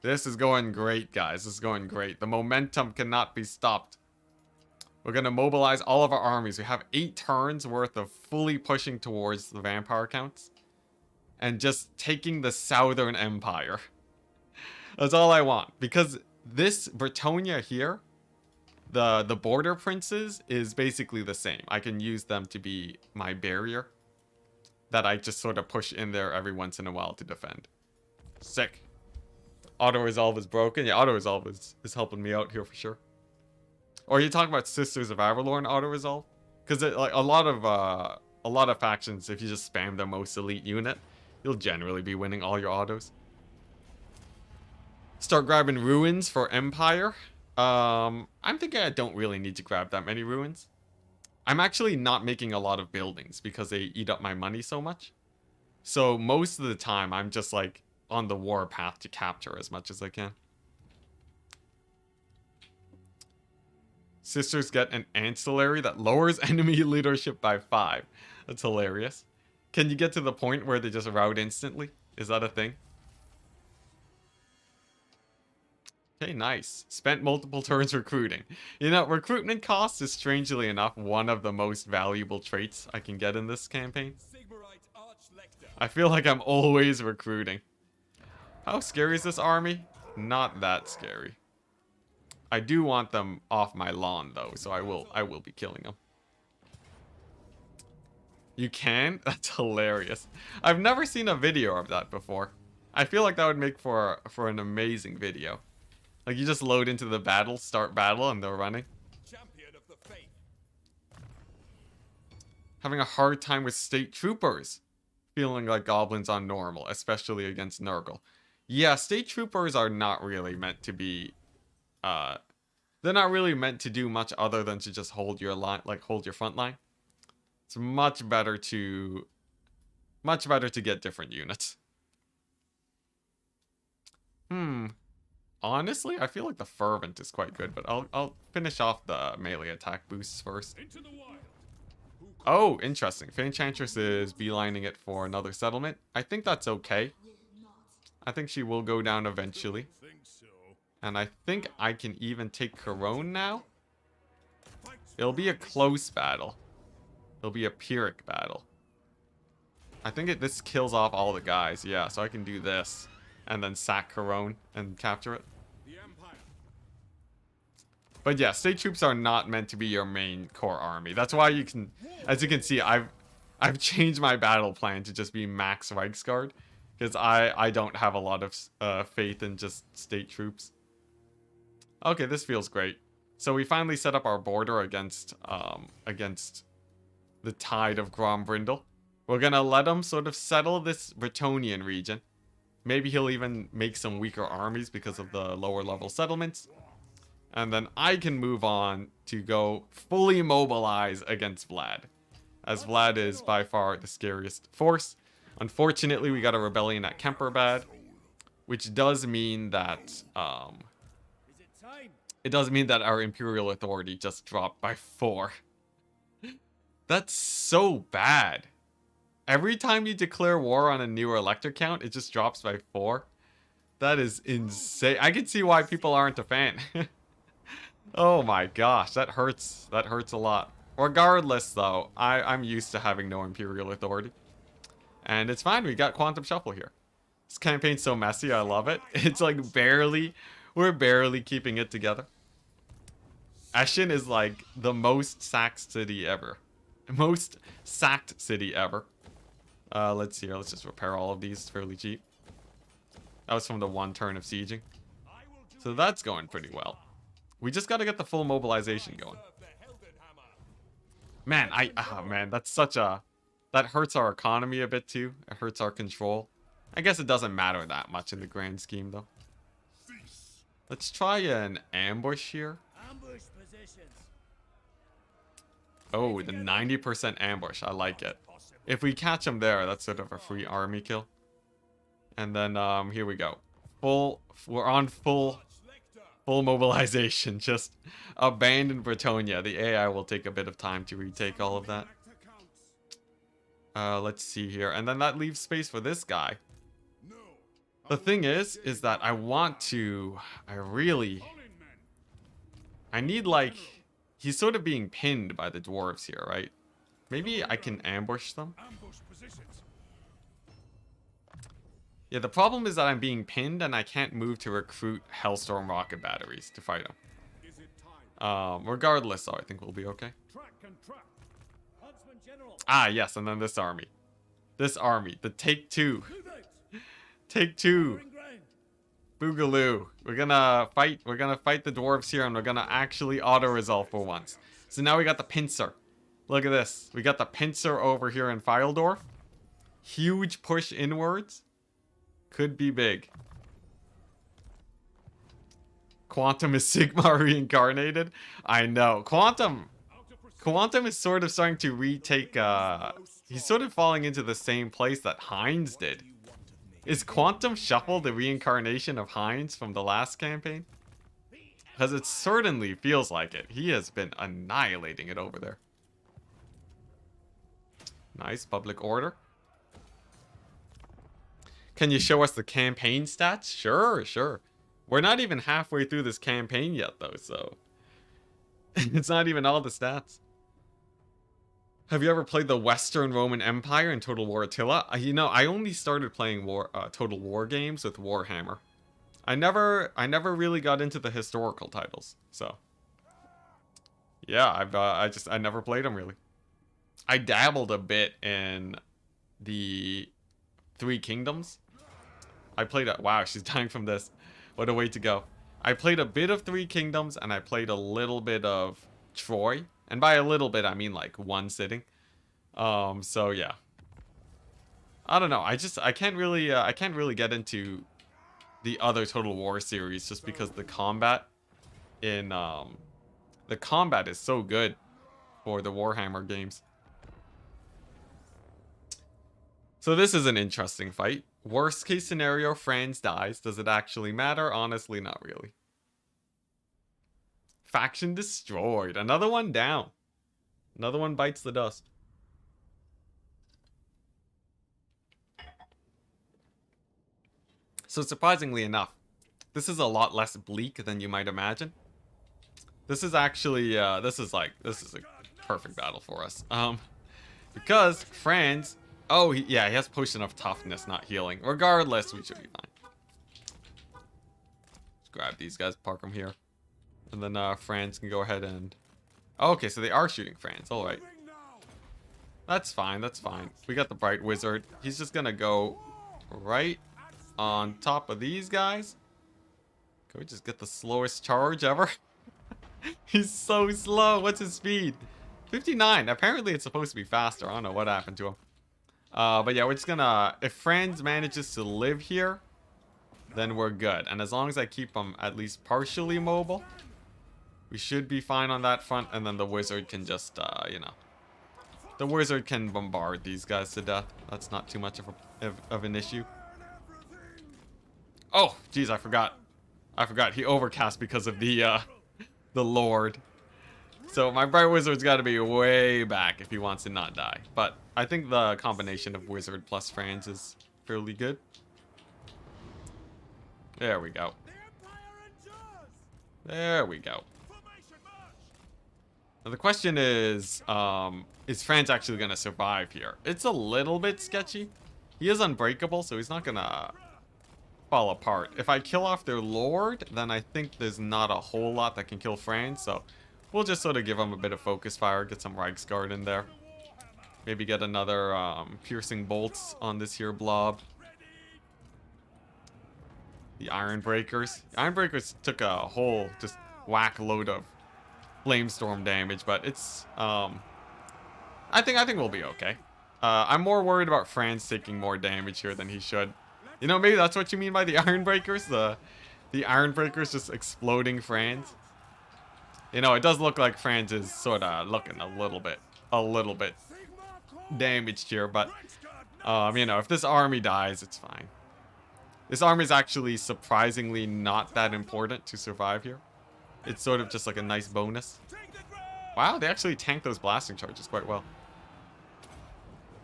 This is going great, guys. This is going great. The momentum cannot be stopped. We're going to mobilize all of our armies. We have 8 turns worth of fully pushing towards the vampire counts. And just taking the Southern Empire. That's all I want. Because this Bretonia here, the border princes, is basically the same. I can use them to be my barrier. That I just sort of push in there every once in a while to defend. Sick. Auto-resolve is broken. Yeah, auto-resolve is helping me out here for sure. Or are you talking about Sisters of Avalorn auto-resolve? Because like a lot of factions, if you just spam the most elite unit, you'll generally be winning all your autos. Start grabbing ruins for Empire. I'm thinking I don't really need to grab that many ruins. I'm actually not making a lot of buildings because they eat up my money so much. So most of the time, I'm just like on the war path to capture as much as I can. Sisters get an ancillary that lowers enemy leadership by 5. That's hilarious. Can you get to the point where they just rout instantly? Is that a thing? Okay, nice. Spent multiple turns recruiting. You know, recruitment cost is strangely enough one of the most valuable traits I can get in this campaign. I feel like I'm always recruiting. How scary is this army? Not that scary. I do want them off my lawn though, so I will be killing them. You can? That's hilarious. I've never seen a video of that before. I feel like that would make for an amazing video. Like you just load into the battle, start battle, and they're running. Champion of the faith. Having a hard time with state troopers. Feeling like goblins on normal, especially against Nurgle. Yeah, state troopers are not really meant to be they're not really meant to do much other than to just hold your line, like hold your front line. It's much better to get different units. Honestly, I feel like the Fervent is quite good, but I'll finish off the melee attack boosts first. Oh, interesting. Fey Enchantress is beelining it for another settlement. I think that's okay. I think she will go down eventually. And I think I can even take Corone now. It'll be a close battle. It'll be a Pyrrhic battle. I think this kills off all the guys. Yeah, so I can do this. And then sack Corone and capture it. But yeah, state troops are not meant to be your main core army. That's why you can, as you can see, I've changed my battle plan to just be max Reichsguard, because I don't have a lot of faith in just state troops. Okay, this feels great. So we finally set up our border against the tide of Grombrindle. We're gonna let him sort of settle this Bretonian region. Maybe he'll even make some weaker armies because of the lower level settlements. And then I can move on to go fully mobilize against Vlad, as Vlad is by far the scariest force. Unfortunately, we got a rebellion at Kemperbad, which does mean that our imperial authority just dropped by 4. That's so bad. Every time you declare war on a new elector count, it just drops by 4. That is insane. I can see why people aren't a fan. Oh my gosh, that hurts. That hurts a lot. Regardless, though, I'm used to having no imperial authority. And it's fine, we got Quantum Shuffle here. This campaign's so messy, I love it. It's like we're barely keeping it together. Eschen is like the most sacked city ever. Most sacked city ever. Let's see here, let's just repair all of these, it's fairly cheap. That was from the 1 turn of sieging. So that's going pretty well. We just gotta get the full mobilization going. Man, man, that's such a... That hurts our economy a bit too. It hurts our control. I guess it doesn't matter that much in the grand scheme though. Let's try an ambush here. Oh, the 90% ambush. I like it. If we catch him there, that's sort of a free army kill. And then, here we go. We're on full mobilization. Just abandon Bretonia. The AI will take a bit of time to retake all of that. Let's see here. And then that leaves space for this guy. The thing is that I need, like, he's sort of being pinned by the dwarves here, right? Maybe I can ambush them. Yeah, the problem is that I'm being pinned and I can't move to recruit Hellstorm rocket batteries to fight him. Regardless, though, I think we'll be okay. Ah, yes, and then this army. This army, the Take 2. Take 2. Boogaloo. We're gonna fight the dwarves here and we're gonna actually auto-resolve for once. So now we got the pincer. Look at this. We got the pincer over here in Fyldorf. Huge push inwards. Could be big. Quantum is Sigma reincarnated. I know. Quantum is sort of starting to retake, he's sort of falling into the same place that Heinz did. Is Quantum Shuffle the reincarnation of Heinz from the last campaign? Because it certainly feels like it. He has been annihilating it over there. Nice, public order. Can you show us the campaign stats? Sure, sure. We're not even halfway through this campaign yet, though, so... it's not even all the stats. Have you ever played the Western Roman Empire in Total War Attila? You know, I only started playing Total War games with Warhammer. I never really got into the historical titles, so... yeah, I never played them, really. I dabbled a bit in the Three Kingdoms. I played a... wow, she's dying from this. What a way to go. I played a bit of Three Kingdoms, and I played a little bit of Troy. And by a little bit, I mean like one sitting. So yeah. I don't know. I can't really get into the other Total War series just because the combat in the combat is so good for the Warhammer games. So this is an interesting fight. Worst case scenario, Franz dies. Does it actually matter? Honestly, not really. Faction destroyed. Another one down. Another one bites the dust. So surprisingly enough, this is a lot less bleak than you might imagine. This is actually, this is a perfect battle for us. Because Franz... oh, he has Potion of Toughness, not healing. Regardless, we should be fine. Let's grab these guys, park them here. And then Franz can go ahead and... Oh, okay, so they are shooting Franz. Alright. That's fine, that's fine. We got the Bright Wizard. He's just gonna go right on top of these guys. Can we just get the slowest charge ever? He's so slow. What's his speed? 59. Apparently it's supposed to be faster. I don't know what happened to him. But yeah, we're just gonna... If Franz manages to live here, then we're good. And as long as I keep him at least partially mobile, we should be fine on that front. And then the wizard can just, you know... The wizard can bombard these guys to death. That's not too much of an issue. Oh, geez, I forgot. He overcast because of the Lord. So my Bright Wizard's got to be way back if he wants to not die. But I think the combination of Wizard plus Franz is fairly good. There we go. There we go. Now the question is Franz actually going to survive here? It's a little bit sketchy. He is unbreakable, so he's not going to fall apart. If I kill off their Lord, then I think there's not a whole lot that can kill Franz, so we'll just sort of give him a bit of focus fire, get some Reichsguard in there. Maybe get another piercing bolts on this here blob. The Iron Breakers. The Iron Breakers took a whole just whack load of Flamestorm damage, but it's I think we'll be okay. I'm more worried about Franz taking more damage here than he should. You know, maybe that's what you mean by the Iron Breakers. The Iron Breakers just exploding Franz. You know, it does look like Franz is sort of looking a little bit damaged here, but you know, if this army dies, it's fine. This army is actually surprisingly not that important to survive here. It's sort of just like a nice bonus. Wow, they actually tanked those blasting charges quite well.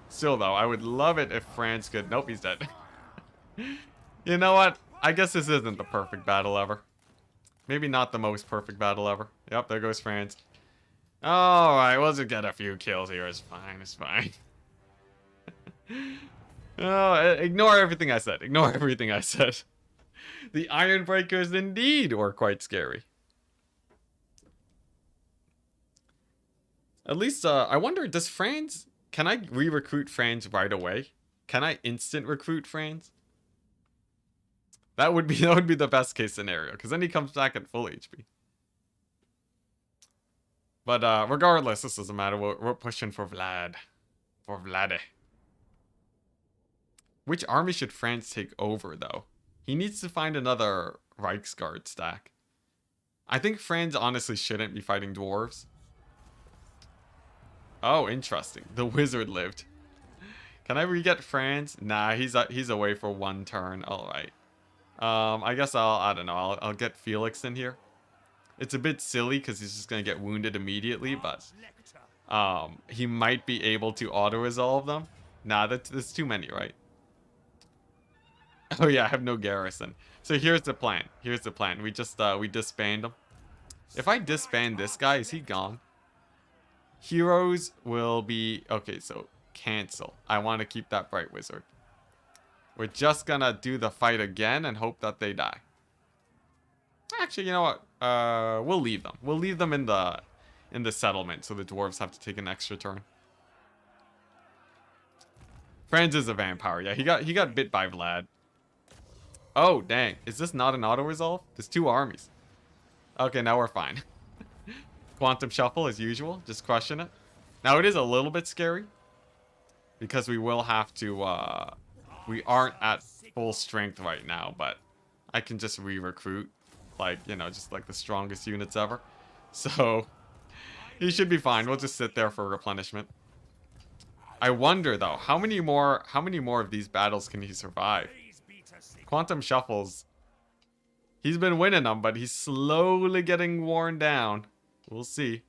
Still though, I would love it if Franz could... Nope, he's dead. You know what? I guess this isn't the perfect battle ever. Maybe not the most perfect battle ever. Yep, there goes Franz. Alright, we'll just get a few kills here. It's fine, it's fine. Oh, ignore everything I said. Ignore everything I said. The Iron Breakers indeed were quite scary. At least, I wonder, does Franz... Can I re-recruit Franz right away? Can I instant recruit Franz? That would be the best case scenario, because then he comes back at full HP. But regardless, this doesn't matter. We're pushing for Vlad. For Vlade. Which army should Franz take over, though? He needs to find another Reichsguard stack. I think Franz honestly shouldn't be fighting dwarves. Oh, interesting. The wizard lived. Can I re-get Franz? Nah, he's away for one turn. All right. I guess I don't know. I'll get Felix in here. It's a bit silly because he's just gonna get wounded immediately, but he might be able to auto-resolve them. Nah, that's too many, right? Oh yeah, I have no garrison. So here's the plan. Here's the plan. We just we disband him. If I disband this guy, is he gone? Heroes will be... Okay, so cancel. I want to keep that Bright Wizard. We're just gonna do the fight again and hope that they die. Actually, you know what? We'll leave them. We'll leave them in the settlement so the dwarves have to take an extra turn. Franz is a vampire. Yeah, he got bit by Vlad. Oh, dang. Is this not an auto-resolve? There's two armies. Okay, now we're fine. Quantum Shuffle as usual, just crushing it. Now it is a little bit scary because we will have to we aren't at full strength right now, but I can just re-recruit, like, you know, just like the strongest units ever. So he should be fine. We'll just sit there for replenishment. I wonder though, how many more of these battles can he survive? Quantum Shuffles, he's been winning them, but he's slowly getting worn down. We'll see.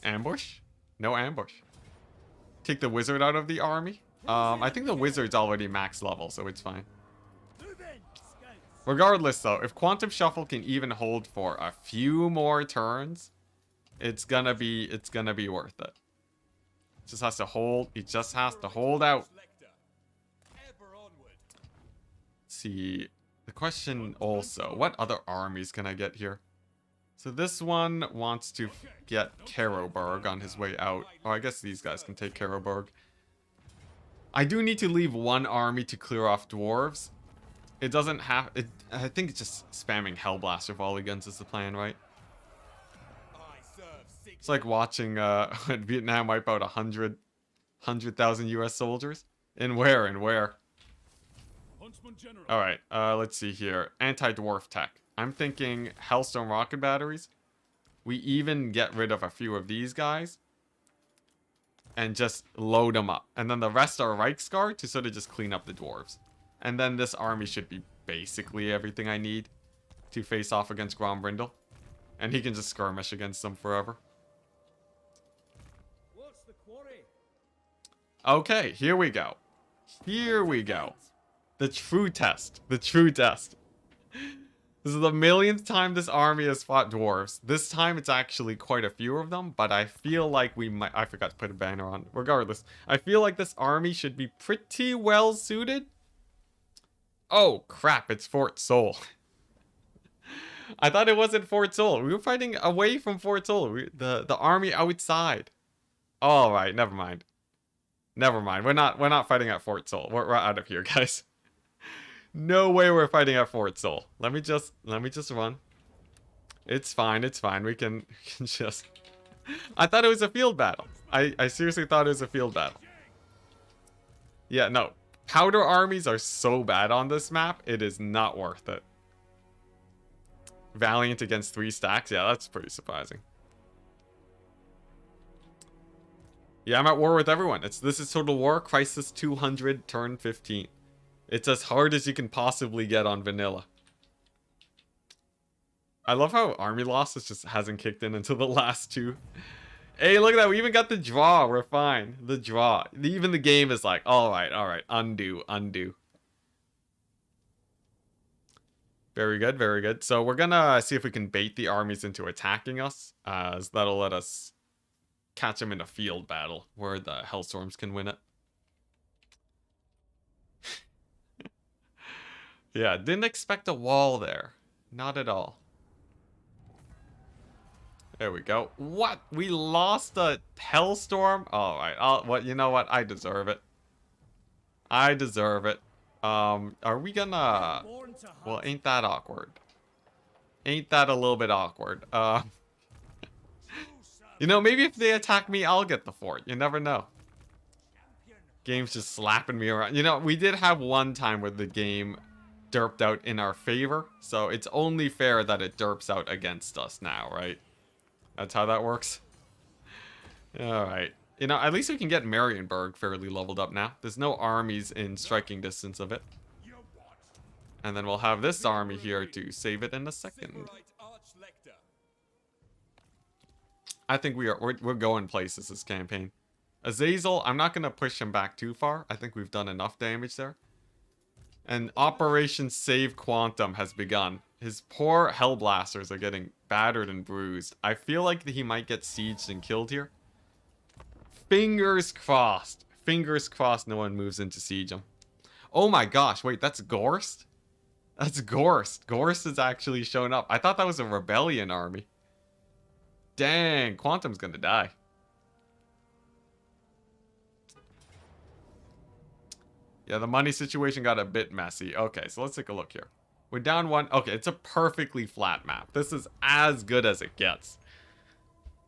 Ambush? No ambush. Take the wizard out of the army. I think the wizard's already max level, so it's fine. Regardless, though, if Quantum Shuffle can even hold for a few more turns, it's gonna be worth it. Just has to hold. He just has to hold out. Let's see. The question also, what other armies can I get here? So this one wants to get Karoburg on his way out. Oh, I guess these guys can take Karoburg. I do need to leave one army to clear off dwarves. It doesn't have... I think it's just spamming Hellblaster volley guns is the plan, right? It's like watching Vietnam wipe out 100,000 US soldiers. And where? Alright, let's see here. Anti-dwarf tech. I'm thinking Hellstone rocket batteries. We even get rid of a few of these guys. And just load them up. And then the rest are Reichsguard to sort of just clean up the dwarves. And then this army should be basically everything I need to face off against Grombrindle. And he can just skirmish against them forever. What's the quarry? Okay, here we go. Here we go. The true test. The true test. This is the millionth time this army has fought dwarves. This time it's actually quite a few of them, but I feel like we might... I forgot to put a banner on. Regardless, I feel like this army should be pretty well suited. Oh, crap, it's Fort Seoul. I thought it wasn't Fort Seoul. We were fighting away from Fort Seoul. The army outside. Alright, never mind. Never mind. We're not fighting at Fort Seoul. We're out of here, guys. No way we're fighting at Fort Seoul. Let me just run. It's fine, it's fine. We can just... I thought it was a field battle. I seriously thought it was a field battle. Yeah, no. Powder armies are so bad on this map, it is not worth it. Valiant against 3 stacks? Yeah, that's pretty surprising. Yeah, I'm at war with everyone. This is Total War, Crisis 200, turn 15. It's as hard as you can possibly get on vanilla. I love how army losses just hasn't kicked in until the last 2. Hey, look at that. We even got the draw. We're fine. The draw. Even the game is like, alright. Undo. Very good, very good. So we're gonna see if we can bait the armies into attacking us. As that'll let us catch them in a field battle where the Hellstorms can win it. Yeah, didn't expect a wall there. Not at all. There we go. What? We lost a Hellstorm? Alright, you know what? I deserve it. I deserve it. Are we gonna... Well, ain't that awkward? Ain't that a little bit awkward? You know, maybe if they attack me, I'll get the fort. You never know. Game's just slapping me around. You know, we did have one time where the game derped out in our favor, so it's only fair that it derps out against us now, right? That's how that works. Alright. You know, at least we can get Marienburg fairly leveled up now. There's no armies in striking distance of it. And then we'll have this army here to save it in a second. I think we're going places this campaign. Azazel, I'm not going to push him back too far. I think we've done enough damage there. And Operation Save Quantum has begun. His poor Hellblasters are getting battered and bruised. I feel like he might get sieged and killed here. Fingers crossed. Fingers crossed no one moves in to siege him. Oh my gosh, wait, that's Gorst? That's Gorst. Gorst has actually shown up. I thought that was a rebellion army. Dang, Quantum's gonna die. Yeah, the money situation got a bit messy. Okay, so let's take a look here. We're down 1. Okay, it's a perfectly flat map. This is as good as it gets.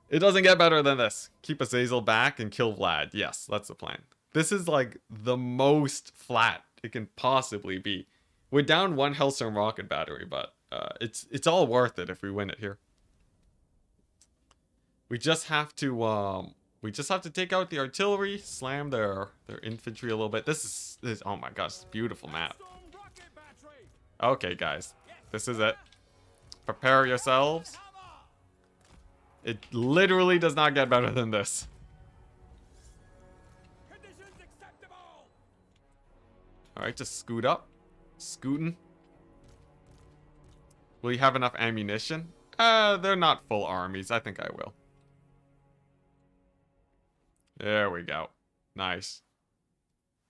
It doesn't get better than this. Keep Azazel back and kill Vlad. Yes, that's the plan. This is like the most flat it can possibly be. We're down 1 Hellstorm rocket battery, but it's all worth it if we win it here. We just have to take out the artillery, slam their infantry a little bit. This is oh my gosh, beautiful map. Okay, guys, this is it. Prepare yourselves. It literally does not get better than this. All right, just scoot up, scooting. Will you have enough ammunition? They're not full armies. I think I will. There we go. Nice.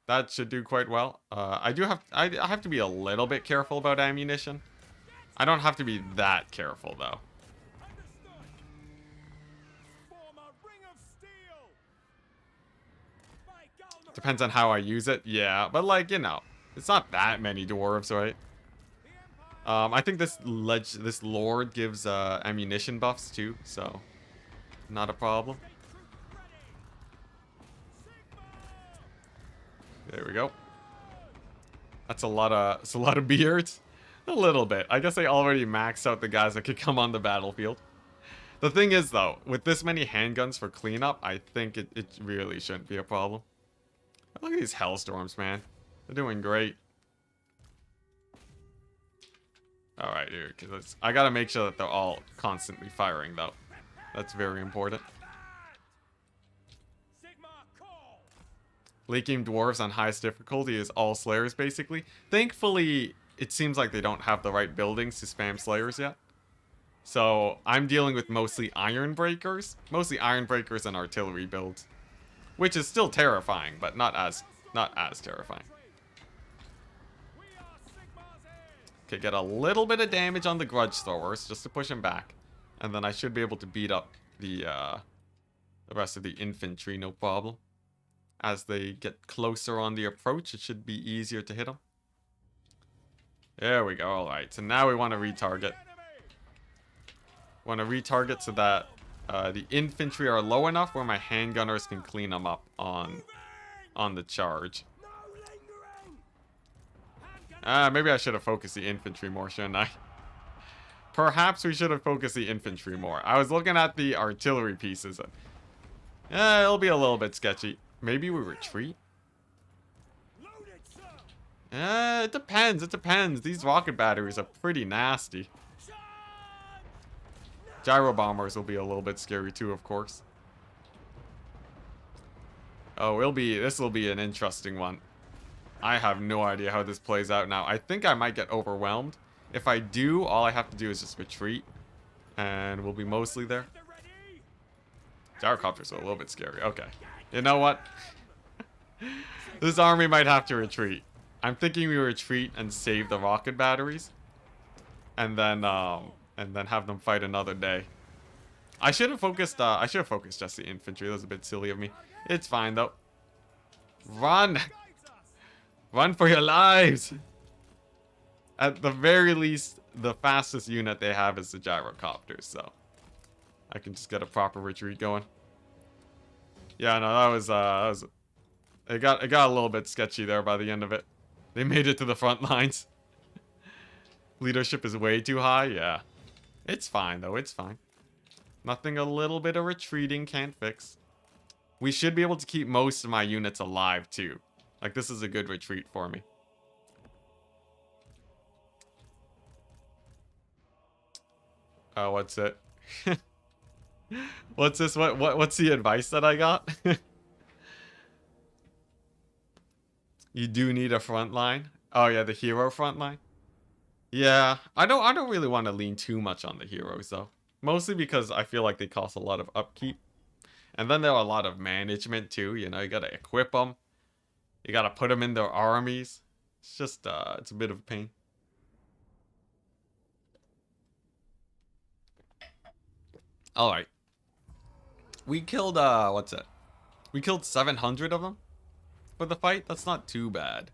That should do quite well. I have to be a little bit careful about ammunition. I don't have to be that careful though. Depends on how I use it. Yeah, but like, you know, it's not that many dwarves, right? I think this lord gives ammunition buffs too, so not a problem. There we go. That's a lot of beards. A little bit. I guess I already maxed out the guys that could come on the battlefield. The thing is though, with this many handguns for cleanup, I think it really shouldn't be a problem. Look at these hellstorms, man. They're doing great. Alright, dude, because I gotta make sure that they're all constantly firing, though. That's very important. Leaking dwarves on highest difficulty is all slayers, basically. Thankfully, it seems like they don't have the right buildings to spam slayers yet. So, I'm dealing with mostly iron breakers. Mostly iron breakers and artillery builds. Which is still terrifying, but not as terrifying. Okay, get a little bit of damage on the grudge throwers, just to push him back. And then I should be able to beat up the rest of the infantry, no problem. As they get closer on the approach, it should be easier to hit them. There we go, alright. So now we want to retarget. Want to retarget so that the infantry are low enough where my handgunners can clean them up on the charge. Maybe I should have focused the infantry more, shouldn't I? Perhaps we should have focused the infantry more. I was looking at the artillery pieces. It'll be a little bit sketchy. Maybe we retreat? It depends. It depends. These rocket batteries are pretty nasty. Gyro bombers will be a little bit scary too, of course. Oh, this will be an interesting one. I have no idea how this plays out now. I think I might get overwhelmed. If I do, all I have to do is just retreat. And we'll be mostly there. Gyrocopters are a little bit scary. Okay. You know what? This army might have to retreat. I'm thinking we retreat and save the rocket batteries. And then have them fight another day. I should have focused just the infantry. That was a bit silly of me. It's fine though. Run! Run for your lives! At the very least, the fastest unit they have is the gyrocopters, so I can just get a proper retreat going. Yeah, no, that was it got a little bit sketchy there by the end of it. They made it to the front lines. Leadership is way too high, yeah. It's fine though, it's fine. Nothing a little bit of retreating can't fix. We should be able to keep most of my units alive too. Like, this is a good retreat for me. Oh, what's it? What's this? What's the advice that I got? You do need a front line. Oh yeah, the hero front line. Yeah, I don't really want to lean too much on the heroes though. Mostly because I feel like they cost a lot of upkeep. And then there are a lot of management too, you know, you gotta equip them. You gotta put them in their armies. It's just, it's a bit of a pain. Alright. We killed, what's it? We killed 700 of them for the fight. That's not too bad.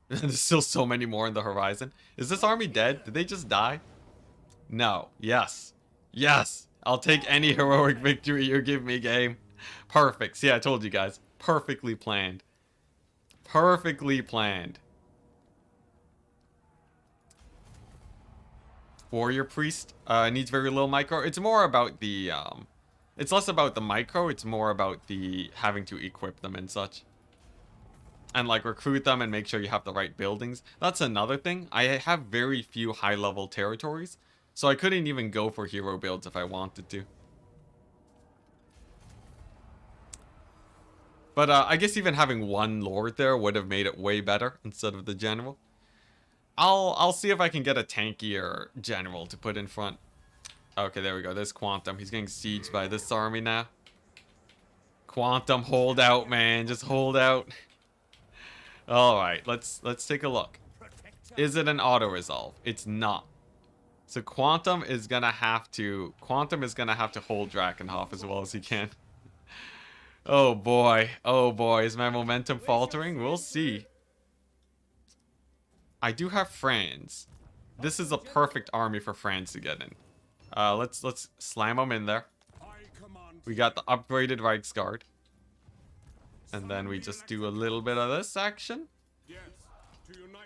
There's still so many more in the horizon. Is this army dead? Did they just die? No. Yes. Yes. I'll take any heroic victory you give me, game. Perfect. See, I told you guys. Perfectly planned. Perfectly planned. Warrior Priest needs very little micro. It's more about the, it's less about the micro. It's more about the having to equip them and such. And like recruit them and make sure you have the right buildings. That's another thing. I have very few high level territories. So I couldn't even go for hero builds if I wanted to. But I guess even having one lord there would have made it way better instead of the general. I'll see if I can get a tankier general to put in front. Okay, there we go. There's Quantum. He's getting sieged by this army now. Quantum, hold out, man. Just hold out. All right, let's take a look. Is it an auto resolve? It's not. So Quantum is gonna have to hold Drakenhof as well as he can. Oh boy, is my momentum faltering? We'll see. I do have Franz. This is a perfect army for Franz to get in. Let's slam him in there. We got the upgraded Reichsguard. And then we just do a little bit of this action.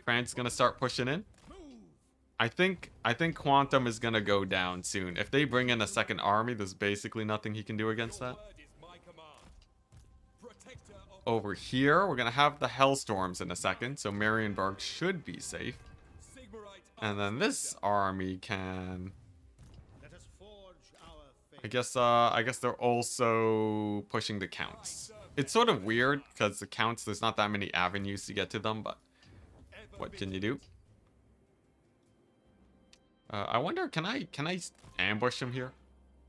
Franz is gonna start pushing in. I think Quantum is gonna go down soon. If they bring in a second army, there's basically nothing he can do against that. Over here, we're gonna have the Hellstorms in a second, so Marienburg should be safe. And then this army can... I guess they're also pushing the Counts. It's sort of weird, because the Counts, there's not that many avenues to get to them, but what can you do? I wonder, can I ambush him here?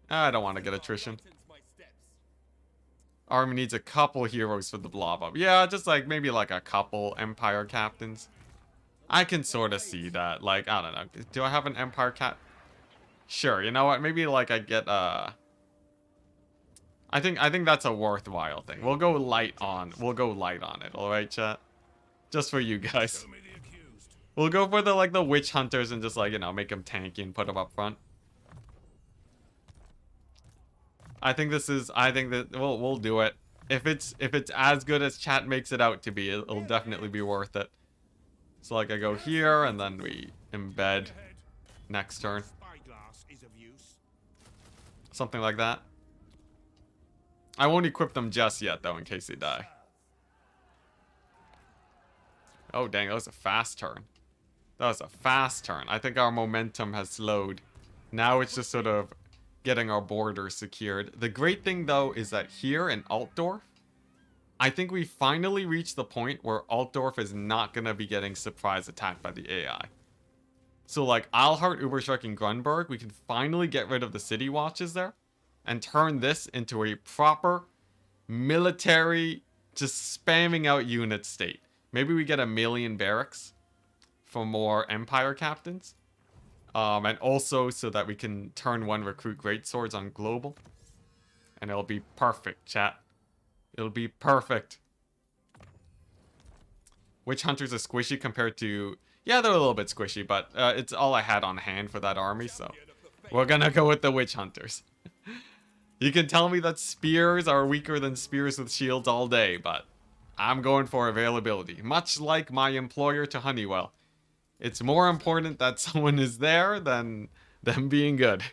I don't want to get attrition. Army needs a couple heroes for the blob up. Yeah, just like maybe like a couple Empire captains. I can sort of see that. Like, I don't know. Do I have an Empire cat? Sure, you know what? Maybe like I get I think that's a worthwhile thing. We'll go light on it, alright, chat? Just for you guys. We'll go for the witch hunters and just like, you know, make them tanky and put them up front. I think that we'll do it. If it's as good as chat makes it out to be, it'll definitely be worth it. So like I go here and then we embed next turn. Something like that. I won't equip them just yet though in case they die. Oh dang, that was a fast turn. That was a fast turn. I think our momentum has slowed. Now it's just sort of getting our border secured. The great thing though is that here in Altdorf, I think we finally reached the point where Altdorf is not going to be getting surprise attacked by the AI. So like Alhart, Uberschreck, and Grunberg, we can finally get rid of the city watches there and turn this into a proper military, just spamming out unit state. Maybe we get a million barracks for more Empire captains. And also so that we can turn one recruit greatswords on global. And it'll be perfect, chat. It'll be perfect. Witch hunters are squishy compared to... Yeah, they're a little bit squishy, but it's all I had on hand for that army, so... We're gonna go with the witch hunters. You can tell me that spears are weaker than spears with shields all day, but... I'm going for availability. Much like my employer to Honeywell. It's more important that someone is there than them being good.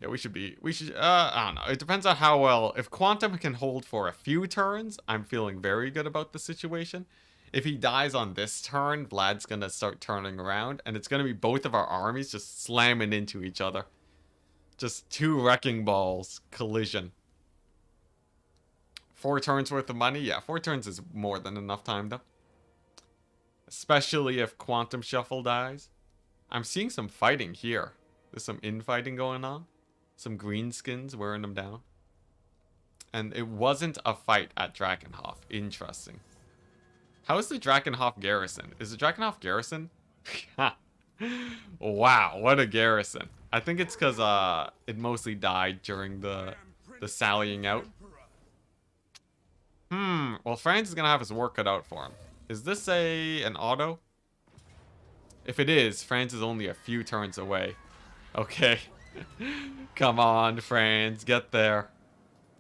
Yeah, we should, I don't know. It depends on how well, if Quantum can hold for a few turns, I'm feeling very good about the situation. If he dies on this turn, Vlad's gonna start turning around, and it's gonna be both of our armies just slamming into each other. Just two wrecking balls, collision. 4 turns worth of money? Yeah, 4 turns is more than enough time, though. Especially if Quantum Shuffle dies. I'm seeing some fighting here. There's some infighting going on. Some greenskins wearing them down. And it wasn't a fight at Drakenhof. Interesting. How is the Drakenhof garrison? Is the Drakenhof garrison? Wow, what a garrison. I think it's because it mostly died during the sallying out. Well, Franz is going to have his work cut out for him. Is this an auto? If it is, Franz is only a few turns away. Okay. Come on, Franz. Get there.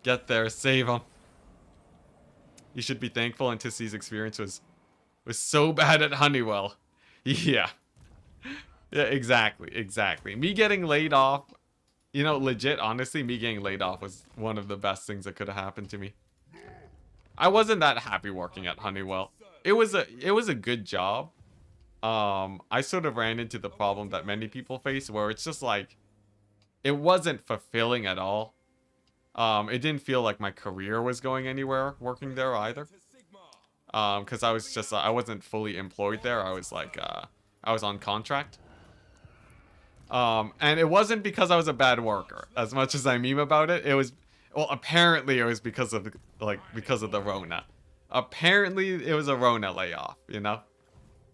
Get there. Save him. You should be thankful Anticity's experience was so bad at Honeywell. Yeah. Yeah, exactly. Me getting laid off, you know, legit, honestly, me getting laid off was one of the best things that could have happened to me. I wasn't that happy working at Honeywell. It was a good job. I sort of ran into the problem that many people face where it's just like, it wasn't fulfilling at all. It didn't feel like my career was going anywhere working there either. Because I wasn't fully employed there. I was like, I was on contract. And it wasn't because I was a bad worker. As much as I meme about it, it Well, apparently it was because of because of the Rona. Apparently it was a Rona layoff, you know.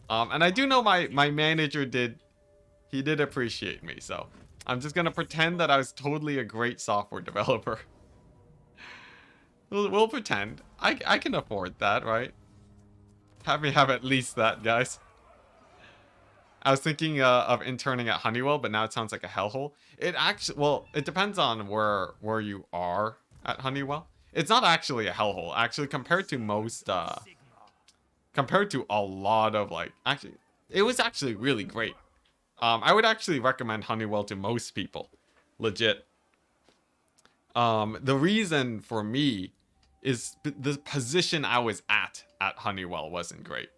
And I do know my manager did appreciate me, so I'm just gonna pretend that I was totally a great software developer. We'll pretend. I can afford that, right? Have me have at least that, guys. I was thinking of interning at Honeywell, but now it sounds like a hellhole. It actually, well, it depends on where you are at Honeywell. It's not actually a hellhole. Actually, compared to most, compared to a lot of actually, it was actually really great. I would actually recommend Honeywell to most people, legit. The reason for me is the position I was at Honeywell wasn't great.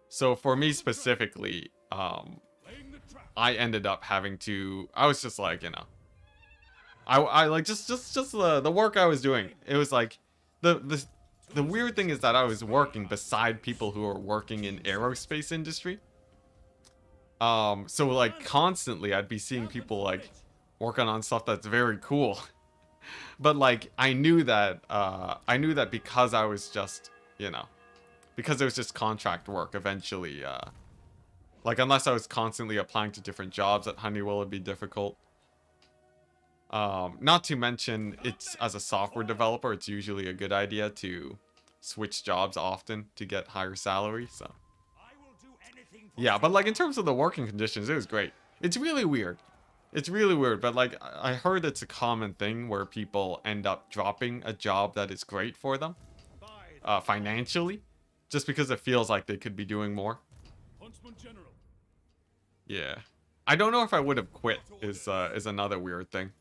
So for me specifically, I ended up having to. I was just like, you know, I like just the work I was doing. It was like the weird thing is that I was working beside people who are working in aerospace industry. So like constantly I'd be seeing people like working on stuff that's very cool. But like I knew that because I was just, you know, because it was just contract work eventually, like unless I was constantly applying to different jobs at Honeywell, it'd be difficult. Not to mention, it's as a software developer, it's usually a good idea to switch jobs often to get higher salary. So yeah, but like in terms of the working conditions, it was great. It's really weird. It's really weird, but like I heard it's a common thing where people end up dropping a job that is great for them, financially, just because it feels like they could be doing more. Yeah, I don't know if I would have quit. Is another weird thing.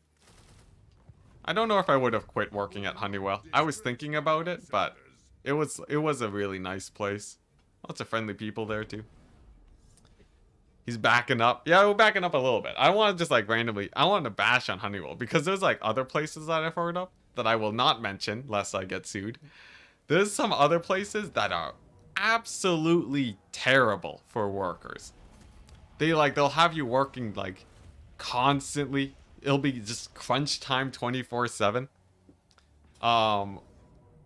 I don't know if I would have quit working at Honeywell. I was thinking about it, but it was a really nice place. Lots of friendly people there too. He's backing up. Yeah, we're backing up a little bit. I want to just like randomly, I want to bash on Honeywell because there's like other places that I've heard of that I will not mention lest I get sued. There's some other places that are absolutely terrible for workers. They'll have you working like constantly. It'll be just crunch time 24/7.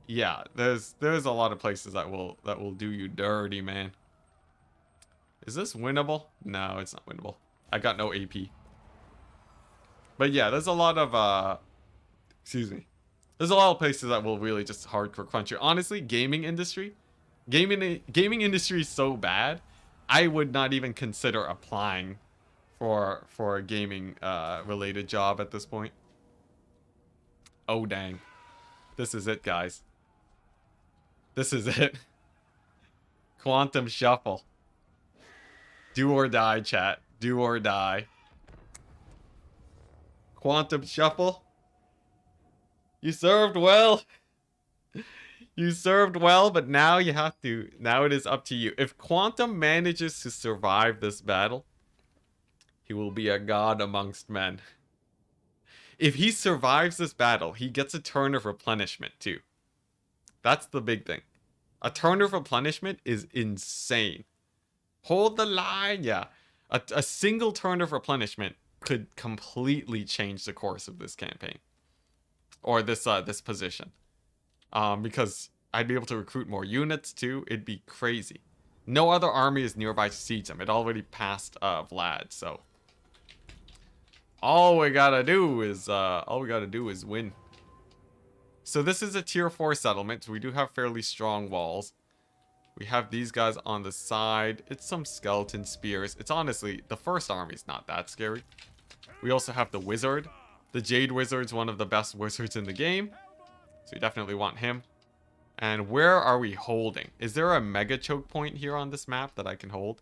Yeah, there's a lot of places that will do you dirty, man. Is this winnable? No, it's not winnable. I got no AP. But yeah, there's a lot of excuse me. There's a lot of places that will really just hardcore crunch you. Honestly, gaming industry is so bad. I would not even consider applying for a gaming related job at this point. Oh dang. This is it, guys. This is it. Quantum Shuffle. Do or die, chat. Do or die. Quantum Shuffle. You served well. You served well, but now you have to. Now it is up to you. If Quantum manages to survive this battle, he will be a god amongst men. If he survives this battle, he gets a turn of replenishment too. That's the big thing. A turn of replenishment is insane. Hold the line, yeah. A single turn of replenishment could completely change the course of this campaign. Or this position. Because I'd be able to recruit more units too. It'd be crazy. No other army is nearby to siege him. It already passed Vlad, so all we gotta do is win. So this is a tier 4 settlement. So we do have fairly strong walls. We have these guys on the side. It's some skeleton spears. It's honestly, the first army's not that scary. We also have the wizard. The Jade Wizard's one of the best wizards in the game. So you definitely want him. And where are we holding? Is there a mega choke point here on this map that I can hold?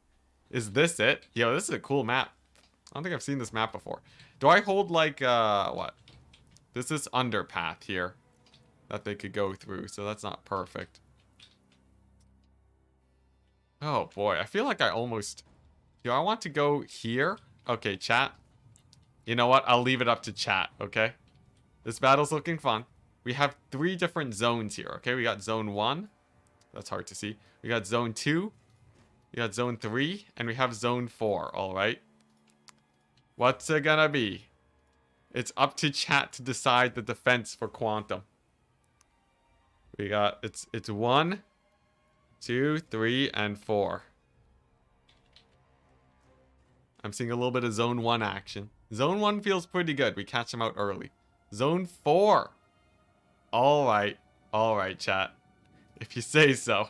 Is this it? Yo, this is a cool map. I don't think I've seen this map before. Do I hold like, what? This is underpath here that they could go through, so that's not perfect. Oh boy, I feel like I almost... Yo, I want to go here. Okay, chat. You know what? I'll leave it up to chat, okay? This battle's looking fun. We have 3 different zones here, okay? We got zone 1. That's hard to see. We got zone 2. We got zone 3. And we have zone 4, alright? What's it gonna be? It's up to chat to decide the defense for Quantum. We got it's 1, 2, 3, and 4. I'm seeing a little bit of Zone 1 action. Zone 1 feels pretty good. We catch them out early. Zone 4. Alright. Alright, chat. If you say so.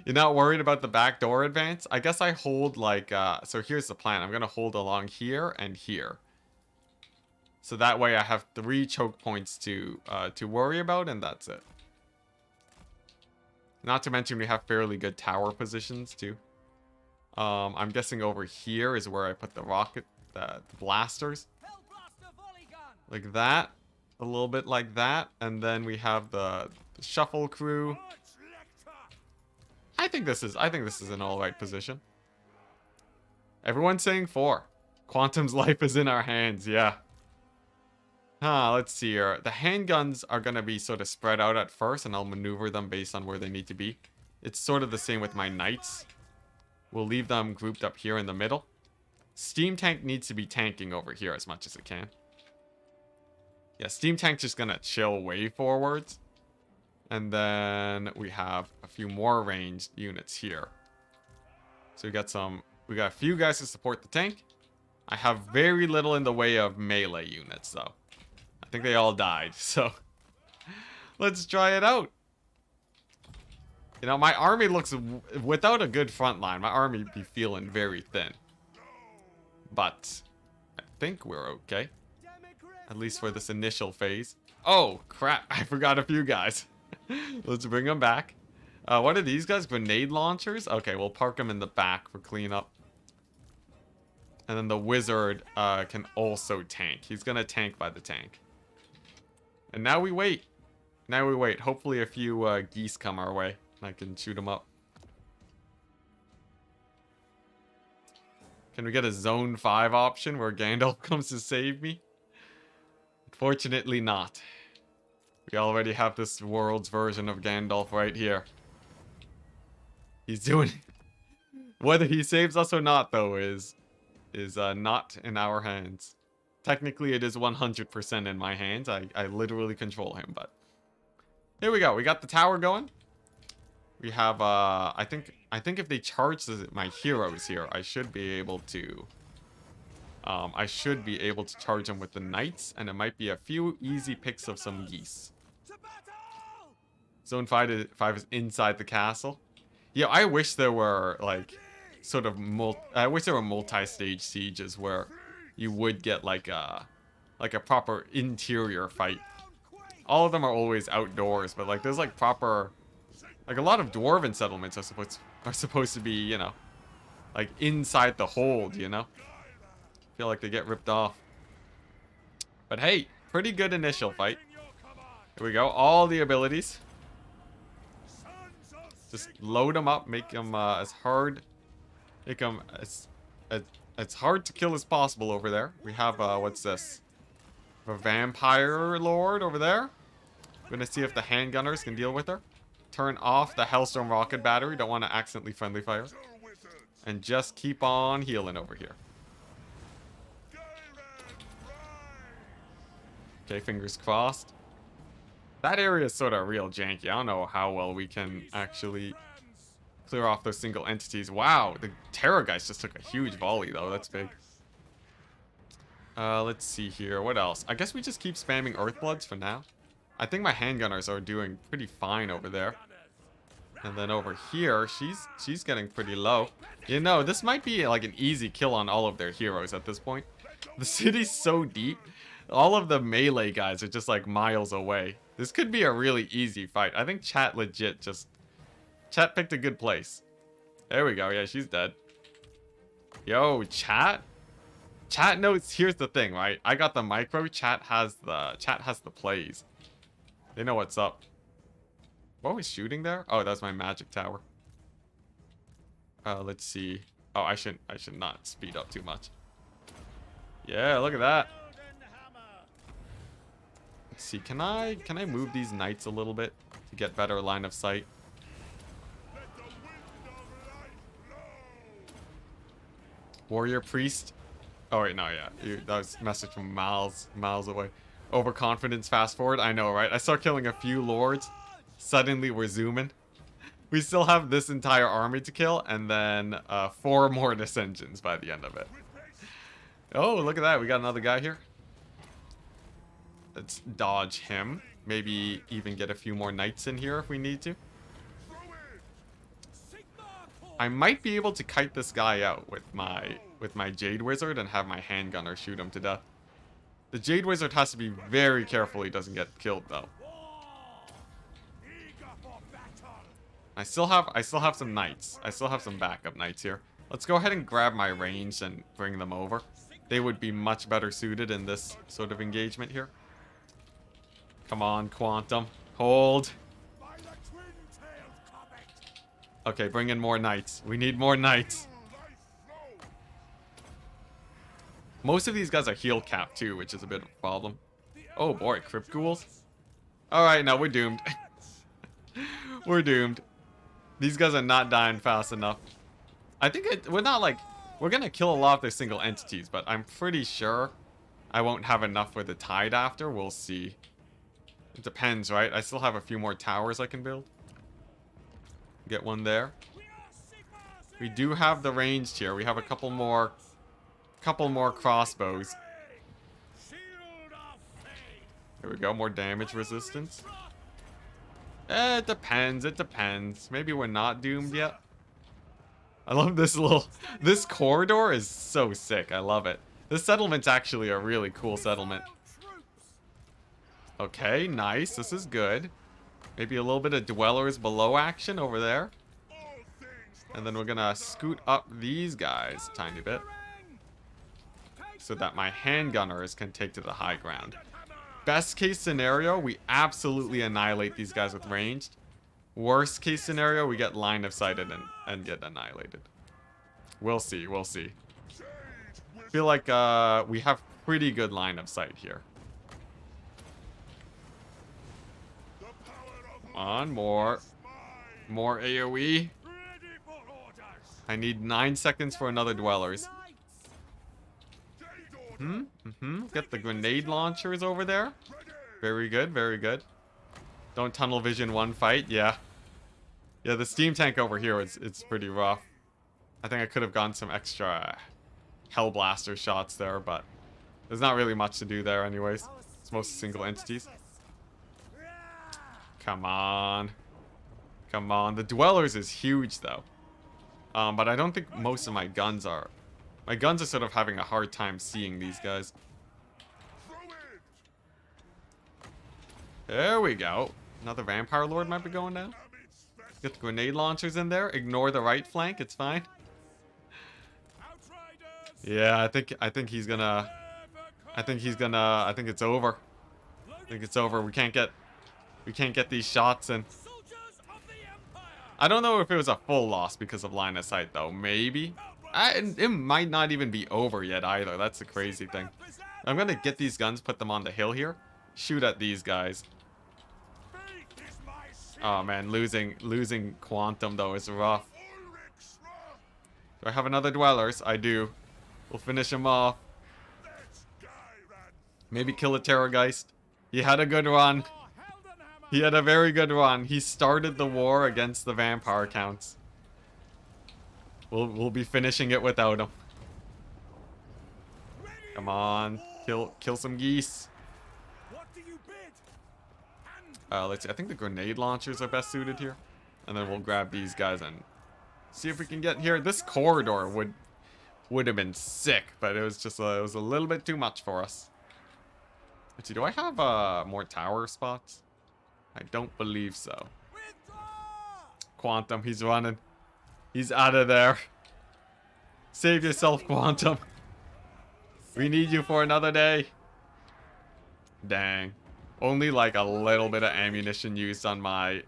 You're not worried about the backdoor advance? I guess I hold like, so here's the plan. I'm going to hold along here and here. So that way I have 3 choke points to worry about, and that's it. Not to mention we have fairly good tower positions too. I'm guessing over here is where I put the rocket, the blasters. Like that. A little bit like that. And then we have the shuffle crew. I think this is an alright position. Everyone's saying 4. Quantum's life is in our hands, yeah. Let's see here. The handguns are going to be sort of spread out at first, and I'll maneuver them based on where they need to be. It's sort of the same with my knights. We'll leave them grouped up here in the middle. Steam tank needs to be tanking over here as much as it can. Yeah, steam tank's just going to chill way forwards. And then we have a few more ranged units here. So we got a few guys to support the tank. I have very little in the way of melee units though. I think they all died, so let's try it out. You know, my army looks, without a good front line, my army be feeling very thin. But I think we're okay. At least for this initial phase. Oh, crap. I forgot a few guys. Let's bring them back. What are these guys? Grenade launchers? Okay, we'll park them in the back for cleanup. And then the wizard can also tank. He's going to tank by the tank. And now we wait. Now we wait. Hopefully a few geese come our way. And I can shoot them up. Can we get a Zone 5 option where Gandalf comes to save me? Unfortunately not. We already have this world's version of Gandalf right here. He's doing... Whether he saves us or not, though, is not in our hands. Technically, it is 100% in my hands. I literally control him, but... Here we go. We got the tower going. We have, I think if they charge my heroes here, I should be able to... charge them with the knights, and it might be a few easy picks of some geese. Zone 5 is inside the castle. Yeah, I wish there were, like, sort of I wish there were multi-stage sieges where you would get, like a proper interior fight. All of them are always outdoors, but, like, there's, like, proper... Like, a lot of dwarven settlements are supposed to be, you know, like, inside the hold, you know? Feel like they get ripped off. But hey, pretty good initial fight. Here we go. All the abilities. Just load them up. Make them as hard. Make them as hard to kill as possible over there. We have, what's this? A vampire lord over there. We're gonna see if the handgunners can deal with her. Turn off the Hellstorm rocket battery. Don't want to accidentally friendly fire. And just keep on healing over here. Okay, fingers crossed. That area is sort of real janky. I don't know how well we can actually clear off those single entities. Wow, the Terror guys just took a huge volley, though. That's big. Let's see here. What else? I guess we just keep spamming Earthbloods for now. I think my handgunners are doing pretty fine over there. And then over here, she's getting pretty low. You know, this might be like an easy kill on all of their heroes at this point. The city's so deep. All of the melee guys are just like miles away. This could be a really easy fight. I think chat legit just... Chat picked a good place. There we go. Yeah, she's dead. Yo, chat? Chat knows... Here's the thing, right? I got the micro. Chat has the plays. They know what's up. What was shooting there? Oh, that's my magic tower. Let's see. Oh, I should not speed up too much. Yeah, look at that. Let's see. Can I move these knights a little bit to get better line of sight? Warrior priest. Oh wait, no, yeah. That was a message from miles away. Overconfidence, fast forward. I know, right? I start killing a few lords. Suddenly we're zooming. We still have this entire army to kill, and then 4 more dissensions by the end of it. Oh, look at that. We got another guy here. Let's dodge him. Maybe even get a few more knights in here if we need to. I might be able to kite this guy out with my Jade Wizard and have my handgunner shoot him to death. The Jade Wizard has to be very careful he doesn't get killed though. I still have some knights. I still have some backup knights here. Let's go ahead and grab my range and bring them over. They would be much better suited in this sort of engagement here. Come on, Quantum. Hold. Okay, bring in more knights. We need more knights. Most of these guys are heal capped too, which is a bit of a problem. Oh boy, Crypt Ghouls. Alright, no, we're doomed. We're doomed. These guys are not dying fast enough. I think we're not like... We're gonna kill a lot of their single entities, but I'm pretty sure I won't have enough for the tide after. We'll see. It depends, right? I still have a few more towers I can build. Get one there. We do have the ranged here. We have a couple more crossbows. There we go, more damage resistance. It depends, it depends. Maybe we're not doomed yet. I love this corridor is so sick. I love it. This settlement's actually a really cool settlement. Okay, nice. This is good. Maybe a little bit of dwellers below action over there. And then we're gonna scoot up these guys a tiny bit, so that my handgunners can take to the high ground. Best case scenario, we absolutely annihilate these guys with ranged. Worst case scenario, we get line of sighted and get annihilated. We'll see, we'll see. Feel like we have pretty good line of sight here. Come on, more AoE. I need 9 seconds for another dwellers. Get the grenade launchers over there. Very good, very good. Don't tunnel vision one fight. Yeah, the steam tank over here it's pretty rough. I think I could have gotten some extra Hellblaster shots there, but there's not really much to do there anyways. It's mostly single entities. Come on. Come on. The dwellers is huge though. But I don't think most of my guns are. My guns are sort of having a hard time seeing these guys. There we go. Another Vampire Lord might be going down. Get the grenade launchers in there. Ignore the right flank. It's fine. Yeah, I think he's gonna. I think it's over. I think it's over. We can't get these shots in. I don't know if it was a full loss because of line of sight though. Maybe. It might not even be over yet either. That's the crazy thing. I'm gonna get these guns, put them on the hill here. Shoot at these guys. Oh man, losing Quantum though is rough. Do I have another dwellers? I do. We'll finish him off. Maybe kill a Terrorgeist. He had a good run. He had a very good run. He started the war against the vampire counts. We'll be finishing it without him. Come on, kill some geese. Let's see. I think the grenade launchers are best suited here, and then we'll grab these guys and see if we can get here. This corridor would have been sick, but it was just it was a little bit too much for us. Let's see. Do I have more tower spots? I don't believe so. Quantum, he's running. He's out of there. Save yourself, Quantum. We need you for another day. Dang. Only like a little bit of ammunition used on my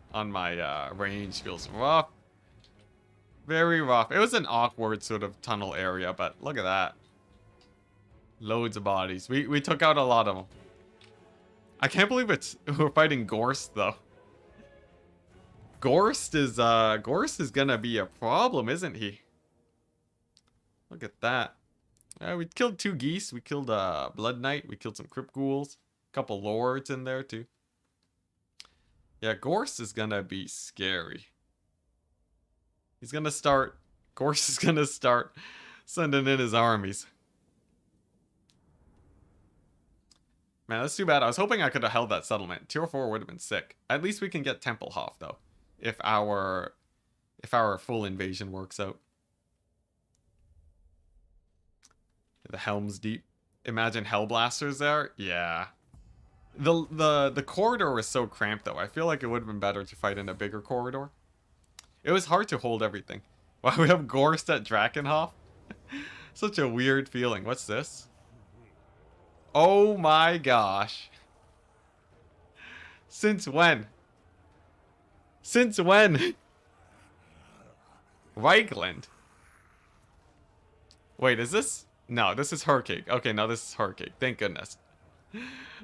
range. Feels rough. Very rough. It was an awkward sort of tunnel area, but look at that. Loads of bodies. We took out a lot of them. I can't believe we're fighting Gorst though. Gorst is gonna be a problem, isn't he? Look at that. We killed 2 geese. We killed Blood Knight. We killed some Crypt Ghouls. A couple lords in there too. Yeah, Gorse is gonna be scary. He's gonna start. Gorse is gonna start sending in his armies. Man, that's too bad. I was hoping I could have held that settlement. Tier 4 would have been sick. At least we can get Templehof though, if our full invasion works out. The Helm's Deep. Imagine Hellblasters there. Yeah. The corridor was so cramped though. I feel like it would have been better to fight in a bigger corridor. It was hard to hold everything. Wow, we have Gorst at Drakenhof. Such a weird feeling. What's this? Oh my gosh. Since when? Since when? Reichland. Wait, is this? No, this is Hurkig. Okay, no, this is Hurkig. Thank goodness.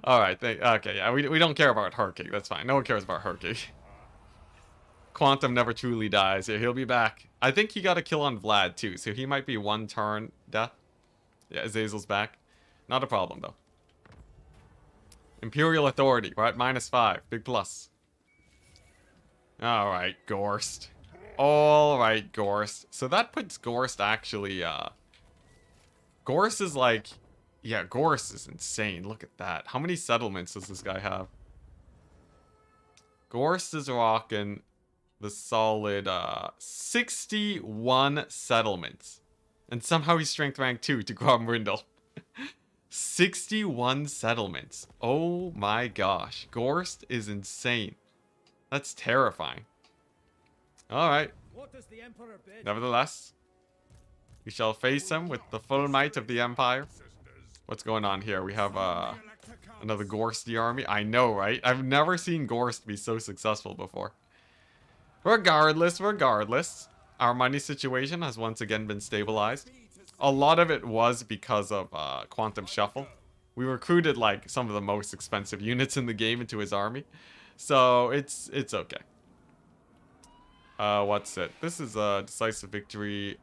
Alright, okay, yeah, we don't care about Hurkig. That's fine. No one cares about Hurkig. Quantum never truly dies. Yeah, he'll be back. I think he got a kill on Vlad too, so he might be 1 turn death. Yeah, Azazel's back. Not a problem though. Imperial Authority. We're at -5. Big plus. Alright, Gorst. Alright, Gorst. So that puts Gorst actually, Gorst is like... Yeah, Gorst is insane. Look at that. How many settlements does this guy have? Gorst is rocking the solid, 61 settlements. And somehow he's strength rank 2 to Grombrindle. 61 settlements. Oh my gosh. Gorst is insane. That's terrifying. Alright. Nevertheless, we shall face him with the full might of the Empire. What's going on here? We have another Gorsty army. I know, right? I've never seen Gorst be so successful before. Regardless, our money situation has once again been stabilized. A lot of it was because of Quantum Shuffle. We recruited like some of the most expensive units in the game into his army. So it's okay. What's it? This is a decisive victory.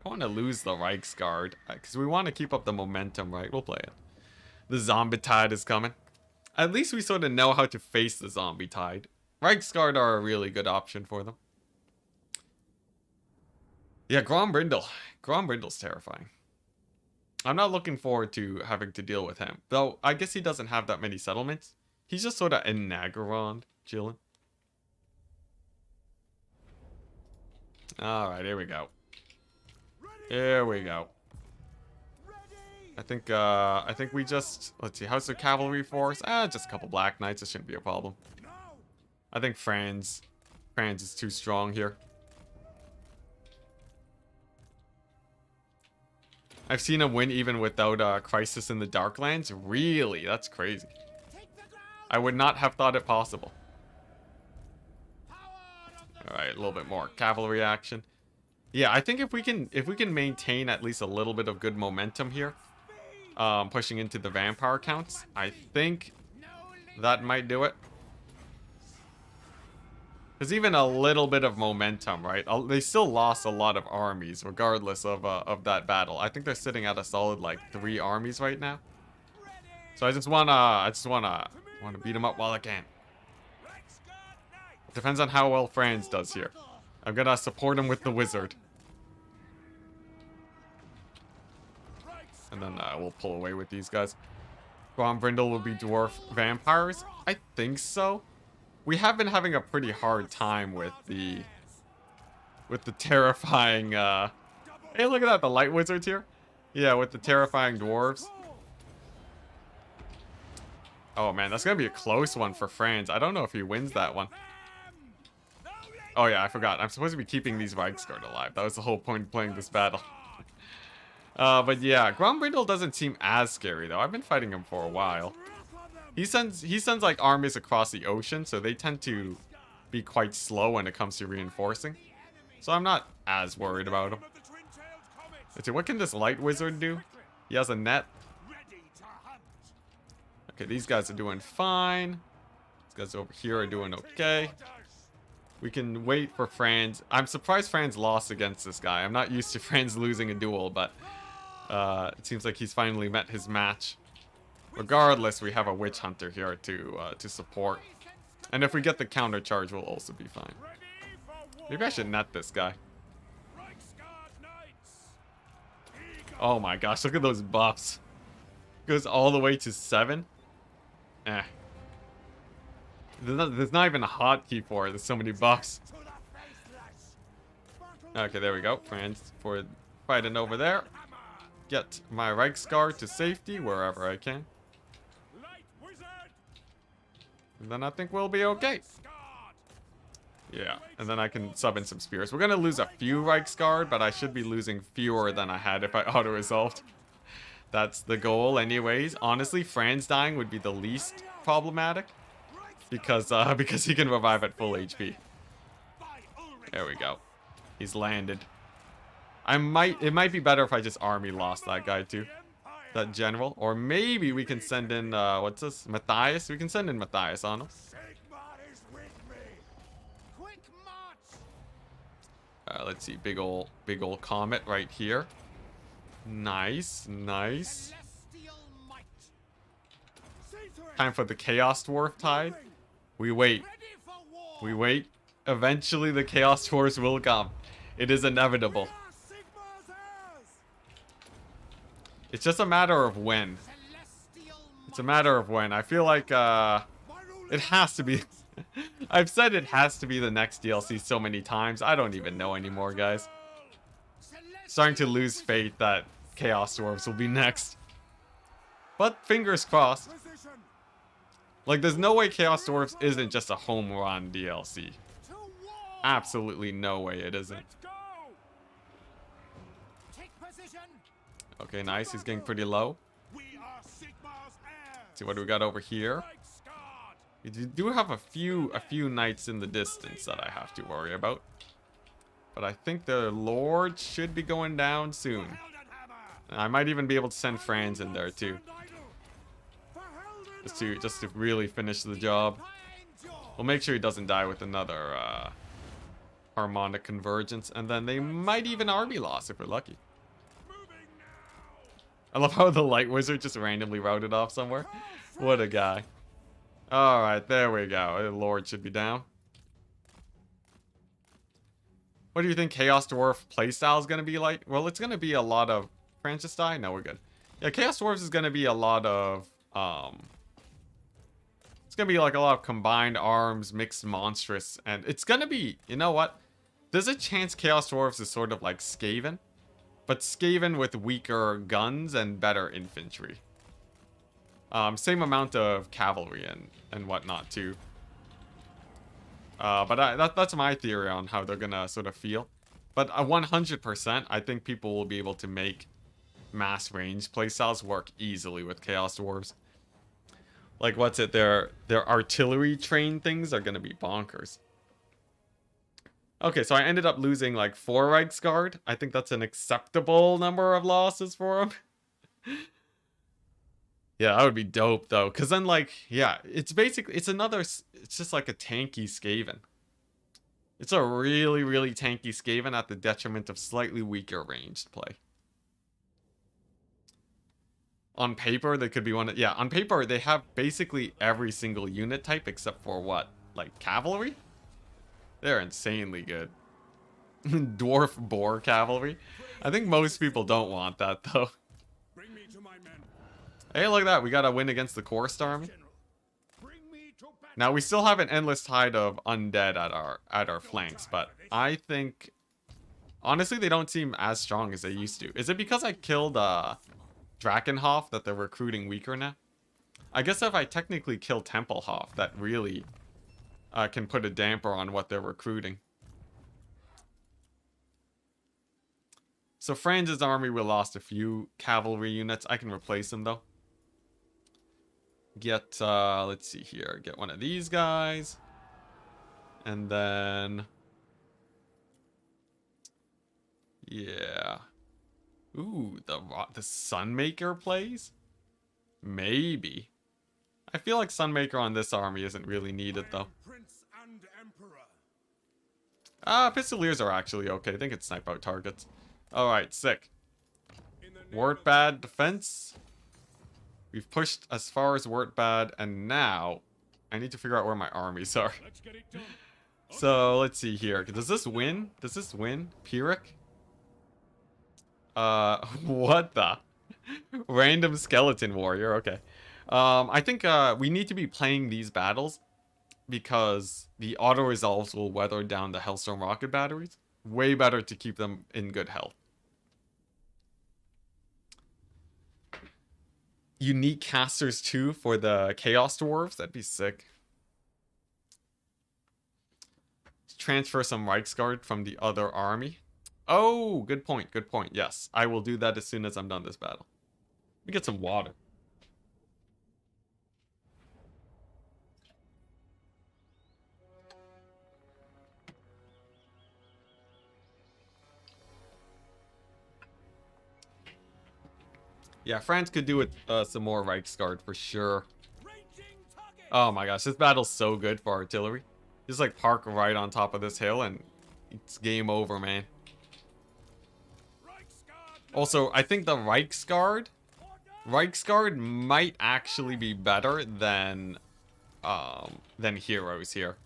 I want to lose the Reichsguard because we want to keep up the momentum, right? We'll play it. The Zombie Tide is coming. At least we sort of know how to face the Zombie Tide. Reichsguard are a really good option for them. Yeah, Grombrindle. Grombrindle's terrifying. I'm not looking forward to having to deal with him. Though, I guess he doesn't have that many settlements. He's just sort of in Nagaron, chilling. Alright, here we go. Here we go. I think we just... Let's see, how's the cavalry force? Just a couple Black Knights. This shouldn't be a problem. I think Franz is too strong here. I've seen him win even without Crisis in the Darklands. Really? That's crazy. I would not have thought it possible. Alright, a little bit more cavalry action. Yeah, I think if we can maintain at least a little bit of good momentum here, pushing into the vampire counts, I think that might do it. There's even a little bit of momentum, right? They still lost a lot of armies, regardless of that battle. I think they're sitting at a solid like 3 armies right now. So I just wanna beat them up while I can. Depends on how well Franz does here. I'm gonna support him with the wizard. And then we'll pull away with these guys. Grombrindle will be dwarf vampires? I think so. We have been having a pretty hard time with the terrifying hey, look at that, the light wizards here. Yeah, with the terrifying dwarves. Oh man, that's gonna be a close one for Franz. I don't know if he wins that one. Oh yeah, I forgot. I'm supposed to be keeping these Reichsguard alive. That was the whole point of playing this battle. But yeah, Grombrindle doesn't seem as scary though. I've been fighting him for a while. He sends like armies across the ocean, so they tend to be quite slow when it comes to reinforcing. So I'm not as worried about him. Let's see, what can this light wizard do? He has a net. Okay, these guys are doing fine. These guys over here are doing okay. We can wait for Franz. I'm surprised Franz lost against this guy. I'm not used to Franz losing a duel, but it seems like he's finally met his match. Regardless, we have a witch hunter here to support. And if we get the counter charge, we'll also be fine. Maybe I should net this guy. Oh my gosh, look at those buffs. Goes all the way to 7. Eh. There's not even a hotkey for it. There's so many buffs. Okay, there we go. Franz for fighting over there. Get my Reichsguard to safety wherever I can. And then I think we'll be okay. Yeah, and then I can sub in some spears. We're gonna lose a few Reichsguard, but I should be losing fewer than I had if I auto-resolved. That's the goal anyways. Honestly, Franz dying would be the least problematic. Because he can revive at full HP. There we go. He's landed. It might be better if I just army lost that guy too. That general. Or maybe we can send in, what's this? Matthias? We can send in Matthias on him. Let's see. Big ol' comet right here. Nice. Nice. Time for the Chaos Dwarf tide. We wait. We wait. Eventually the Chaos Dwarfs will come. It is inevitable. It's just a matter of when. It's a matter of when. I feel like it has to be. I've said it has to be the next DLC so many times. I don't even know anymore, guys. Starting to lose faith that Chaos Dwarfs will be next. But fingers crossed. Like, there's no way Chaos Dwarfs isn't just a home run DLC. Absolutely no way it isn't. Okay, nice. He's getting pretty low. See what do we got over here. We do have a few knights in the distance that I have to worry about. But I think the Lord should be going down soon. I might even be able to send Franz in there too. Just to really finish the job. We'll make sure he doesn't die with another harmonic convergence, and then they might even army loss if we're lucky. I love how the light wizard just randomly routed off somewhere. What a guy. Alright, there we go. The Lord should be down. What do you think Chaos Dwarf playstyle is going to be like? Well, it's going to be a lot of... Francis die? No, we're good. Yeah, Chaos Dwarfs is going to be a lot of... It's going to be like a lot of combined arms, mixed monstrous, and it's going to be... You know what? There's a chance Chaos Dwarfs is sort of like Skaven, but Skaven with weaker guns and better infantry. Same amount of cavalry and whatnot too. But that's my theory on how they're gonna sort of feel. But 100%, I think people will be able to make mass range playstyles work easily with Chaos Dwarves. Like, what's it? Their artillery train things are gonna be bonkers. Okay, so I ended up losing like 4 Reichsguard. I think that's an acceptable number of losses for him. Yeah, that would be dope though, because then like, yeah, it's basically, it's just like a tanky Skaven. It's a really, really tanky Skaven at the detriment of slightly weaker ranged play. On paper, they could be on paper, they have basically every single unit type except for what? Like cavalry? They're insanely good. Dwarf boar cavalry. I think most people don't want that though. Hey, look at that. We got a win against the Course army. Now, we still have an endless tide of undead at our flanks, but I think... Honestly, they don't seem as strong as they used to. Is it because I killed Drakenhof that they're recruiting weaker now? I guess if I technically kill Templehof, that really can put a damper on what they're recruiting. So Franz's army, we lost a few cavalry units. I can replace them though. Get, let's see here. Get one of these guys. And then... Yeah. Ooh, the Sunmaker plays? Maybe. I feel like Sunmaker on this army isn't really needed though. Pistoliers are actually okay. They can snipe out targets. Alright, sick. In the name Wart of bad defense. We've pushed as far as Wart bad, and now I need to figure out where my armies are. let's get it done. So let's see here. Does this win? Does this win? Pyrrhic? What the? Random skeleton warrior. Okay. I think we need to be playing these battles because the auto resolves will weather down the Hellstorm rocket batteries. Way better to keep them in good health. Unique casters too for the Chaos Dwarves. That'd be sick. Transfer some Reichsguard from the other army. Oh, good point. Good point. Yes, I will do that as soon as I'm done this battle. Let me get some water. Yeah, Franz could do with some more Reichsguard for sure. Ranging target. Oh my gosh, this battle's so good for artillery. Just like park right on top of this hill and it's game over, man. Reichsguard. Also, I think the Reichsguard might actually be better than heroes here.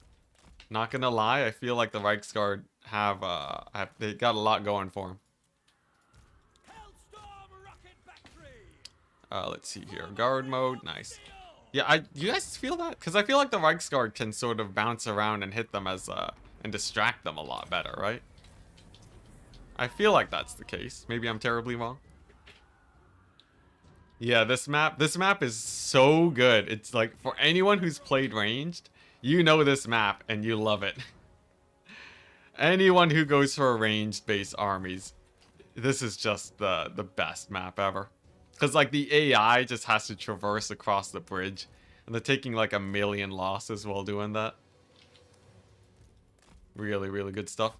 Not gonna lie, I feel like the Reichsguard they got a lot going for them. Hellstorm rocket battery. Let's see here. Guard mode, nice. Yeah, you guys feel that? Because I feel like the Reichsguard can sort of bounce around and hit them as and distract them a lot better, right? I feel like that's the case. Maybe I'm terribly wrong. Yeah, this map is so good. It's like for anyone who's played ranged, you know this map and you love it. Anyone who goes for ranged base armies, this is just the best map ever. Because, like, the AI just has to traverse across the bridge. And they're taking, like, 1 million losses while doing that. Really, really good stuff.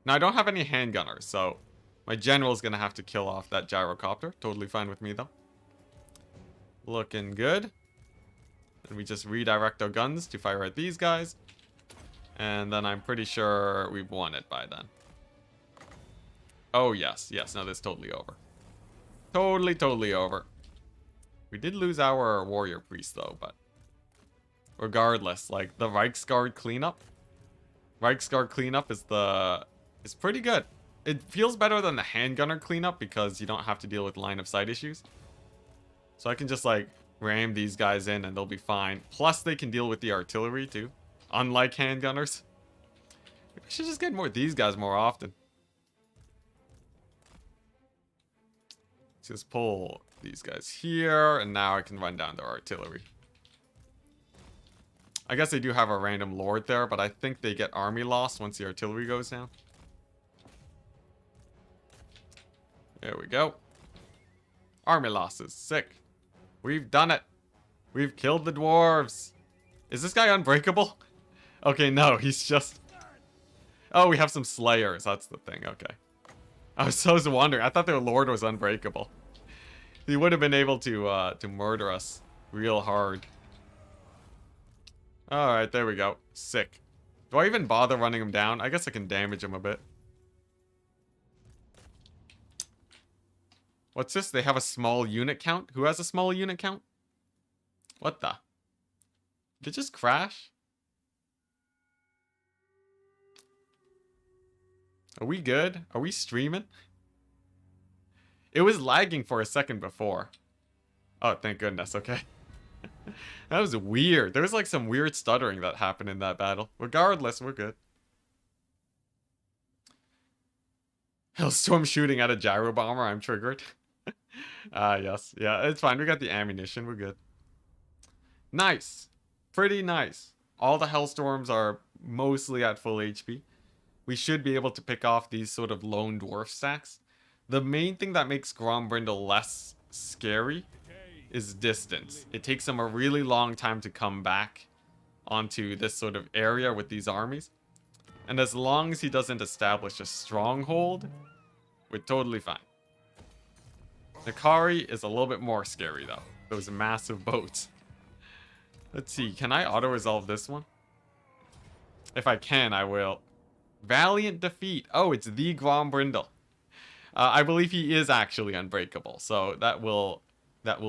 Now, I don't have any handgunners, so my general's going to have to kill off that gyrocopter. Totally fine with me, though. Looking good. And we just redirect our guns to fire at these guys. And then I'm pretty sure we've won it by then. Oh, yes. Yes, no, this is totally over. Totally over. We did lose our warrior priest though, but regardless, like the Reichsguard cleanup. Reichsguard cleanup is pretty good. It feels better than the handgunner cleanup because you don't have to deal with line of sight issues. So I can just like ram these guys in and they'll be fine. Plus they can deal with the artillery too, unlike handgunners. We should just get more of these guys more often. Just pull these guys here, and now I can run down their artillery. I guess they do have a random lord there, but I think they get army loss once the artillery goes down. There we go. Army losses. Sick. We've done it. We've killed the dwarves. Is this guy unbreakable? Okay, no, he's just... Oh, we have some slayers. That's the thing. Okay. I was so wondering. I thought their lord was unbreakable. He would have been able to murder us real hard. Alright, there we go. Sick. Do I even bother running him down? I guess I can damage him a bit. What's this? They have a small unit count? Who has a small unit count? What the? Did it just crash? Are we good? Are we streaming? It was lagging for a second before. Oh, thank goodness. Okay. That was weird. There was like some weird stuttering that happened in that battle. Regardless, we're good. Hellstorm shooting at a gyro bomber. I'm triggered. Yes. Yeah, it's fine. We got the ammunition. We're good. Nice. Pretty nice. All the Hellstorms are mostly at full HP. We should be able to pick off these sort of lone dwarf stacks. The main thing that makes Grombrindle less scary is distance. It takes him a really long time to come back onto this sort of area with these armies. And as long as he doesn't establish a stronghold, we're totally fine. Nakari is a little bit more scary though. Those massive boats. Let's see, can I auto-resolve this one? If I can, I will. Valiant defeat. Oh, it's the Grombrindle. I believe he is actually unbreakable, so that will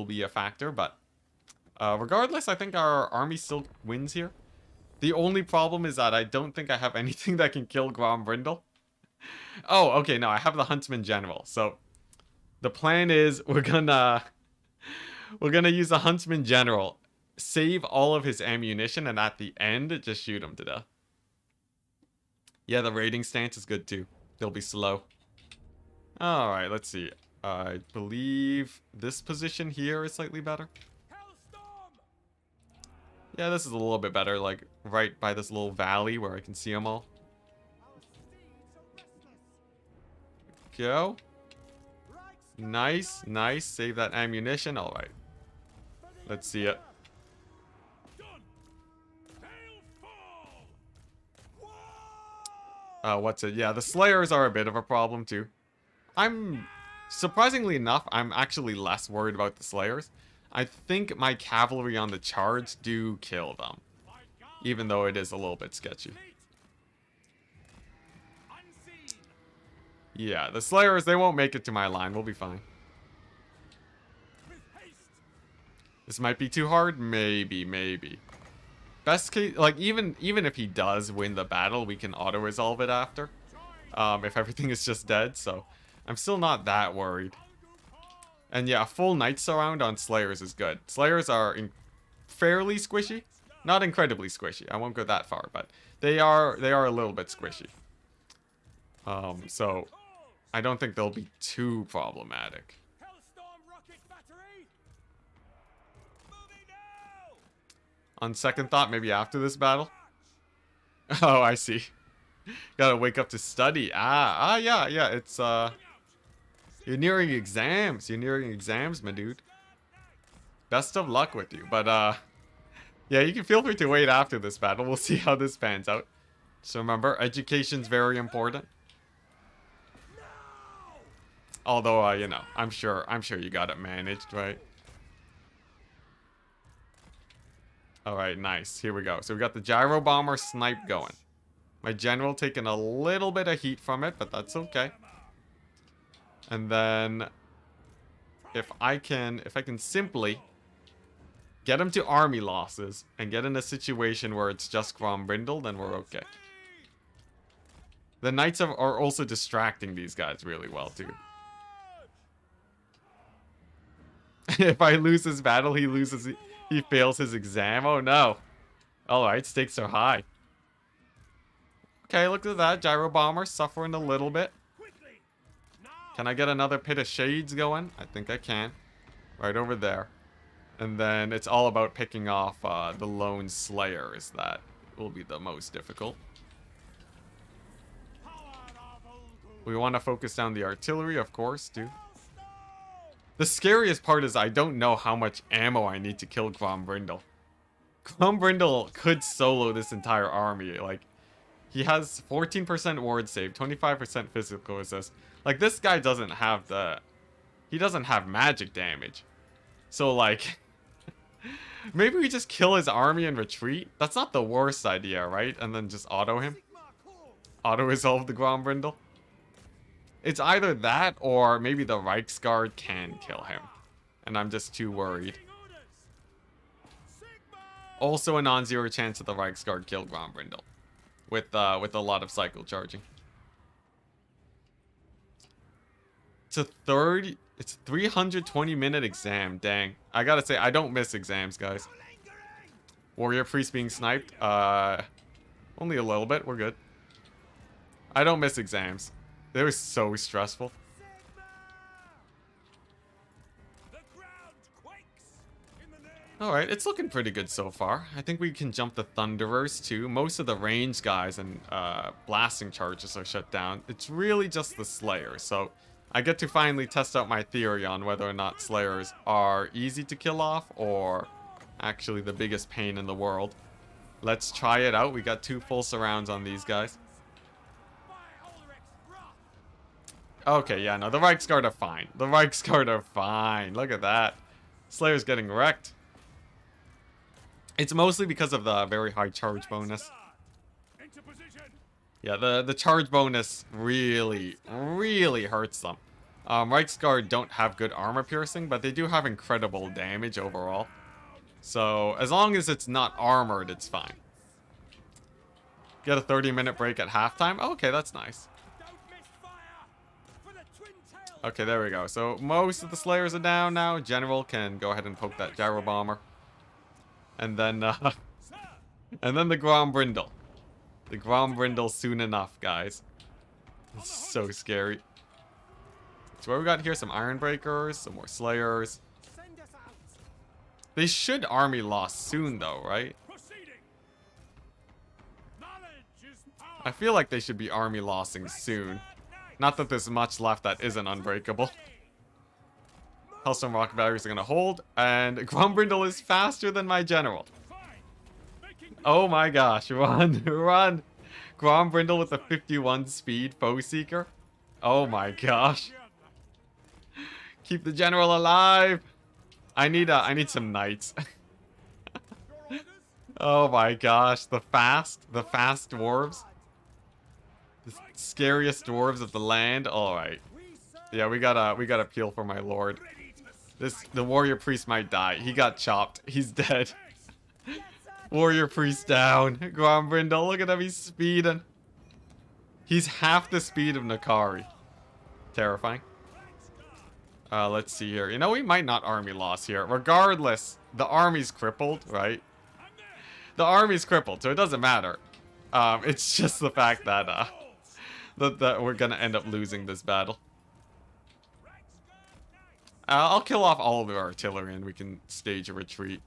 be a factor. But regardless, I think our army still wins here. The only problem is that I don't think I have anything that can kill Grombrindle. Oh, okay, no, I have the Huntsman General. So the plan is we're gonna use the Huntsman General, save all of his ammunition, and at the end just shoot him to death. Yeah, the raiding stance is good too. They'll be slow. Alright, let's see. I believe this position here is slightly better. Yeah, this is a little bit better, like right by this little valley where I can see them all. Go. Nice, nice. Save that ammunition. Alright. Let's see it. What's it? Yeah, the Slayers are a bit of a problem too. Surprisingly enough, I'm actually less worried about the Slayers. I think my cavalry on the charge do kill them, even though it is a little bit sketchy. Yeah, the Slayers, they won't make it to my line. We'll be fine. This might be too hard. Maybe. Best case, like, even if he does win the battle, we can auto-resolve it after. If everything is just dead, so I'm still not that worried. And yeah, a full Knight Surround on Slayers is good. Slayers are fairly squishy. Not incredibly squishy. I won't go that far, but they are a little bit squishy. So I don't think they'll be too problematic. On second thought, maybe after this battle. Oh, I see. Gotta wake up to study. Yeah. It's you're nearing exams. My dude. Best of luck with you. But yeah, you can feel free to wait after this battle. We'll see how this pans out. So remember, education's very important. Although, you know, I'm sure you got it managed, right? Alright, nice. Here we go. So we got the Gyro Bomber snipe going. My general taking a little bit of heat from it, but that's okay. And then if I can simply get him to army losses and get in a situation where it's just Grombrindle, then we're okay. The Knights are also distracting these guys really well too. If I lose this battle, he fails his exam. Oh no. Alright, stakes are high. Okay, look at that. Gyro Bomber suffering a little bit. Can I get another Pit of Shades going? I think I can. Right over there. And then it's all about picking off the lone Slayers. That will be the most difficult. We want to focus down the artillery, of course, too. The scariest part is I don't know how much ammo I need to kill Grombrindle. Grombrindle could solo this entire army. Like, he has 14% ward save, 25% physical resist. Like, this guy doesn't have he doesn't have magic damage. So, like, maybe we just kill his army and retreat? That's not the worst idea, right? And then just auto him? Auto-resolve the Grombrindle? It's either that or maybe the Reichsguard can kill him. And I'm just too worried. Also a non-zero chance that the Reichsguard kill Grombrindle. With a lot of cycle charging. It's a 320-minute exam. Dang. I gotta say, I don't miss exams, guys. Warrior Priest being sniped. Only a little bit. We're good. I don't miss exams. They were so stressful. Alright, it's looking pretty good so far. I think we can jump the Thunderers too. Most of the range guys and blasting charges are shut down. It's really just the Slayers, so I get to finally test out my theory on whether or not Slayers are easy to kill off or actually the biggest pain in the world. Let's try it out. We got 2 full surrounds on these guys. Okay, yeah, no, the Reichsguard are fine. The Reichsguard are fine. Look at that. Slayer's getting wrecked. It's mostly because of the very high charge bonus. Yeah, the charge bonus really, really hurts them. Reichsguard don't have good armor piercing, but they do have incredible damage overall. So, as long as it's not armored, it's fine. Get a 30-minute break at halftime. Oh, okay, that's nice. Okay, there we go. So, most of the Slayers are down now. General can go ahead and poke that Gyro Bomber. And then, and then the Grombrindle. The Grombrindle soon enough, guys. It's so scary. So what we got here? Some Iron Breakers, some more Slayers. They should army loss soon, though, right? I feel like they should be army lossing soon. Not that there's much left that isn't unbreakable. Hellstorm rocket batteries are gonna hold, and Grombrindle is faster than my general. Oh my gosh, run, run! Grombrindle with a 51 speed foe seeker. Oh my gosh. Keep the general alive. I need some knights. Oh my gosh, the fast dwarves. The scariest dwarves of the land. All right. Yeah, we gotta peel for my lord. The warrior priest might die. He got chopped. He's dead. Warrior priest down. Grombrindle, look at him. He's speeding. He's half the speed of Nakari. Terrifying. Let's see here. You know, we might not army loss here. Regardless, the army's crippled, right? The army's crippled, so it doesn't matter. It's just the fact that that we're gonna end up losing this battle. I'll kill off all of the artillery and we can stage a retreat.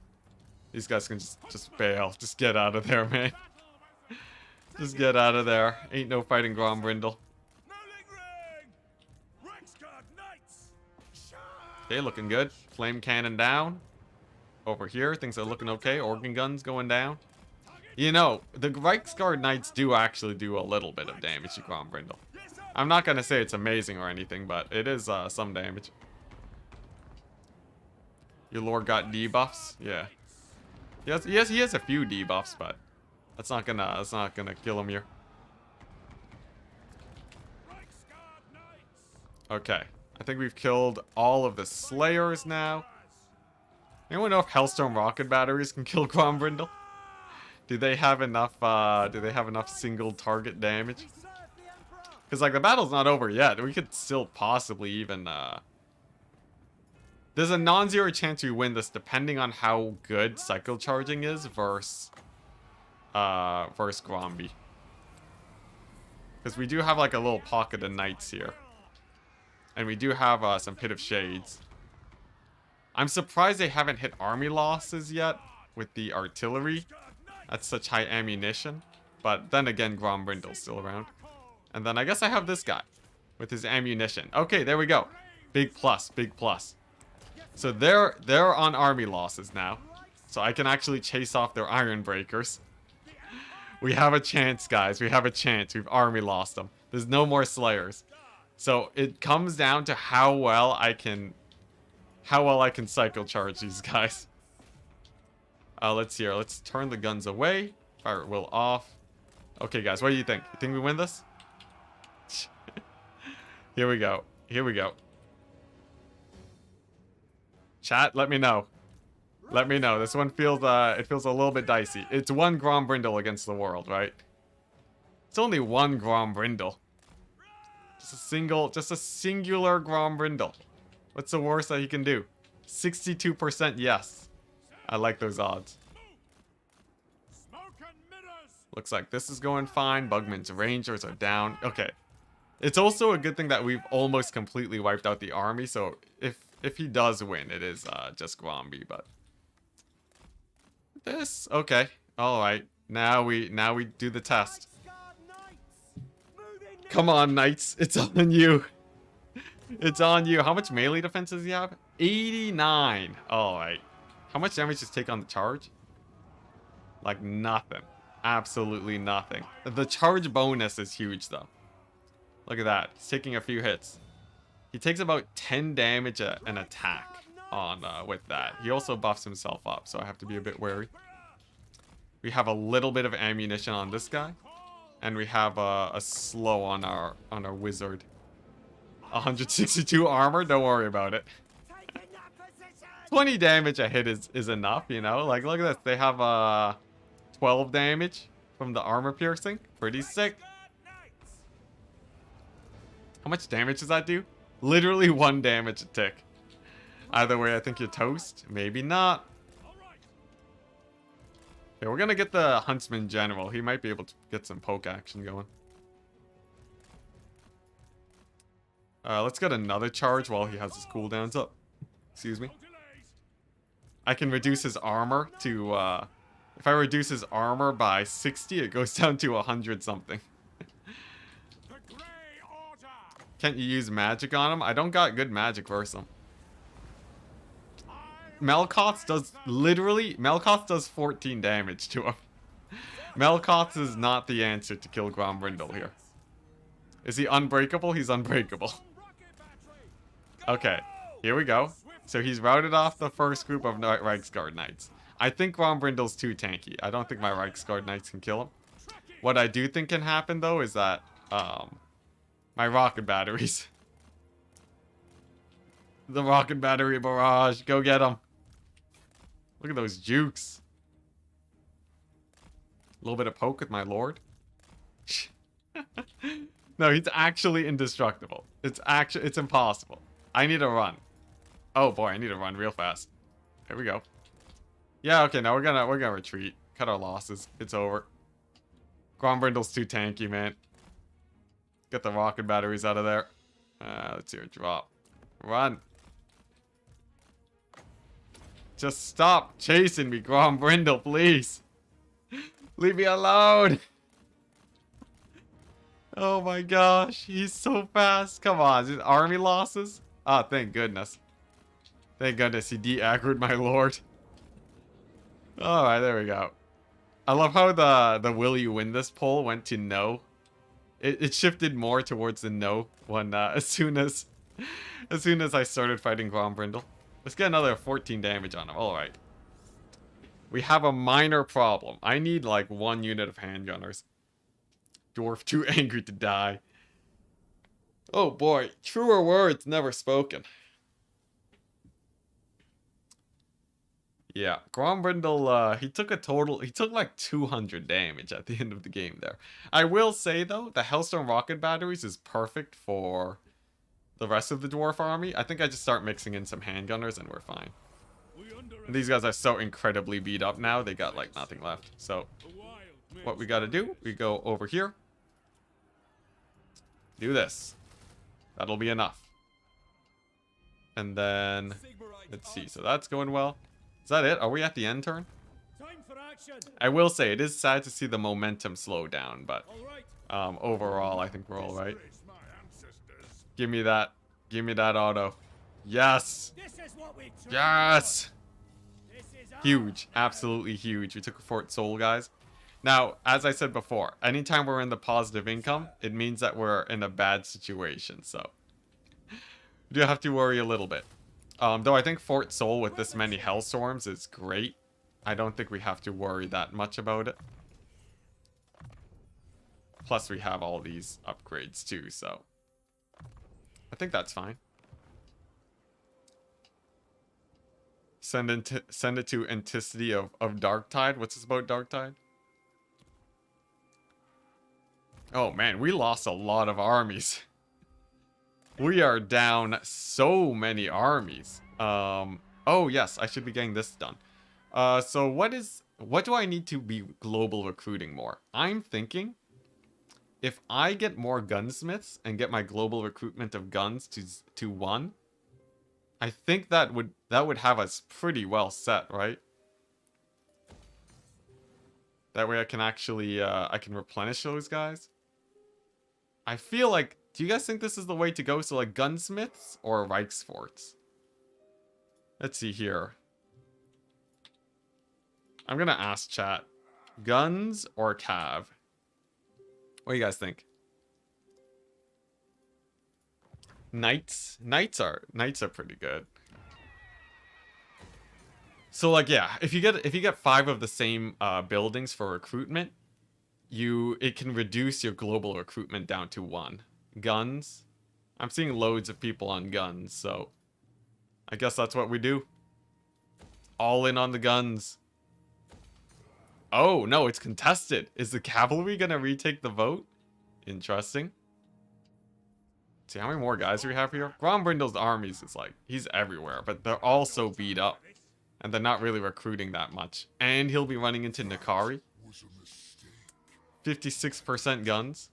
These guys can just bail. Just get out of there, man. Just get out of there. Ain't no fighting Grombrindle. Okay, looking good. Flame cannon down. Over here, things are looking okay. Organ guns going down. You know, the Reichsguard Knights do actually do a little bit of damage to Grombrindle. I'm not going to say it's amazing or anything, but it is some damage. Your lord got debuffs? Yeah. He has a few debuffs, but that's not gonna kill him here. Okay. I think we've killed all of the Slayers now. Anyone know if Hellstorm rocket batteries can kill Grombrindle? Do they have enough single target damage? Because like the battle's not over yet. We could still possibly even there's a non-zero chance we win this depending on how good cycle charging is versus Gromby. Because we do have like a little pocket of knights here. And we do have some Pit of Shades. I'm surprised they haven't hit army losses yet with the artillery. That's such high ammunition. But then again, Grombrindle's still around. And then I guess I have this guy with his ammunition. Okay, there we go. Big plus, big plus. So they're on army losses now. So I can actually chase off their iron breakers. We have a chance, guys. We have a chance. We've army lost them. There's no more Slayers. So it comes down to how well I can cycle charge these guys. Let's see here. Let's turn the guns away. Fire at will off. Okay, guys, what do you think? You think we win this? Here we go. Here we go. Chat, let me know. Let me know. This one feels it feels a little bit dicey. It's one Grombrindle against the world, right? It's only one Grombrindle. Just a singular Grombrindle. What's the worst that he can do? 62% yes. I like those odds. Looks like this is going fine. Bugman's Rangers are down. Okay. It's also a good thing that we've almost completely wiped out the army, so if he does win, it is just Gromby, but this okay. Alright. Now we do the test. Come on, knights. It's on you. It's on you. How much melee defense does he have? 89. Alright. How much damage does he take on the charge? Like nothing. Absolutely nothing. The charge bonus is huge though. Look at that. He's taking a few hits. He takes about 10 damage an attack on with that. He also buffs himself up, so I have to be a bit wary. We have a little bit of ammunition on this guy. And we have a slow on our wizard. 162 armor, don't worry about it. 20 damage a hit is enough, you know? Like, look at this. They have 12 damage from the armor piercing. Pretty sick. How much damage does that do? Literally 1 damage a tick. Either way, I think you're toast. Maybe not. Okay, we're gonna get the Huntsman General. He might be able to get some poke action going. Let's get another charge while he has his cooldowns up. Excuse me. I can reduce his armor to, if I reduce his armor by 60, it goes down to 100 something. Can't you use magic on him? I don't got good magic versus him. Melkoth does, literally, Melkoth does 14 damage to him. Melkoth is not the answer to kill Grombrindle here. Is he unbreakable? He's unbreakable. Okay, here we go. So he's routed off the first group of Reiksguard Knights. I think Grombrindle's too tanky. I don't think my Reiksguard Knights can kill him. What I do think can happen, though, is that, my rocket batteries. The rocket battery barrage. Go get them. Look at those jukes. A little bit of poke with my lord. No, he's actually indestructible. It's impossible. I need to run. Oh boy, I need to run real fast. Here we go. Yeah, okay, now we're gonna retreat. Cut our losses. It's over. Grombrindle's too tanky, man. Get the rocket batteries out of there. Let's hear it drop. Run. Just stop chasing me, Grombrindle, please. Leave me alone. Oh my gosh, he's so fast. Come on, his army losses? Ah, thank goodness. Thank goodness he de-aggroed my lord. Alright, there we go. I love how the will you win this poll went to no. It shifted more towards the no one as soon as I started fighting Grombrindle. Let's get another 14 damage on him. Alright. We have a minor problem. I need like 1 unit of handgunners. Dwarf too angry to die. Oh boy, truer words never spoken. Yeah, Grombrindle, he took like 200 damage at the end of the game there. I will say though, the Hellstone rocket batteries is perfect for the rest of the dwarf army. I think I just start mixing in some handgunners and we're fine. And these guys are so incredibly beat up now, they got like nothing left. So, what we gotta do, we go over here. Do this. That'll be enough. And then, let's see, so that's going well. Is that it? Are we at the end turn? I will say, it is sad to see the momentum slow down, but overall, I think we're all right. Give me that. Give me that auto. Yes! Yes! Huge. Absolutely huge. We took a Fort Soul, guys. Now, as I said before, anytime we're in the positive income, it means that we're in a bad situation, so you do have to worry a little bit. Though I think Fort Soul with this many Hellstorms is great. I don't think we have to worry that much about it. Plus we have all these upgrades too, so I think that's fine. Send it to Enticity of Darktide. What's this about Darktide? Oh man, we lost a lot of armies. We are down so many armies. Oh yes, I should be getting this done. So what do I need to be global recruiting more? I'm thinking if I get more gunsmiths and get my global recruitment of guns to 1, I think that would have us pretty well set, right? That way I can actually I can replenish those guys. I feel like, do you guys think this is the way to go? So like gunsmiths or Reichsforts? Let's see here. I'm gonna ask chat. Guns or Cav? What do you guys think? Knights are pretty good. So like yeah, if you get 5 of the same buildings for recruitment, it can reduce your global recruitment down to 1. Guns. I'm seeing loads of people on guns, so I guess that's what we do. All in on the guns. Oh, no, it's contested. Is the cavalry gonna retake the vote? Interesting. See, how many more guys do we have here? Grombrindle's armies is like, he's everywhere, but they're all so beat up. And they're not really recruiting that much. And he'll be running into Nakari. 56% guns.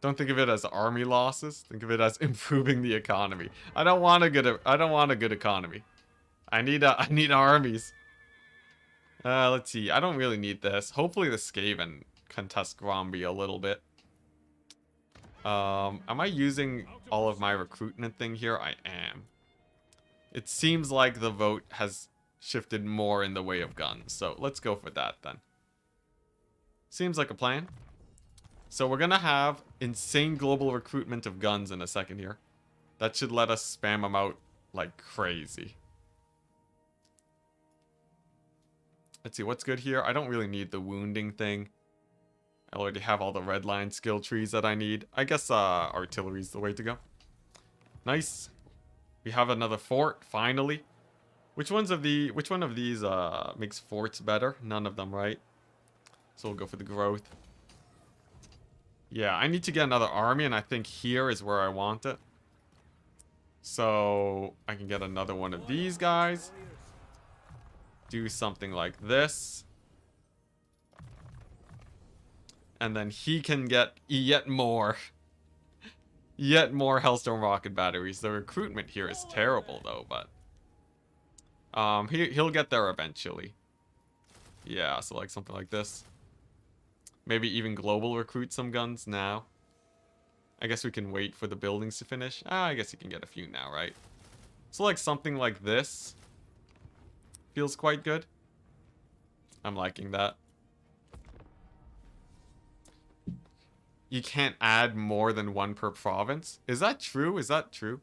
Don't think of it as army losses. Think of it as improving the economy. I don't want a good economy. I need armies. Let's see. I don't really need this. Hopefully the Skaven contest Gromby a little bit. Am I using all of my recruitment thing here? I am. It seems like the vote has shifted more in the way of guns. So let's go for that then. Seems like a plan. So we're going to have insane global recruitment of guns in a second here. That should let us spam them out like crazy. Let's see, what's good here? I don't really need the wounding thing. I already have all the red line skill trees that I need. I guess artillery is the way to go. Nice. We have another fort, finally. Which one of these makes forts better? None of them, right? So we'll go for the growth. Yeah, I need to get another army, and I think here is where I want it. So I can get another one of these guys. Do something like this. And then he can get yet more Hellstone rocket batteries. The recruitment here is terrible though, but he'll get there eventually. Yeah, so like something like this. Maybe even global recruit some guns now. I guess we can wait for the buildings to finish. I guess you can get a few now, right? So like something like this feels quite good. I'm liking that. You can't add more than 1 per province. Is that true? Is that true?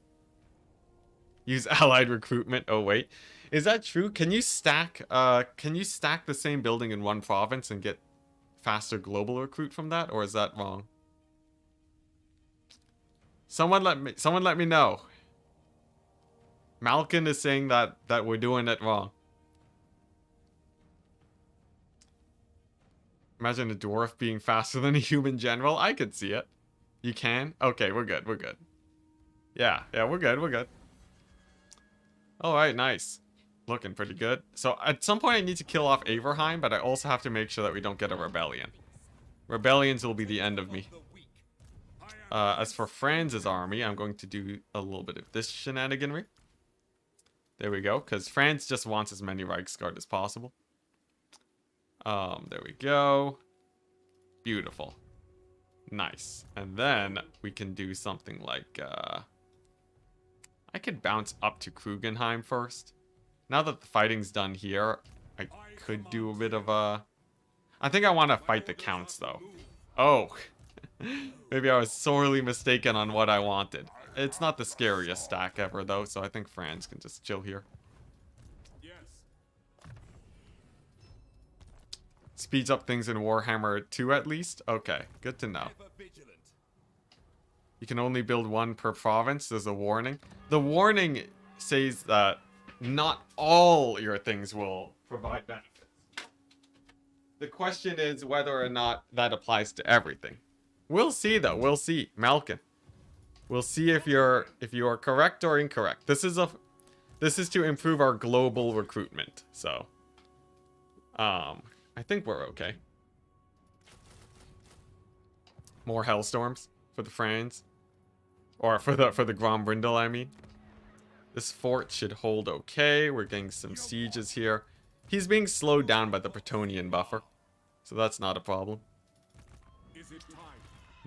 Use allied recruitment. Oh wait, is that true? Can you stack the same building in 1 province and get faster global recruit from that, or is that wrong? Someone let me know. Malkin is saying that we're doing it wrong. Imagine a dwarf being faster than a human general. I could see it. You can? Okay, we're good. We're good. Yeah, we're good. We're good. Alright, nice. Looking pretty good. So at some point I need to kill off Averheim, but I also have to make sure that we don't get a rebellion. Rebellions will be the end of me. As for Franz's army, I'm going to do a little bit of this shenaniganry. There we go, because Franz just wants as many Reichsguard as possible. There we go. Beautiful. Nice. And then we can do something like, I could bounce up to Krugenheim first. Now that the fighting's done here, I could do a bit of a... I think I want to fight the counts, though. Oh. Maybe I was sorely mistaken on what I wanted. It's not the scariest stack ever, though, so I think Franz can just chill here. Speeds up things in Warhammer 2 at least? Okay, good to know. You can only build 1 per province. There's a warning. The warning says that not all your things will provide benefits. The question is whether or not that applies to everything. We'll see though. We'll see. Malkin. We'll see if you are correct or incorrect. This is to improve our global recruitment. So I think we're okay. More Hellstorms for the Franz. Or for the Grombrindle, I mean. This fort should hold okay. We're getting some sieges here. He's being slowed down by the Bretonnian buffer. So that's not a problem.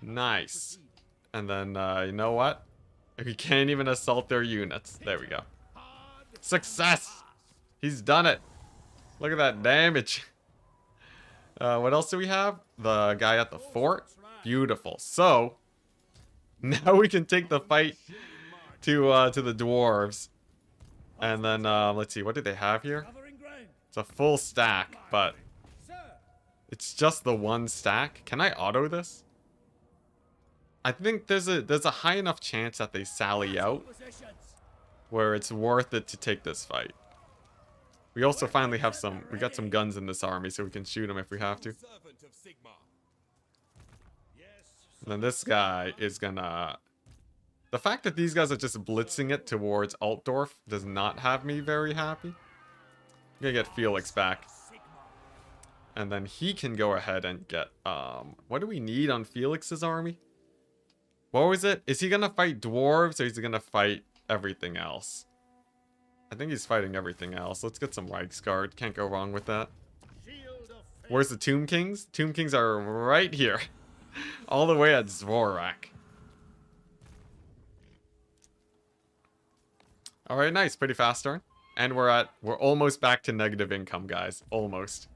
Nice. And then, you know what? We can't even assault their units. There we go. Success! He's done it. Look at that damage. What else do we have? The guy at the fort. Beautiful. So, now we can take the fight to the dwarves. And then, let's see. What do they have here? It's a full stack, but It's just the one stack. Can I auto this? I think there's a high enough chance that they sally out where it's worth it to take this fight. We also finally have we got some guns in this army, so we can shoot them if we have to. Servant of Sigma. And then this guy is gonna... The fact that these guys are just blitzing it towards Altdorf does not have me very happy. I'm gonna get Felix back. And then he can go ahead and get... what do we need on Felix's army? What was it? Is he gonna fight dwarves or is he gonna fight everything else? I think he's fighting everything else. Let's get some Reichsguard. Can't go wrong with that. Where's the Tomb Kings? Tomb Kings are right here. All the way at Zvorak. Alright, nice. Pretty fast turn. And we're almost back to negative income, guys. Almost.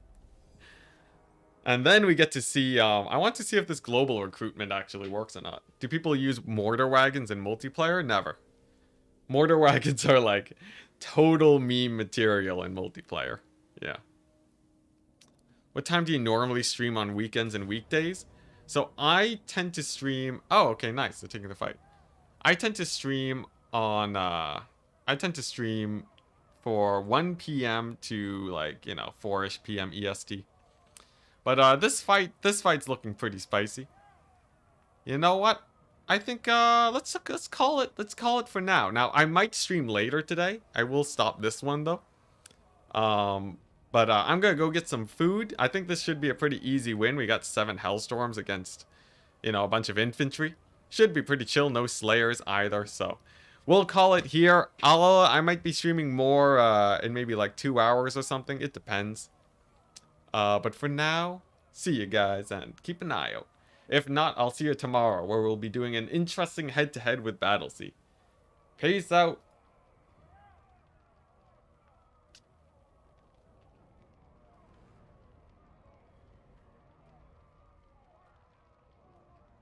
And then we get to see, I want to see if this global recruitment actually works or not. Do people use mortar wagons in multiplayer? Never. Mortar wagons are like total meme material in multiplayer. Yeah. What time do you normally stream on weekends and weekdays? So I tend to stream... Oh, okay, nice. They're taking the fight. I tend to stream on... I tend to stream for 1 p.m. to, like, you know, 4-ish p.m. EST. But this fight's looking pretty spicy. You know what? I think let's call it for now. Now I might stream later today. I will stop this one though. But I'm gonna go get some food. I think this should be a pretty easy win. We got 7 Hellstorms against, you know, a bunch of infantry. Should be pretty chill. No Slayers either. So we'll call it here. I might be streaming more in maybe like 2 hours or something. It depends. But for now, see you guys and keep an eye out. If not, I'll see you tomorrow where we'll be doing an interesting head-to-head with Battlesea. Peace out.